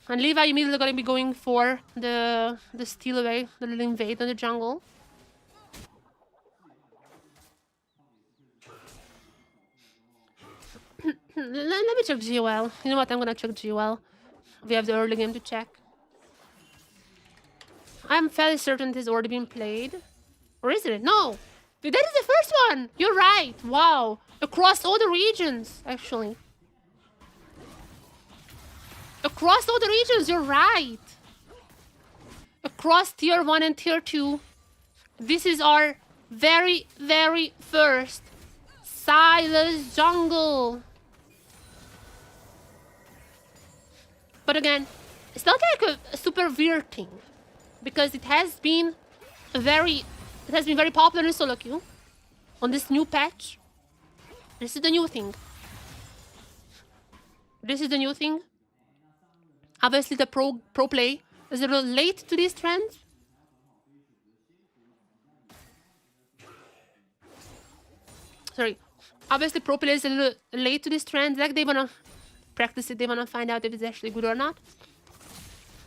And Levi immediately gonna be going for the steal away, the little invade on the jungle. Let me check GOL. You know what? I'm gonna check GOL. We have the early game to check. I'm fairly certain this has already been played. Or isn't it? No! That is the first one! You're right! Wow! Across all the regions, actually. Across all the regions, you're right! Across tier 1 and tier 2. This is our very, very first Silas jungle. But again, it's not like a super weird thing. Because it has been very popular in solo queue on this new patch. This is the new thing. This is the new thing. Obviously, the pro play is a little late to these trends. Sorry. Obviously, pro play is a little late to these trends. Like, they wanna practice it. They wanna find out if it's actually good or not.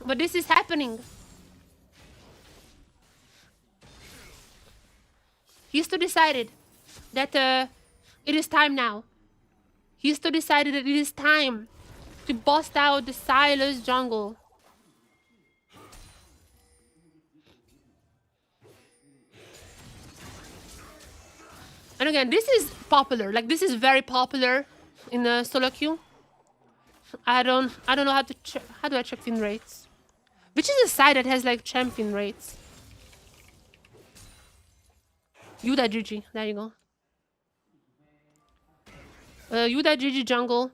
But this is happening. Histo decided that it is time now. Histo decided that it is time to bust out the Silas jungle. And again, this is popular. Like, this is very popular in the solo queue. I don't know how to check. How do I check win rates? Which is a side that has like champion rates? Yuda.gg, there you go. Yuda.gg jungle.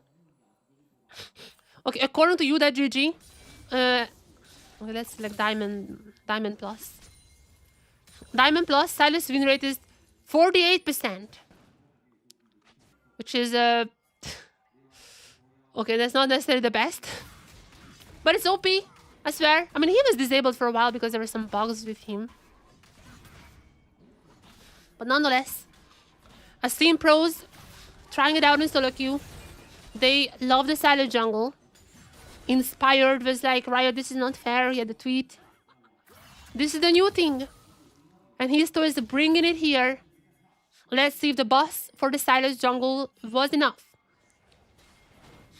Okay, according to Yuda.gg, okay, let's select Diamond Plus. Diamond Plus, Silas win rate is 48%. Which is Okay, that's not necessarily the best. But it's OP, I swear. I mean, he was disabled for a while because there were some bugs with him. But nonetheless, I've seen pros trying it out in solo queue. They love the silent jungle. Inspired was like, Riot, this is not fair. He had the tweet. This is the new thing. And he's still is bringing it here. Let's see if the buff for the silent jungle was enough.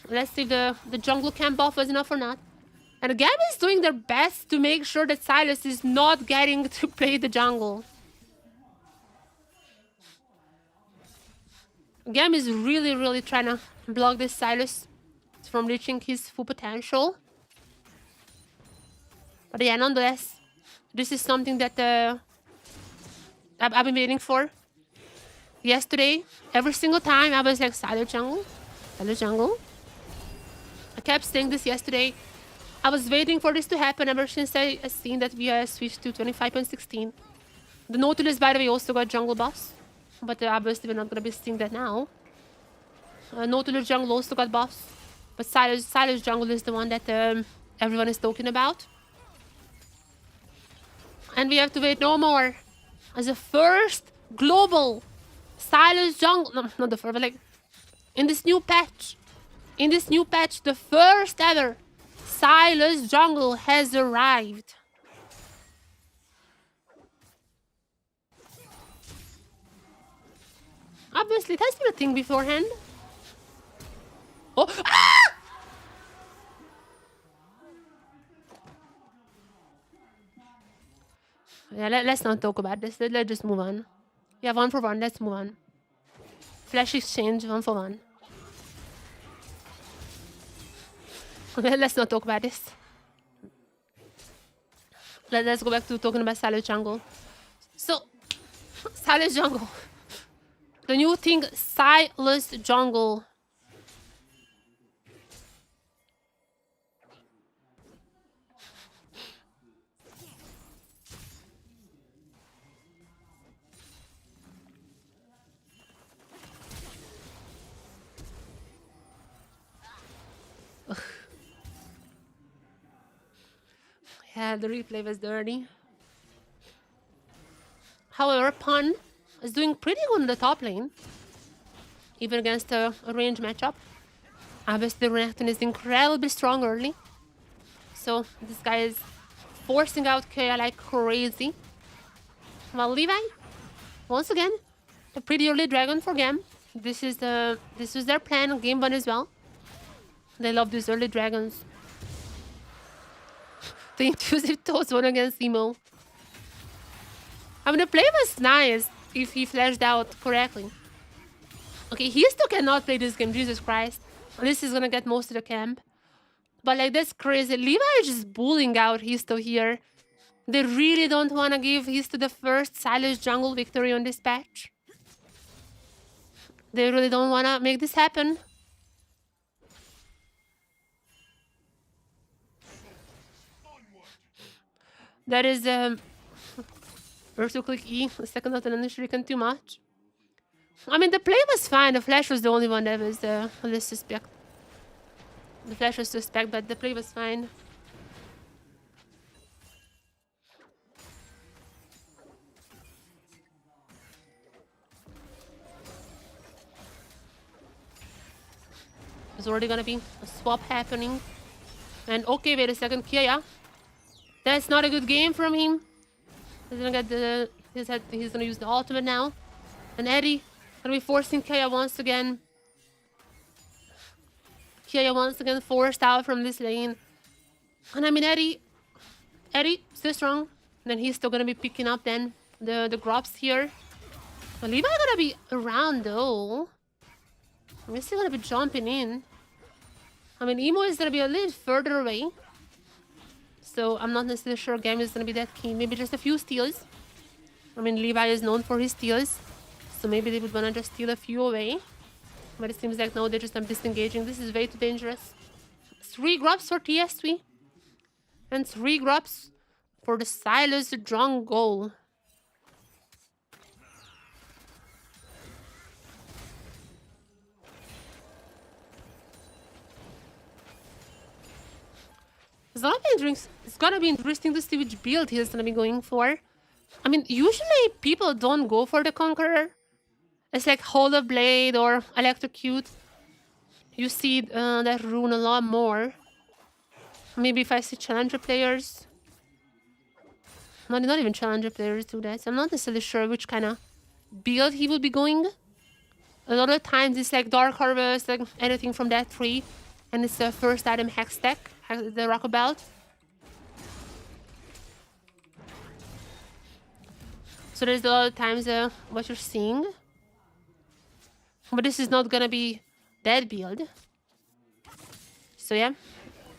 Let's see if the jungle camp buff was enough or not. And GAM is doing their best to make sure that Silas is not getting to play the jungle. GAM is really trying to block this Silas from reaching his full potential. But yeah, nonetheless, this is something that I've been waiting for. Yesterday, every single time I was like, Silent jungle, Silent jungle. I kept saying this yesterday. I was waiting for this to happen ever since I seen that we switched to 25.16. The Nautilus, by the way, also got jungle buffs. But obviously we're not going to be seeing that now. Nautilus jungle also got buffs. But Silas jungle is the one that everyone is talking about. And we have to wait no more. As the first global Silas jungle... No, not the first, but like... In this new patch, the first ever Silas jungle has arrived. Obviously, it has been a thing beforehand. Oh! Ah! Yeah, let's not talk about this. Let's just move on. Yeah, 1 for 1. Let's move on. Flash exchange, 1 for 1. Let's not talk about this. Let's go back to talking about Silas jungle. So, Silas jungle. The new thing, Silas jungle. Ugh. Yeah, the replay was dirty. However, Pun is doing pretty good in the top lane. Even against a range matchup. Obviously, Renekton is incredibly strong early. So, this guy is forcing out Kaya like crazy. Well, Levi, once again, a pretty early dragon for GAM. This was their plan on game 1 as well. They love these early dragons. The intuitive toss one against Emo. I mean, the play was nice if he flashed out correctly. Okay, he still cannot play this game, Jesus Christ. This is gonna get most of the camp. But like, that's crazy. Levi is just bullying out Histo here. They really don't want to give Histo the first Silas jungle victory on this patch. They really don't want to make this happen. That is first to click E, the second not an shuriken too much. I mean, the play was fine. The flash was the only one that was less suspect. The flash was suspect, but the play was fine. There's already gonna be a swap happening. And okay, wait a second, Kia. That's not a good game from him. He's gonna get the he's gonna use the ultimate now. And Eddie gonna be forcing Kia once again. Kia once again forced out from this lane. And I mean Eddie still strong. Then he's still gonna be picking up then the drops here. But Levi gonna be around though. I'm still gonna be jumping in. I mean Emo is gonna be a little further away. So I'm not necessarily sure GAM is gonna be that keen. Maybe just a few steals. I mean Levi is known for his steals. So maybe they would wanna just steal a few away. But it seems like no, they're just disengaging. This is way too dangerous. 3 grubs for TSW. And 3 grubs for the Silas jungle. It's gonna be interesting to see which build he's gonna be going for. I mean, usually people don't go for the Conqueror. It's like Hold of Blade or Electrocute. You see that rune a lot more. Maybe if I see Challenger players. Not even Challenger players do that. So I'm not necessarily sure which kind of build he will be going. A lot of times it's like Dark Harvest, like anything from that tree. And it's the first item Hex Tech, the Rocket Belt. So there's a lot of times what you're seeing. But this is not gonna be that build. So yeah,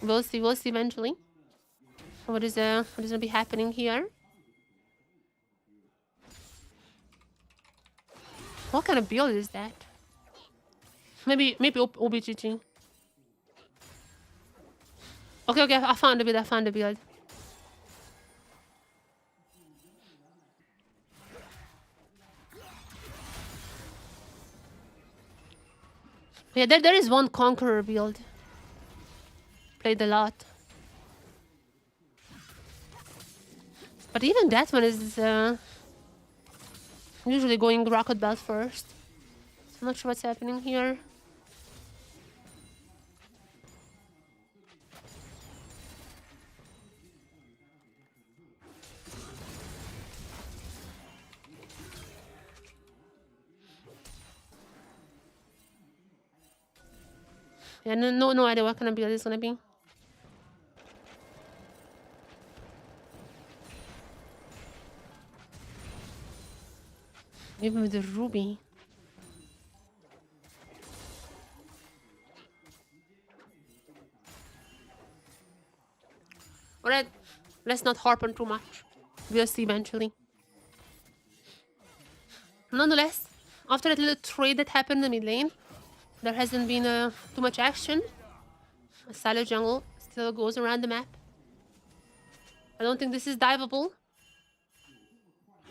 we'll see eventually. What is gonna be happening here? What kind of build is that? Maybe OBGG. Okay, I found the build. Yeah, there is one Conqueror build. Played a lot. But even that one is usually going Rocket Belt first. So I'm not sure what's happening here. Yeah, no idea what kind of build it's gonna be. Even with the ruby. Alright, let's not harp on too much. We'll see eventually. Nonetheless, after that little trade that happened in the mid lane, there hasn't been too much action. A silo jungle still goes around the map. I don't think this is diveable.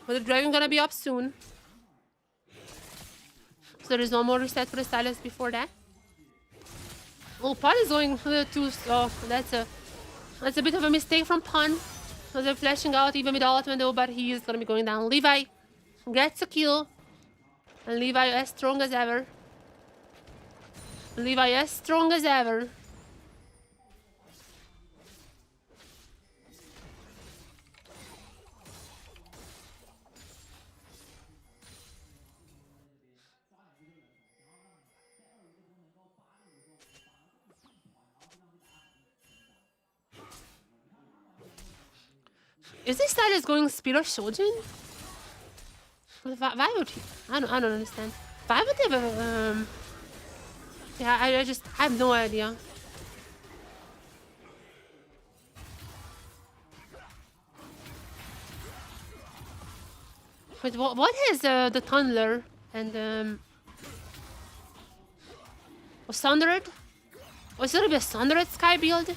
But the dragon gonna be up soon. So there is no more reset for the Silas before that. Oh, Pun is going a little too slow. That's a bit of a mistake from Pun. So they're flashing out even with the ultimate though, but he is gonna be going down. Levi gets a kill. And Levi as strong as ever. Levi as strong as ever. Is this Silas going Spear or Shojin? Why would he? I don't understand. Why would they have yeah, I have no idea. But what is the Thundler and Sundered? Was it gonna be a Sundered Sky build?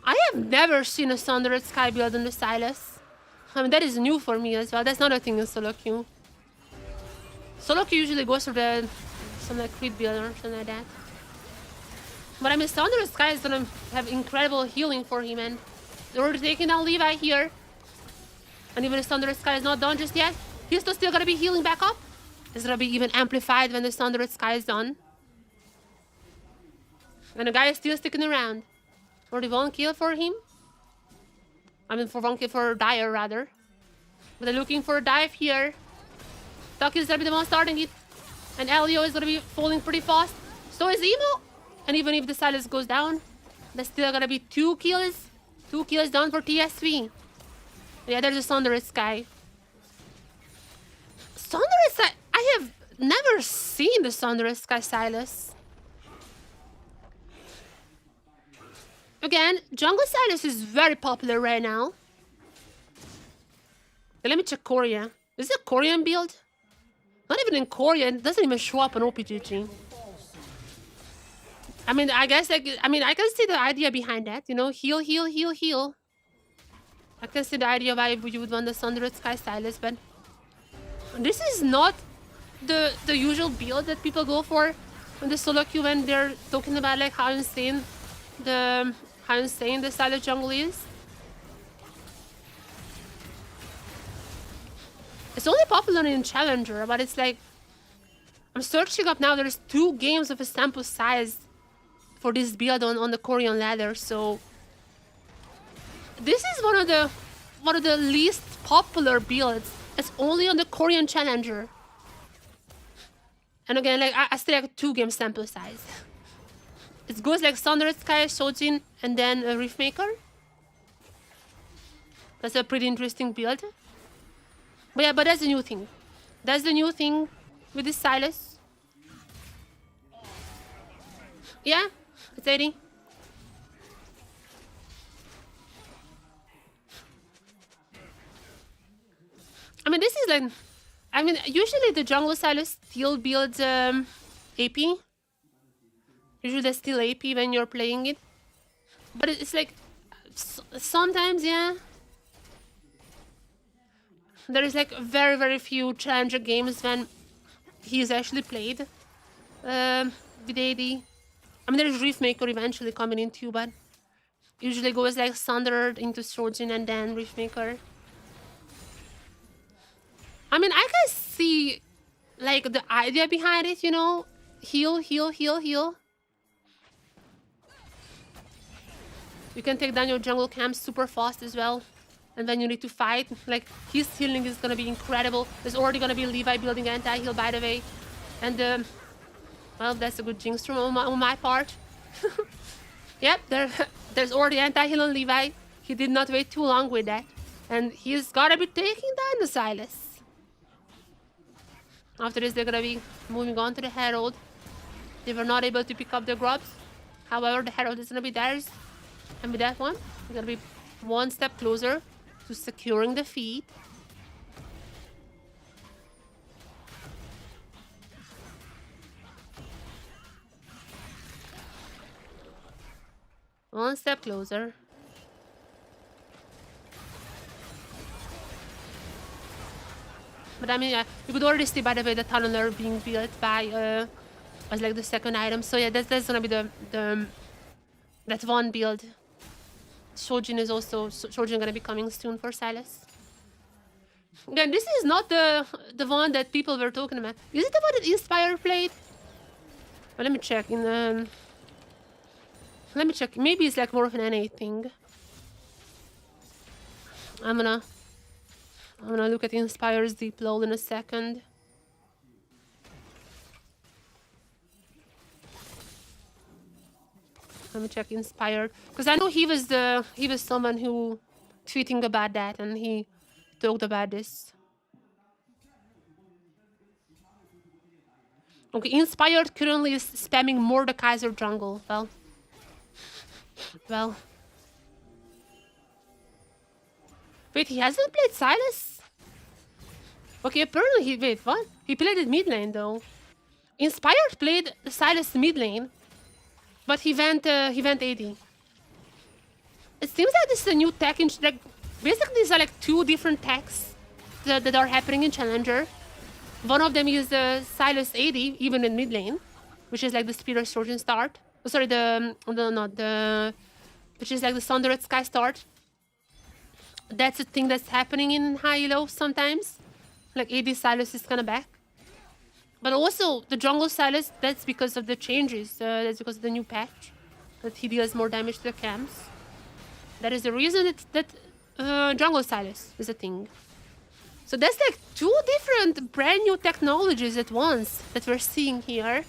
I have never seen a Sundered Sky build in the Silas. I mean, that is new for me as well. That's not a thing in solo queue. Solo queue usually goes for some like crit build or something like that. But I mean, Sundered Sky is gonna have incredible healing for him, and they're already taking down Levi here. And even if Sundered Sky is not done just yet, he's still gonna be healing back up. It's gonna be even amplified when the Sundered Sky is done. And the guy is still sticking around. Already one kill for him. I mean, for one kill for Dire, rather. But they're looking for a dive here. Taki is gonna be the one starting it. And Elio is gonna be falling pretty fast. So is Emo. And even if the Silas goes down, there's still gonna be 2 kills. 2 kills done for TSW. Yeah, there's a Sundered Sky. Sundered Sky? I have never seen the Sundered Sky Silas. Again, Jungle Silas is very popular right now. Okay, let me check Korea. Is it a Korean build? Not even in Korea. It doesn't even show up on OPGG. I mean, I guess I can see the idea behind that. You know, heal, heal, heal, heal. I can see the idea why you would want the Sundered Sky Silas, but this is not the usual build that people go for. in the solo queue when they're talking about like how insane the Sylas jungle is. It's only popular in Challenger, but it's like I'm searching up now. There's 2 games of a sample size for this build on the Korean ladder, so this is one of the least popular builds. It's only on the Korean Challenger. And again, like I still like 2 game sample size. It goes like Sundered Sky, Shojin, and then a Riftmaker. That's a pretty interesting build. But yeah, but that's the new thing. That's the new thing with this Sylas. Yeah, it's 80. I mean, this is like... I mean, usually the jungle Sylas still builds AP. Usually there's still AP when you're playing it. But it's like... sometimes, yeah. There is like very, very few challenger games when he's actually played with AD. I mean, there's Riftmaker eventually coming in too, but usually goes like Sundered into Shojin and then Riftmaker. I mean, I can see like the idea behind it, you know? Heal, heal, heal, heal. You can take down your jungle camps super fast as well. And then you need to fight. Like, his healing is gonna be incredible. There's already gonna be Levi building anti-heal, by the way. And, well, that's a good jinx from on my part. Yep, there's already anti-heal on Levi. He did not wait too long with that. And he's gotta be taking down the Sylas. After this, they're gonna be moving on to the Herald. They were not able to pick up the grubs. However, the Herald is gonna be theirs. And with that one, we're gonna be one step closer to securing the feed. One step closer. But I mean, you could already see, by the way, the tunneler being built by as like the second item. So yeah, that's gonna be that one build. Shojin is also gonna be coming soon for Sylas. Again, this is not the one that people were talking about. Is it the one that Inspire played? Well, let me check. Let me check. Maybe it's like more of an NA thing. I'm gonna look at Inspire's deep lull in a second. Let me check Inspired, because I know he was someone who tweeting about that, and he talked about this. Okay, Inspired currently is spamming Mordekaiser jungle. Well. Wait, he hasn't played Sylas? Okay, apparently wait, what? He played it mid lane though. Inspired played Sylas mid lane. But he went AD. It seems like this is a new tech in like basically these are like 2 different techs that are happening in Challenger. One of them is the Sylas AD, even in mid lane, which is like the Spear Trojan start. Oh, sorry, which is like the Sundered Sky start. That's a thing that's happening in high elo sometimes. Like AD Sylas is kinda back. But also, the jungle Sylas, that's because of the changes. That's because of the new patch. That he deals more damage to the camps. That is the reason that jungle Sylas is a thing. So that's like 2 different brand new technologies at once that we're seeing here.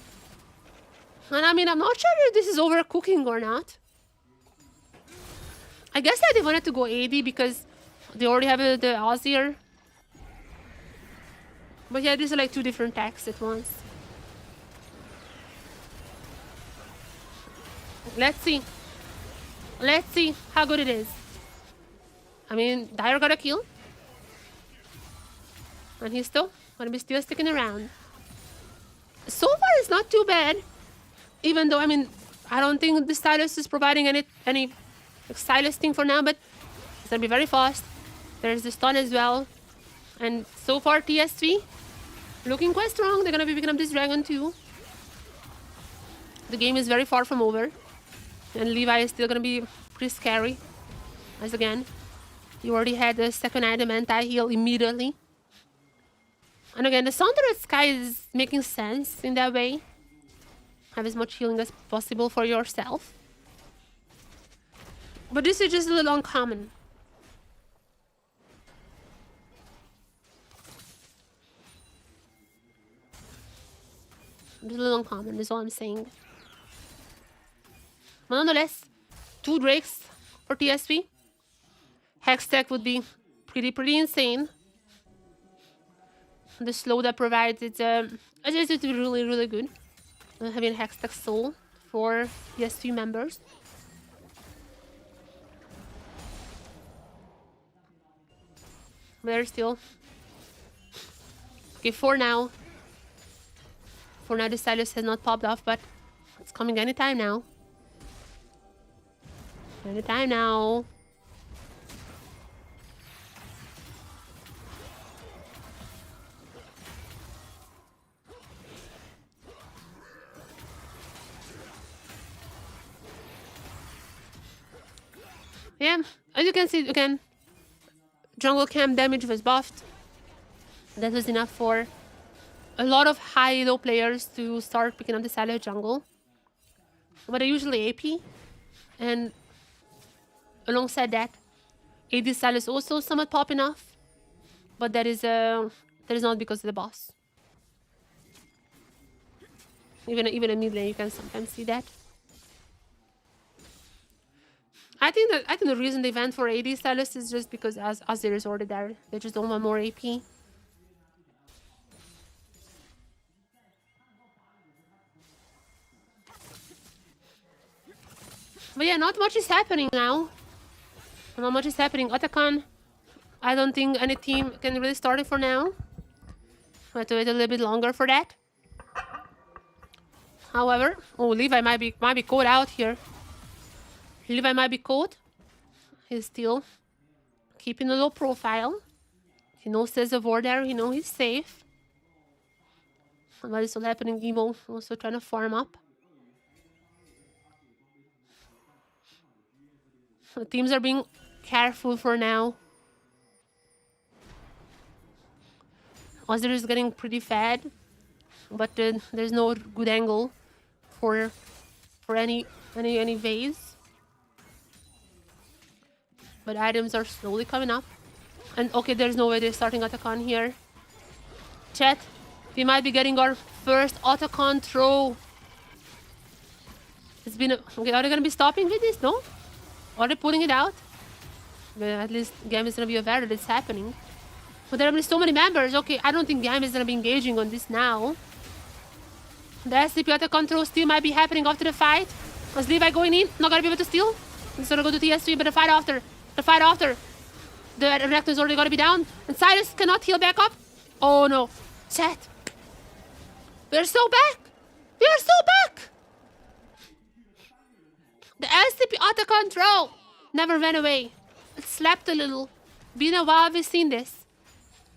And I mean, I'm not sure if this is overcooking or not. I guess that they wanted to go AD because they already have the Azir. But yeah, these are like 2 different techs at once. Let's see. Let's see how good it is. I mean, Dire got a kill. And he's still gonna be sticking around. So far, it's not too bad. Even though, I mean, I don't think the Sylas is providing any Sylas thing for now, but it's gonna be very fast. There's the stun as well. And so far, TSW looking quite strong. They're gonna be picking up this dragon too. the game is very far from over. And Levi is still gonna be pretty scary. As again, you already had the second item anti-heal immediately. And again, the Sundered Sky is making sense in that way. Have as much healing as possible for yourself. But this is just a little uncommon. Just a little uncommon is all I'm saying. But nonetheless, 2 Drakes for TSV. Hextech would be pretty insane. The slow that provides it's really good. Having Hextech Soul for TSV members. But there's still okay for now. For now, the Silas has not popped off, but it's coming anytime now. Anytime now. Yeah, as you can see, again, jungle camp damage was buffed. That was enough for a lot of high-low players to start picking up the Silas jungle. But they're usually AP. And alongside that, AD Silas also somewhat popping off. But that is not because of the boss. Even in mid lane, you can sometimes see that. I think the reason they went for AD Silas is just because as there is already there, they just don't want more AP. But yeah, not much is happening now. Not much is happening. Otacon, I don't think any team can really start it for now. I have to wait a little bit longer for that. However, oh, Levi might be caught out here. Levi might be caught. He's still keeping a low profile. He knows there's a ward there. He knows he's safe. And what is still happening? Emo also trying to farm up. The teams are being careful for now. Ozir is getting pretty fed, but there's no good angle for any vase. But items are slowly coming up. And okay, there's no way they're starting Otacon here. Chat, we might be getting our first Otacon throw. It's been okay, are they gonna be stopping with this? No? Are they pulling it out? But at least GAM is gonna be aware that it's happening. But there are so many members. Okay, I don't think GAM is gonna be engaging on this now. The LCP Otacon throw still might be happening after the fight. Was Levi going in? Not gonna be able to steal. He's gonna go to TSW, but the fight after. The fight after. The reactor is already gonna be down. And Cyrus cannot heal back up. Oh no. Chat. We're so back. We are so back. The LCP Otacon throw never went away. It slapped a little. Been a while we've seen this.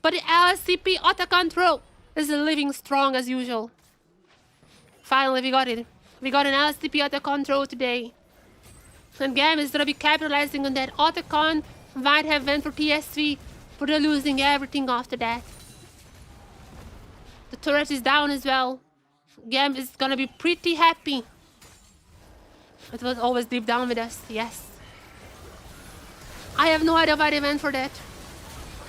But the LCP Otacon throw is living strong as usual. Finally, we got it. We got an LCP Otacon throw today. And GAM is gonna be capitalizing on that. Otacon might have went for TSV, but they're losing everything after that. The turret is down as well. GAM is gonna be pretty happy. It was always deep down with us, yes. I have no idea why they went for that.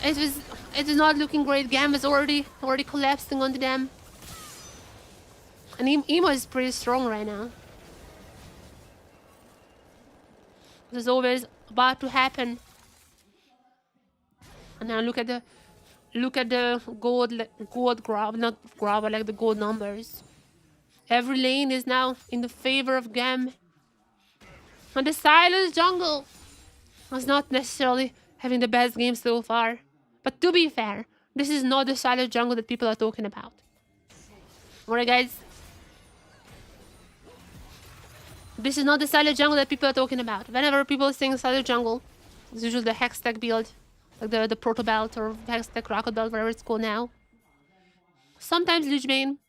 It is not looking great. GAM is already collapsing onto them. And Emo is pretty strong right now. This is always about to happen. And now look at the gold grab, not grab, but like the gold numbers. Every lane is now in the favor of GAM. And the Silence jungle was not necessarily having the best game so far. But to be fair, this is not the Silence jungle that people are talking about. Alright guys. This is not the Silence jungle that people are talking about. Whenever people are saying Silence jungle, it's usually the Hextech build. Like the Proto Belt or Hextech Rocket Belt, whatever it's called now. Sometimes Lich Bane.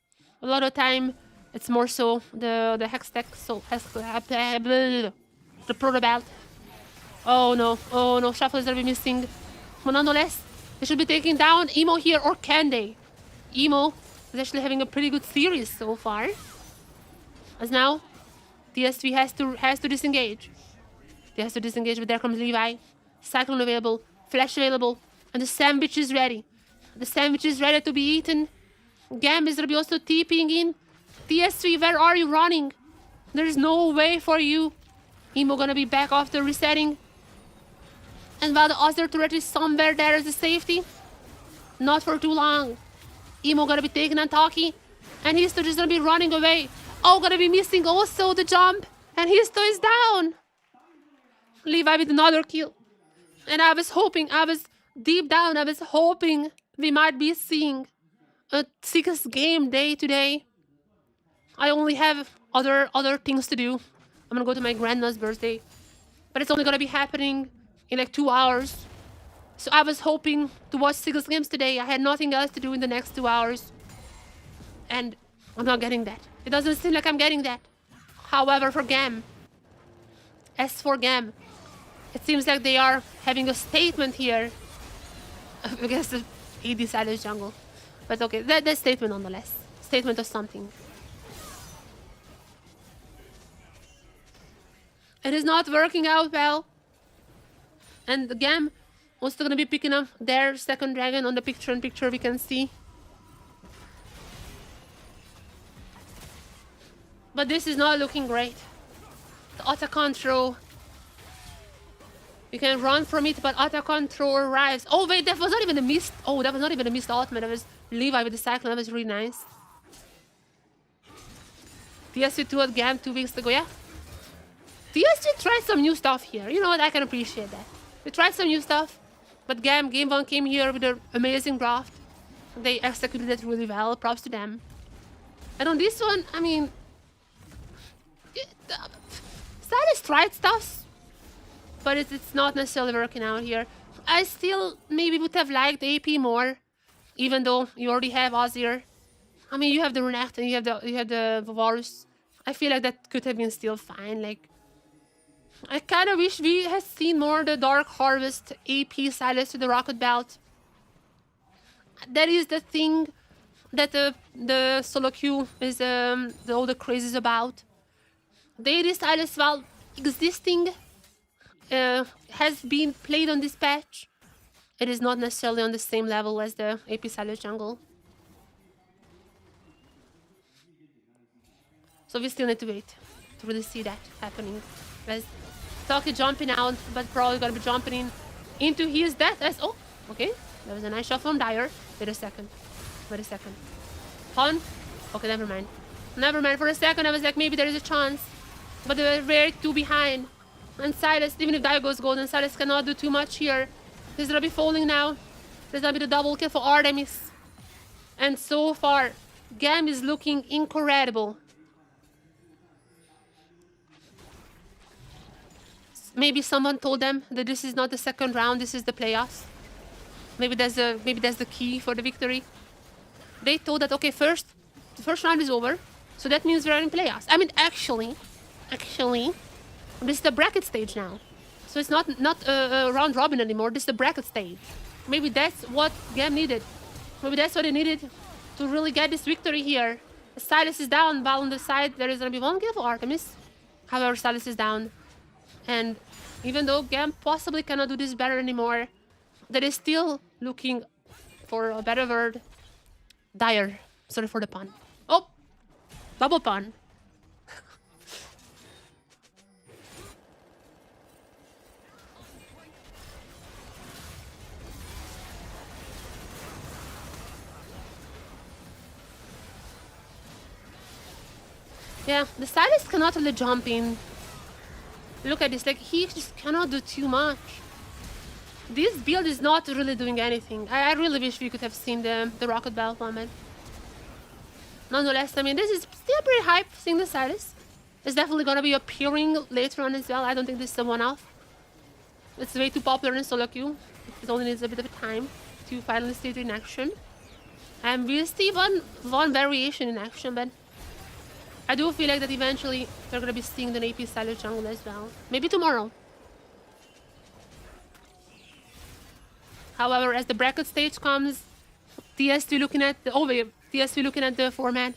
A lot of time It's more so the hex tech, so the proto belt. Oh no, Shuffle is gonna be missing. But nonetheless, they should be taking down Emo here, or can they? Emo is actually having a pretty good series so far. As now, TSW has to disengage. They has to disengage, but there comes Levi. Cyclone available, Flash available, and the sandwich is ready. The sandwich is ready to be eaten. GAM is gonna be also TPing in. TSW, where are you running? There's no way for you. Emo gonna be back after resetting. And while the other turret is somewhere there as a safety, not for too long. Emo gonna be taking on Taki, and Histo just gonna be running away. Oh, gonna be missing also the jump, and Histo is down. Levi with another kill. And I was hoping, deep down, I was hoping we might be seeing a 6th game day today. I only have other things to do. I'm gonna go to my grandma's birthday, but it's only gonna be happening in like 2 hours. So I was hoping to watch 6 games today. I had nothing else to do in the next 2 hours, and I'm not getting that. It doesn't seem like I'm getting that. However, for GAM, as for GAM, it seems like they are having a statement here against the AD Silas jungle. But okay, that statement nonetheless. Statement of something. It is not working out well. And the GAM also gonna be picking up their second dragon. On the picture we can see. But this is not looking great. The auto control. You can run from it, but auto control arrives. Oh wait, that was not even a missed. Oh, that was not even a missed ultimate. That was Levi with the cyclone. That was really nice. TSW2 at GAM 2 weeks ago, yeah. TSW tried some new stuff here. You know what? I can appreciate that. They tried some new stuff, but GAM Game 1 came here with an amazing draft. They executed it really well. Props to them. And on this one, I mean, Silas tried stuff, but it's not necessarily working out here. I still maybe would have liked AP more, even though you already have Azir. I mean, you have the Renekton, and you have the Varus. I feel like that could have been still fine. Like, I kind of wish we had seen more the Dark Harvest AP Silas to the Rocket Belt. That is the thing that the solo queue is all the craze is about. The AD Silas, while existing, has been played on this patch. It is not necessarily on the same level as the AP Silas jungle. So we still need to wait to really see that happening. As Taki jumping out, but probably gonna be jumping in into his death. As oh, okay, that was a nice shot from Dyer. Wait a second. Pun? Okay, never mind. For a second, I was like, maybe there is a chance, but they were very too behind. And Silas, even if Dyer goes golden, Silas cannot do too much here. He's gonna be falling now. There's gonna be the double kill for Artemis. And so far, GAM is looking incredible. Maybe someone told them that this is not the second round, this is the playoffs. Maybe that's the key for the victory. They told that okay, the first round is over, so that means we're in playoffs. I mean, actually, this is the bracket stage now, so it's not a round robin anymore. This is the bracket stage. Maybe that's what GAM needed. Maybe that's what they needed to really get this victory here. Silas is down, while on the side there is gonna be one kill for Artemis. However, Silas is down. And even though GAM possibly cannot do this better anymore, they is still looking for a better word. Dire. Sorry for the pun. Oh! Double pun. Yeah, the Silas cannot really jump in. Look at this, like, he just cannot do too much. This build is not really doing anything. I really wish we could have seen the Rocket Belt moment. Nonetheless, I mean, this is still pretty hype, seeing the Silas. It's definitely gonna be appearing later on as well. I don't think this is a one-off. It's way too popular in solo queue. It only needs a bit of time to finally see it in action. And we'll see one variation in action, but I do feel like that eventually they're gonna be seeing the AP Silas jungle as well. Maybe tomorrow. However, as the bracket stage comes, TSW looking at the TSW looking at the format.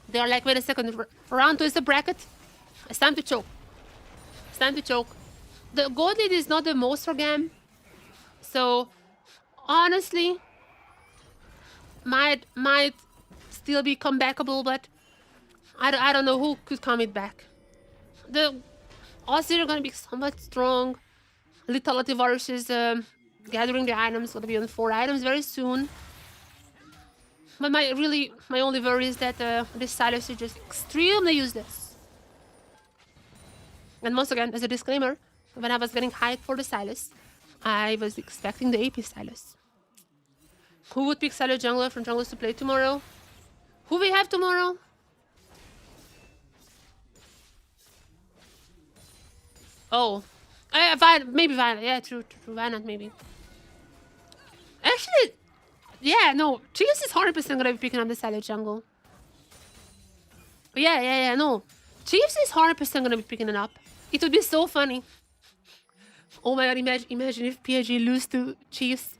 They are like, wait a second, round 2 is the bracket. It's time to choke. It's time to choke. The gold lead is not the most for GAM. So honestly, might still be comebackable, but I don't know who could come it back. The Aussie are gonna be somewhat strong. Lethality versus gathering the items, gonna be on 4 items very soon. But my only worry is that this Silas is just extremely useless. And once again, as a disclaimer, when I was getting hyped for the Silas, I was expecting the AP Silas. Who would pick Silas jungler from junglers to play tomorrow? Who we have tomorrow? Oh, maybe Violet. Yeah, true. Violet maybe. Actually, yeah, no. Chiefs is 100% gonna be picking up the Silas jungle. Yeah, no. Chiefs is 100% gonna be picking it up. It would be so funny. Oh my god, imagine if PSG lose to Chiefs.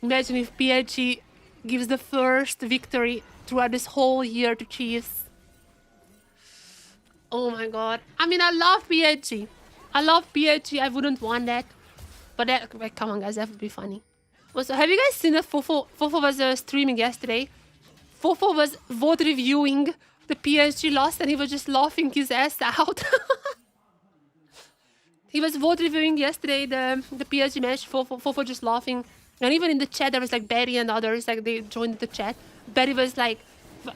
Imagine if PSG gives the first victory throughout this whole year to Chiefs. Oh my god. I mean, I love PSG. I wouldn't want that. But that, like, come on guys, that would be funny. Also, have you guys seen that Fofo was streaming yesterday? Fofo was vote reviewing the PSG loss and he was just laughing his ass out. He was vote reviewing yesterday the PSG match. Fofo just laughing. And even in the chat, there was like Betty and others, like they joined the chat. Betty was like,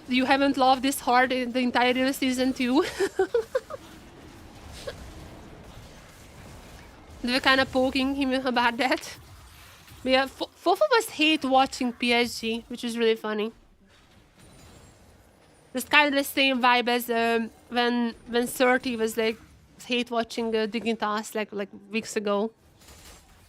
you haven't laughed this hard in the entire season 2. They were kind of poking him about that. But yeah, Fofo was hate watching PSG, which is really funny. It's kind of the same vibe as when 30 was like hate watching Dignitas like weeks ago.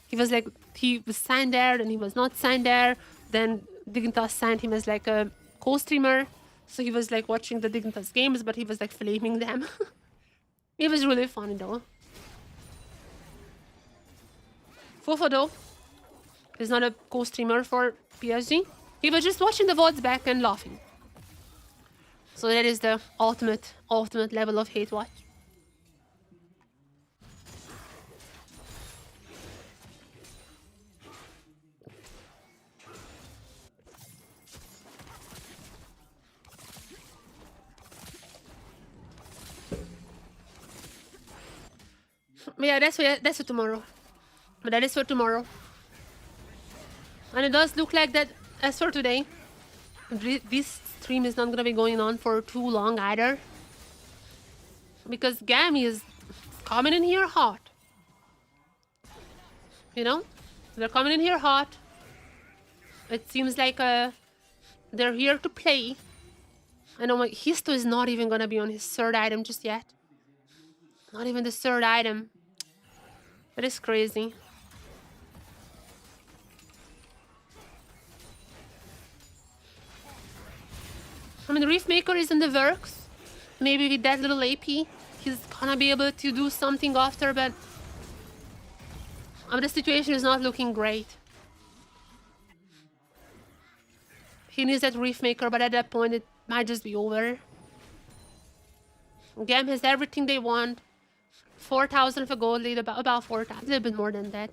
He was like, he was signed there, then he was not signed there. Then Dignitas signed him as like a co-streamer. So he was like watching the Dignitas games, but he was like flaming them. It was really funny though. Fofo though is not a co-streamer for PSG. He was just watching the VODs back and laughing. So that is the ultimate level of hate watch. Yeah, that's for tomorrow. But that is for tomorrow. And it does look like that as for today. This stream is not gonna be going on for too long either. Because GAM is coming in here hot. You know? They're coming in here hot. It seems like they're here to play. I know my Histo is not even gonna be on his 3rd item just yet. Not even the 3rd item. That is crazy. I mean, Riftmaker is in the works. Maybe with that little AP, he's gonna be able to do something after, but the situation is not looking great. He needs that Riftmaker, but at that point, it might just be over. GAM has everything they want. 4,000 for gold lead, about 4,000, a little bit more than that.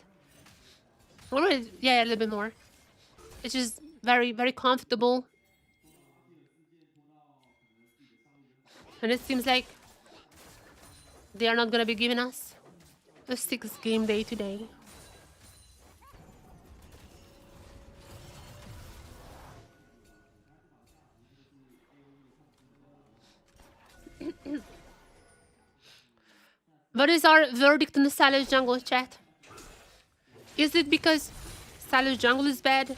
Yeah, a little bit more. It's just very, very comfortable. And it seems like they are not gonna be giving us a 6th game day today. What is our verdict on the Silas jungle, chat? Is it because Silas jungle is bad?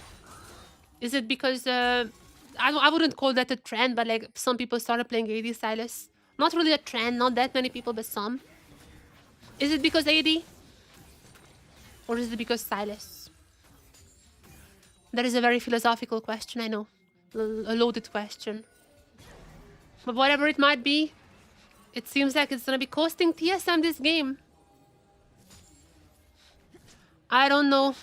Is it because I wouldn't call that a trend, but like some people started playing AD Silas. Not really a trend, not that many people, but some. Is it because AD? Or is it because Silas? That is a very philosophical question, I know. A loaded question. But whatever it might be, it seems like it's gonna be costing TSM this game. I don't know.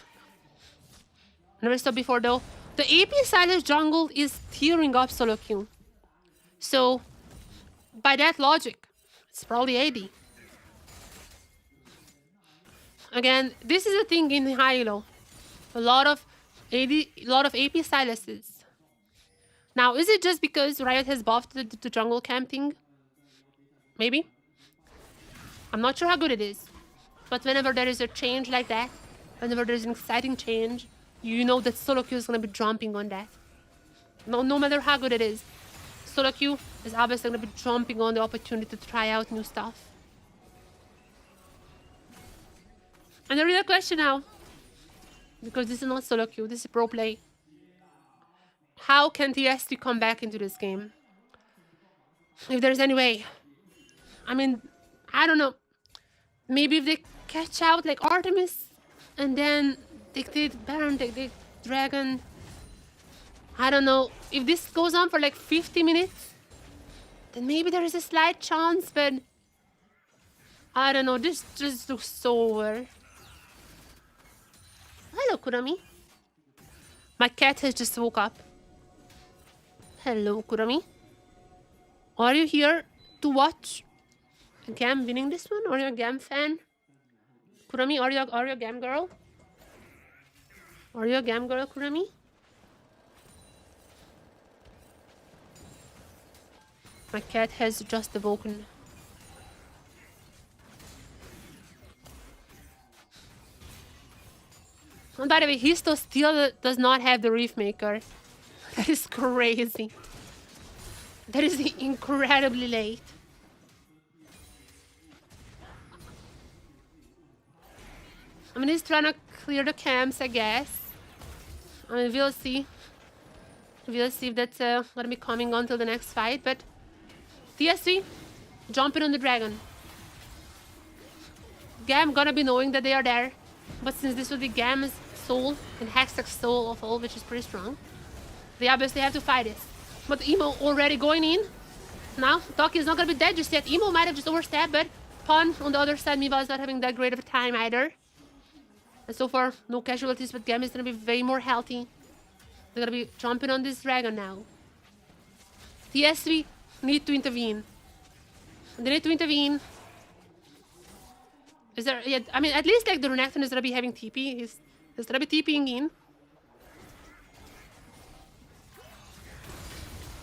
Never saw before though. The AP Silas jungle is tearing up solo queue. So, by that logic, it's probably AD. Again, this is a thing in high-elo. A lot of AP Silases. Now, is it just because Riot has buffed the jungle camp thing? Maybe. I'm not sure how good it is. But whenever there is a change like that, whenever there's an exciting change, you know that solo queue is going to be jumping on that. No matter how good it is. Solo queue is obviously going to be jumping on the opportunity to try out new stuff. And the real question now, because this is not solo queue, this is pro play. How can TSW come back into this game? If there's any way. I mean, I don't know. Maybe if they catch out like Artemis and then they did Baron, they did Dragon. I don't know. If this goes on for like 50 minutes, then maybe there is a slight chance, but I don't know. This just looks so over. Hello, Kurami. My cat has just woke up. Hello, Kurami. Are you here to watch GAM winning this one? Are you a GAM fan? Kurami, are you a GAM girl? Are you a GAM girl, Kurami? My cat has just awoken. And by the way, Histo still does not have the Reef Maker. That is crazy. That is incredibly late. I mean, he's trying to clear the camps, I guess. I mean, we'll see. We'll see if that's gonna be coming on till the next fight, but TSV jumping on the dragon. GAM gonna be knowing that they are there, but since this will be GAM's soul and Hextech's soul of all, which is pretty strong, they obviously have to fight it. But Emo already going in. Now, Toki is not gonna be dead just yet. Emo might have just overstepped, but Pun on the other side, Miva is not having that great of a time either. And so far, no casualties, but GAM is gonna be way more healthy. They're gonna be jumping on this dragon now. TSV need to intervene. They need to intervene. Is there? Yeah, I mean, at least like the Renekton is gonna be having TP. He's gonna be TPing in.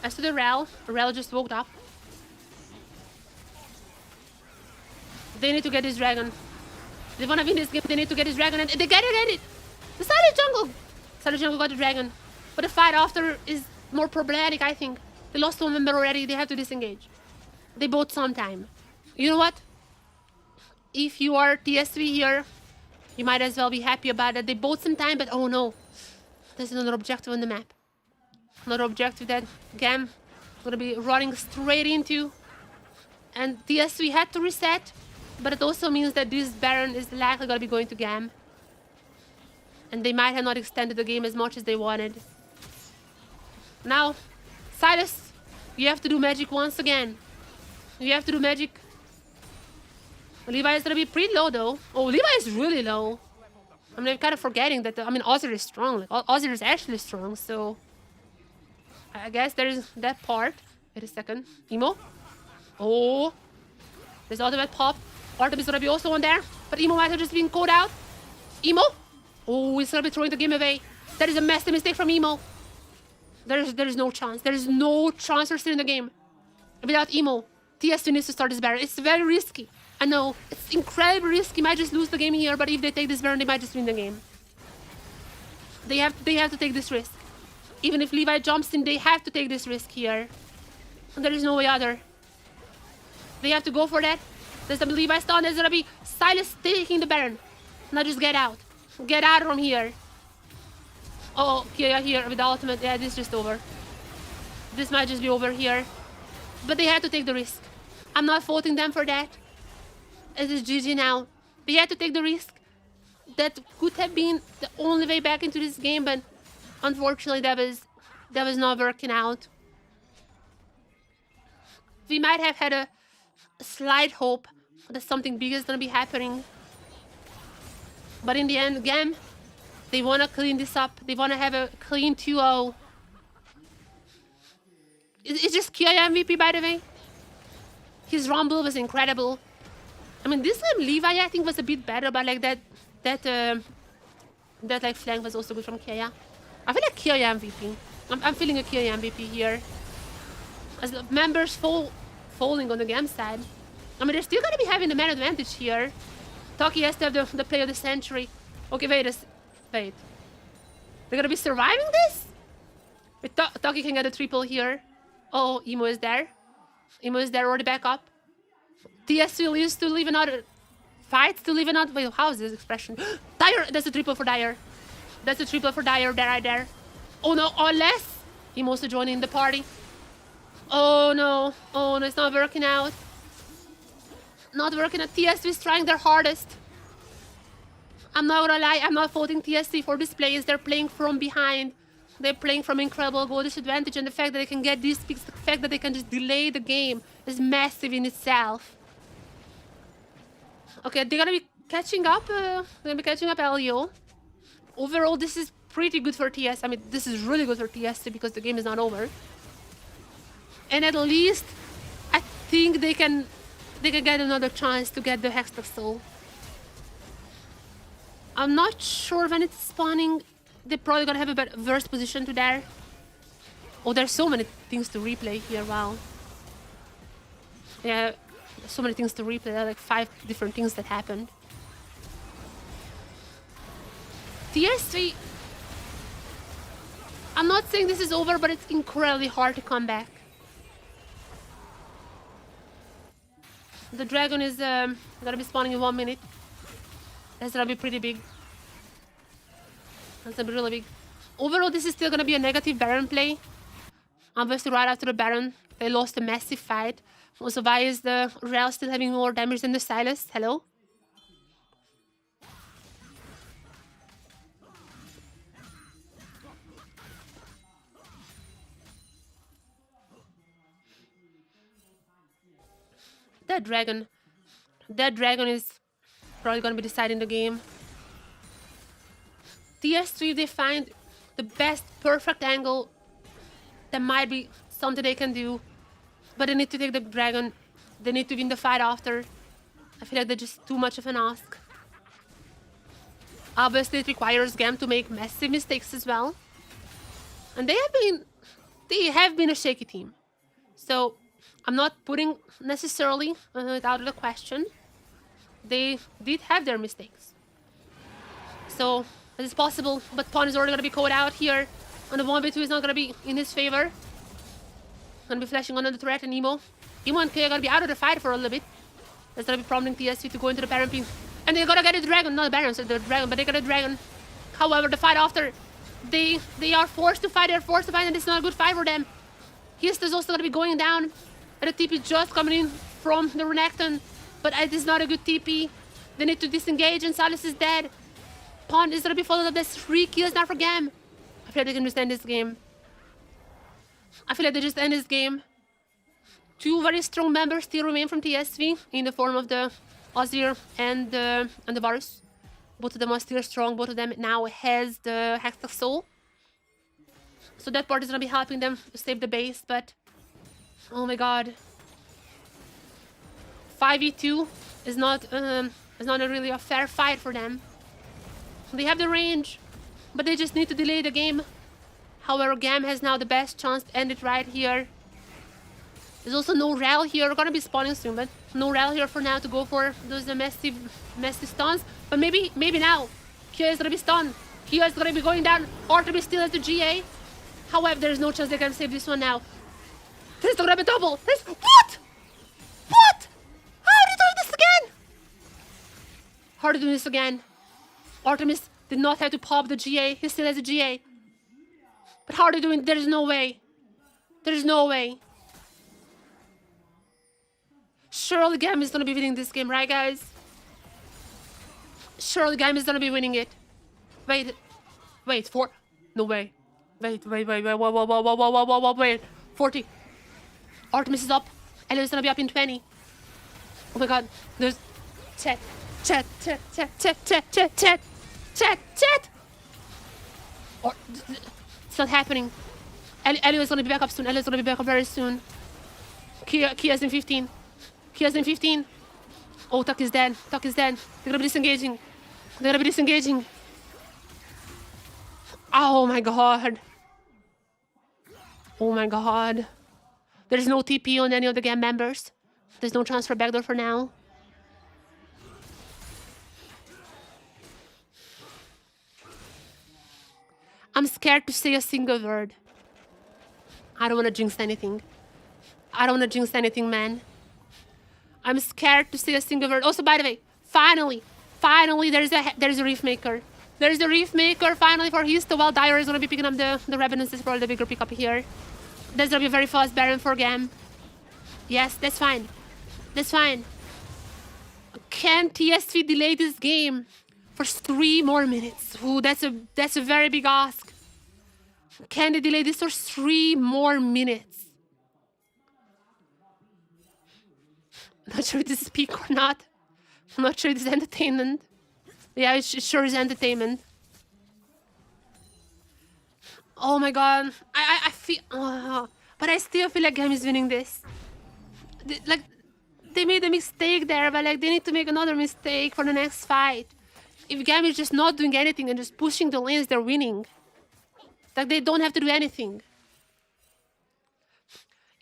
As to the Rel just woke up. They need to get this dragon. They wanna win this game. They need to get this dragon, and they get it. The Silent Jungle got the dragon, but the fight after is more problematic. I think they lost one member already. They have to disengage. They bought some time. You know what? If you are TSV here, you might as well be happy about it. They bought some time, but oh no, there's another objective on the map. Another objective that GAM is gonna be running straight into, and TSV had to reset. But it also means that this Baron is likely going to be going to GAM. And they might have not extended the game as much as they wanted. Now, Silas, you have to do magic once again. You have to do magic. Levi is going to be pretty low though. Oh, Levi is really low. I mean, I'm kind of forgetting that, I mean, Ozir is strong. Like, Ozir is actually strong, so... I guess there is that part. Wait a second. Emo? Oh. There's ultimate pop. Artemis is gonna be also on there, but Emo might have just been called out. Emo? Oh, he's gonna be throwing the game away. That is a massive mistake from Emo. There is no chance. There is no chance for stealing the game. Without Emo, TSV needs to start this Baron. It's very risky. I know, it's incredibly risky. Might just lose the game here, but if they take this Baron, they might just win the game. They have to take this risk. Even if Levi jumps in, they have to take this risk here. And there is no way other. They have to go for that. There's gonna be Levi stun. There's gonna be Silas taking the Baron. Now just get out. Get out from here. Oh, here with the ultimate. Yeah, this is just over. This might just be over here. But they had to take the risk. I'm not faulting them for that. It is GG now. They had to take the risk. That could have been the only way back into this game, but unfortunately that was not working out. we might have had a slight hope that something big is gonna be happening. But in the end, GAM, they wanna clean this up. They wanna have a clean 2-0. It's just Kia MVP, by the way. His rumble was incredible. I mean, this time Levi, I think, was a bit better, but like that like flank was also good from Kia. I feel like Kia MVP. I'm feeling a Kia MVP here. As the members falling on the GAM side. I mean, they're still gonna be having the man advantage here. Taki has to have the play of the century. Okay, wait. They're gonna be surviving this? Wait, Taki can get a triple here. Oh, Emo is there. Emo is there already back up. TSW lives to live another... Fights to live another... Wait, how is this expression? Dyer! That's a triple for Dyer. That's a triple for Dyer right there. Oh no, unless... Emo's joining the party. Oh no, it's not working out. Not working out. TSW is trying their hardest. I'm not gonna lie, I'm not faulting TSW for this play. They're playing from behind. They're playing from incredible goal disadvantage, and the fact that they can get these picks, the fact that they can just delay the game is massive in itself. Okay, they're gonna be catching up. LEO. Overall, this is pretty good for TS. I mean, this is really good for TS because the game is not over. And at least, I think they can get another chance to get the Hextech Soul. I'm not sure when it's spawning. They're probably gonna have a worse position to there. Oh, there's so many things to replay here. Wow. Yeah, so many things to replay. There are like 5 different things that happened. TS3. I'm not saying this is over, but it's incredibly hard to come back. The dragon is gonna be spawning in 1 minute. That's gonna be pretty big. That's gonna be really big. Overall, this is still gonna be a negative Baron play. Obviously, right after the Baron, they lost a massive fight. Also, why is the Rel still having more damage than the Silas? Hello? That dragon is probably gonna be deciding the game. TS3, they find the best perfect angle, that might be something they can do, but they need to take the dragon. They need to win the fight after. I feel like they're just too much of an ask. Obviously, it requires GAM to make massive mistakes as well, and they have been a shaky team. So I'm not putting necessarily it out of the question. They did have their mistakes. So it's possible, but Pawn is already gonna be caught out here. And the 1v2 is not gonna be in his favor. Gonna be flashing on the threat, and Emo and K are gonna be out of the fight for a little bit. That's gonna be prompting TSV to go into the Baron ping. And they're gonna get a dragon, not the Baron, so the dragon, but they got a dragon. However, the fight after, they are forced to fight, and it's not a good fight for them. Hist is also gonna be going down. And the TP just coming in from the Renekton. But it is not a good TP. They need to disengage, and Silas is dead. Pawn is gonna be followed up. There's 3 kills now for GAM. I feel like they can just end this game. I feel like they just end this game. 2 very strong members still remain from TSV in the form of the Azir and the Varus. Both of them are still strong. Both of them now has the Hextech Soul. So that part is gonna be helping them save the base, but oh my god. 5v2 is not really a fair fight for them. They have the range, but they just need to delay the game. However, GAM has now the best chance to end it right here. There's also no Rel here. We're gonna be spawning soon, but no Rel here for now to go for those massive stuns. But maybe now. Kia is gonna be stunned. Kia is gonna be going down. Artemis still has the GA. However, there's no chance they can save this one now. This is gonna be double. What? What? How are they doing this again? How are they doing this again? Artemis did not have to pop the GA. He still has a GA. But how are they doing? There's no way. There's no way. Surely GAM is gonna be winning this game, right, guys? Surely GAM is gonna be winning it. Wait. No way. Wait. Whoa. 40. Artemis is up. Elio's gonna be up in 20. Oh my god, there's chat. Or it's not happening. Elio's gonna be back up soon. Elio's gonna be back up very soon. Kia's in 15. Kia's in 15. Oh, Tuck is dead. Tuck is dead. They're gonna be disengaging. They're gonna be disengaging. Oh my god. Oh my god. There's no TP on any of the GAM members. There's no transfer backdoor for now. I'm scared to say a single word. I don't want to jinx anything. I don't want to jinx anything, man. I'm scared to say a single word. Also, by the way, finally, there's a Reef Maker. There's the Reef Maker finally for Histo, while Dire is going to be picking up the Revenants. Is probably the bigger pickup here. There's going to be a very fast Baron for GAM. Yes, that's fine. That's fine. Can TSV delay this game for 3 more minutes? Ooh, that's a very big ask. Can they delay this for 3 more minutes? I'm not sure if this is peak or not. I'm not sure if this is entertainment. Yeah, it sure is entertainment. Oh my god. I feel... but I still feel like GAM is winning this. They made a mistake there, but like they need to make another mistake for the next fight. If GAM is just not doing anything and just pushing the lanes, they're winning. Like they don't have to do anything.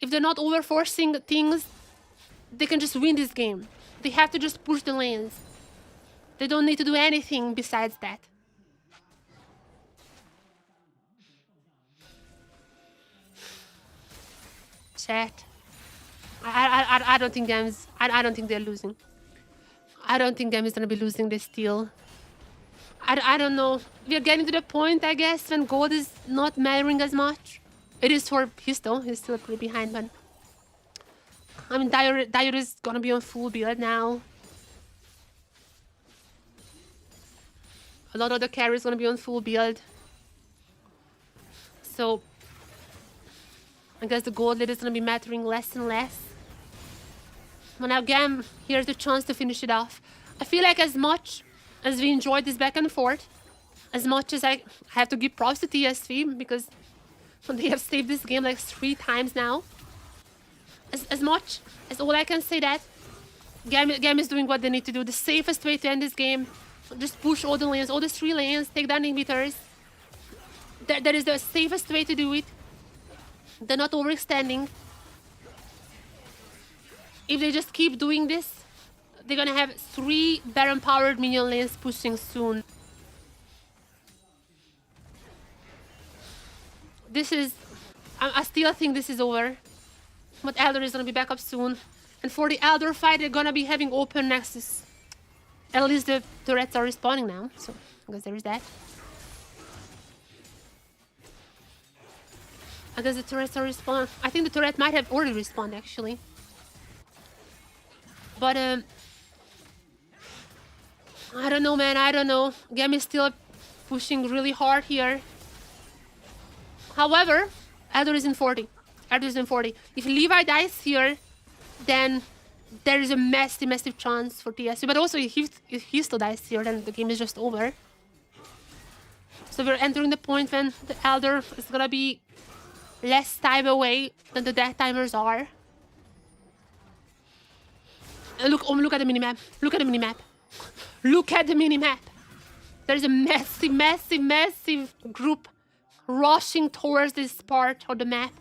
If they're not overforcing things, they can just win this game. They have to just push the lanes. They don't need to do anything besides that. Chat. I don't think GAM's... I don't think they're losing. I don't think GAM is gonna be losing this deal. I don't know. We're getting to the point, I guess, when gold is not mattering as much. It is for Histo. He's still pretty behind, but... I mean, Dire is gonna be on full build now. A lot of the carry is gonna be on full build. So... I guess the gold lead is gonna be mattering less and less. But now GAM, here's the chance to finish it off. I feel like as much as we enjoyed this back and forth, as much as I have to give props to TSV because they have saved this game like 3 times now. As much as all I can say that GAM is doing what they need to do. The safest way to end this game, just push all the lanes, all the 3 lanes, take down inhibitors. That is the safest way to do it. They're not overextending. If they just keep doing this, they're gonna have 3 Baron-powered minion lanes pushing soon. This is... I still think this is over. But Elder is gonna be back up soon. And for the Elder fight, they're gonna be having open Nexus. At least the turrets are respawning now, so I guess there is that. I guess the turrets are respawned. I think the turret might have already respawned, actually. But, I don't know, man. I don't know. GAM is still pushing really hard here. However, Elder is in 40. Elder is in 40. If Levi dies here, then there is a massive, massive chance for TSU. But also, if he still dies here, then the game is just over. So we're entering the point when the Elder is gonna be less time away than the death timers are. Look at the minimap. Look at the minimap. Look at the minimap. There's a massive, massive, massive group rushing towards this part of the map.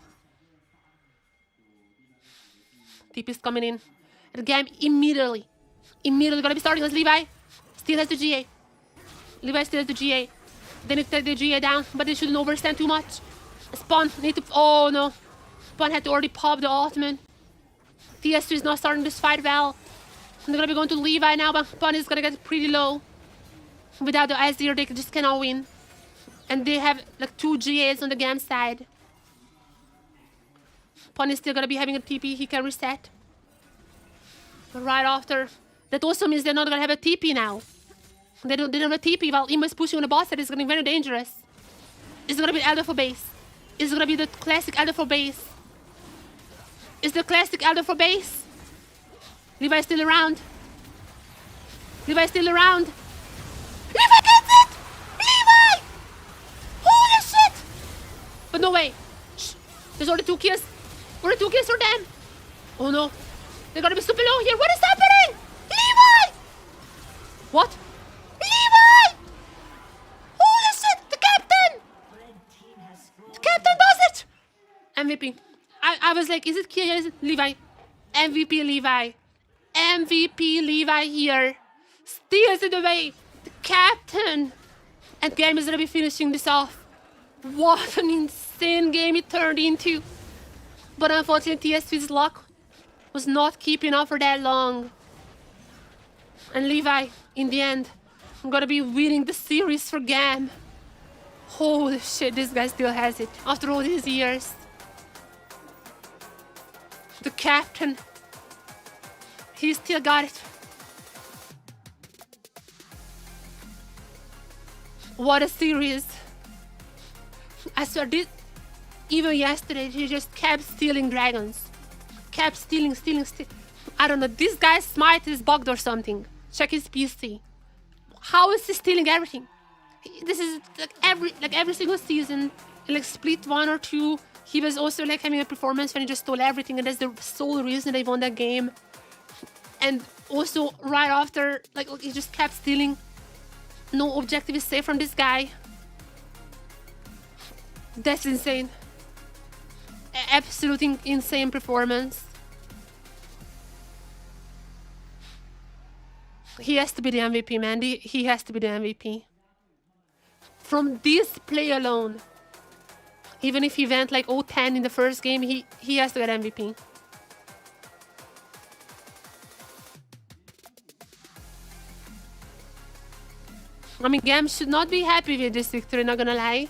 TP is coming in. And GAM immediately gonna be starting as Levi. Still has the GA. Levi still has the GA. They need to take the GA down, but they shouldn't overstand too much. Spawn need to... Oh no. Spawn had to already pop the ultimate. TS2 is not starting this fight well. They're gonna be going to Levi now, but Spawn is gonna get pretty low. Without the Azir, they just cannot win. And they have like 2 GAs on the GAM side. Spawn is still gonna be having a TP, he can reset. But right after... That also means they're not gonna have a TP now. They don't have a TP while Imo is pushing on the boss side. It's gonna be very dangerous. It's gonna be Elder for base. It's gonna be the classic Elder for base. Is the classic Elder for base? Levi's still around. Levi's still around. Levi gets it! Levi! Holy shit! But no way. Shh. There's only 2 kills. Only 2 kills for them. Oh no. They're gonna be super low here. What is happening? Levi! What? Levi! Holy shit! The captain! The captain does it! MVP. I was like, is it Kia? Is it Levi? MVP Levi. MVP Levi here. Steals it away. The captain. And GAM is gonna be finishing this off. What an insane game it turned into. But unfortunately, TSW's luck was not keeping up for that long. And Levi, in the end, I'm gonna be winning the series for GAM. Holy shit, this guy still has it after all these years. The captain, he still got it. What a series. I swear, even yesterday, he just kept stealing dragons. Kept stealing. I don't know, this guy's smite is bugged or something. Check his PC. How is he stealing everything? This is like every single season, like split 1 or 2, he was also like having a performance when he just stole everything, and that's the sole reason they won that game. And also right after, like he just kept stealing. No objective is safe from this guy. That's insane. Absolute insane performance. He has to be the MVP, man. He has to be the MVP. From this play alone, even if he went like 0-10 in the first game, he has to get MVP. I mean, GAM should not be happy with this victory, not gonna lie.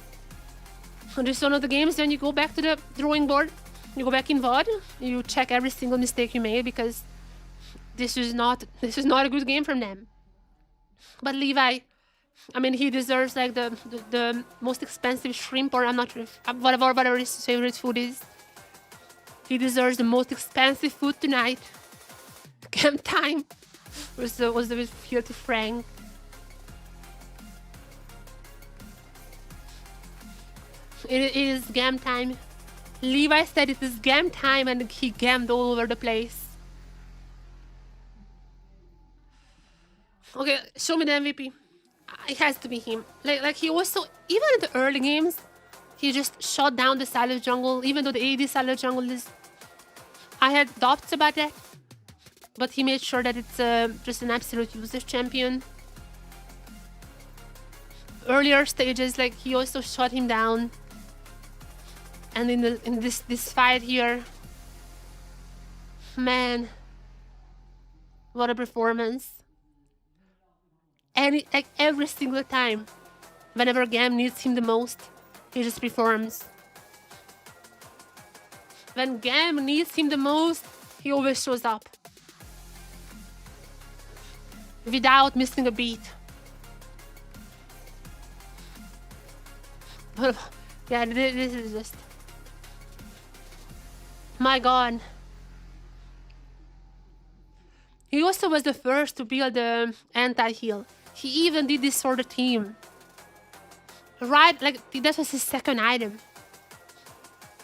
This is one of the games when you go back to the drawing board, you go back in VOD, you check every single mistake you made, because this is not a good game from them. But Levi, I mean, he deserves like the most expensive shrimp, or I'm not sure if, whatever his favorite food is. He deserves the most expensive food tonight. GAM time was the filthy Frank. It is GAM time. Levi said it is GAM time, and he gammed all over the place. Okay, show me the MVP. It has to be him. Like he also, even in the early games, he just shot down the Silent Jungle, even though the AD Silent Jungle is... I had doubts about that, but he made sure that it's just an absolute usage champion. Earlier stages, like he also shot him down. And in this fight here, man, what a performance. And like every single time, whenever GAM needs him the most, he just performs. When GAM needs him the most, he always shows up. Without missing a beat. Yeah, this is just... My god. He also was the first to build the anti-heal. He even did this for the team. Right, like that was his second item.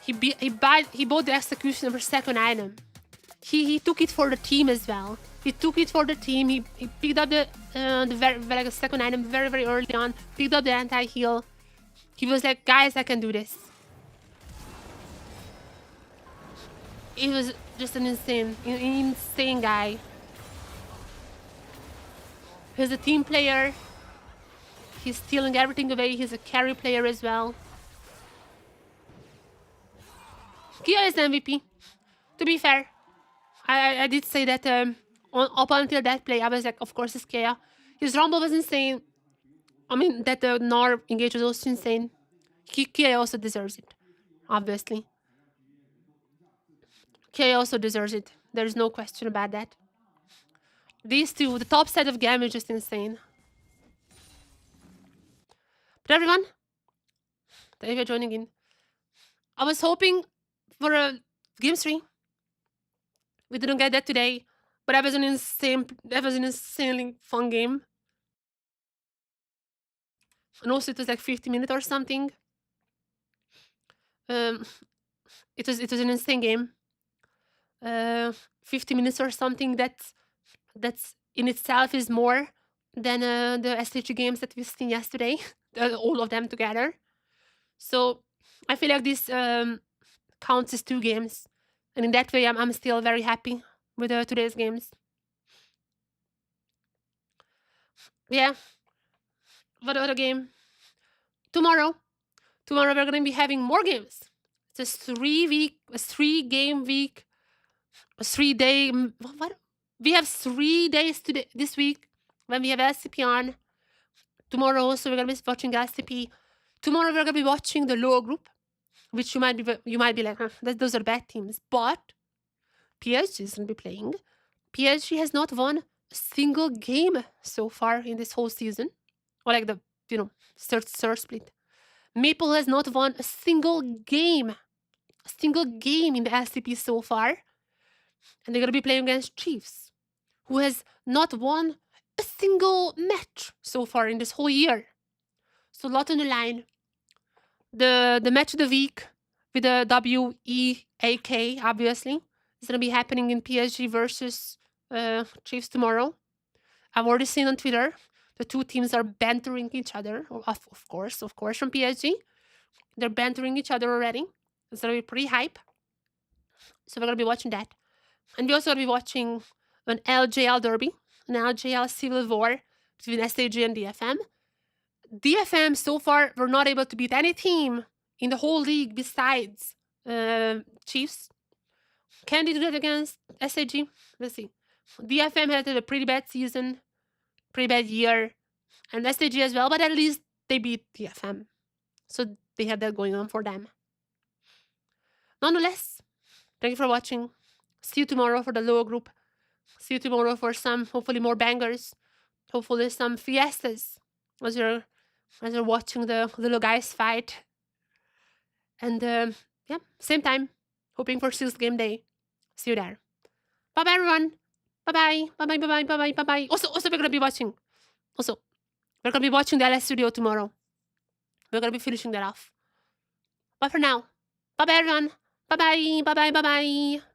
He bought the executioner for second item. He took it for the team as well. He took it for the team. He picked up the second item very early on. Picked up the anti-heal. He was like, guys, I can do this. He was just an insane guy. He's a team player. He's stealing everything away. He's a carry player as well. Kia is the MVP. To be fair, I did say that up until that play, I was like, of course it's Kia. His rumble was insane. I mean, that the Nor engage was also insane. Kia also deserves it, obviously. Kia also deserves it. There's no question about that. These two, the top set of GAM is just insane. But everyone, thank you for joining in. I was hoping for a Game 3. We didn't get that today, but that was an insanely fun game. And also it was like 50 minutes or something. It was an insane game. 50 minutes or something that's in itself is more than the STG games that we've seen yesterday, all of them together. So I feel like this counts as 2 games, and in that way I'm still very happy with today's games. Yeah. What other game? Tomorrow we're gonna be having more games. It's a 3-game week, a 3-day. What? We have 3 days today this week when we have LCP on. Tomorrow also we're gonna be watching LCP. Tomorrow we're gonna be watching the lower group, which you might be like, huh, those are bad teams. But PSG is gonna be playing. PSG has not won a single game so far in this whole season, or like the third split. Maple has not won a single game in the LCP so far, and they're gonna be playing against Chiefs, who has not won a single match so far in this whole year. So a lot on the line. The match of the week with the WEAK, obviously, is gonna be happening in PSG versus Chiefs tomorrow. I've already seen on Twitter the 2 teams are bantering each other. Of course, from PSG. They're bantering each other already. It's gonna be pretty hype. So we're gonna be watching that. And we're also gonna be watching an LJL derby, an LJL civil war between SAG and DFM. DFM so far were not able to beat any team in the whole league besides Chiefs. Can they do that against SAG? Let's see. DFM had a pretty bad season, pretty bad year, and SAG as well, but at least they beat DFM. So they have that going on for them. Nonetheless, thank you for watching. See you tomorrow for the lower group. See you tomorrow for some, hopefully, more bangers. Hopefully some fiestas as you're watching the little guys fight. And yeah, same time, hoping for 6th game day. See you there. Bye-bye, everyone. Bye-bye. Bye-bye, bye-bye, bye-bye, bye-bye. Also, we're going to be watching. We're going to be watching the LS Studio tomorrow. We're going to be finishing that off. But for now, bye-bye, everyone. Bye-bye, bye-bye, bye-bye.